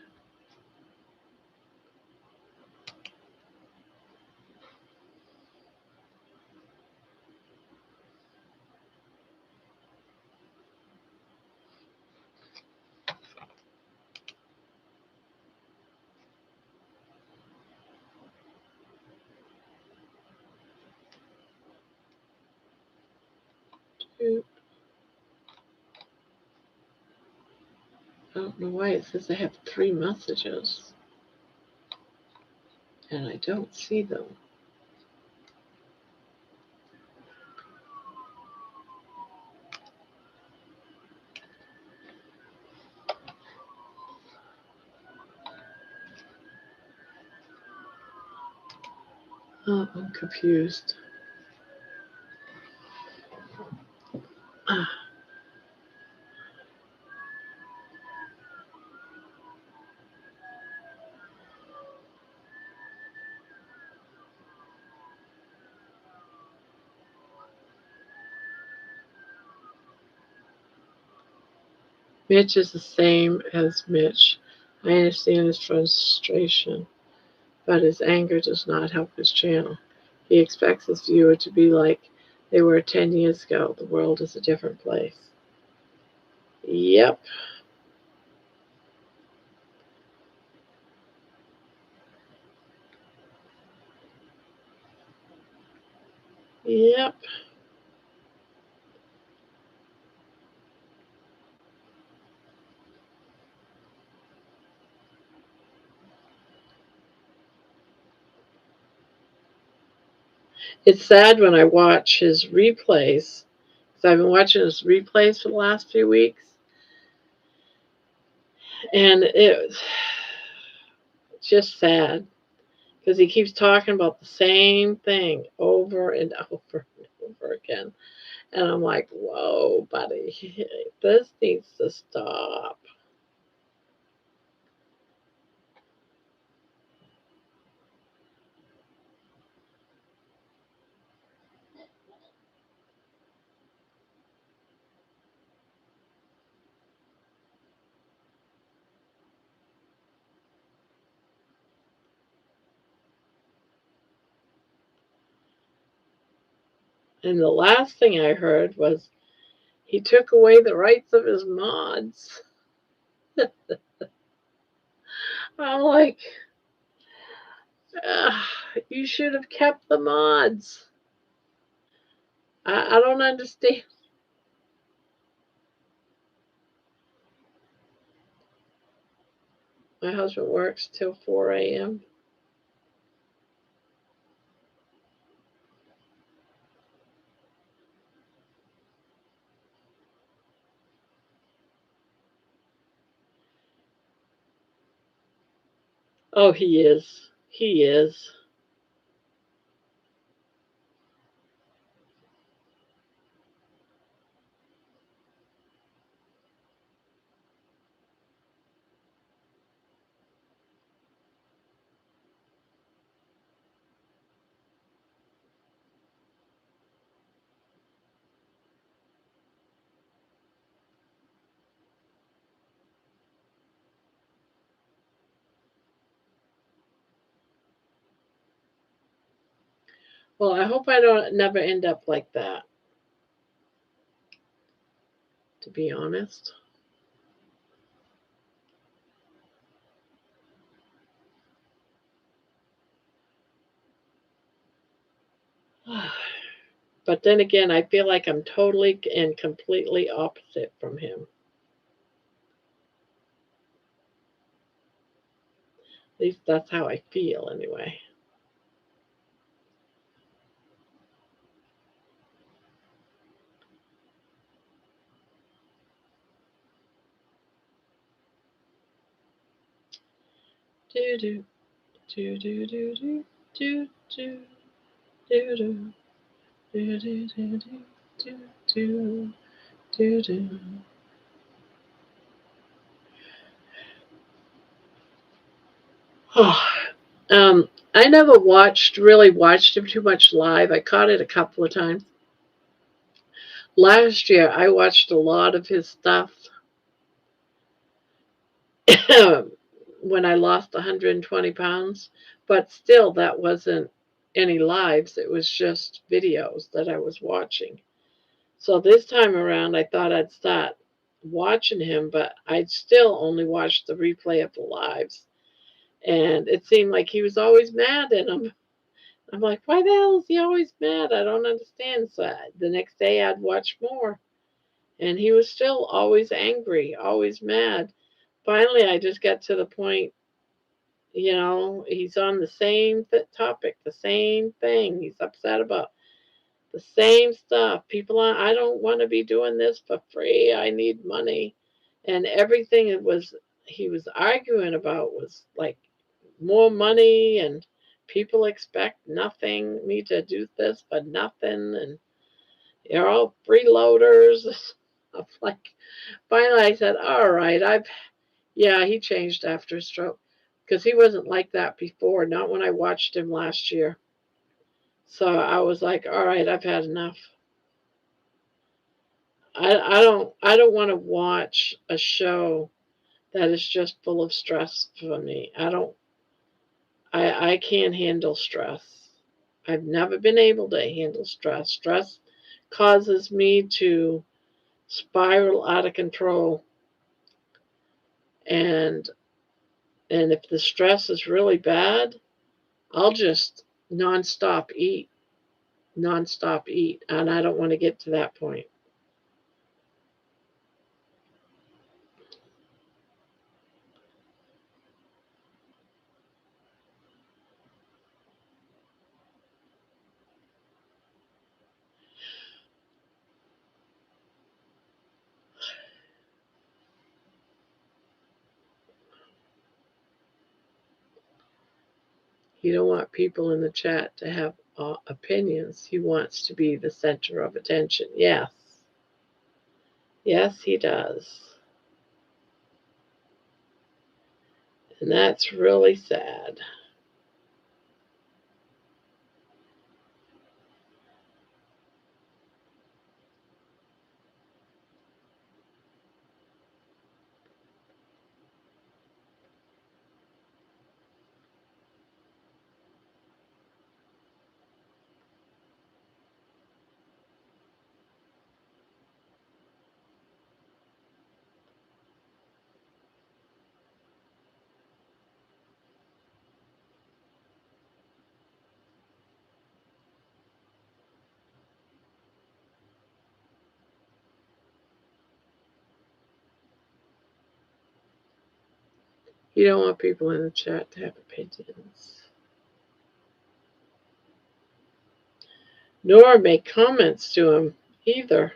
Shoot. I don't know why it says I have 3 messages, and I don't see them. Oh, I'm confused. Mitch is the same as Mitch. I understand his frustration, but his anger does not help his channel. He expects his viewer to be like they were 10 years ago. The world is a different place. Yep. Yep. It's sad when I watch his replays, because I've been watching his replays for the last few weeks, and it's just sad because he keeps talking about the same thing over and over and over again. And I'm like, whoa, buddy, this needs to stop. And the last thing I heard was he took away the rights of his mods. I'm like, you should have kept the mods. I don't understand. My husband works till 4 a.m. Oh, he is. He is. Well, I hope I don't never end up like that, to be honest. But then again, I feel like I'm totally and completely opposite from him. At least that's how I feel, anyway. Do do do do do do do do do do do do do do do do do. Oh, I never really watched him too much live. I caught it a couple of times. Last year, I watched a lot of his stuff when I lost 120 pounds, but still, that wasn't any lives. It was just videos that I was watching. So this time around, I thought I'd start watching him, but I'd still only watch the replay of the lives. And it seemed like he was always mad at him. I'm like, why the hell is he always mad? I don't understand. So the next day I'd watch more. And he was still always angry, always mad. Finally, I just got to the point, he's on the same topic, the same thing. He's upset about the same stuff. I don't want to be doing this for free. I need money. And everything he was arguing about was like more money and people expect me to do this, but nothing, and you're all freeloaders. I'm like, finally I said, all right, he changed after a stroke because he wasn't like that before, not when I watched him last year. So I was like, all right, I've had enough. I don't want to watch a show that is just full of stress for me. I can't handle stress. I've never been able to handle stress. Stress causes me to spiral out of control. And if the stress is really bad, I'll just nonstop eat, and I don't want to get to that point. He don't want people in the chat to have opinions. He wants to be the center of attention. Yes. Yes, he does. And that's really sad. You don't want people in the chat to have opinions. Nor make comments to him either.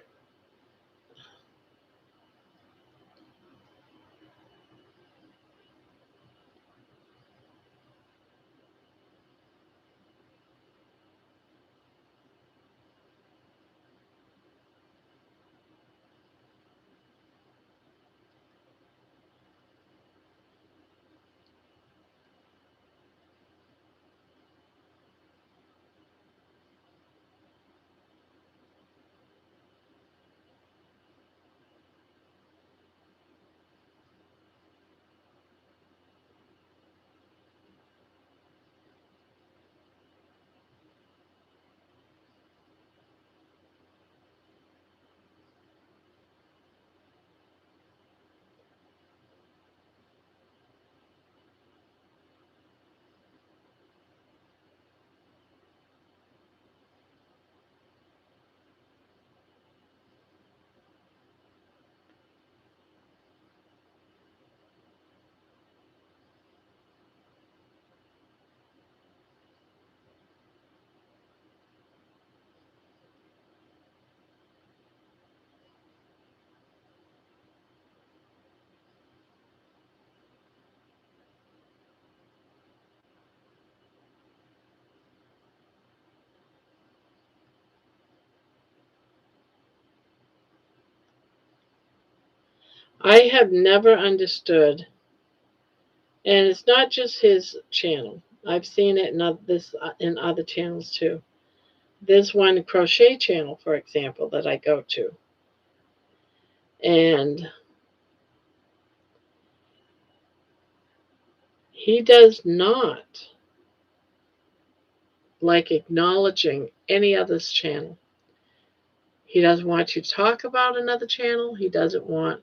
I have never understood, and it's not just his channel. I've seen it in other channels too. There's one crochet channel, for example, that I go to, and he does not like acknowledging any other's channel. He doesn't want you to talk about another channel. He doesn't want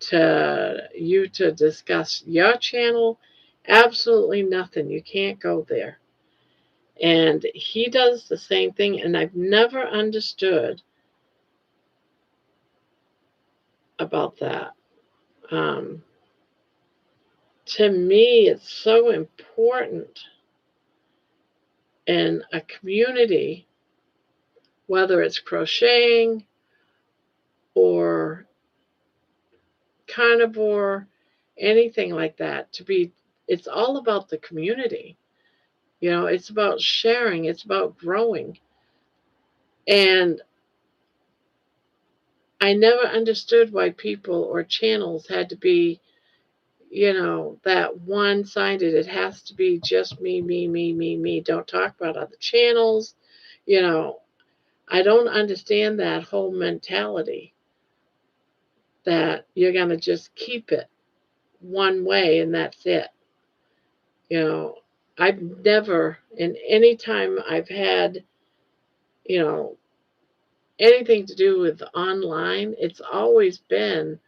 you to discuss your channel. Absolutely nothing. You can't go there. And he does the same thing, and I've never understood about that. To me, it's so important in a community, whether it's crocheting or carnivore, anything like that, it's all about the community. It's about sharing, it's about growing. And I never understood why people or channels had to be, that one sided. It has to be just me, me, me, me, me. Don't talk about other channels. You know, I don't understand that whole mentality that you're going to just keep it one way and that's it. You know, I've never, in any time I've had, you know, anything to do with online, it's always been,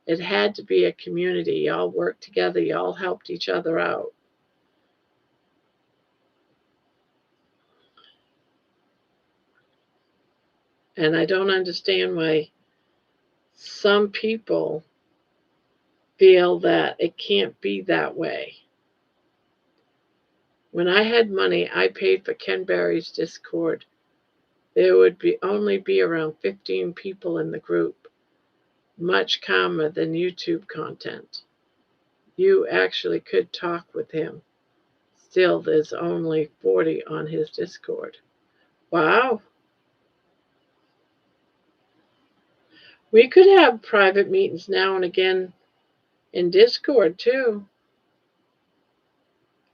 it had to be a community. Y'all worked together, y'all helped each other out. And I don't understand why some people feel that it can't be that way. When I had money, I paid for Ken Berry's Discord. There would only be around 15 people in the group, much calmer than YouTube content. You actually could talk with him. Still, there's only 40 on his Discord. Wow. We could have private meetings now and again in Discord too,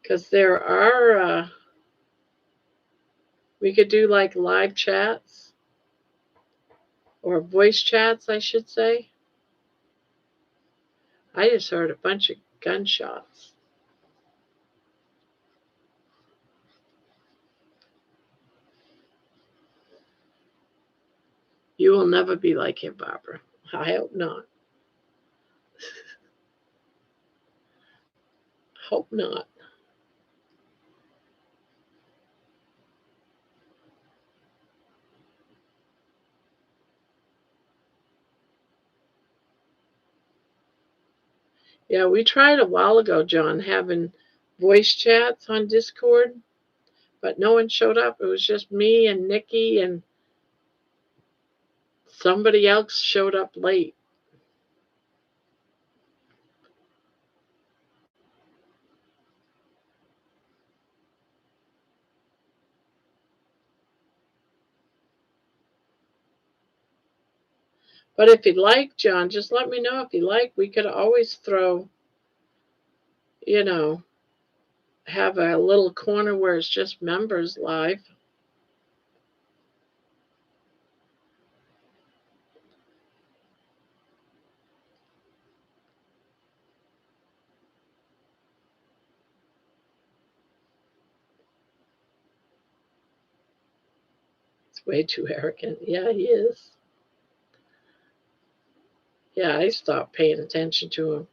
because there are, we could do like live chats or voice chats, I should say. I just heard a bunch of gunshots. You will never be like him, Barbara. I hope not. Hope not. Yeah, we tried a while ago, John, having voice chats on Discord, but no one showed up. It was just me and Nikki, and somebody else showed up late. But if you'd like, John, just let me know if you like. We could always throw, you know, have a little corner where it's just members live. It's way too arrogant. Yeah, he is. Yeah, I stopped paying attention to him.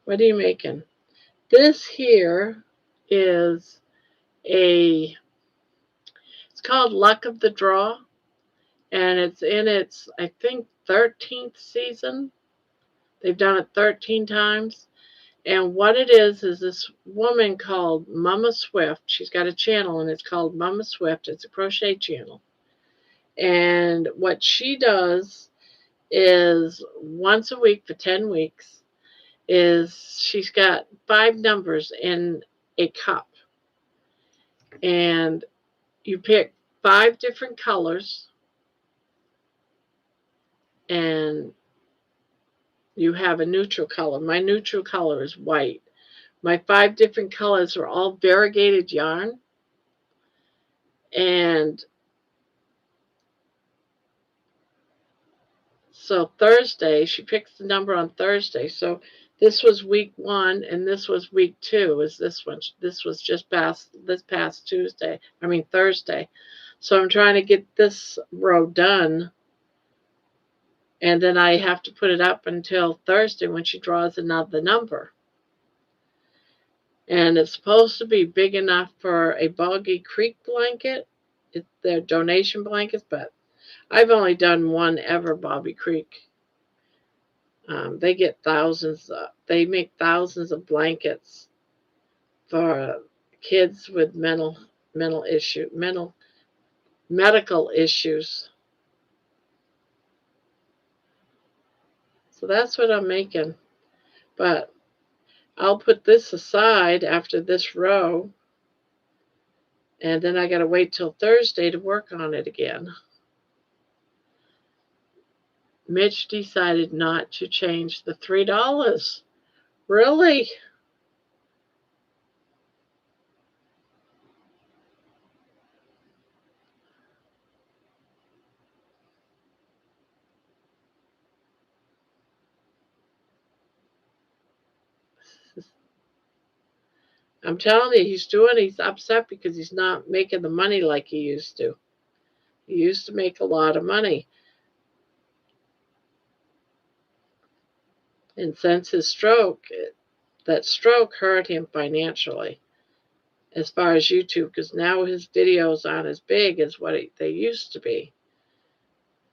What are you making? This here is it's called Luck of the Draw, and it's in its, I think, 13th season. They've done it 13 times. And what it is this woman called Mama Swift. She's got a channel and it's called Mama Swift. It's a crochet channel. And what she does is once a week for 10 weeks is she's got 5 numbers in a cup. And you pick 5 different colors and you have a neutral color. My neutral color is white. My 5 different colors are all variegated yarn. And so Thursday, she picks the number on Thursday. So this was week 1 and this was week 2 is this one. This was just this past Thursday. So I'm trying to get this row done. And then I have to put it up until Thursday when she draws another number. And it's supposed to be big enough for a Boggy Creek blanket. They're donation blankets, but I've only done one ever Bobby Creek. They get thousands. They make thousands of blankets for kids with medical issues. So that's what I'm making. But I'll put this aside after this row, and then I got to wait till Thursday to work on it again. Mitch decided not to change the $3. Really? I'm telling you, he's upset because he's not making the money like he used to. He used to make a lot of money. And since his stroke, that stroke hurt him financially as far as YouTube, because now his videos aren't as big as what they used to be.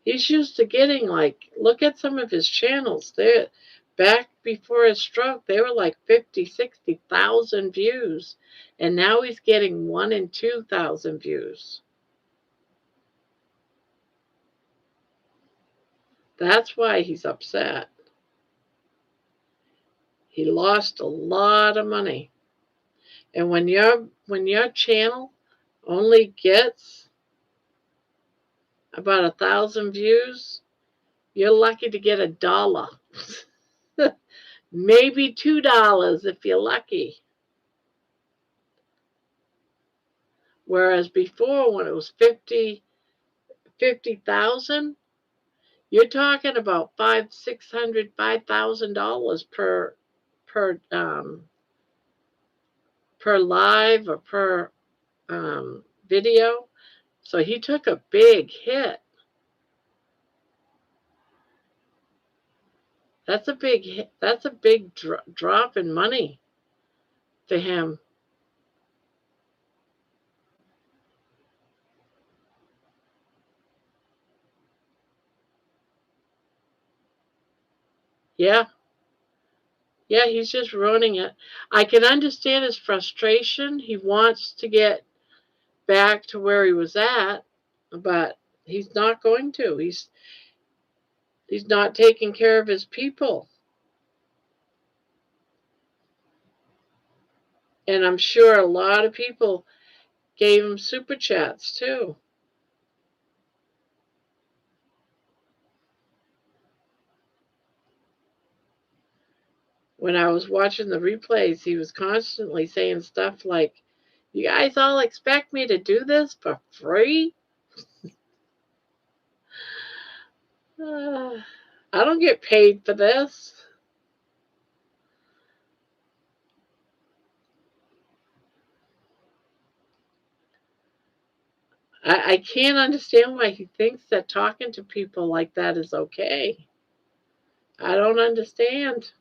He's used to getting look at some of his channels. Back before his stroke, they were like 50, 60,000 views. And now he's getting 1,000 and 2,000 views. That's why he's upset. He lost a lot of money. And when your channel only gets about 1,000 views, you're lucky to get $1. Maybe $2 if you're lucky. Whereas before, when it was 50,000, you're talking about $5,000 per live or per video. So he took a big hit. That's a big drop in money for him. Yeah. Yeah, he's just ruining it. I can understand his frustration. He wants to get back to where he was at, but he's not going to. He's not taking care of his people. And I'm sure a lot of people gave him super chats too. When I was watching the replays, he was constantly saying stuff like, "You guys all expect me to do this for free?" I don't get paid for this. I can't understand why he thinks that talking to people like that is okay. I don't understand.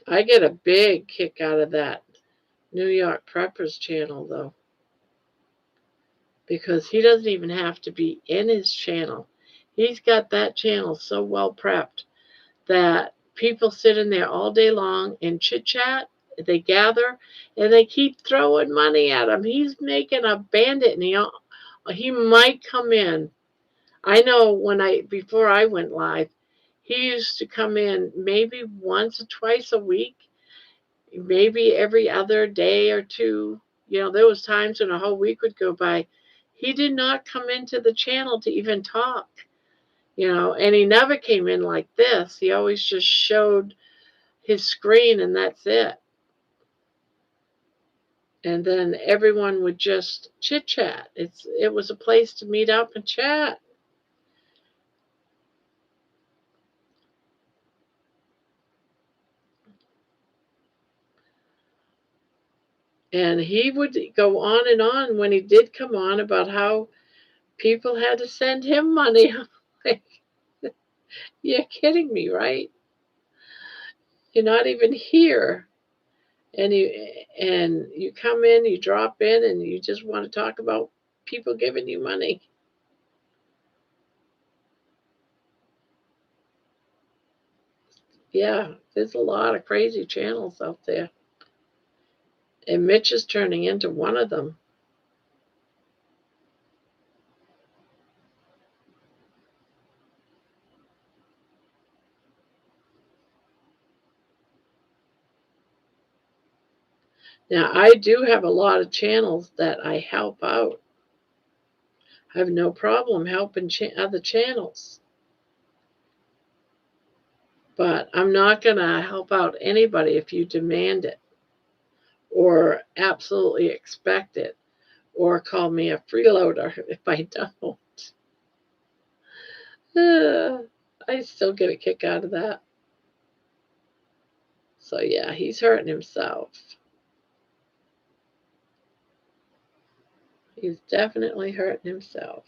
I get a big kick out of that New York Preppers channel, though, because he doesn't even have to be in his channel. He's got that channel so well prepped that people sit in there all day long and chit chat. They gather and they keep throwing money at him. He's making a bandit, and he might come in. I know before I went live, he used to come in maybe once or twice a week, maybe every other day or two. There was times when a whole week would go by. He did not come into the channel to even talk, and he never came in like this. He always just showed his screen and that's it. And then everyone would just chit chat. It was a place to meet up and chat. And he would go on and on when he did come on about how people had to send him money. I'm like, you're kidding me, right? You're not even here. And you come in, you drop in, and you just want to talk about people giving you money. Yeah, there's a lot of crazy channels out there. And Mitch is turning into one of them. Now, I do have a lot of channels that I help out. I have no problem helping other channels. But I'm not going to help out anybody if you demand it or absolutely expect it or call me a freeloader if I don't. I still get a kick out of that. So, yeah, he's hurting himself. He's definitely hurting himself.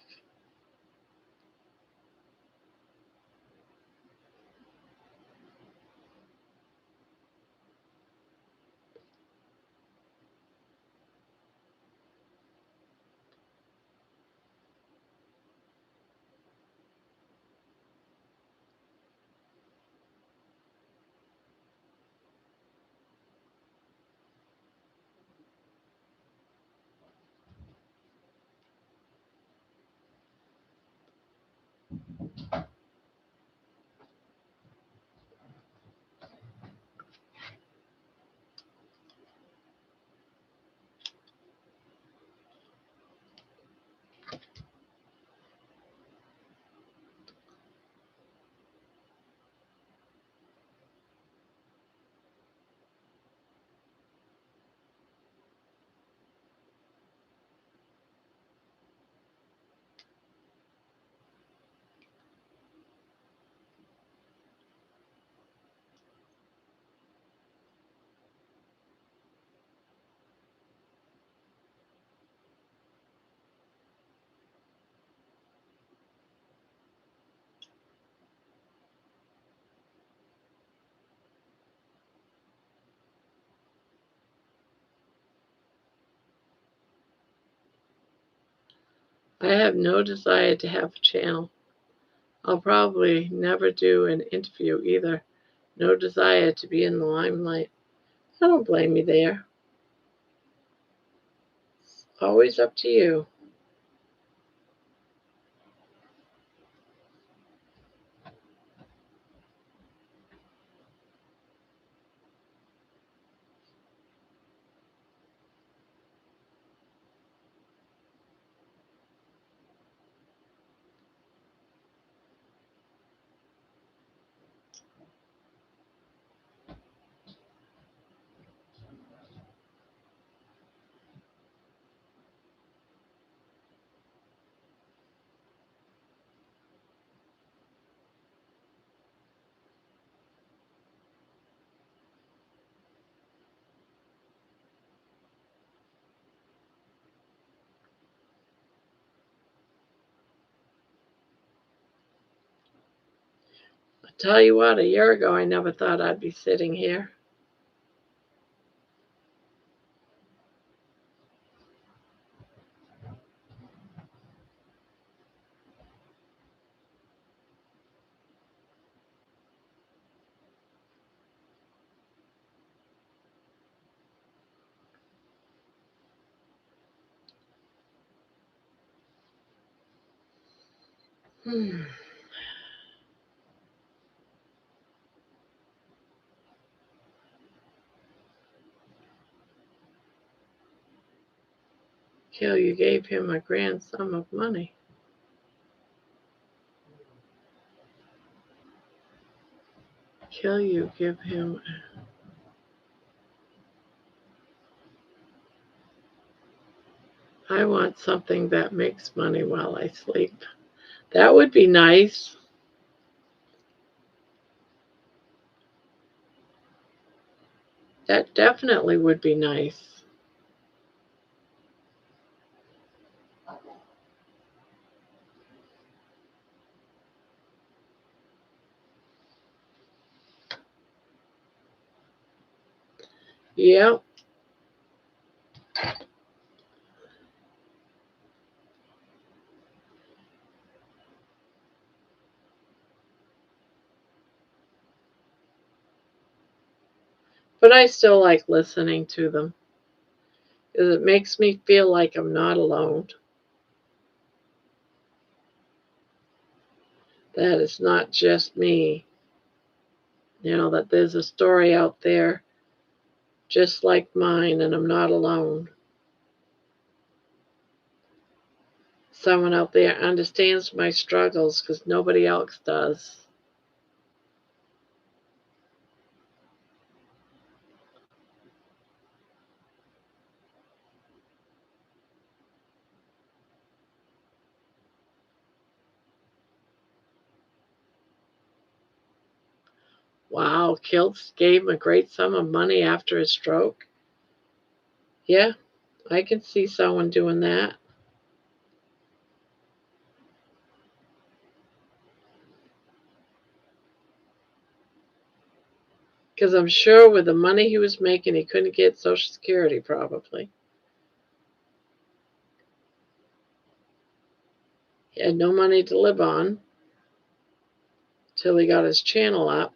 I have no desire to have a channel. I'll probably never do an interview either. No desire to be in the limelight. I don't blame you there. It's always up to you. I'll tell you what, a year ago I never thought I'd be sitting here. Kill, you gave him a grand sum of money. Kill, you give him. I want something that makes money while I sleep. That would be nice. That definitely would be nice. Yep. But I still like listening to them because it makes me feel like I'm not alone. That it's not just me. That there's a story out there just like mine and I'm not alone. Someone out there understands my struggles because nobody else does. Wow, Kilts gave him a great sum of money after his stroke. Yeah, I can see someone doing that. Because I'm sure with the money he was making, he couldn't get Social Security probably. He had no money to live on till he got his channel up.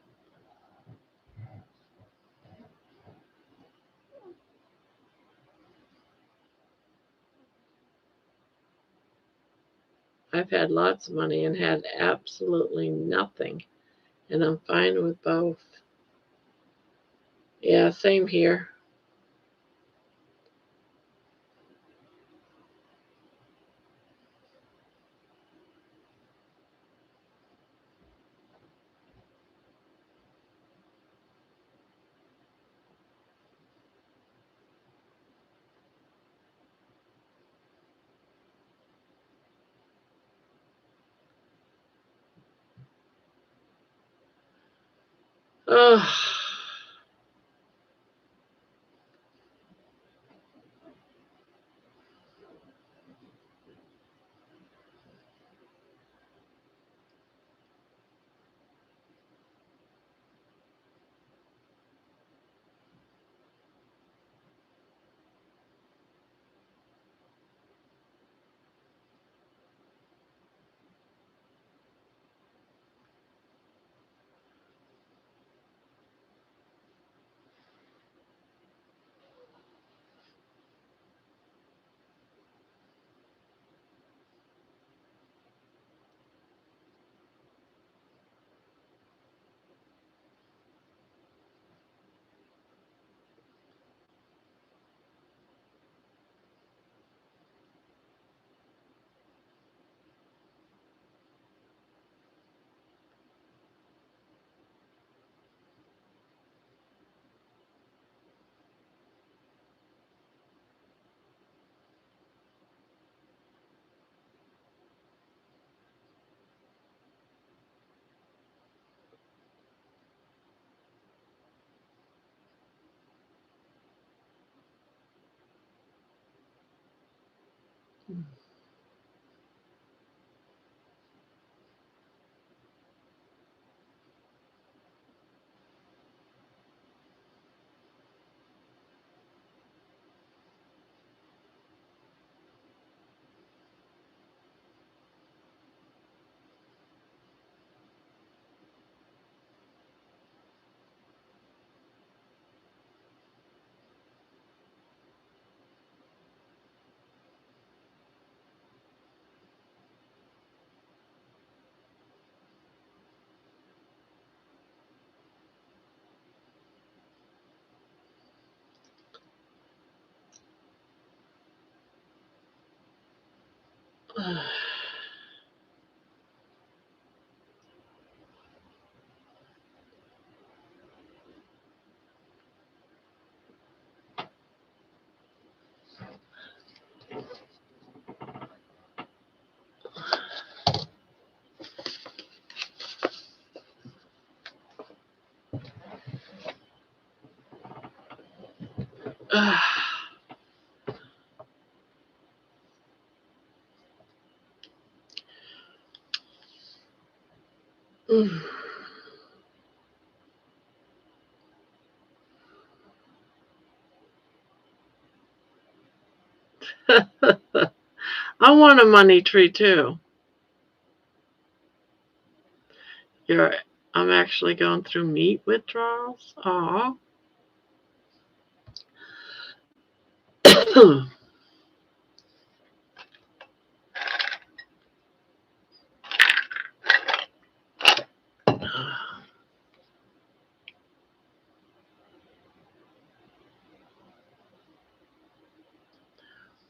I've had lots of money and had absolutely nothing, and I'm fine with both. Yeah, same here. Oh, I want a money tree too. I'm actually going through meat withdrawals. Aw.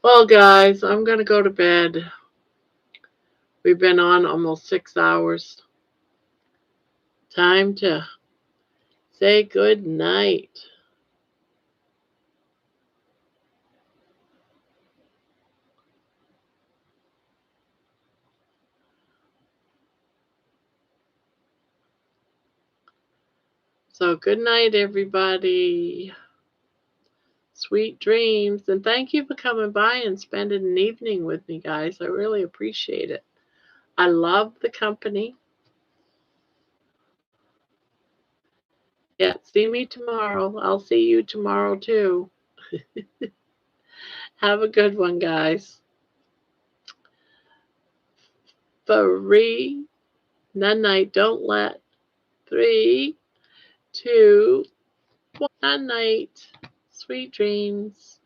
Well, guys, I'm going to go to bed. We've been on almost 6 hours. Time to say good night. So good night, everybody. Sweet dreams. And thank you for coming by and spending an evening with me, guys. I really appreciate it. I love the company. Yeah, see me tomorrow. I'll see you tomorrow, too. Have a good one, guys. 3, night. Don't let 3, 2, 1. Night. Sweet dreams.